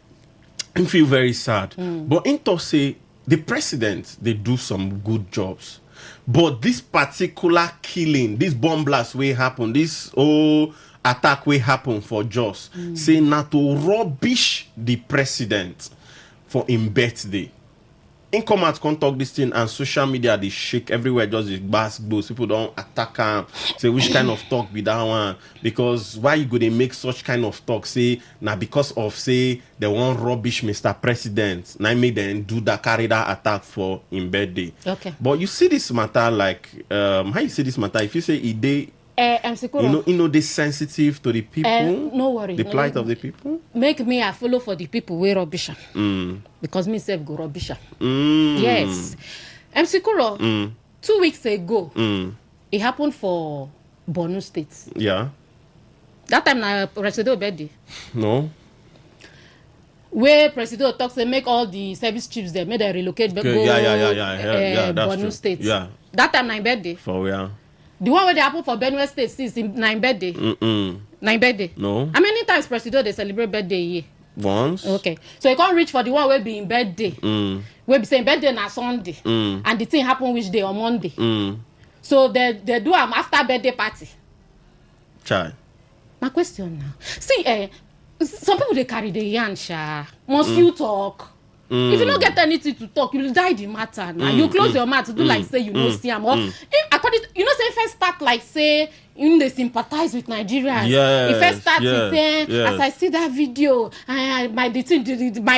he feel very sad. But in to say the president, they do some good jobs. But this particular killing, this bomb blast will happen, this attack will happen for Jos. Say not to rubbish the president for his birthday. In come out, can't talk this thing, and social media they shake everywhere. Just the bass goes. People don't attack him. Say which kind of talk be that one? Because why you go they make such kind of talk? Say now because of say they want rubbish Mr. President. Now make them do that carry that attack for in birthday.
Okay.
But you see this matter like how you see this matter? If you say it they. You know they sensitive to the people.
No worry.
The plight of the people.
Make me a follow for the people we rubbish. Because me self go rubbish. Yes. MC Kuro, 2 weeks ago, it happened for Borno State.
Yeah.
That time na President birthday.
No.
Where President talks they make all the service chiefs there, make them relocate back go
that's
Borno
true.
State.
Yeah.
That time na birthday.
For where?
The one where they happen for Benue State since na birthday. Na birthday.
No.
How many times President they celebrate birthday a year?
Once.
Okay. So you can't reach for the one where be in birthday. Where be saying birthday na Sunday. And the thing happen which day on Monday. So they do after birthday party.
Chai.
My question now. See, some people they carry the yarn, sha. Must you talk? If you don't get anything to talk, you'll die the matter now. You close your mouth to do like say you know see am. Or according to, you know say first start like say they sympathize with Nigerians.
Yes,
if first start with saying
yes.
as I see that video, my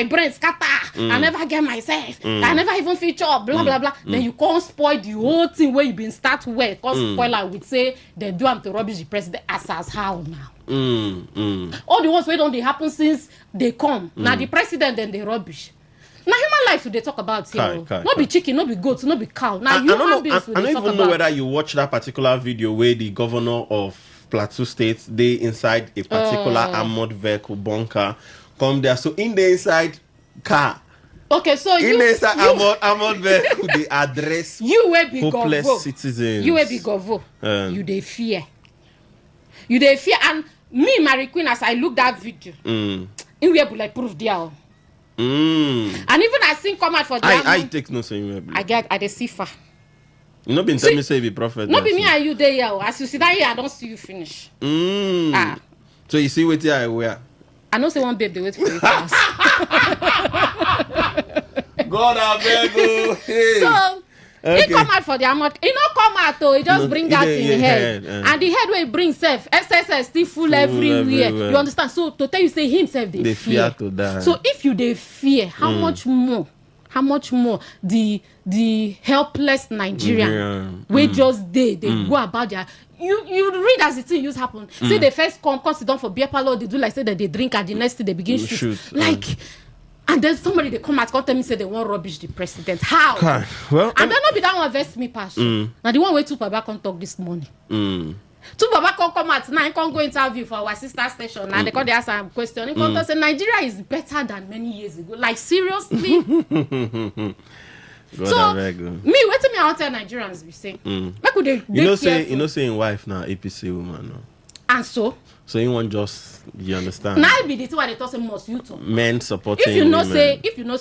brain scatter. I never get myself. I never even feature blah blah blah. Then you can't spoil the whole thing where you been start well. Can't spoil like with say they do am to rubbish the president as how now. All the ones where don't they happen since they come. Now the president then they rubbish. Now human life they talk about here. Not be chicken, not be goat, not be cow. Now human beings
I don't even know whether you watch that particular video where the governor of Plateau State they inside a particular armored vehicle bunker come there. So in the inside car.
Okay, so
in the inside armored vehicle they address
you will be
hopeless citizens.
You will be govo. You they fear. You they fear and me, Mary Queen, as I look that video, in we able like proof there. And even I seen come out for the
I take no saying
I get at the Sifa.
You not been telling me say be prophet.
Not be me and you there here. As you see that here, I don't see you finish.
So you see what I wear.
I know say one babe they wait for you fast.
God I beg you. Hey.
So he come out for the amount. He not come out though, he just bring out
in
in head. And the head where he bring self, SSS still full everywhere. You understand? So to tell you, say himself they fear
to die.
So if you they fear, how much more the helpless Nigerian we just they go about their you read as the thing used happen. Say they first come sit down for beer parlor, they do like say that they drink, and the next thing they begin shoot. Like and then somebody they come out tell me say they want rubbish the president. How?
Well,
and then not be that one vex me pass. Now the one way to Baba come talk this morning. Two Baba come out now, can go interview for our sister station. Now they come they ask some question. They say Nigeria is better than many years ago. Like seriously. So me waiting me out tell Nigerians we say. Make could they
you know say in wife now APC woman no.
And so
you want just you understand.
Now be the thing why they talk say must you talk.
Men supporting
if you know
women.
say if you know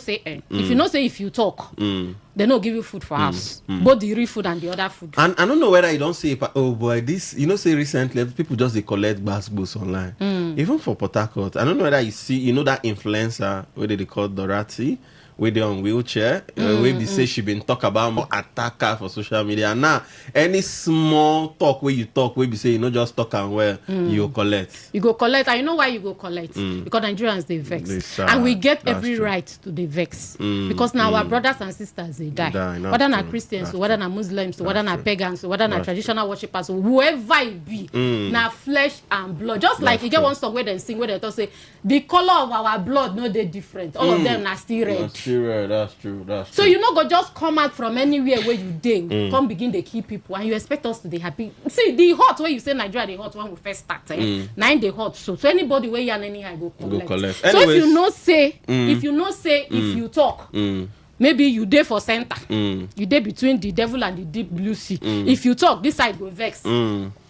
say if you talk they no give you food for house. Both the real food and the other food.
And I don't know whether you don't say oh boy this say recently people just they collect basketballs online. Even for Port Harcourt. I don't know whether you see that influencer where they call Dorothy. Where they on wheelchair, where they say she been talk about more attacker for social media. And now any small talk where you talk, where you say just talk and well, you collect.
You go collect, and you know why you go collect? Because Nigerians they vex, and we get every right to the vex because now our brothers and sisters they die. Whether na Christians, whether na Muslims, whether na pagans, whether na traditional worshippers, whoever it be, na flesh and blood. Just like you get one song where they sing where they talk say the color of our blood no they different. All of them are still red.
That's true.
So you know go just come out from anywhere where you dey, come begin to kill people, and you expect us to be happy. See the hot where you say Nigeria the hot when we first start, now they hot. So anybody where you anyhow go collect.
So
anyways, if you know say if you talk. Maybe you dey for center. You dey between the devil and the deep blue sea. If you talk, this side go vex.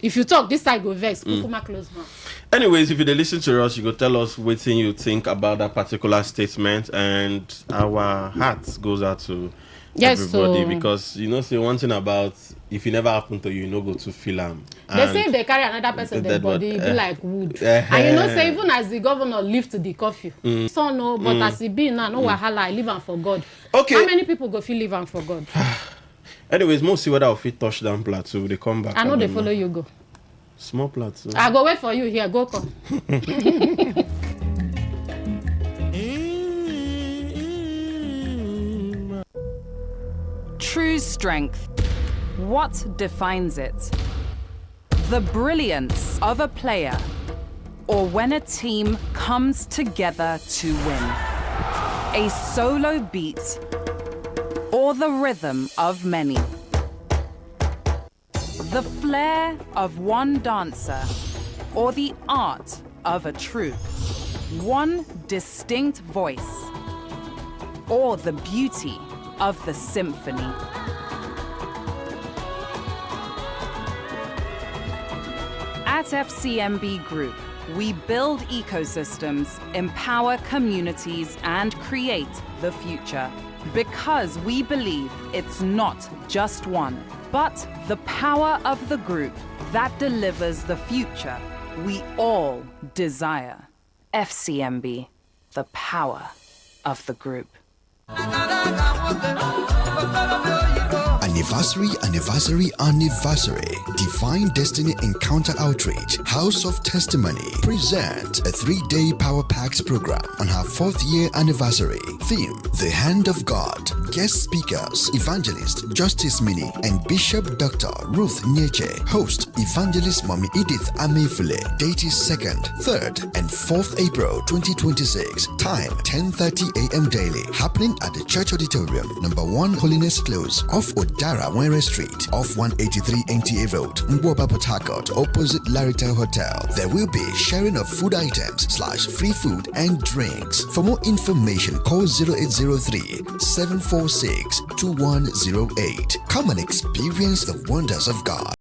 If you talk, this side go vex. Close mouth.
Anyways, if you listen to us, you go tell us what you think about that particular statement, and our heart goes out to everybody because say one thing about if it never happen to you, go to feel them.
They say if they carry another person dead body, it be like wood. And say even as the governor lift the curfew, so no, but as it be now, no wahala, I live am for God.
Okay.
How many people go feel live am for God?
Anyways, most see whether I'll fit touchdown plateau. They come back.
I know they follow you go.
Small plateau.
I go wait for you here. Go come.
True strength. What defines it? The brilliance of a player, or when a team comes together to win. A solo beat, or the rhythm of many. The flair of one dancer, or the art of a troupe. One distinct voice, or the beauty of the symphony. At FCMB Group, we build ecosystems, empower communities, and create the future. Because we believe it's not just one, but the power of the group that delivers the future we all desire. FCMB, the power of the group.
Anniversary. Divine Destiny Encounter Outreach, House of Testimony present a 3-day Power Packs program on her 4th year anniversary. Theme, The Hand of God. Guest speakers, Evangelist Justice Mini and Bishop Dr. Ruth Nietzsche. Host, Evangelist Mommy Edith Amefule. Date is 2nd, 3rd and 4th April 2026. Time, 10:30 a.m. daily. Happening at the Church Auditorium, number 1 Holiness Close, off Odara Were Street, off 183 NTA Road, Mboba Port Harcourt, opposite Laritel Hotel. There will be sharing of food items / free food and drinks. For more information, call 0803-746-2108. Come and experience the wonders of God.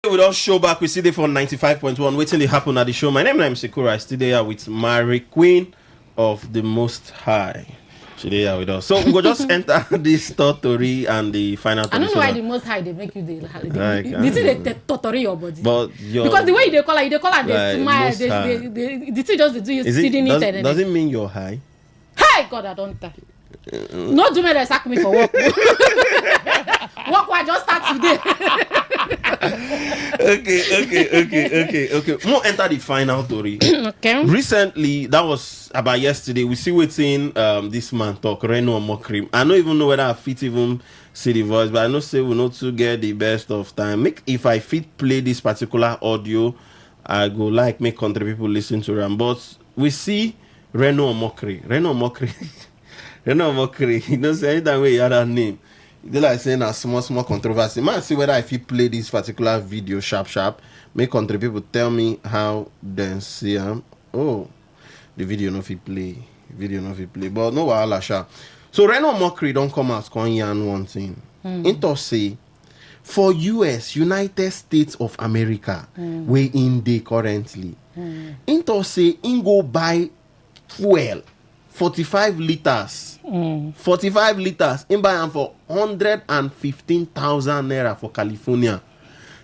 We don't show back. We see there for 95.1. Waiting to happen at the show. My name is Sekura. I still there with Mary, Queen of the Most High. She there with us. So we go just enter this story and the final.
I don't know why the Most High they make you the they torture your body.
But
because the way they call her, they smile. They just do you sitting it.
Does it mean you're high?
Hey God, I don't die. No do me they sack me for work. Work I just start today.
Okay. We'll enter the final story.
Okay.
Recently, that was about yesterday. We see waiting this man talk, Reno Mokrim. I don't even know whether I fit even see the voice, but I know say we not to get the best of time. If I fit play this particular audio, I go make country people listen to them. But we see Reno Mokri. You know, say anytime we hear that name, they like saying a small controversy. Man, see whether if you play this particular video sharp, make country people tell me how they see them. Oh, the video no fit play. But no wahala sha. So Reno Mokri don't come out con yarn one thing. Into say for US, United States of America, where in they currently. Into say in go buy fuel 45 liters. 45 liters in buy am for 115,000 naira for California.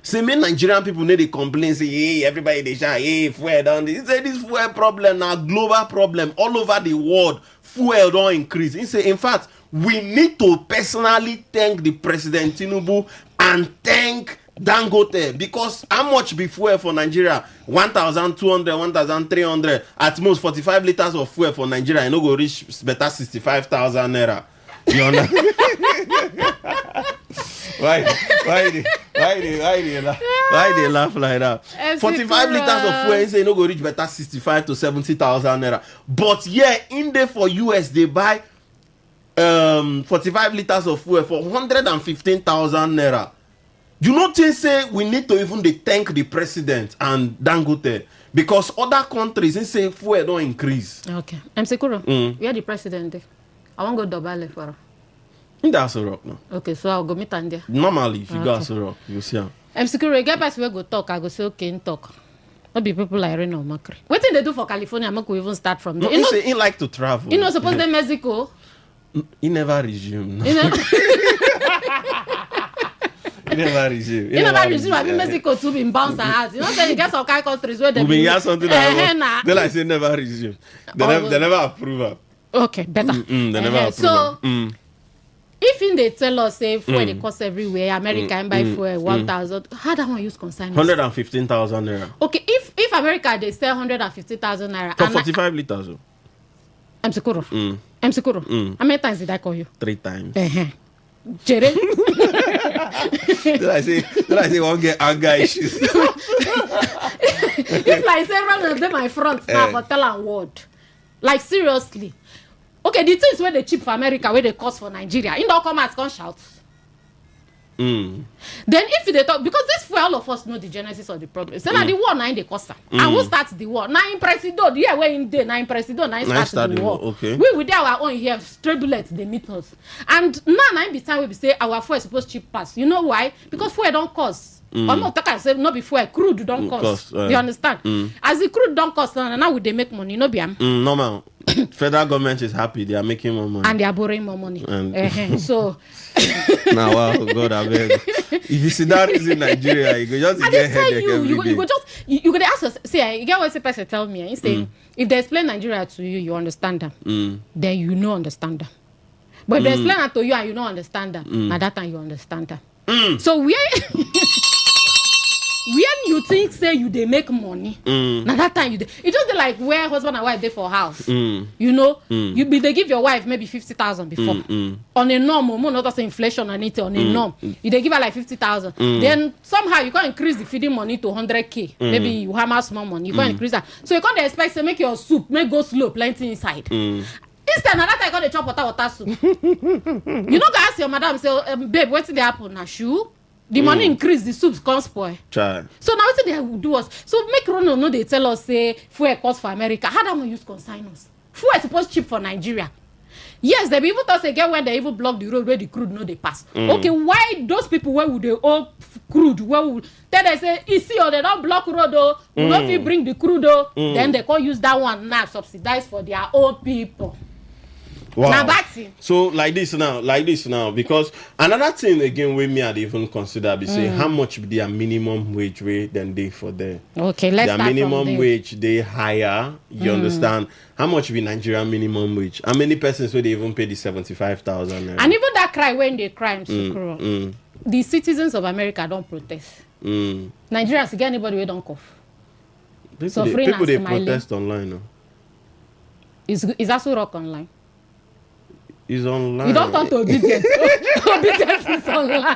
Say many Nigerian people need to complain, say, hey, everybody they shout, hey, fuel down. He say this fuel problem now global problem all over the world. Fuel don't increase. He say, in fact, we need to personally thank the President Tinubu and thank Dangote, because how much be fuel for Nigeria? 1,200, 1,300, at most 45 liters of fuel for Nigeria. You know go reach better 65,000 naira. You understand? Why they laugh like that? 45 liters of fuel, you say you know go reach better 65 to 70,000 naira. But yeah, in there for US they buy 45 liters of fuel for 115,000 naira. You know, they say we need to even thank the president and Dangote, because other countries they say fuel don't increase.
Okay, I'm Sekuro. We are the president. I want to go Dobale for.
That's a rock now.
Okay, so I'll go meet and there.
Normally, if you go as a rock, you see.
I'm Sekuro. Get back to where go talk. I go say okay, talk. Not be people like Reno Macri. What did they do for California? I'm not going to even start from there.
No, he like to travel.
You know, suppose they Mexico.
He never resumed.
You know?
He never resumed.
I mean, Mexico too been bounced out. You know, say you get some kind of countries where they
be something like they like say never resume. They never approve it.
Okay, better.
They never approve.
So, if they tell us say fuel they cost everywhere, America and buy fuel 1,000, how that one use consignment?
115,000 naira.
Okay, if America they sell 150,000 naira
for 45 liters.
I'm Sekuro. How many times did I call you?
3 times.
Jere.
Did I say won't get anger issues?
If like several of them my front now for tell and word. Like seriously. Okay, the things where they cheap for America, where they cost for Nigeria, in the come out, come shout. Then if they talk, because this for all of us know the genesis of the problem. So now the war now in the cost. And who starts the war? Now in President, yeah, we're in there, now in President, now start the war.
Okay.
We with our own here, straight bullets, they meet us. And now in the time we say our fuel is supposed to cheap pass. You know why? Because fuel don't cost. I'm not talking say not before crude don't cost. You understand? As the crude don't cost, now would they make money? No be
normal. Federal government is happy, they are making more money.
And they are borrowing more money. So
now wow, God I beg. If you see that is in Nigeria, you go just get headache every day.
You go ask us, say, you get what the person tell me. He say, if they explain Nigeria to you, you understand them. Then you know understand them. But if they explain it to you and you don't understand them, at that time you understand them. So when you think say you they make money, now that time you it just like where husband and wife they for house. You know, they give your wife maybe 50,000 before on a norm, more not say inflation and it on a norm. You they give her like 50,000. Then somehow you can increase the feeding money to 100k. Maybe you hammer small money, you can increase that. So you can't expect to make your soup make go slow, plenty inside. Instead, now that I got the chop water soup. You know, ask your madam say, babe, what's the apple now? Shoe. The money increase, the soups can't spoil.
Try.
So now what they will do us? So make Rono know they tell us say fuel cost for America. How do we use consignors? Fuel is supposed cheap for Nigeria. Yes, they even thought again when they even block the road where the crude no they pass. Okay, why those people where would they all crude? Where would then they say, you see, or they don't block road though, we don't fit bring the crude though. Then they can't use that one now subsidize for their own people.
Wow.
Now that's it.
So like this now, because another thing again we me I'd even consider be say how much be their minimum wage rate than they for there.
Okay, let's
their
start
minimum
from there.
wage they higher. You understand? How much be Nigerian minimum wage? How many persons will they even pay the 75,000?
And even that cry when they cry, the citizens of America don't protest. Nigerians get anybody who don't cough.
People they protest online. No?
Is also rock online?
Is online.
You don't talk to obedience. Obedience is online.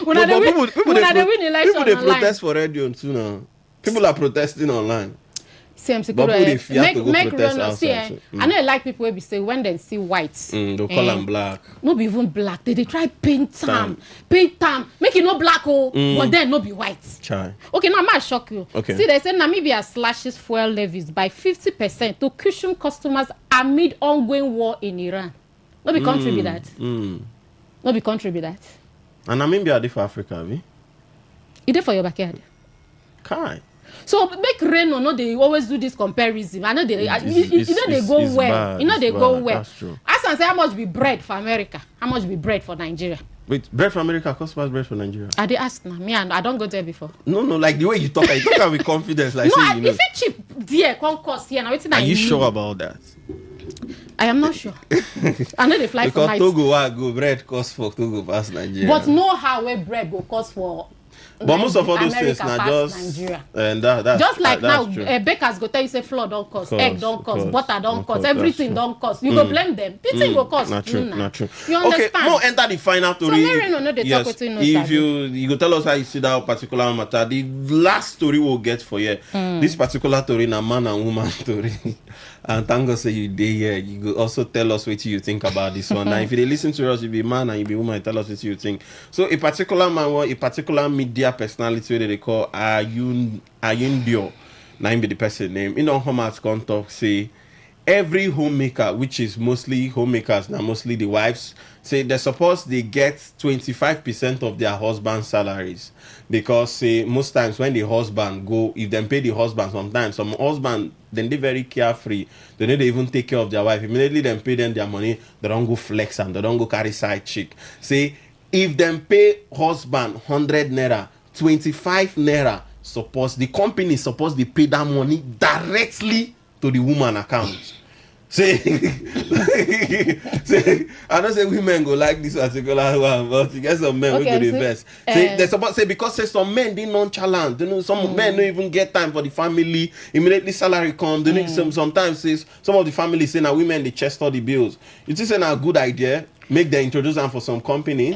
When they win election
people they
online.
protest for radio too now. People are protesting online.
CMC
But people they fear to go protest
run,
outside.
see, I know I like people where be say when they see whites.
They'll call them black.
No be even black. They try paint them. Make it no black but then no be white.
Chai.
Okay, now I might shock you.
Okay.
See, they say Namibia slashes fuel levies by 50% to cushion customers amid ongoing war in Iran. No be country be that. No be country be that.
And Namibia are for Africa, be?
It is for your backyard.
Kai.
So make rain or no, they always do this comparison. I know they, they go well. You know they go well.
That's true.
Ask and say how much be bread for America, how much be bread for Nigeria.
Wait, bread for America costs much bread for Nigeria?
I did ask now. Me and I don't go there before.
No, like the way you talk with confidence, like
no,
say you know.
If it cheap there, cost here now.
Are you sure about that?
I am not sure. I know they fly
because
for night.
Togo go bread cost for Togo past Nigeria.
But know how where bread go cost for.
But most of all those
America
things now just
Nigeria.
And that's
just like
that's
now, bakers go tell you say flour don't cost, egg don't cost, butter don't cost, everything don't cost. You go blame them. Pizza go cost.
Not true.
You understand?
Okay, more enter the final story.
So
yes, if you go tell us how you see that particular matter, the last story we'll get for you. This particular story na man and woman story. And thank God say you there here. You go also tell us what you think about this one. Now, if you listen to us, you be man and you be woman, tell us what you think. So a particular man, a particular media personality that they call Ayundio, now be the person name. You know how much can talk say every homemaker, which is mostly homemakers, now mostly the wives, say they suppose they get 25% of their husband's salaries. Because say most times when the husband go, if they pay the husband, sometimes some husband then they very carefree. They don't even take care of their wife. Immediately then pay them their money, they don't go flex and they don't go carry side chick. Say if them pay husband 100 naira, 25 naira, suppose the company suppose they pay that money directly to the woman account. Say, I don't say women go like this particular one, but you get some men who go the best. Say they suppose say because say some men they nonchalant. You know, some men don't even get time for the family. Immediately salary come. They need sometimes says some of the families say now women they chest all the bills. You think say a good idea? Make them introduce them for some companies.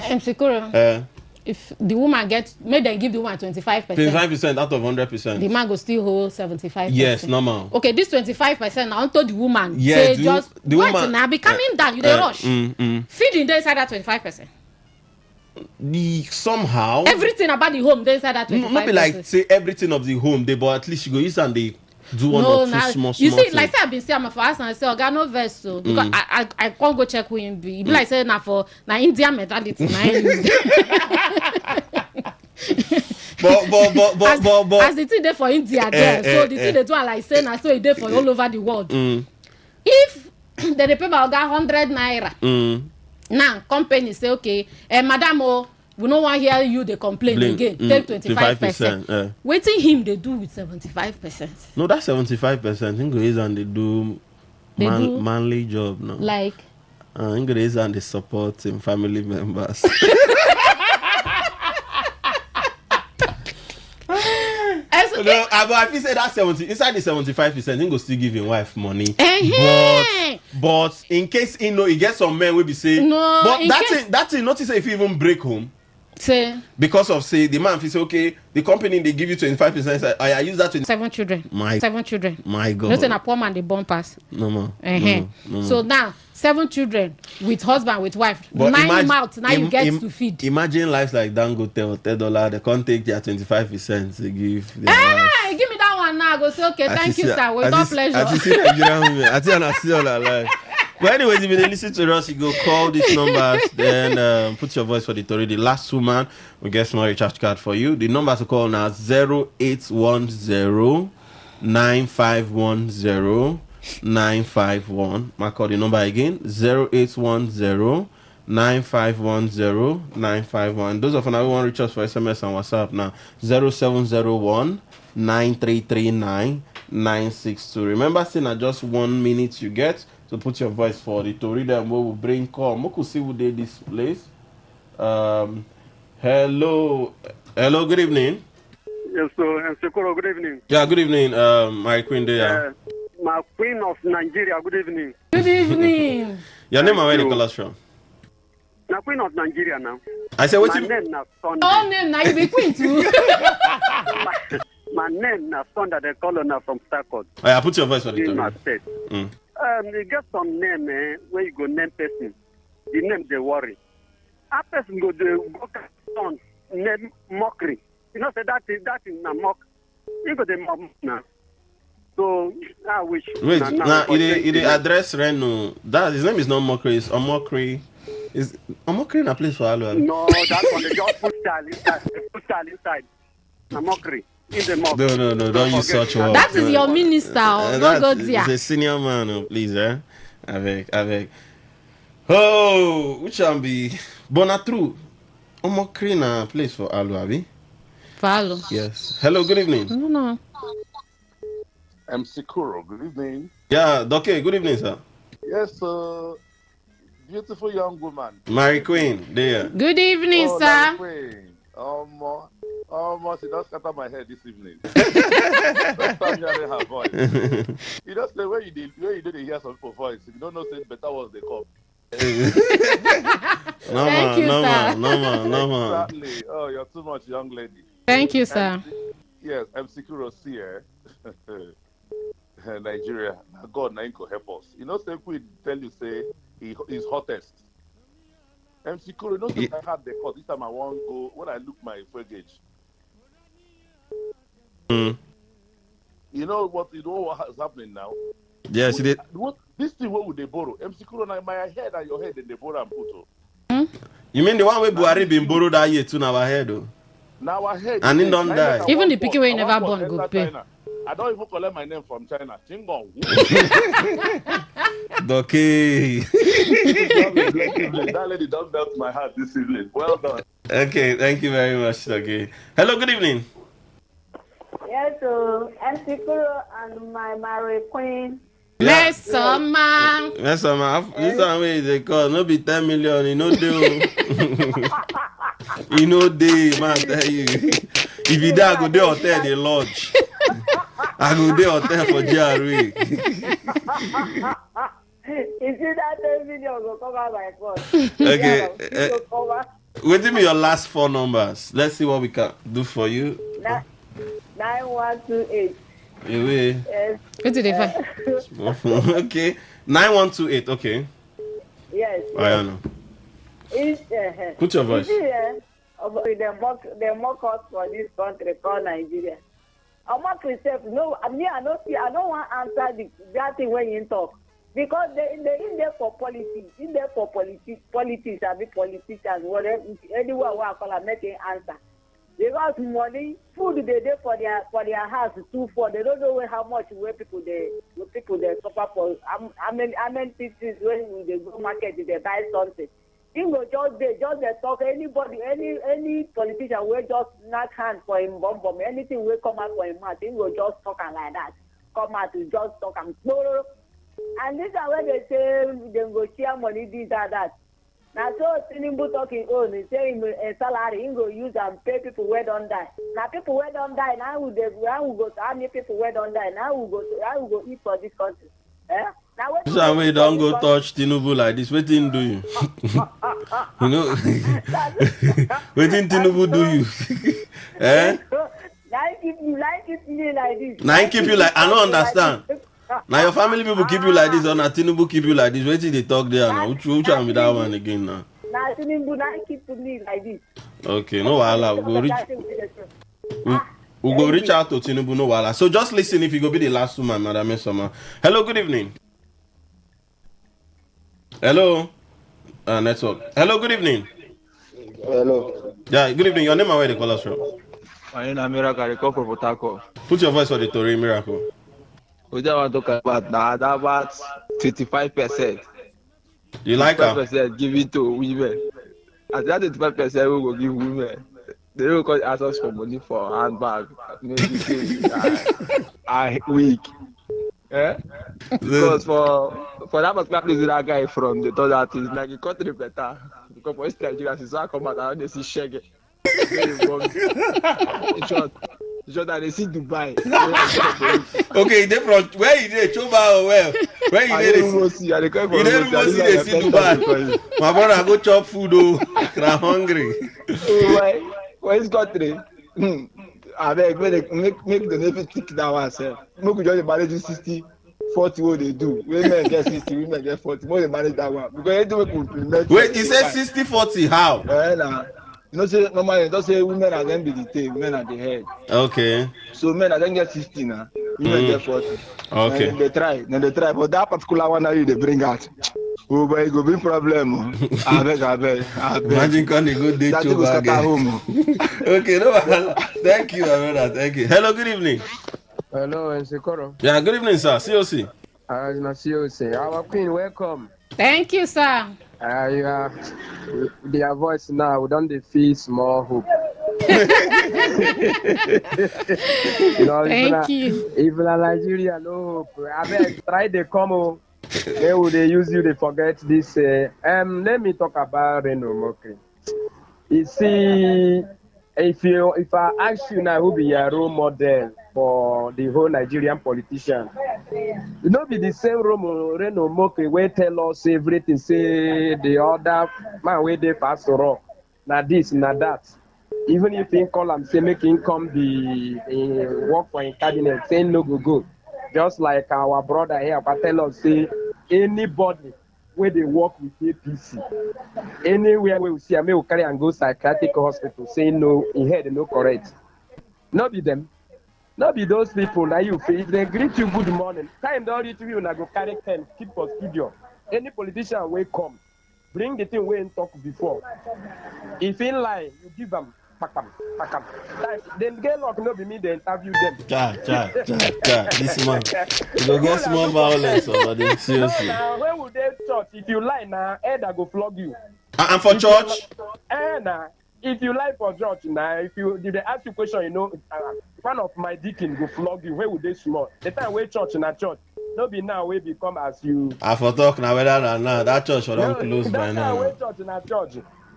If the woman gets, maybe they give the woman 25%.
25% out of 100%.
The man go still hold 75%.
Yes, normal.
Okay, this 25% now onto the woman.
Yeah,
say just the woman now be coming down. You dey rush. Feeding they inside that 25%.
Somehow.
Everything about the home they inside that 25%.
Not be like say everything of the home they, but at least you go use and they do one or two small.
You see,
things.
like say I been saying for us and I say, "Okay, no verse so because I can't go check who him be." It be like say na for na Indian mentality na use. But as the thing there for India there, so the thing they do like say na so it there for all over the world. If they pay about 100 naira, now company say okay, madam we no want hear you they complain again. Take 25%. Waiting him they do with 75%.
No, that's 75%. English and they do manly job now.
Like
English and they support in family members. No, but if you say that 70 inside the 75%, he go still give him wife money. But in case he know he get some men will be saying
no.
But that thing notice if you even break home.
Say
because of say the man say okay the company they give you 25%. Say, I use that
7 children. 7 children.
My God.
You say a poor man they born pass.
No more.
So now 7 children with husband with wife. But 9 mouths now you get to feed.
Imagine lives like Dangote or $10. They can't take their 25% to give.
Give me that one now. I go say okay, thank you, sir. With all pleasure.
I see Nigerian women. I see all our life. But anyways, if you listen to us, you go call these numbers, then put your voice for the story. The last woman will get small recharge card for you. The numbers to call now 0810 9510 951. I call the number again 0810 9510 951. Those of you who want to reach us for SMS and WhatsApp now 0701 9339 962. Remember, saying at just 1 minute you get to put your voice for the to read them. We will bring call. We could see who did this place. Hello, good evening.
Yes, so Sekoro, good evening.
Yeah, good evening, my queen there.
My queen of Nigeria, good evening.
Good evening.
Your name and where you call us from?
My queen of Nigeria now.
I said, what's
my name now? Sunday.
Oh, name now you be queen too.
my name now Sunday. They call her from Starcourt.
Oh, yeah, put your voice for the
in my state. You get some name where you go name person. The name they worry. A person go on name mockery. You know, say that is a mock. You go the mock now. So I wish.
Wait, now it address Reno. That his name is not mockery. It's Omokri. Is Omokri in a place for Alu?
No, that's one. They just put style inside. They put style inside. A mockery. In the mock.
No, don't use such words.
That is your minister. Don't go there.
He's a senior man, please, avec. Oh, which can be Bonatru. Omokri in a place for Alu, Abi?
Follow.
Yes. Hello, good evening.
No.
MC Kuro, good evening.
Yeah, okay, good evening, sir.
Yes, beautiful young woman.
Mary Queen, there.
Good evening, sir.
Mary Queen. She does scatter my head this evening. First time hearing her voice. You just say where you did hear some people's voice. You don't know say better was they come.
Thank you, sir.
No.
Exactly. Oh, you're too much, young lady.
Thank you, sir.
Yes, MC Kuro here. Nigeria. God, now go help us. You know, say we tell you say he's hottest. MC Kuro, you know, I had the call. This time I want to go when I look my fuel gauge. You know what is happening now?
Yes, it is.
This thing what would they borrow? MC Kuro, now my head and your head and they borrow and put.
You mean the one where Buhari been borrowed that year to our head though?
Now our head.
And he don't die.
Even the picky way never born go pay.
I don't even collect my name from China. Chingon.
Okay.
That lady don't melt my heart this evening. Well done.
Okay, thank you very much. Okay. Hello, good evening.
Yes, so MC Kuro and my Mary Queen.
Yes, man.
Yes, man. This one way they call no be 10 million. You know they. You know they man. Tell you. If you there, I go there hotel they lodge. I go there hotel for GRA.
You see that 10 million go cover my phone.
Okay. Wait me your last 4 numbers. Let's see what we can do for you.
9128.
Yes.
What did they find?
Okay. 9128. Okay.
Yes.
I know. Put your voice.
They mock us for this country called Nigeria. I mock myself. No, I don't want to answer that thing when you talk. Because they're in there for politics. In there for politics, I mean politicians, whatever, anywhere where I call them, make an answer. Because money, food they do for their house too for. They don't know how much where people they suffer for. I mean cities when they go market they buy something. You go just they talk anybody any politician will just knock hand for him bomb anything will come out for him mouth. He will just talk like that. Come out to just talk and and this is where they say they go share money this and that. Now, so Tinubu talking on, he saying a salary, he go use and pay people who don't die. Now, people who don't die, now we go to how many people who don't die, now we go eat for this country. Now,
so we don't go touch Tinubu like this. What didn't do you? You know, what didn't Tinubu do you?
Now, keep me like this.
Now, keep you like, I don't understand. Now your family people keep you like this, or now Tinubu keep you like this. Wait till they talk there now. Which one be that one again now?
Now Tinubu now keep me like this.
Okay, no wahala. We go reach out to Tinubu, no wahala. So just listen if you go be the last woman, Madam Esoma. Hello, good evening. Hello. Network. Hello, good evening.
Hello.
Yeah, good evening. Your name and where the call us from?
My name is Miracle. I call from Potako.
Put your voice for the Tory Miracle.
We just want to talk about that about 25%.
You like her?
25% give it to women. At that 25% we will give women. They will call ask us for money for handbag, medicine, wig. Yeah? Because for that particular place that guy from, they thought that is like a country better. Because for East Nigeria, since I come out, I don't see shaggy. It's short that they see Dubai.
Okay, they from where you dey? Choba or where? Where you dey? You dey see Dubai. My brother go chop food oh. I'm hungry.
Oh, why is country? I beg, make the navy think that one sef. Make we just manage 60-40 what they do. Women get 60, women get 40. More they manage that one. Because anything we could implement.
Wait, you said 60-40? How?
Nah. You know, say normally don't say women are them be the tail, women are the head.
Okay.
So men are then get 60 now, women get 40.
Okay.
And they try, but that particular one now you they bring out. Oh boy, it go be problem. I beg.
Imagine can they go date Choba again. Okay, no. Thank you, my brother. Thank you. Hello, good evening.
Hello, Nsekoro.
Yeah, good evening, sir. COC.
COC. Our queen, welcome.
Thank you, sir.
Their voice now, we don't feel small hope.
Thank you.
Even in Nigeria, no hope. I beg, try to come home. They use you, they forget this. Let me talk about Reno Moke. You see, if I ask you now who be your role model for the whole Nigerian politician, it not be the same Reno Moke wey tell us everything, say the other man wey dey fast to rock. Na this, na that. Even if he call am say make him come be work for him cabinet, saying no go. Just like our brother here, but tell us say anybody where they work with APC, anywhere we see, I may carry and go psychiatric hospital, saying no, in head no correct. Not be them. Not be those people that you feel. If they greet you good morning, time don't reach you, and I go carry 10, keep for studio. Any politician will come, bring the thing we ain't talk before. If in line, you give them. Pakam. Then get luck, no be me, they interview them.
This man. You go get small violence over there, seriously.
Now, when would they church? If you lie now, Ed, I go flog you.
And for church?
If you lie for church now, if they ask you question, you know, one of my deacon go flog you. Where would they small? The time we church in a church, no be now we become as you.
I for talk now whether or not that church will not close by now.
That time we church in a church.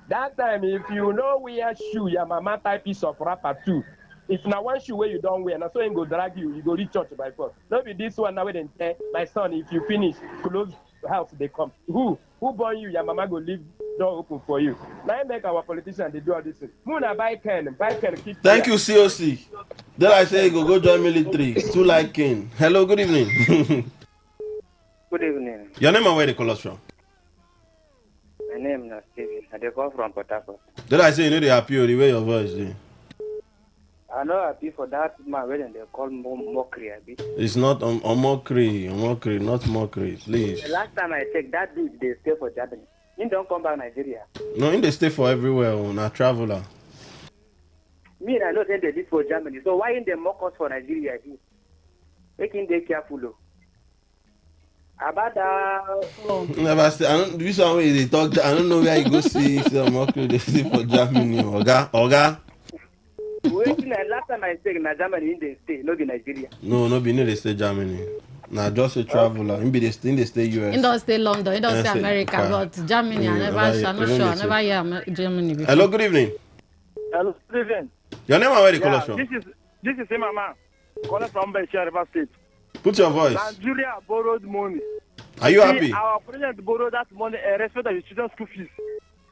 That time, if you know wear shoe, your mama type piece of wrapper too. If now one shoe where you don't wear, now so he go drag you go reach church by force. Not be this one now where they say, my son, if you finish, close the house, they come. Who born you? Your mama go leave door open for you. Now I make our politicians they do all this thing. Muna buy can keep.
Thank you, COC. Then I say go join military. Too like king. Hello, good evening.
Good evening.
Your name and where they call us from?
My name is Steven. I call from Port Harcourt.
Did I say you know they happy the way your voice is?
I'm not happy for that man when they call mockery.
It's not mockery, not mockery, please.
The last time I checked, that dude they stay for Germany. He don't come back Nigeria.
No, they stay for everywhere. Not traveler.
Me, I know they did for Germany. So why in they mock us for Nigeria? Making they careful. About that.
Never stay. This one way they talk. I don't know where you go see some mockery. They stay for Germany. Oga.
Wait, last time I checked, na Germany in they stay, not in Nigeria.
No, be they stay Germany. Now just a traveler. In they stay US.
In don't stay London, in don't stay America, but Germany. I never hear Germany before.
Hello, good evening.
Hello, good evening.
Your name and where you call us from?
This is Mama calling from Bechia River State.
Put your voice.
Nigeria borrowed money.
Are you happy?
Our president borrowed that money in respect of his children's school fees.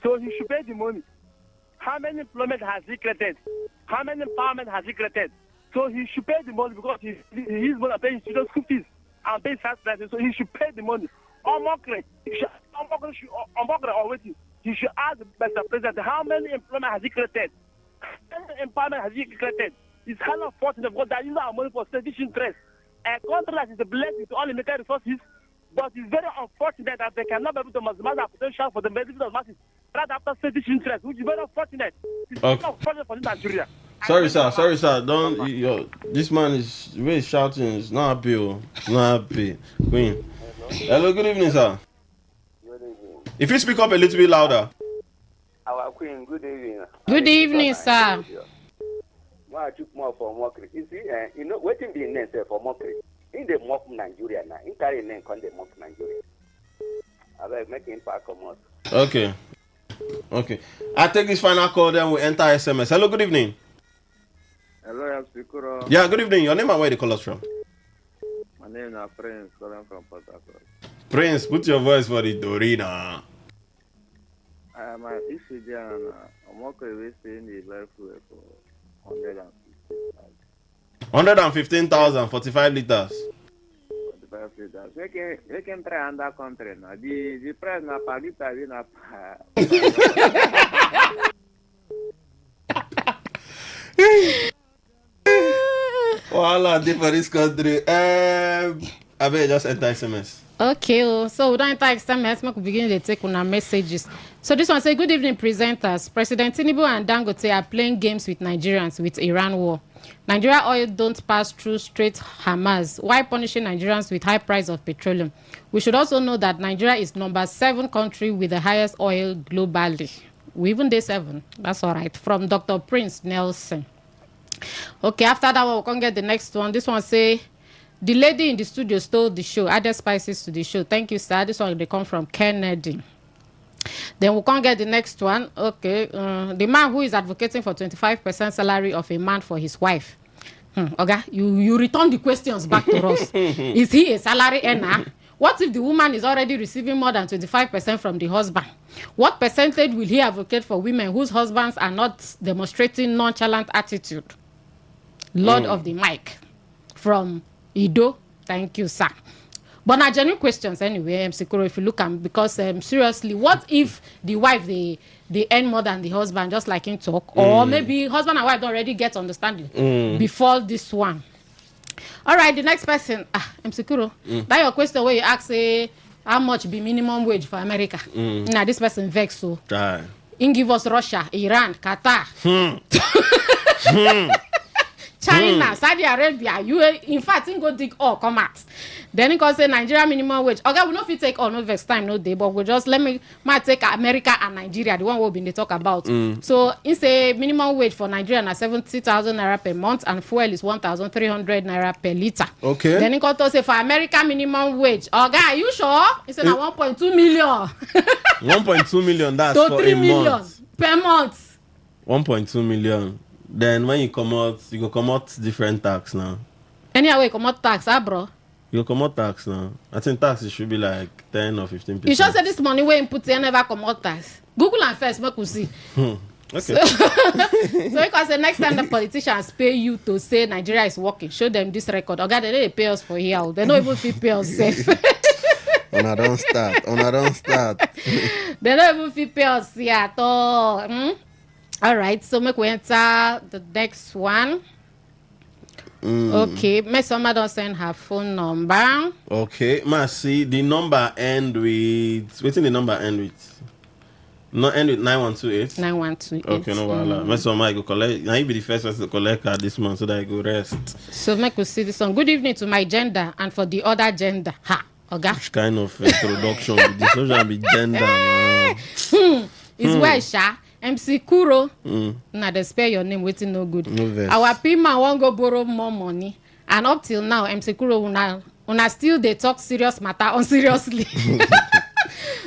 So he should pay the money. How many employment has he created? How many empowerment has he created? So he should pay the money because he is going to pay his children's school fees and pay tax prices. So he should pay the money. Or waiting. He should ask Mr. President how many employment has he created? How many empowerment has he created? It's kind of fortunate because they use our money for selfish interest. A country that is blessed with only limited resources
But it's very unfortunate that they cannot be able to maximize their potential for the benefit of masses rather after selfish interest, which is very unfortunate. It's very unfortunate for Nigeria.
Sorry, sir. Don't. This man is really shouting. It's not happy. Not happy. Queen. Hello, good evening, sir.
Good evening.
If you speak up a little bit louder.
Our queen, good evening.
Good evening, sir.
I took more for mockery. You see, waiting the name for mockery. In the mock Nigeria now, in carry name can the mock Nigeria. I will make impact come out.
Okay. I take this final call, then we enter SMS. Hello, good evening.
Hello, I'm Sikuro.
Yeah, good evening. Your name and where you call us from?
My name is Prince, calling from Port Harcourt.
Prince, put your voice for the Dorina.
My issue there, I'm okay staying the life for
115,000, 45 liters.
45 liters. We can try another country now. The price na per liter we na.
Voila, for this country. I better just enter SMS.
Okay, so we don't enter SMS. We begin to take on our messages. So this one say, good evening, presenters. President Tinubu and Dangote are playing games with Nigerians with Iran war. Nigeria oil don't pass through Strait Hamas. Why punishing Nigerians with high price of petroleum? We should also know that Nigeria is number 7 country with the highest oil globally. We even day 7. That's all right. From Dr. Prince Nelson. Okay, after that one, we can get the next one. This one say, the lady in the studio stole the show, added spices to the show. Thank you, sir. This one, they come from Kennedy. Then we can't get the next one. Okay. The man who is advocating for 25% salary of a man for his wife. Okay. You return the questions back to us. Is he a salary earner? What if the woman is already receiving more than 25% from the husband? What percentage will he advocate for women whose husbands are not demonstrating nonchalant attitude? Lord of the mic. From Ido. Thank you, sir. But now genuine questions anyway, Sikuro, if you look at, because seriously, what if the wife they earn more than the husband, just like in talk, or maybe husband and wife don't already get understanding before this one? All right, the next person, Sikuro, that your question where you ask how much be minimum wage for America? Now this person vex so. In give us Russia, Iran, Qatar. China, Saudi Arabia, in fact, in go dig all come out. Then he can say Nigeria minimum wage. Okay, we know if you take all no vex time, no day, but we just might take America and Nigeria, the one we've been talk about. So it's a minimum wage for Nigeria na 70,000 naira per month, and fuel is 1,300 naira per liter.
Okay.
Then he can say for America minimum wage. Okay, are you sure? It's na 1.2 million.
1.2 million. That's
so
for
3
a
million
month.
Per month.
1.2 million. Then when you come out, you go come out different tax now.
Anyway, come out tax, bro.
You go come out tax now. I think tax it should be like 10 or 15%.
You should say this money where you put here never come out tax. Google and first, make we see.
Okay.
So because the next time the politicians pay you to say Nigeria is working, show them this record. Okay, they pay us for here. They don't even fit pay us safe.
Una don't start.
They don't even fit pay us here at all. All right, so make we enter the next one. Okay, may someone don't send her phone number.
Okay, see the number end with. What's the number end with? No, end with 9128.
9128.
Okay, no wahala. May someone go collect. Now you be the first person to collect card this month so that I go rest.
So make we see this one. Good evening to my gender and for the other gender. Ha, okay.
Which kind of introduction? This social be gender. Man.
It's where Sha. MC Kuro, now they spare your name waiting no good.
No
Our people won't go borrow more money, and up till now, MC Kuro una still they talk serious matter unseriously.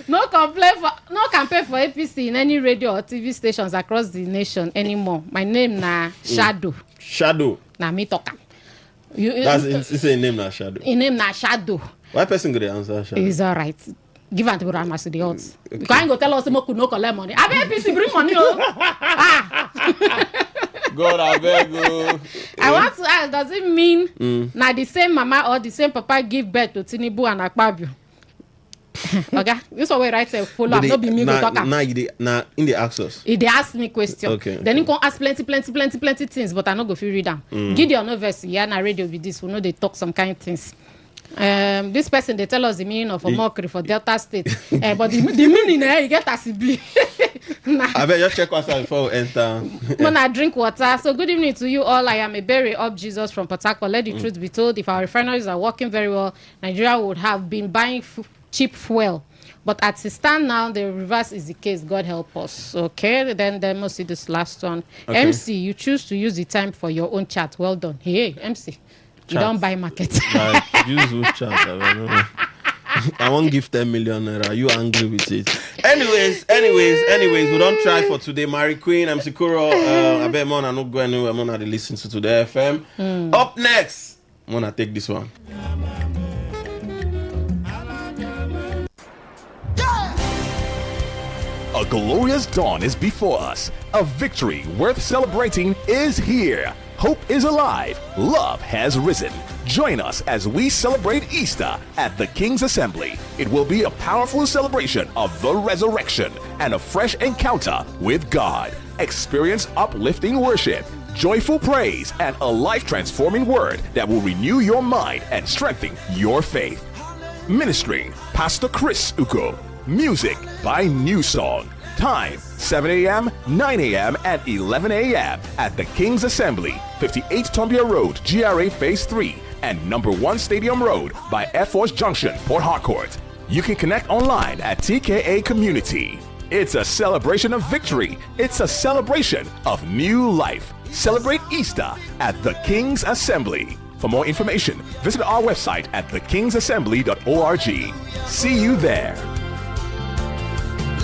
No campaign for APC in any radio or TV stations across the nation anymore. My name na Shadow.
Shadow.
Na me talk.
It's a name na Shadow.
A name na Shadow.
Why person go to answer Shadow?
It's all right. Give am to Rama to the odds. You can't go tell us we could no collect money. I beg APC bring money.
God, I beg you.
I want to ask, does it mean now the same mama or the same papa give birth to Tinubu and Akpabio? Okay, this one we write say follow up, not be me go talk.
Now in the answers.
They ask me question.
Okay.
Then you can ask plenty things, but I no go fit read them. Gideon no verse, yeah, na radio with this, we know they talk some kind of things. This person, they tell us the meaning of a mockery for Delta State. But the meaning, you get as it be.
I bet you check WhatsApp before we enter.
When I drink water. So good evening to you all. I am a berry of Jesus from Port Harcourt. Let the truth be told. If our refineries are working very well, Nigeria would have been buying cheap fuel. But as it stands now, the reverse is the case. God help us. Okay, then must see this last one. Okay. MC, you choose to use the time for your own chat. Well done. Hey, MC, chat. You don't buy market.
Use which chat? I won't give 10 million naira. Are you angry with it? Anyways, we don't try for today. Mary Queen, I'm Sikuro. I bet Mona not go anywhere. Mona to listen to Today FM. Up next, Mona take this one.
A glorious dawn is before us. A victory worth celebrating is here. Hope is alive. Love has risen. Join us as we celebrate Easter at the King's Assembly. It will be a powerful celebration of the resurrection and a fresh encounter with God. Experience uplifting worship, joyful praise, and a life-transforming word that will renew your mind and strengthen your faith. Ministering, Pastor Chris Uko. Music by New Song. Time, 7 a.m., 9 a.m., and 11 a.m. at the King's Assembly, 58 Tombia Road, GRA Phase 3, and number 1 Stadium Road by Air Force Junction, Port Harcourt. You can connect online at TKA Community. It's a celebration of victory. It's a celebration of new life. Celebrate Easter at the King's Assembly. For more information, visit our website at thekingsassembly.org. See you there.